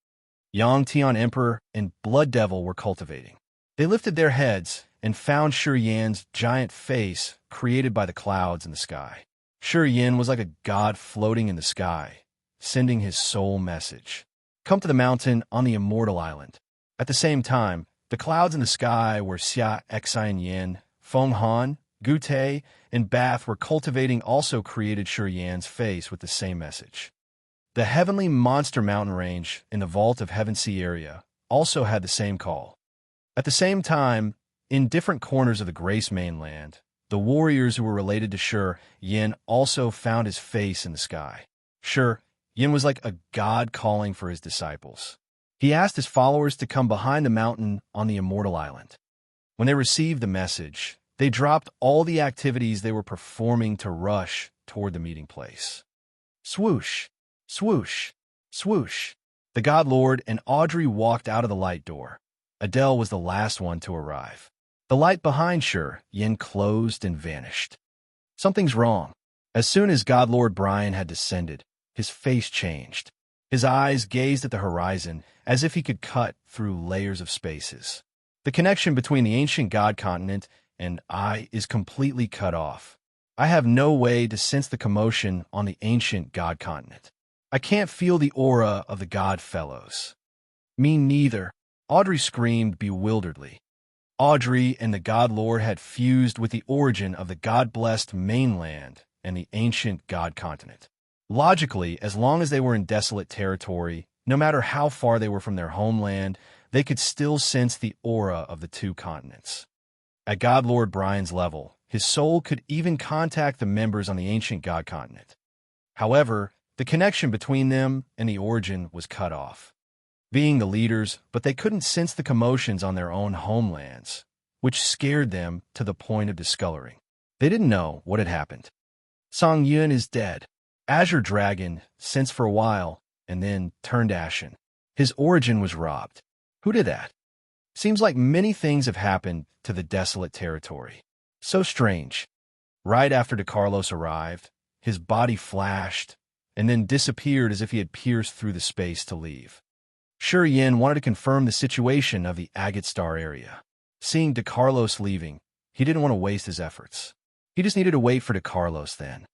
[SPEAKER 1] Yang Tian Emperor and Blood Devil were cultivating. They lifted their heads and found Yan's giant face created by the clouds in the sky. Yan was like a god floating in the sky, sending his soul message. Come to the mountain on the Immortal Island. At the same time, the clouds in the sky where Xia Xianyan, Feng Han, Gute, and Bath were cultivating also created Yan's face with the same message. The Heavenly Monster Mountain Range in the Vault of Heaven Sea area also had the same call. At the same time, in different corners of the Grace Mainland, the warriors who were related to Yin also found his face in the sky. Yin was like a god calling for his disciples. He asked his followers to come behind the mountain on the Immortal Island. When they received the message, they dropped all the activities they were performing to rush toward the meeting place. Swoosh, swoosh, swoosh. The God Lord and Audrey walked out of the light door. Adele was the last one to arrive. The light behind Yin closed and vanished. Something's wrong. As soon as God Lord Brian had descended, his face changed. His eyes gazed at the horizon as if he could cut through layers of spaces. The connection between the ancient God continent and I is completely cut off. I have no way to sense the commotion on the ancient God continent. I can't feel the aura of the God Fellows. Me neither, Audrey screamed bewilderedly. Audrey and the God Lord had fused with the origin of the God-blessed mainland and the ancient God continent. Logically, as long as they were in desolate territory, no matter how far they were from their homeland, they could still sense the aura of the two continents. At God Lord Brian's level, his soul could even contact the members on the ancient God continent. However, the connection between them and the origin was cut off. Being the leaders, but they couldn't sense the commotions on their own homelands, which scared them to the point of discoloring. They didn't know what had happened. Song Yun is dead. Azure Dragon, sensed for a while, and then turned ashen. His origin was robbed. Who did that? Seems like many things have happened to the desolate territory. So strange. Right after DeCarlos arrived, his body flashed, and then disappeared as if he had pierced through the space to leave. Shi Yin wanted to confirm the situation of the Agate Star area. Seeing DeCarlos leaving, he didn't want to waste his efforts. He just needed to wait for DeCarlos then.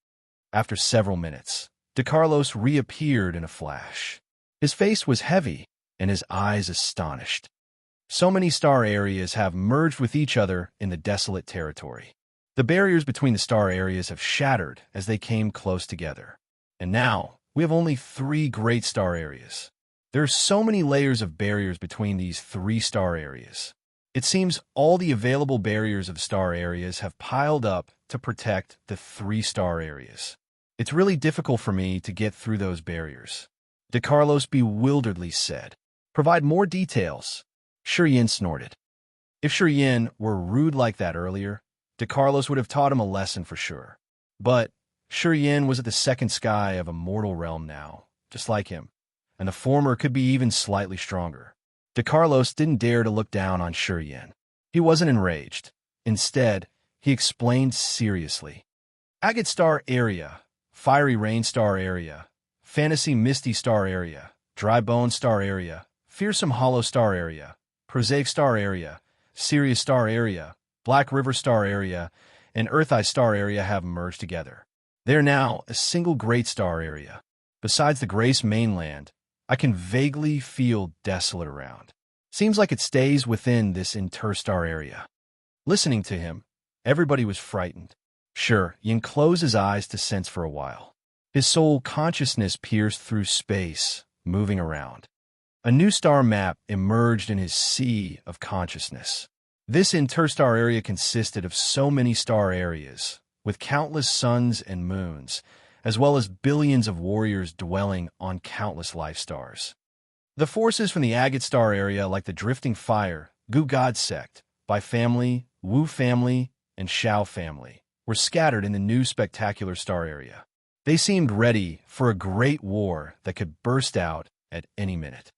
[SPEAKER 1] After several minutes, DeCarlos reappeared in a flash. His face was heavy, and his eyes astonished. So many star areas have merged with each other in the desolate territory. The barriers between the star areas have shattered as they came close together. And now, we have only 3 great star areas. There are so many layers of barriers between these 3 star areas. It seems all the available barriers of star areas have piled up to protect the 3 star areas. It's really difficult for me to get through those barriers. DeCarlos bewilderedly said. Provide more details. Shi Yin snorted. If Shi Yin were rude like that earlier, DeCarlos would have taught him a lesson for sure. But Shi Yin was at the second sky of a mortal realm now, just like him, and the former could be even slightly stronger. DeCarlos didn't dare to look down on Shi Yin. He wasn't enraged. Instead, he explained seriously. Agate Star area, Fiery Rain Star area, Fantasy Misty Star area, Dry Bone Star area, Fearsome Hollow Star area, Prosaic Star area, Sirius Star area, Black River Star area, and Earth Eye Star area have merged together. They are now a single great star area. Besides the Grace mainland, I can vaguely feel desolate around. Seems like it stays within this interstar area. Listening to him, everybody was frightened. Sure, Yin closed his eyes to sense for a while. His soul consciousness pierced through space, moving around. A new star map emerged in his sea of consciousness. This interstar area consisted of so many star areas, with countless suns and moons, as well as billions of warriors dwelling on countless life stars. The forces from the Agate Star area, like the Drifting Fire, Gu God Sect, Bai family, Wu family, and Shao family, were scattered in the new spectacular star area. They seemed ready for a great war that could burst out at any minute.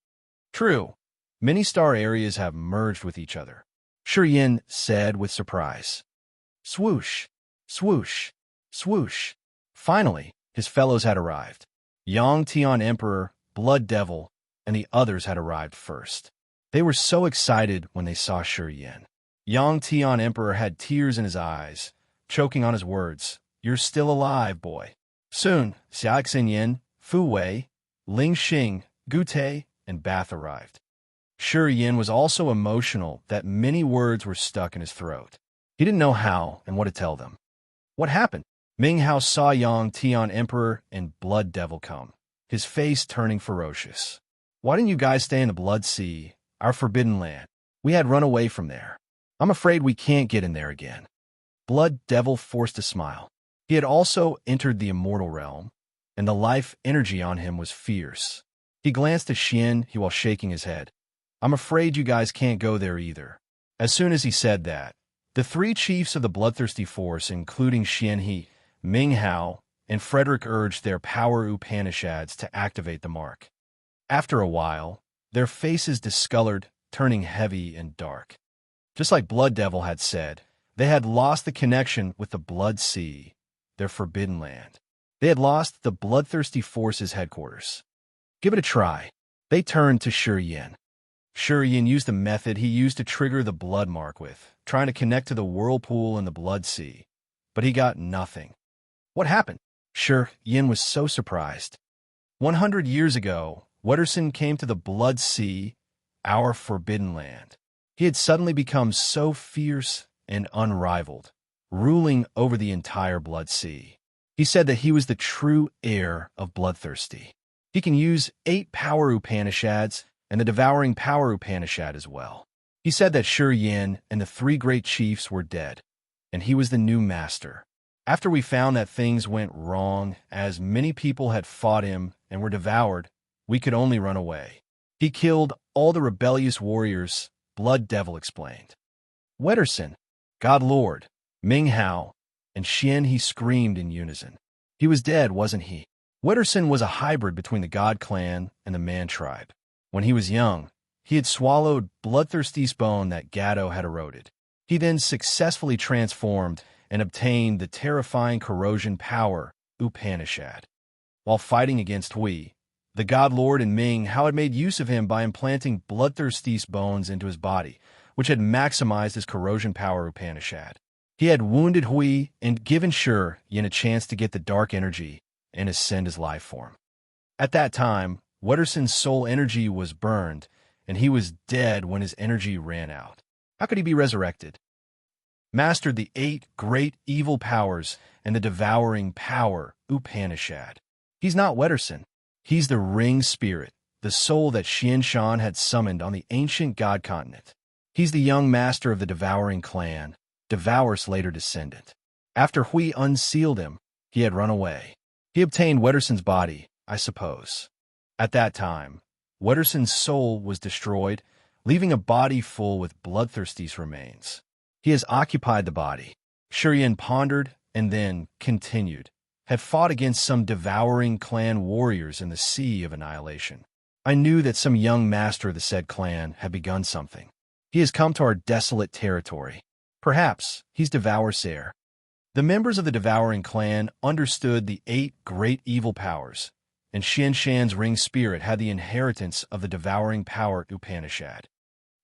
[SPEAKER 1] True, many star areas have merged with each other, Shi Yin said with surprise. Swoosh, swoosh, swoosh. Finally, his fellows had arrived. Yang Tian Emperor, Blood Devil, and the others had arrived first. They were so excited when they saw Shi Yin. Yang Tian Emperor had tears in his eyes, choking on his words. You're still alive, boy. Soon, Xiaoxin Yin, Fu Wei, Ling Xing, Gu Te, and Bath arrived. Shi Yin was also emotional that many words were stuck in his throat. He didn't know how and what to tell them. What happened? Ming Hao saw Yang Tian Emperor and Blood Devil come, his face turning ferocious. Why didn't you guys stay in the Blood Sea, our forbidden land? We had run away from there. I'm afraid we can't get in there again. Blood Devil forced a smile. He had also entered the immortal realm, and the life energy on him was fierce. He glanced at Xian while shaking his head. I'm afraid you guys can't go there either. As soon as he said that, the 3 chiefs of the bloodthirsty force, including Xian He, Ming Hao, and Frederick, urged their power Upanishads to activate the mark. After a while, their faces discolored, turning heavy and dark. Just like Blood Devil had said, they had lost the connection with the Blood Sea, their forbidden land. They had lost the bloodthirsty force's headquarters. Give it a try. They turned to Shi Yin. Shi Yin used the method he used to trigger the blood mark with, trying to connect to the whirlpool in the Blood Sea. But he got nothing. What happened? Shi Yin was so surprised. 100 years ago, Wetterson came to the Blood Sea, our forbidden land. He had suddenly become so fierce and unrivaled, ruling over the entire Blood Sea. He said that he was the true heir of Bloodthirsty. He can use 8 power Upanishads and the devouring power Upanishad as well. He said that Yin and the three great chiefs were dead, and he was the new master. After we found that things went wrong, as many people had fought him and were devoured, we could only run away. He killed all the rebellious warriors, Blood Devil explained. Wetterson, God Lord, Ming Hao, and Xian he screamed in unison. He was dead, wasn't he? Wetterson was a hybrid between the God clan and the Man tribe. When he was young, he had swallowed Bloodthirsty's bone that Gatto had eroded. He then successfully transformed and obtained the terrifying corrosion power, Upanishad. While fighting against Hui, the God Lord and Ming Hao had made use of him by implanting Bloodthirsty's bones into his body, which had maximized his corrosion power Upanishad. He had wounded Hui and given Yin a chance to get the dark energy and ascend his life form. At that time, Wetterson's soul energy was burned, and he was dead when his energy ran out. How could he be resurrected? Mastered the 8 great evil powers and the devouring power, Upanishad. He's not Wetterson. He's the ring spirit, the soul that Xian Shan had summoned on the ancient god continent. He's the young master of the devouring clan, Devour's later descendant. After Hui unsealed him, he had run away. He obtained Wetterson's body, I suppose. At that time, Wetterson's soul was destroyed, leaving a body full with Bloodthirsty's remains. He has occupied the body. Yin pondered and then continued, had fought against some devouring clan warriors in the Sea of Annihilation. I knew that some young master of the said clan had begun something. He has come to our desolate territory. Perhaps he's Devour's heir. The members of the devouring clan understood the 8 great evil powers, and Xian Shan's ring spirit had the inheritance of the devouring power Upanishad.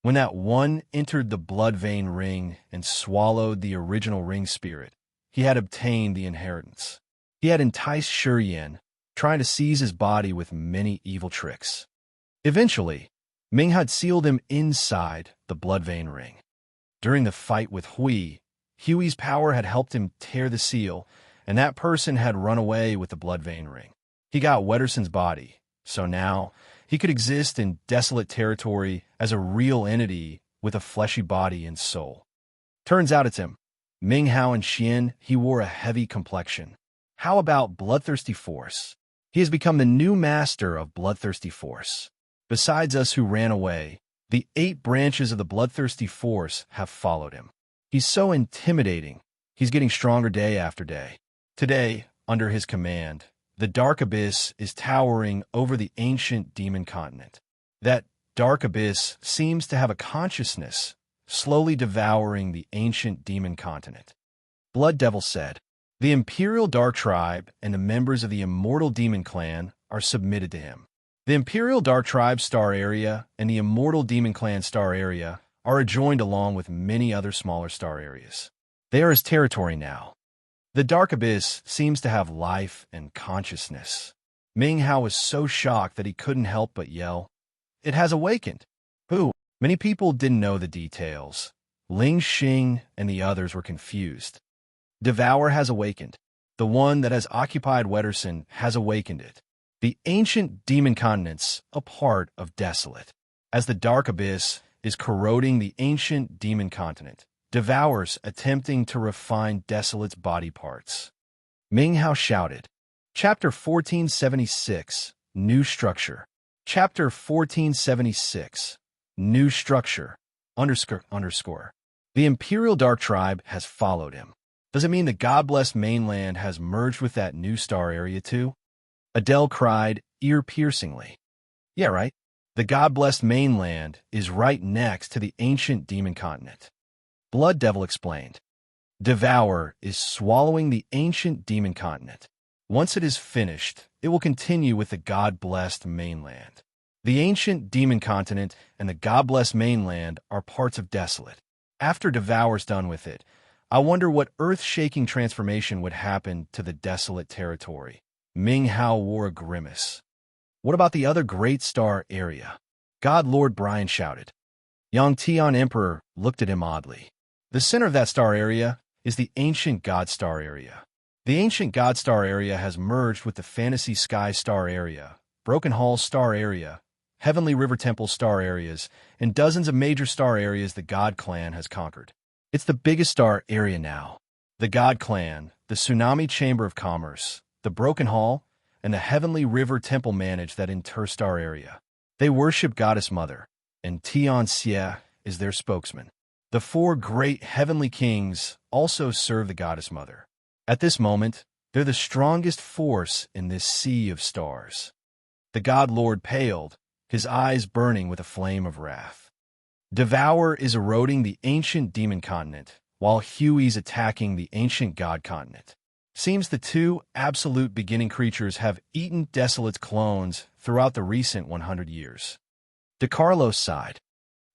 [SPEAKER 1] When that one entered the blood vein ring and swallowed the original ring spirit, he had obtained the inheritance. He had enticed Yin, trying to seize his body with many evil tricks. Eventually, Ming had sealed him inside the blood vein ring. During the fight with Hui's power had helped him tear the seal, and that person had run away with the blood vein ring. He got Wetterson's body, so now he could exist in desolate territory as a real entity with a fleshy body and soul. Turns out it's him. Ming Hao and Xian, he wore a heavy complexion. How about Bloodthirsty Force? He has become the new master of Bloodthirsty Force. Besides us who ran away, the 8 branches of the Bloodthirsty Force have followed him. He's so intimidating. He's getting stronger day after day. Today, under his command, the Dark Abyss is towering over the ancient demon continent. That Dark Abyss seems to have a consciousness, slowly devouring the ancient demon continent. Blood Devil said, "The Imperial Dark Tribe and the members of the Immortal Demon Clan are submitted to him. The Imperial Dark Tribe Star Area and the Immortal Demon Clan Star Area are adjoined along with many other smaller star areas. They are his territory now. The Dark Abyss seems to have life and consciousness." Ming Hao was so shocked that he couldn't help but yell, "It has awakened." Who? Many people didn't know the details. Ling Xing and the others were confused. Devour has awakened. The one that has occupied Wetterson has awakened it. The ancient demon continent's a part of Desolate. As the Dark Abyss is corroding the ancient demon continent, Devour's attempting to refine Desolate's body parts. Ming Hao shouted. Chapter 1476, New Structure. Chapter 1476, New Structure, __. The Imperial Dark Tribe has followed him. Does it mean the God-blessed mainland has merged with that new star area too? Adele cried, ear-piercingly. Yeah, right. The God-blessed mainland is right next to the ancient demon continent. Blood Devil explained. Devour is swallowing the ancient demon continent. Once it is finished, it will continue with the God-blessed mainland. The ancient demon continent and the God-blessed mainland are parts of Desolate. After Devour's done with it, I wonder what earth-shaking transformation would happen to the desolate territory. Ming Hao wore a grimace. What about the other great star area? God Lord Brian shouted. Yang Tian Emperor looked at him oddly. The center of that star area is the ancient God Star area. The ancient God Star area has merged with the Fantasy Sky Star area, Broken Hall Star area, Heavenly River Temple star areas, and dozens of major star areas the God Clan has conquered. It's the biggest star area now. The God Clan, the Tsunami Chamber of Commerce, the Broken Hall, and the Heavenly River Temple manage that interstar area. They worship Goddess Mother, and Tian Xie is their spokesman. The four great heavenly kings also serve the Goddess Mother. At this moment, they're the strongest force in this sea of stars. The God Lord paled, his eyes burning with a flame of wrath. Devour is eroding the ancient demon continent, while Huey's attacking the ancient god continent. Seems the two absolute beginning creatures have eaten Desolate's clones throughout the recent 100 years. DeCarlos sighed.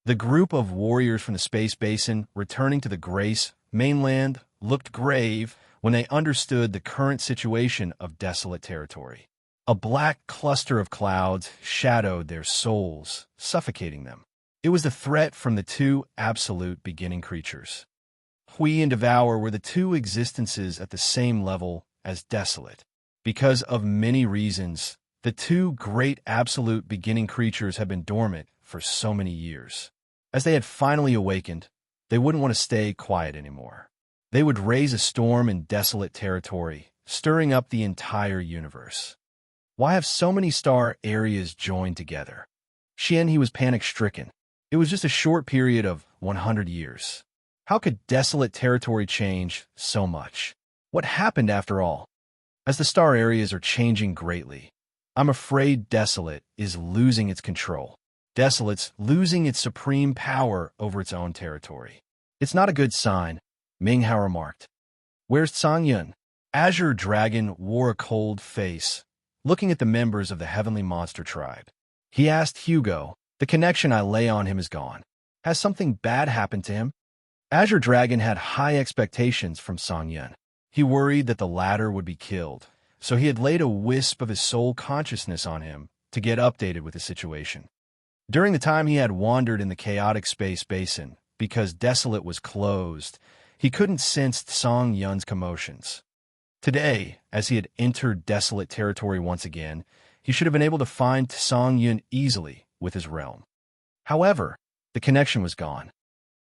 [SPEAKER 1] The group of warriors from the space basin returning to the Grace mainland looked grave when they understood the current situation of Desolate territory. A black cluster of clouds shadowed their souls, suffocating them. It was the threat from the two absolute beginning creatures. Hui and Devour were the two existences at the same level as Desolate. Because of many reasons, the two great absolute beginning creatures have been dormant for so many years. As they had finally awakened, they wouldn't want to stay quiet anymore. They would raise a storm in Desolate territory, stirring up the entire universe. Why have so many star areas joined together? He was panic-stricken. It was just a short period of 100 years. How could Desolate territory change so much? What happened after all? As the star areas are changing greatly, I'm afraid Desolate is losing its control. Desolate's losing its supreme power over its own territory. It's not a good sign, Ming Hao remarked. Where's Sang Yun? Azure Dragon wore a cold face, looking at the members of the Heavenly Monster Tribe. He asked Hugo, the connection I lay on him is gone. Has something bad happened to him? Azure Dragon had high expectations from Sang Yun. He worried that the latter would be killed, so he had laid a wisp of his soul consciousness on him to get updated with the situation. During the time he had wandered in the chaotic space basin, because Desolate was closed, he couldn't sense Sang Yun's commotions. Today, as he had entered Desolate territory once again, he should have been able to find Sang Yun easily with his realm. However, the connection was gone.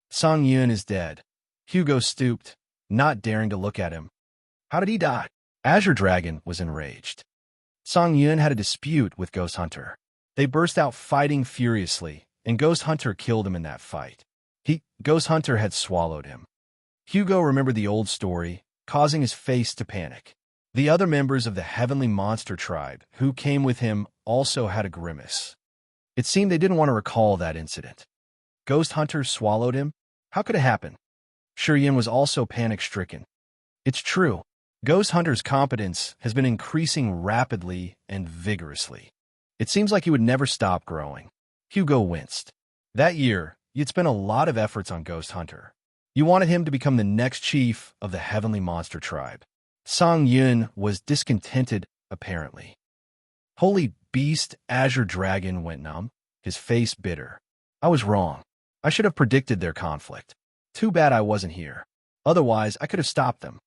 [SPEAKER 1] Sang Yun is dead. Hugo stooped, not daring to look at him. How did he die? Azure Dragon was enraged. Sang Yun had a dispute with Ghost Hunter. They burst out fighting furiously, and Ghost Hunter killed him in that fight. Ghost Hunter had swallowed him. Hugo remembered the old story, causing his face to panic. The other members of the Heavenly Monster Tribe who came with him also had a grimace. It seemed they didn't want to recall that incident. Ghost Hunter swallowed him? How could it happen? Shurian was also panic-stricken. It's true. Ghost Hunter's competence has been increasing rapidly and vigorously. It seems like he would never stop growing. Hugo winced. That year, you'd spent a lot of efforts on Ghost Hunter. You wanted him to become the next chief of the Heavenly Monster Tribe. Sang Yun was discontented, apparently. Holy beast, Azure Dragon went numb, his face bitter. I was wrong. I should have predicted their conflict. Too bad I wasn't here. Otherwise, I could have stopped them.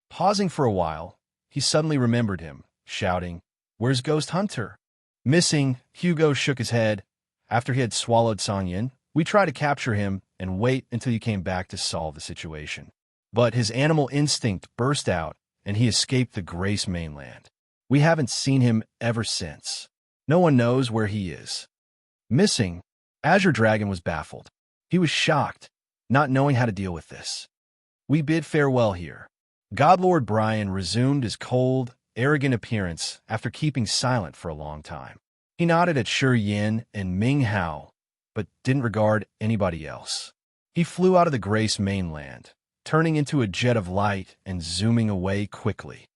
[SPEAKER 1] Pausing for a while, he suddenly remembered him, shouting, "Where's Ghost Hunter?" Missing, Hugo shook his head. After he had swallowed Sang Yun, we tried to capture him and wait until he came back to solve the situation. But his animal instinct burst out, and he escaped the Grace mainland. We haven't seen him ever since. No one knows where he is. Missing, Azure Dragon was baffled. He was shocked, not knowing how to deal with this. We bid farewell here. Godlord Brian resumed his cold, arrogant appearance after keeping silent for a long time. He nodded at Shi Yin and Ming Hao, but didn't regard anybody else. He flew out of the Grace mainland, turning into a jet of light and zooming away quickly.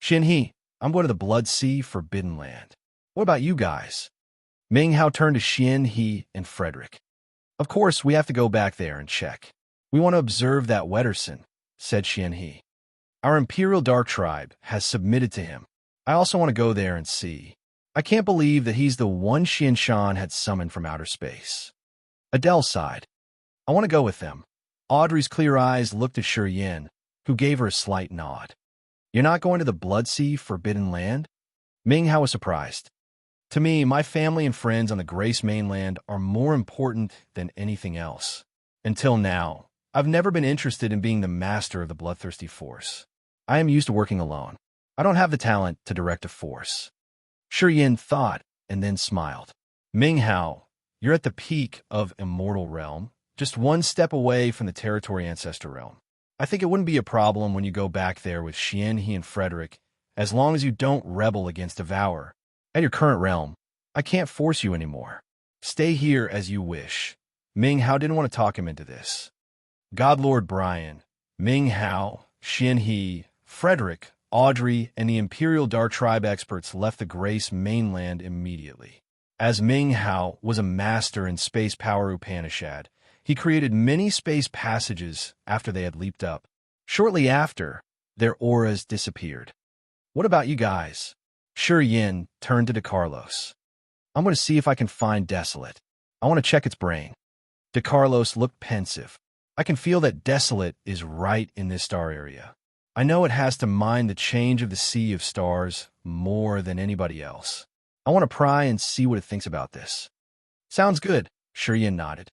[SPEAKER 1] Shinhe, I'm going to the Blood Sea Forbidden Land. What about you guys? Ming Hao turned to Shinhe and Frederick. Of course, we have to go back there and check. We want to observe that Wetterson, said Shinhe. Our Imperial Dark Tribe has submitted to him. I also want to go there and see. I can't believe that he's the one Xianshan had summoned from outer space. Adele sighed. I want to go with them. Audrey's clear eyes looked at Shi Yin, who gave her a slight nod. You're not going to the Blood Sea Forbidden Land? Ming Hao was surprised. To me, my family and friends on the Grace mainland are more important than anything else. Until now, I've never been interested in being the master of the bloodthirsty force. I am used to working alone. I don't have the talent to direct a force. Shi Yin thought and then smiled. Ming Hao, you're at the peak of Immortal Realm, just one step away from the Territory Ancestor Realm. I think it wouldn't be a problem when you go back there with Xianhe and Frederick, as long as you don't rebel against Devour. At your current realm, I can't force you anymore. Stay here as you wish. Ming Hao didn't want to talk him into this. Godlord Brian, Ming Hao, Xianhe, Frederick, Audrey, and the Imperial Dark Tribe experts left the Grace mainland immediately. As Ming Hao was a master in space power Upanishad, he created many space passages after they had leaped up. Shortly after, their auras disappeared. What about you guys? Shi Yin turned to DeCarlos. I'm going to see if I can find Desolate. I want to check its brain. DeCarlos looked pensive. I can feel that Desolate is right in this star area. I know it has to mind the change of the sea of stars more than anybody else. I want to pry and see what it thinks about this. Sounds good, Shi Yin nodded.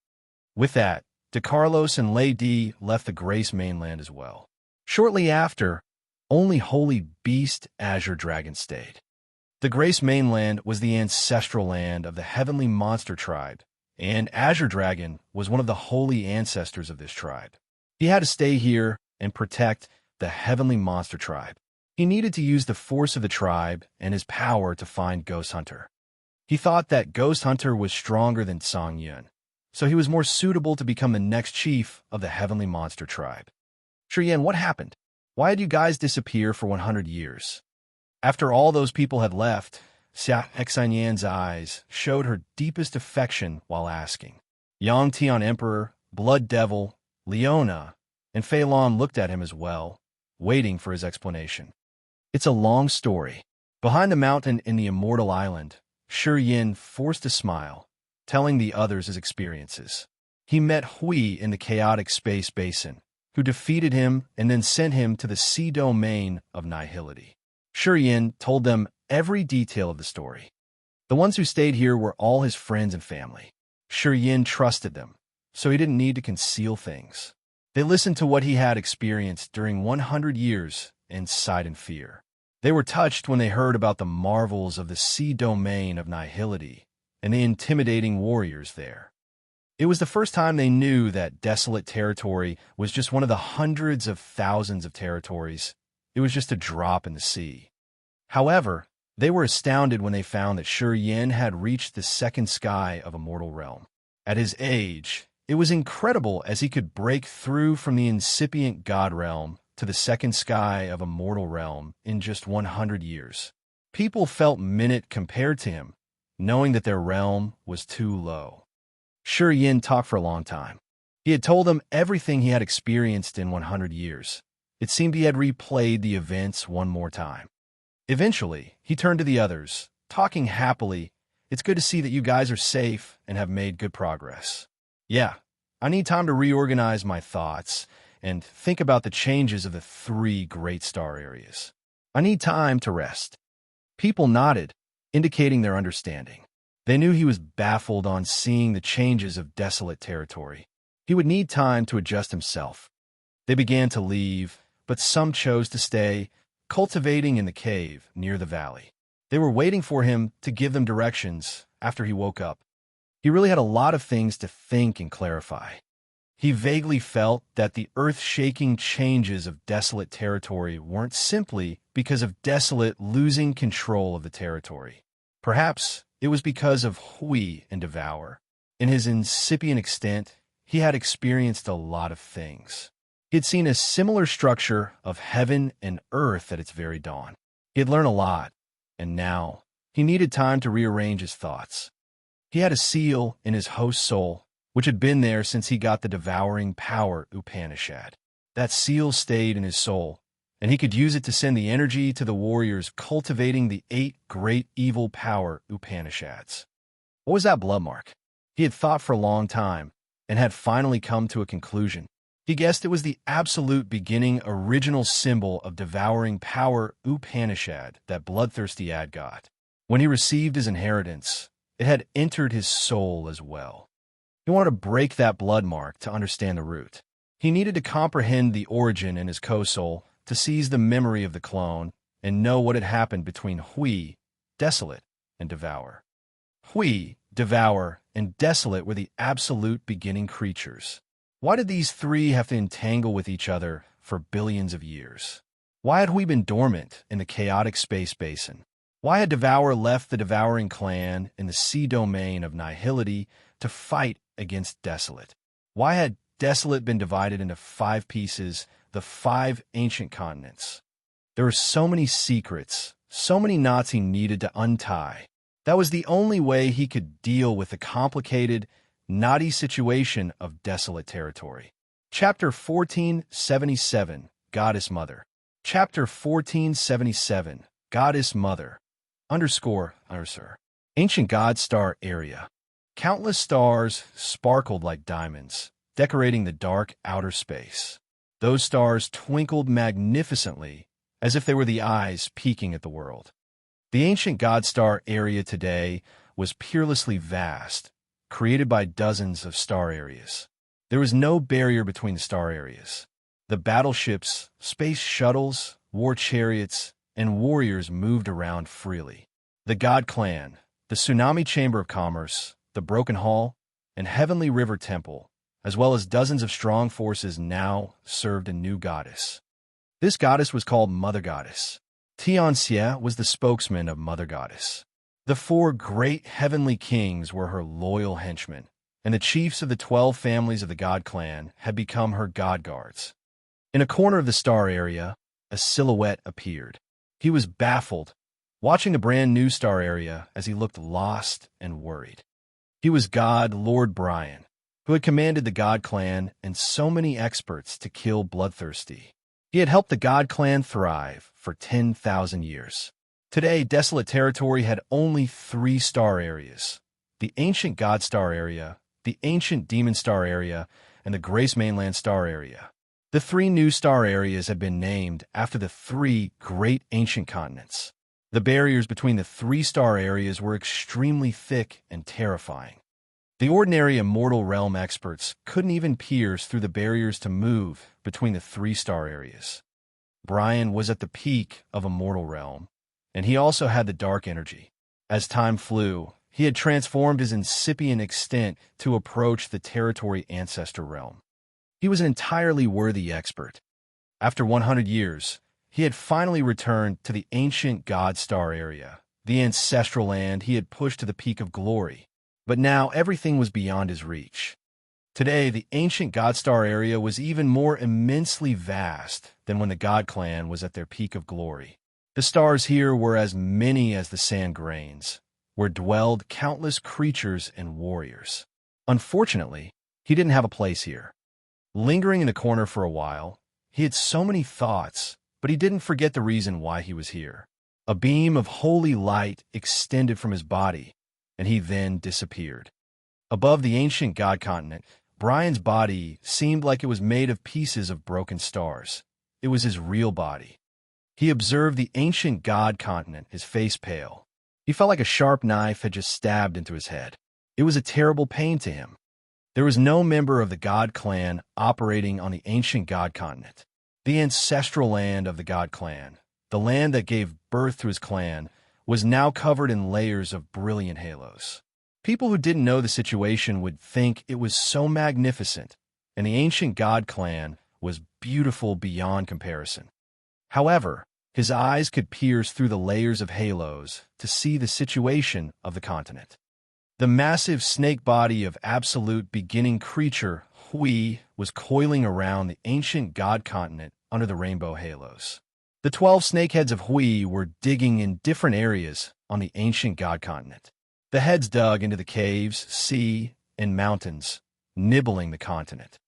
[SPEAKER 1] With that, DeCarlos and Lady left the Grace mainland as well. Shortly after, only Holy Beast Azure Dragon stayed. The Grace mainland was the ancestral land of the Heavenly Monster tribe, and Azure Dragon was one of the holy ancestors of this tribe. He had to stay here and protect the Heavenly Monster tribe. He needed to use the force of the tribe and his power to find Ghost Hunter. He thought that Ghost Hunter was stronger than Song Yun, so he was more suitable to become the next chief of the Heavenly Monster tribe. Shi Yin, what happened? Why did you guys disappear for 100 years? After all those people had left, Xia Exinyan's eyes showed her deepest affection while asking. Yang Tian Emperor, Blood Devil, Leona, and Fei Lon looked at him as well, waiting for his explanation. It's a long story. Behind the mountain in the Immortal Island, Shi Yin forced a smile, telling the others his experiences. He met Hui in the chaotic space basin, who defeated him and then sent him to the sea domain of Nihility. Shi Yin told them every detail of the story. The ones who stayed here were all his friends and family. Shi Yin trusted them, so he didn't need to conceal things. They listened to what he had experienced during 100 years and sighed in fear. They were touched when they heard about the marvels of the sea domain of Nihility and the intimidating warriors there. It was the first time they knew that desolate territory was just one of the hundreds of thousands of territories. It was just a drop in the sea. However, they were astounded when they found that Shi Yin had reached the second sky of Immortal Realm. At his age, it was incredible as he could break through from the incipient God Realm to the second sky of Immortal Realm in just 100 years. People felt minute compared to him, knowing that their realm was too low. Shi Yin talked for a long time. He had told them everything he had experienced in 100 years. It seemed he had replayed the events one more time. Eventually, he turned to the others, talking happily. It's good to see that you guys are safe and have made good progress. Yeah, I need time to reorganize my thoughts and think about the changes of the 3 great star areas. I need time to rest. People nodded, indicating their understanding. They knew he was baffled on seeing the changes of desolate territory. He would need time to adjust himself. They began to leave, but some chose to stay, cultivating in the cave near the valley. They were waiting for him to give them directions after he woke up. He really had a lot of things to think and clarify. He vaguely felt that the earth-shaking changes of desolate territory weren't simply because of Desolate losing control of the territory. Perhaps it was because of Hui and Devour. In his incipient extent, he had experienced a lot of things. He had seen a similar structure of heaven and earth at its very dawn. He had learned a lot, and now he needed time to rearrange his thoughts. He had a seal in his host's soul, which had been there since he got the devouring power Upanishad. That seal stayed in his soul, and he could use it to send the energy to the warriors cultivating the 8 great evil power Upanishads. What was that blood mark? He had thought for a long time, and had finally come to a conclusion. He guessed it was the absolute beginning original symbol of devouring power Upanishad that bloodthirsty ad got. When he received his inheritance, it had entered his soul as well. He wanted to break that blood mark to understand the root. He needed to comprehend the origin in his co-soul, to seize the memory of the clone, and know what had happened between Hui, desolate, and devour. Hui, devour, and desolate were the absolute beginning creatures. Why did these three have to entangle with each other for billions of years? Why had Hui been dormant in the chaotic space basin? Why had Devour left the devouring clan in the sea domain of nihility to fight against Desolate? Why had Desolate been divided into 5 pieces, the 5 ancient continents? There were so many secrets, so many knots he needed to untie. That was the only way he could deal with the complicated, knotty situation of Desolate territory. Chapter 1477, Goddess Mother. Chapter 1477, Goddess Mother. Underscore. Ancient God Star Area. Countless stars sparkled like diamonds, decorating the dark outer space. Those stars twinkled magnificently, as if they were the eyes peeking at the world. The ancient God Star Area today was peerlessly vast, created by dozens of star areas. There was no barrier between the star areas. The battleships, space shuttles, war chariots, and warriors moved around freely. The God Clan, the Tsunami Chamber of Commerce, the Broken Hall, and Heavenly River Temple, as well as dozens of strong forces now served a new goddess. This goddess was called Mother Goddess. Tianxia was the spokesman of Mother Goddess. The 4 great heavenly kings were her loyal henchmen, and the chiefs of the 12 families of the God Clan had become her god guards. In a corner of the star area, a silhouette appeared. He was baffled, watching the brand new star area as he looked lost and worried. He was God Lord Brian, who had commanded the God Clan and so many experts to kill Bloodthirsty. He had helped the God Clan thrive for 10,000 years. Today, Desolate Territory had only 3 star areas: the Ancient God Star Area, the Ancient Demon Star Area, and the Grace Mainland Star Area. The 3 new star areas had been named after the 3 great ancient continents. The barriers between the 3 star areas were extremely thick and terrifying. The ordinary Immortal Realm experts couldn't even pierce through the barriers to move between the 3 star areas. Brian was at the peak of Immortal Realm, and he also had the dark energy. As time flew, he had transformed his incipient extent to approach the Territory Ancestor Realm. He was an entirely worthy expert. After 100 years, he had finally returned to the ancient God Star Area, the ancestral land he had pushed to the peak of glory. But now everything was beyond his reach. Today, the ancient God Star Area was even more immensely vast than when the God Clan was at their peak of glory. The stars here were as many as the sand grains, where dwelled countless creatures and warriors. Unfortunately, he didn't have a place here. Lingering in the corner for a while, he had so many thoughts, but he didn't forget the reason why he was here. A beam of holy light extended from his body, and he then disappeared. Above the ancient God continent, Brian's body seemed like it was made of pieces of broken stars. It was his real body. He observed the ancient God continent, his face pale. He felt like a sharp knife had just stabbed into his head. It was a terrible pain to him. There was no member of the God Clan operating on the ancient God continent. The ancestral land of the God Clan, the land that gave birth to his clan, was now covered in layers of brilliant halos. People who didn't know the situation would think it was so magnificent, and the ancient God Clan was beautiful beyond comparison. However, his eyes could pierce through the layers of halos to see the situation of the continent. The massive snake body of absolute beginning creature, Hui, was coiling around the ancient God continent under the rainbow halos. The 12 snakeheads of Hui were digging in different areas on the ancient God continent. The heads dug into the caves, sea, and mountains, nibbling the continent.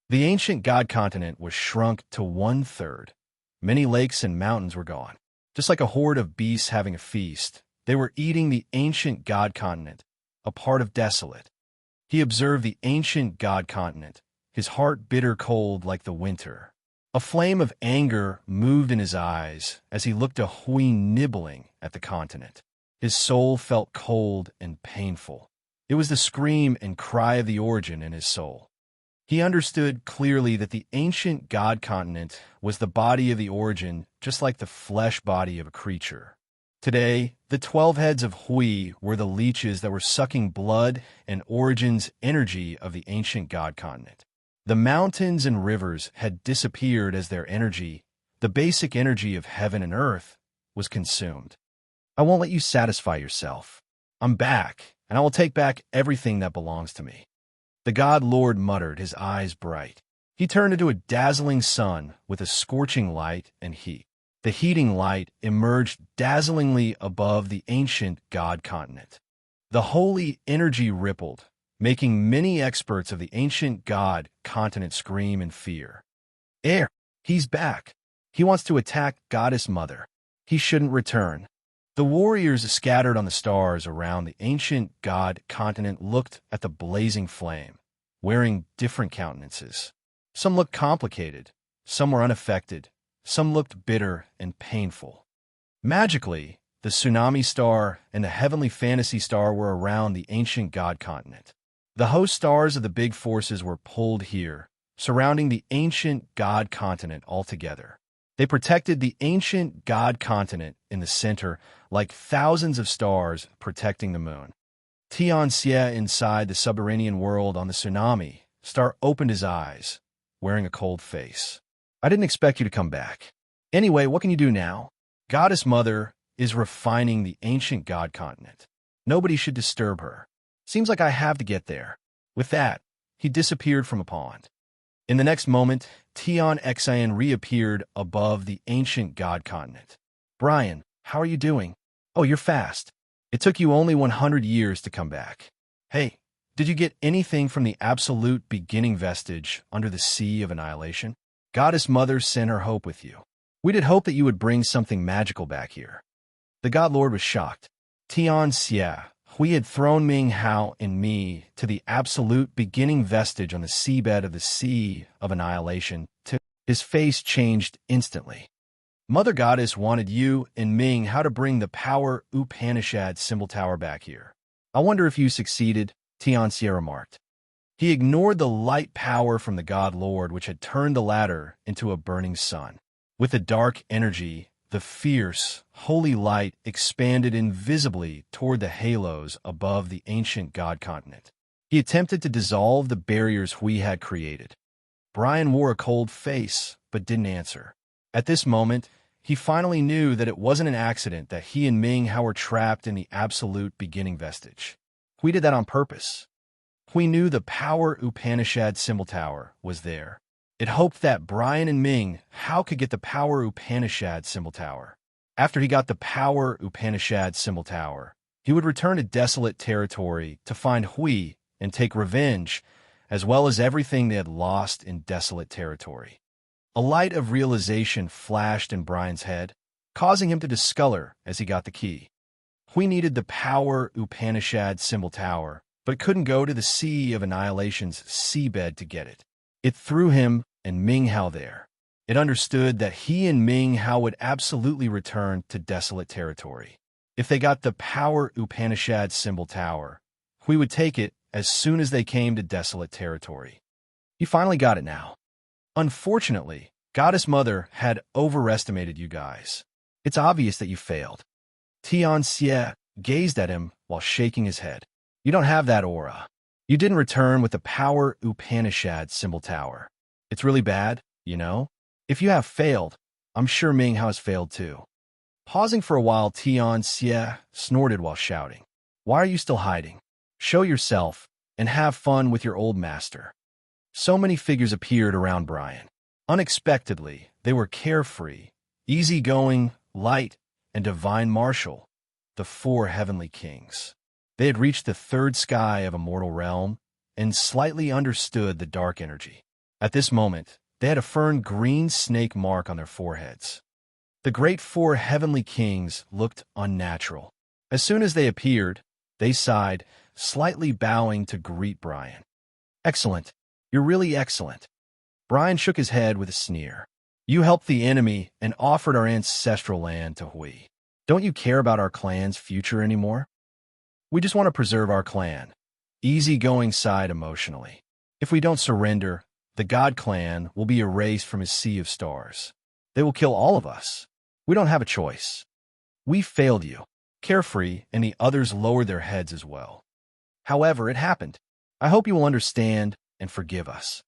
[SPEAKER 1] The ancient God continent was shrunk to 1/3. Many lakes and mountains were gone. Just like a horde of beasts having a feast, they were eating the ancient God continent, a part of Desolate. He observed the ancient God continent, his heart bitter cold like the winter. A flame of anger moved in his eyes as he looked to Hui nibbling at the continent. His soul felt cold and painful. It was the scream and cry of the origin in his soul. He understood clearly that the ancient god continent was the body of the origin, just like the flesh body of a creature. Today, the 12 heads of Hui were the leeches that were sucking blood and origin's energy of the ancient god continent. The mountains and rivers had disappeared as their energy, the basic energy of heaven and earth, was consumed. I won't let you satisfy yourself. I'm back, and I will take back everything that belongs to me. The god lord muttered, his eyes bright. He turned into a dazzling sun with a scorching light and heat. The heating light emerged dazzlingly above the ancient god continent. The holy energy rippled, making many experts of the ancient god continent scream in fear. He's back. He wants to attack Goddess Mother. He shouldn't return. The warriors scattered on the stars around the ancient god continent looked at the blazing flame, wearing different countenances. Some looked complicated, some were unaffected, some looked bitter and painful. Magically, the tsunami star and the heavenly fantasy star were around the ancient god continent. The host stars of the big forces were pulled here, surrounding the ancient god continent altogether. They protected the ancient god continent in the center like thousands of stars protecting the moon. Tianxia inside the subterranean world on the tsunami star opened his eyes, wearing a cold face. I didn't expect you to come back. Anyway, what can you do now? Goddess Mother is refining the ancient god continent. Nobody should disturb her. Seems like I have to get there. With that, he disappeared from a pond. In the next moment, Tian Xian reappeared above the ancient god continent. Brian, how are you doing? Oh, you're fast. It took you only 100 years to come back. Hey, did you get anything from the absolute beginning vestige under the sea of annihilation? Goddess Mother sent her hope with you. We did hope that you would bring something magical back here. The God Lord was shocked. Tian Xia, we had thrown Ming Hao and me to the absolute beginning vestige on the seabed of the Sea of Annihilation. His face changed instantly. Mother Goddess wanted you and Ming Hao to bring the power Upanishad symbol tower back here. I wonder if you succeeded, Tian Xia remarked. He ignored the light power from the God Lord which had turned the latter into a burning sun. With the dark energy, the fierce, holy light expanded invisibly toward the halos above the ancient god continent. He attempted to dissolve the barriers we had created. Brian wore a cold face, but didn't answer. At this moment, he finally knew that it wasn't an accident that he and Ming Hao were trapped in the absolute beginning vestige. We did that on purpose. We knew the power Upanishad symbol tower was there. It hoped that Brian and Ming Hao could get the power Upanishad symbol tower. After he got the power Upanishad symbol tower, he would return to desolate territory to find Hui and take revenge, as well as everything they had lost in desolate territory. A light of realization flashed in Brian's head, causing him to discolor as he got the key. Hui needed the power Upanishad symbol tower, but couldn't go to the Sea of Annihilation's seabed to get it. It threw him and Ming Hao there. It understood that he and Ming Hao would absolutely return to desolate territory. If they got the power Upanishad symbol tower, we would take it as soon as they came to desolate territory. You finally got it now. Unfortunately, Goddess Mother had overestimated you guys. It's obvious that you failed. Tian Xie gazed at him while shaking his head. You don't have that aura. You didn't return with the power Upanishad symbol tower. It's really bad, you know? If you have failed, I'm sure Ming Hao has failed too. Pausing for a while, Tian Xie snorted while shouting. Why are you still hiding? Show yourself and have fun with your old master. So many figures appeared around Brian. Unexpectedly, they were carefree, easygoing, light, and divine martial, the four heavenly kings. They had reached the third sky of a mortal realm and slightly understood the dark energy. At this moment, they had a fern-green snake mark on their foreheads. The great four heavenly kings looked unnatural. As soon as they appeared, they sighed, slightly bowing to greet Brian. Excellent. You're really excellent. Brian shook his head with a sneer. You helped the enemy and offered our ancestral land to Hui. Don't you care about our clan's future anymore? We just want to preserve our clan. Easygoing sighed emotionally. If we don't surrender, the God clan will be erased from his sea of stars. They will kill all of us. We don't have a choice. We failed you. Carefree and the others lowered their heads as well. However, it happened. I hope you will understand and forgive us.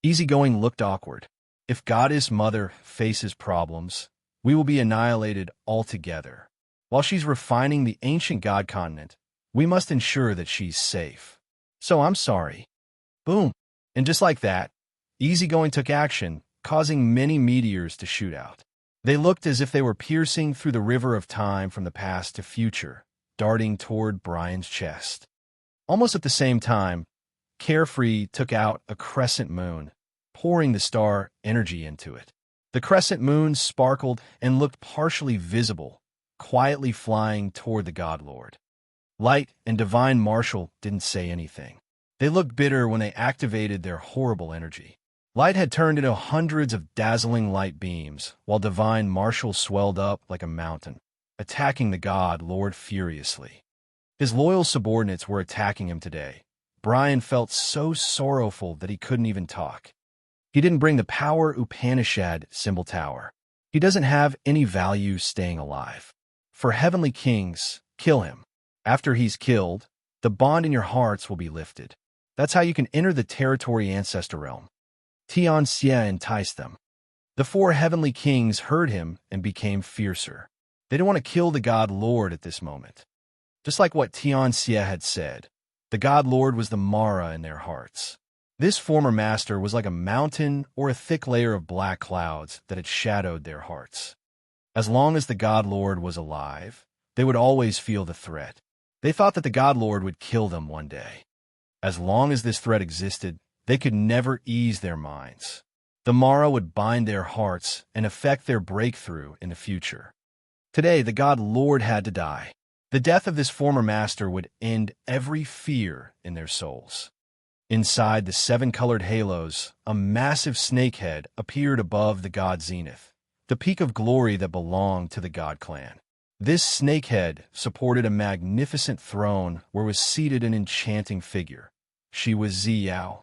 [SPEAKER 1] Easygoing looked awkward. If Goddess Mother faces problems, we will be annihilated altogether. While she's refining the ancient god continent, we must ensure that she's safe. So I'm sorry. Boom. And just like that, Easygoing took action, causing many meteors to shoot out. They looked as if they were piercing through the river of time from the past to future, darting toward Brian's chest. Almost at the same time, Carefree took out a crescent moon, pouring the star energy into it. The crescent moon sparkled and looked partially visible, quietly flying toward the God Lord. Light and Divine Marshal didn't say anything. They looked bitter when they activated their horrible energy. Light had turned into hundreds of dazzling light beams, while Divine Marshal swelled up like a mountain, attacking the God Lord furiously. His loyal subordinates were attacking him today. Brian felt so sorrowful that he couldn't even talk. He didn't bring the power Upanishad symbol tower. He doesn't have any value staying alive. For heavenly kings, kill him. After he's killed, the bond in your hearts will be lifted. That's how you can enter the territory ancestor realm. Tian Xie enticed them. The four heavenly kings heard him and became fiercer. They didn't want to kill the God Lord at this moment. Just like what Tian Xie had said, the God Lord was the Mara in their hearts. This former master was like a mountain or a thick layer of black clouds that had shadowed their hearts. As long as the God Lord was alive, they would always feel the threat. They thought that the God Lord would kill them one day. As long as this threat existed, they could never ease their minds. The Mara would bind their hearts and affect their breakthrough in the future. Today, the God Lord had to die. The death of this former master would end every fear in their souls. Inside the seven-colored halos, a massive snakehead appeared above the god Zenith, the peak of glory that belonged to the god clan. This snakehead supported a magnificent throne where was seated an enchanting figure. She was Ziyao.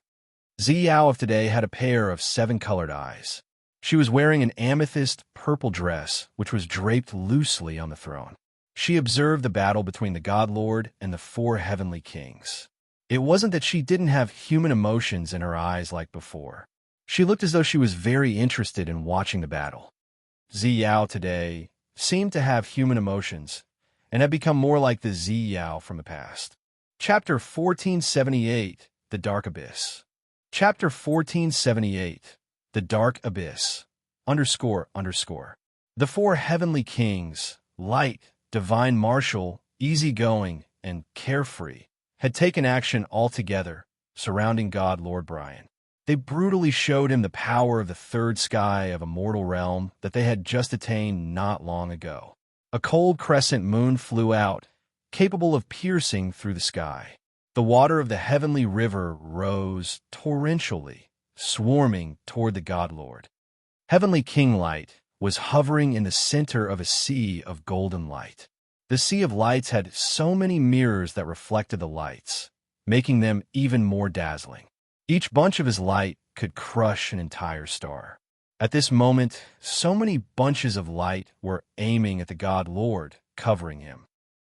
[SPEAKER 1] Ziyao of today had a pair of seven-colored eyes. She was wearing an amethyst purple dress, which was draped loosely on the throne. She observed the battle between the God Lord and the four heavenly kings. It wasn't that she didn't have human emotions in her eyes like before. She looked as though she was very interested in watching the battle. Ziyao today seemed to have human emotions and had become more like the Ziyao from the past. Chapter 1478, The Dark Abyss. Chapter 1478, The Dark Abyss, __. The four heavenly kings, Light, Divine Marshal, Easygoing, and Carefree, had taken action altogether, surrounding God Lord Brian. They brutally showed him the power of the third sky of a mortal realm that they had just attained not long ago. A cold crescent moon flew out, capable of piercing through the sky. The water of the heavenly river rose torrentially, swarming toward the God Lord. Heavenly King Light was hovering in the center of a sea of golden light. The Sea of Lights had so many mirrors that reflected the lights, making them even more dazzling. Each bunch of his light could crush an entire star. At this moment, so many bunches of light were aiming at the God Lord, covering him.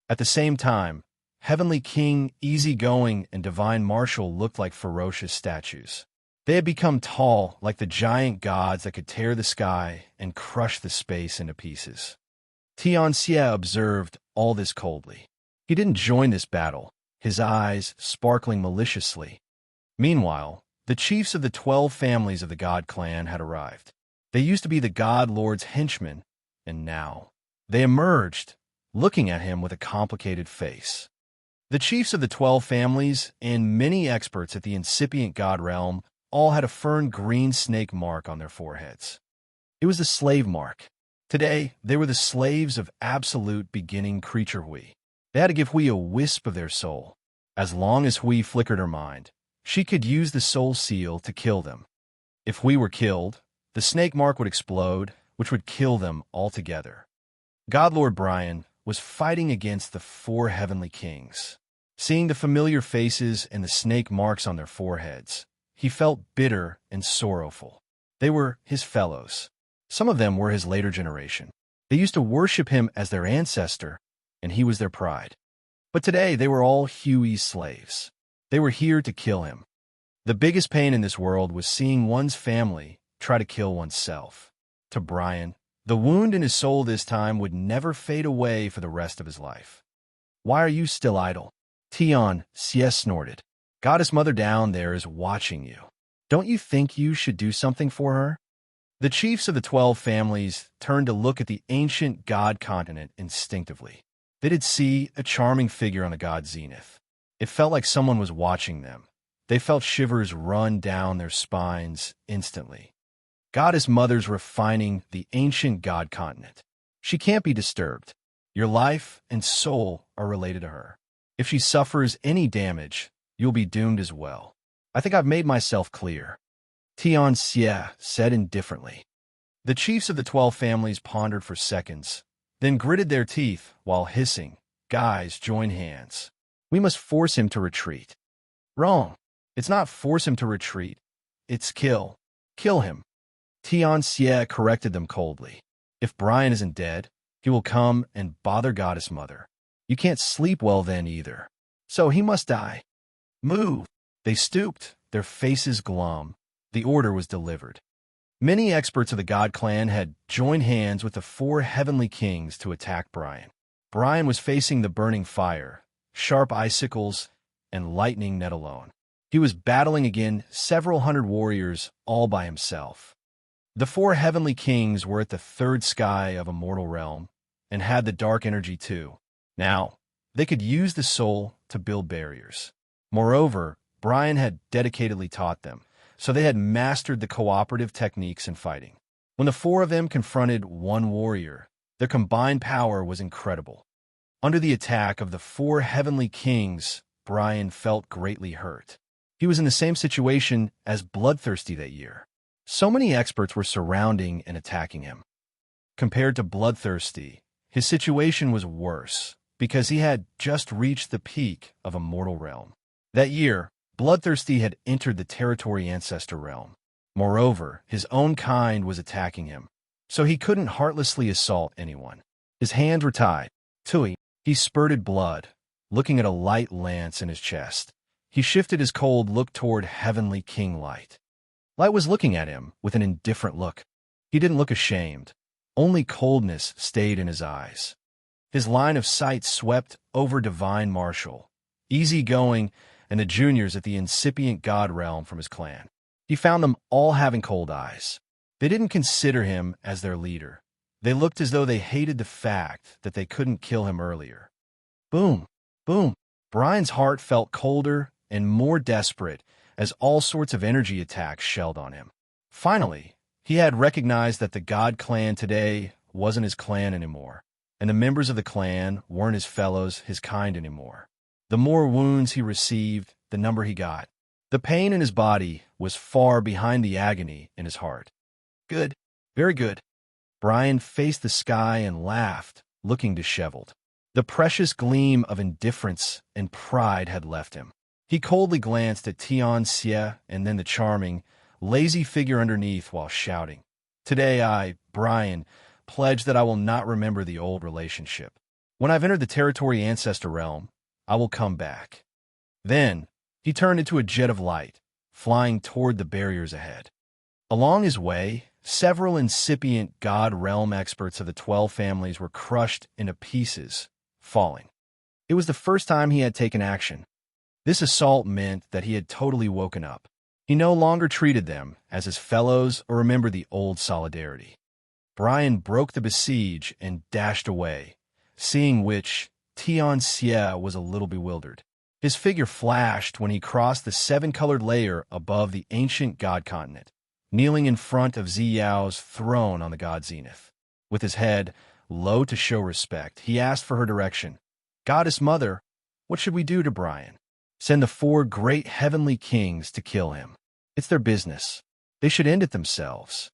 [SPEAKER 1] At the same time, Heavenly King, Easygoing, and Divine Marshal looked like ferocious statues. They had become tall like the giant gods that could tear the sky and crush the space into pieces. Tian Xie observed all this coldly. He didn't join this battle, his eyes sparkling maliciously. Meanwhile, the chiefs of the 12 families of the God clan had arrived. They used to be the God Lord's henchmen, and now they emerged, looking at him with a complicated face. The chiefs of the 12 families and many experts at the incipient God realm all had a fern green snake mark on their foreheads. It was the slave mark. Today, they were the slaves of absolute beginning creature Hui. They had to give Hui a wisp of their soul. As long as Hui flickered her mind, she could use the soul seal to kill them. If Hui were killed, the snake mark would explode, which would kill them altogether. God Lord Brian was fighting against the four heavenly kings. Seeing the familiar faces and the snake marks on their foreheads, he felt bitter and sorrowful. They were his fellows. Some of them were his later generation. They used to worship him as their ancestor, and he was their pride. But today they were all Huey's slaves. They were here to kill him. The biggest pain in this world was seeing one's family try to kill oneself. To Brian, the wound in his soul this time would never fade away for the rest of his life. "Why are you still idle?" Tion Sies snorted. "Goddess Mother down there is watching you. Don't you think you should do something for her?" The chiefs of the 12 families turned to look at the ancient god continent instinctively. They did see a charming figure on the god zenith. It felt like someone was watching them. They felt shivers run down their spines instantly. Goddess Mother's refining the ancient god continent. She can't be disturbed. Your life and soul are related to her. If she suffers any damage, you'll be doomed as well. I think I've made myself clear. Tion Sies said indifferently. The chiefs of the 12 families pondered for seconds, then gritted their teeth while hissing, "Guys, join hands. We must force him to retreat." "Wrong. It's not force him to retreat. It's kill. Kill him." Tion Sies corrected them coldly. "If Brian isn't dead, he will come and bother Goddess Mother. You can't sleep well then either. So he must die. Move." They stooped, their faces glum. The order was delivered. Many experts of the God clan had joined hands with the four heavenly kings to attack Brian. Brian was facing the burning fire, sharp icicles, and lightning net alone. He was battling against several hundred warriors all by himself. The four heavenly kings were at the third sky of a mortal realm and had the dark energy too. Now, they could use the soul to build barriers. Moreover, Brian had dedicatedly taught them, so they had mastered the cooperative techniques in fighting. When the four of them confronted one warrior, their combined power was incredible. Under the attack of the four heavenly kings, Brian felt greatly hurt. He was in the same situation as Bloodthirsty that year. So many experts were surrounding and attacking him. Compared to Bloodthirsty, his situation was worse because he had just reached the peak of a mortal realm. That year, Bloodthirsty had entered the territory ancestor realm. Moreover, his own kind was attacking him, so he couldn't heartlessly assault anyone. His hands were tied. Tui, he spurted blood, looking at a light lance in his chest. He shifted his cold look toward Heavenly King Light. Light was looking at him with an indifferent look. He didn't look ashamed. Only coldness stayed in his eyes. His line of sight swept over Divine Marshal, easygoing, and the juniors at the incipient god realm from his clan. He found them all having cold eyes. They didn't consider him as their leader. They looked as though they hated the fact that they couldn't kill him earlier. Boom, boom. Brian's heart felt colder and more desperate as all sorts of energy attacks shelled on him. Finally, he had recognized that the god clan today wasn't his clan anymore, and the members of the clan weren't his fellows, his kind anymore. The more wounds he received, the number he got. The pain in his body was far behind the agony in his heart. Good, very good. Brian faced the sky and laughed, looking disheveled. The precious gleam of indifference and pride had left him. He coldly glanced at Tion Sies and then the charming, lazy figure underneath while shouting, "Today I, Brian, pledge that I will not remember the old relationship. When I've entered the territory ancestor realm, I will come back." Then, he turned into a jet of light, flying toward the barriers ahead. Along his way, several incipient god realm experts of the 12 families were crushed into pieces, falling. It was the first time he had taken action. This assault meant that he had totally woken up. He no longer treated them as his fellows or remembered the old solidarity. Brian broke the besiege and dashed away, seeing which Tion Sies was a little bewildered. His figure flashed when he crossed the seven-colored layer above the ancient god continent, kneeling in front of Ziyao's throne on the god zenith. With his head low to show respect, he asked for her direction. "Goddess Mother, what should we do to Brian?" "Send the four great heavenly kings to kill him. It's their business. They should end it themselves."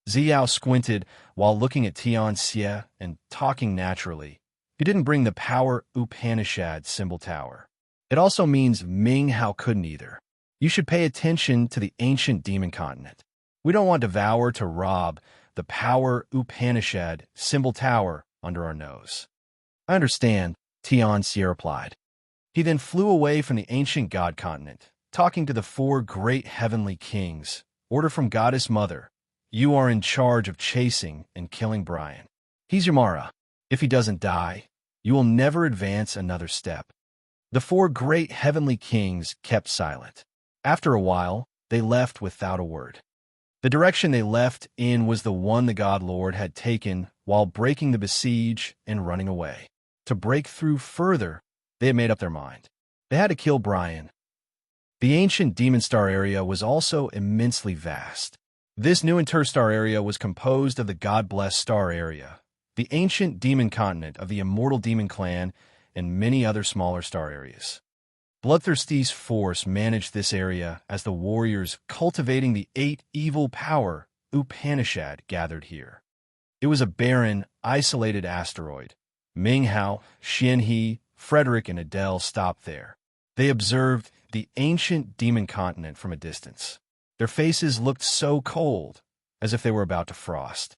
[SPEAKER 1] Ziao squinted while looking at Tian Xie and talking naturally. He didn't bring the power Upanishad symbol tower. It also means Ming Hao couldn't either. You should pay attention to the ancient demon continent. We don't want Devour to rob the power Upanishad symbol tower under our nose. I understand, Tian Xie replied. He then flew away from the ancient god continent, talking to the four great heavenly kings. Order from Goddess Mother. You are in charge of chasing and killing Brian. He's your Mara. If he doesn't die, you will never advance another step. The four great heavenly kings kept silent. After a while, they left without a word. The direction they left in was the one the God Lord had taken while breaking the besiege and running away. To break through further, they had made up their mind. They had to kill Brian. The ancient Demon Star area was also immensely vast. This new Interstar area was composed of the God-blessed Star area, the ancient demon continent of the immortal demon clan, and many other smaller star areas. Bloodthirsty's force managed this area as the warriors cultivating the 8 evil power Upanishad gathered here. It was a barren, isolated asteroid. Ming Hao, Xian He, Frederick, and Adele stopped there. They observed the ancient demon continent from a distance. Their faces looked so cold, as if they were about to frost.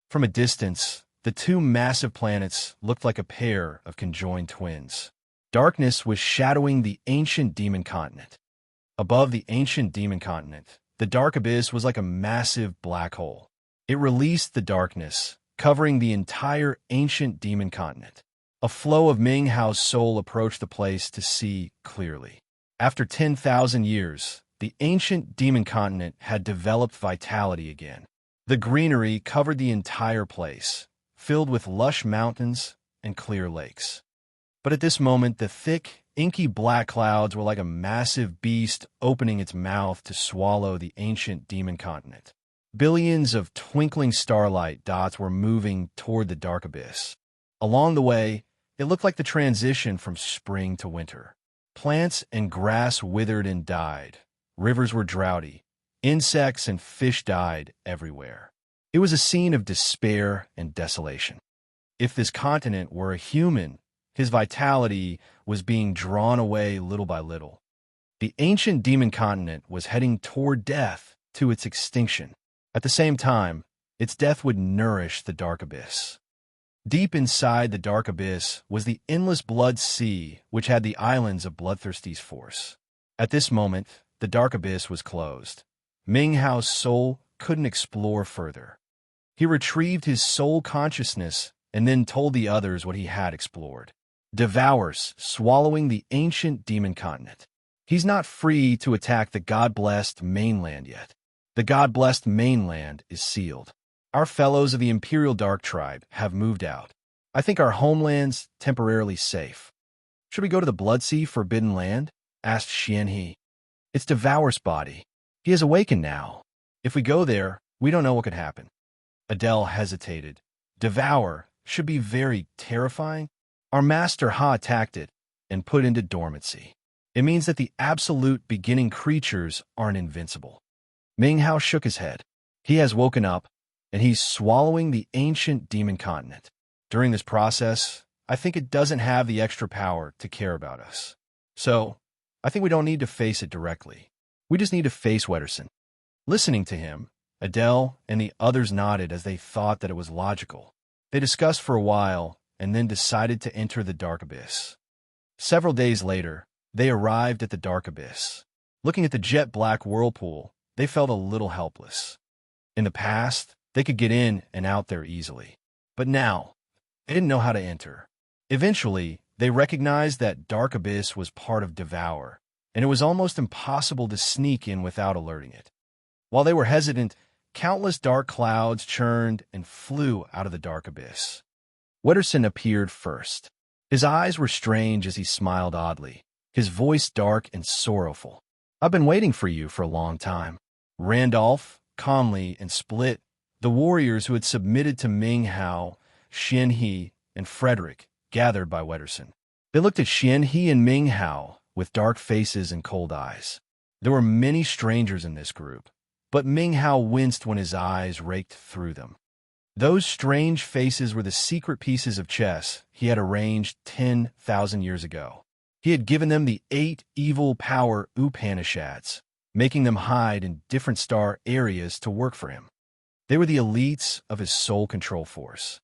[SPEAKER 1] From a distance, the 2 massive planets looked like a pair of conjoined twins. Darkness was shadowing the ancient demon continent. Above the ancient demon continent, the dark abyss was like a massive black hole. It released the darkness, covering the entire ancient demon continent. A flow of Ming Hao's soul approached the place to see clearly. After 10,000 years, the ancient demon continent had developed vitality again. The greenery covered the entire place, filled with lush mountains and clear lakes. But at this moment, the thick, inky black clouds were like a massive beast opening its mouth to swallow the ancient demon continent. Billions of twinkling starlight dots were moving toward the dark abyss. Along the way, it looked like the transition from spring to winter. Plants and grass withered and died. Rivers were droughty. Insects and fish died everywhere. It was a scene of despair and desolation. If this continent were a human, his vitality was being drawn away little by little. The ancient demon continent was heading toward death, to its extinction. At the same time, its death would nourish the dark abyss. Deep inside the dark abyss was the endless blood sea, which had the islands of Bloodthirsty's force. At this moment, the dark abyss was closed. Ming Hao's soul couldn't explore further. He retrieved his soul consciousness and then told the others what he had explored. Devours, swallowing the ancient demon continent. He's not free to attack the God-blessed mainland yet. The God-blessed mainland is sealed. Our fellows of the Imperial Dark Tribe have moved out. I think our homeland's temporarily safe. Should we go to the Bloodsea Forbidden Land? Asked Xian He. It's Devour's body. He has awakened now. If we go there, we don't know what could happen. Adele hesitated. Devour should be very terrifying. Our master Ha attacked it and put into dormancy. It means that the absolute beginning creatures aren't invincible. Ming Hao shook his head. He has woken up, and he's swallowing the ancient demon continent. During this process, I think it doesn't have the extra power to care about us. So, I think we don't need to face it directly. We just need to face Wetterson. Listening to him, Adele and the others nodded as they thought that it was logical. They discussed for a while and then decided to enter the dark abyss. Several days later, they arrived at the dark abyss. Looking at the jet-black whirlpool, they felt a little helpless. In the past, they could get in and out there easily. But now, they didn't know how to enter. Eventually, they recognized that dark abyss was part of Devour, and it was almost impossible to sneak in without alerting it. While they were hesitant, countless dark clouds churned and flew out of the dark abyss. Wetterson appeared first. His eyes were strange as he smiled oddly, his voice dark and sorrowful. I've been waiting for you for a long time. Randolph, Conley, and Split, the warriors who had submitted to Ming Hao, Xian He, and Frederick, gathered by Wetterson. They looked at Xian He and Ming Hao with dark faces and cold eyes. There were many strangers in this group. But Ming Hao winced when his eyes raked through them. Those strange faces were the secret pieces of chess he had arranged 10,000 years ago. He had given them the 8 evil power Upanishads, making them hide in different star areas to work for him. They were the elites of his soul control force.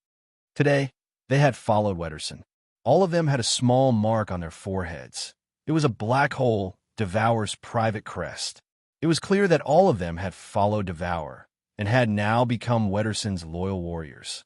[SPEAKER 1] Today, they had followed Wetterson. All of them had a small mark on their foreheads. It was a black hole, Devour's private crest. It was clear that all of them had followed Devour and had now become Wetterson's loyal warriors.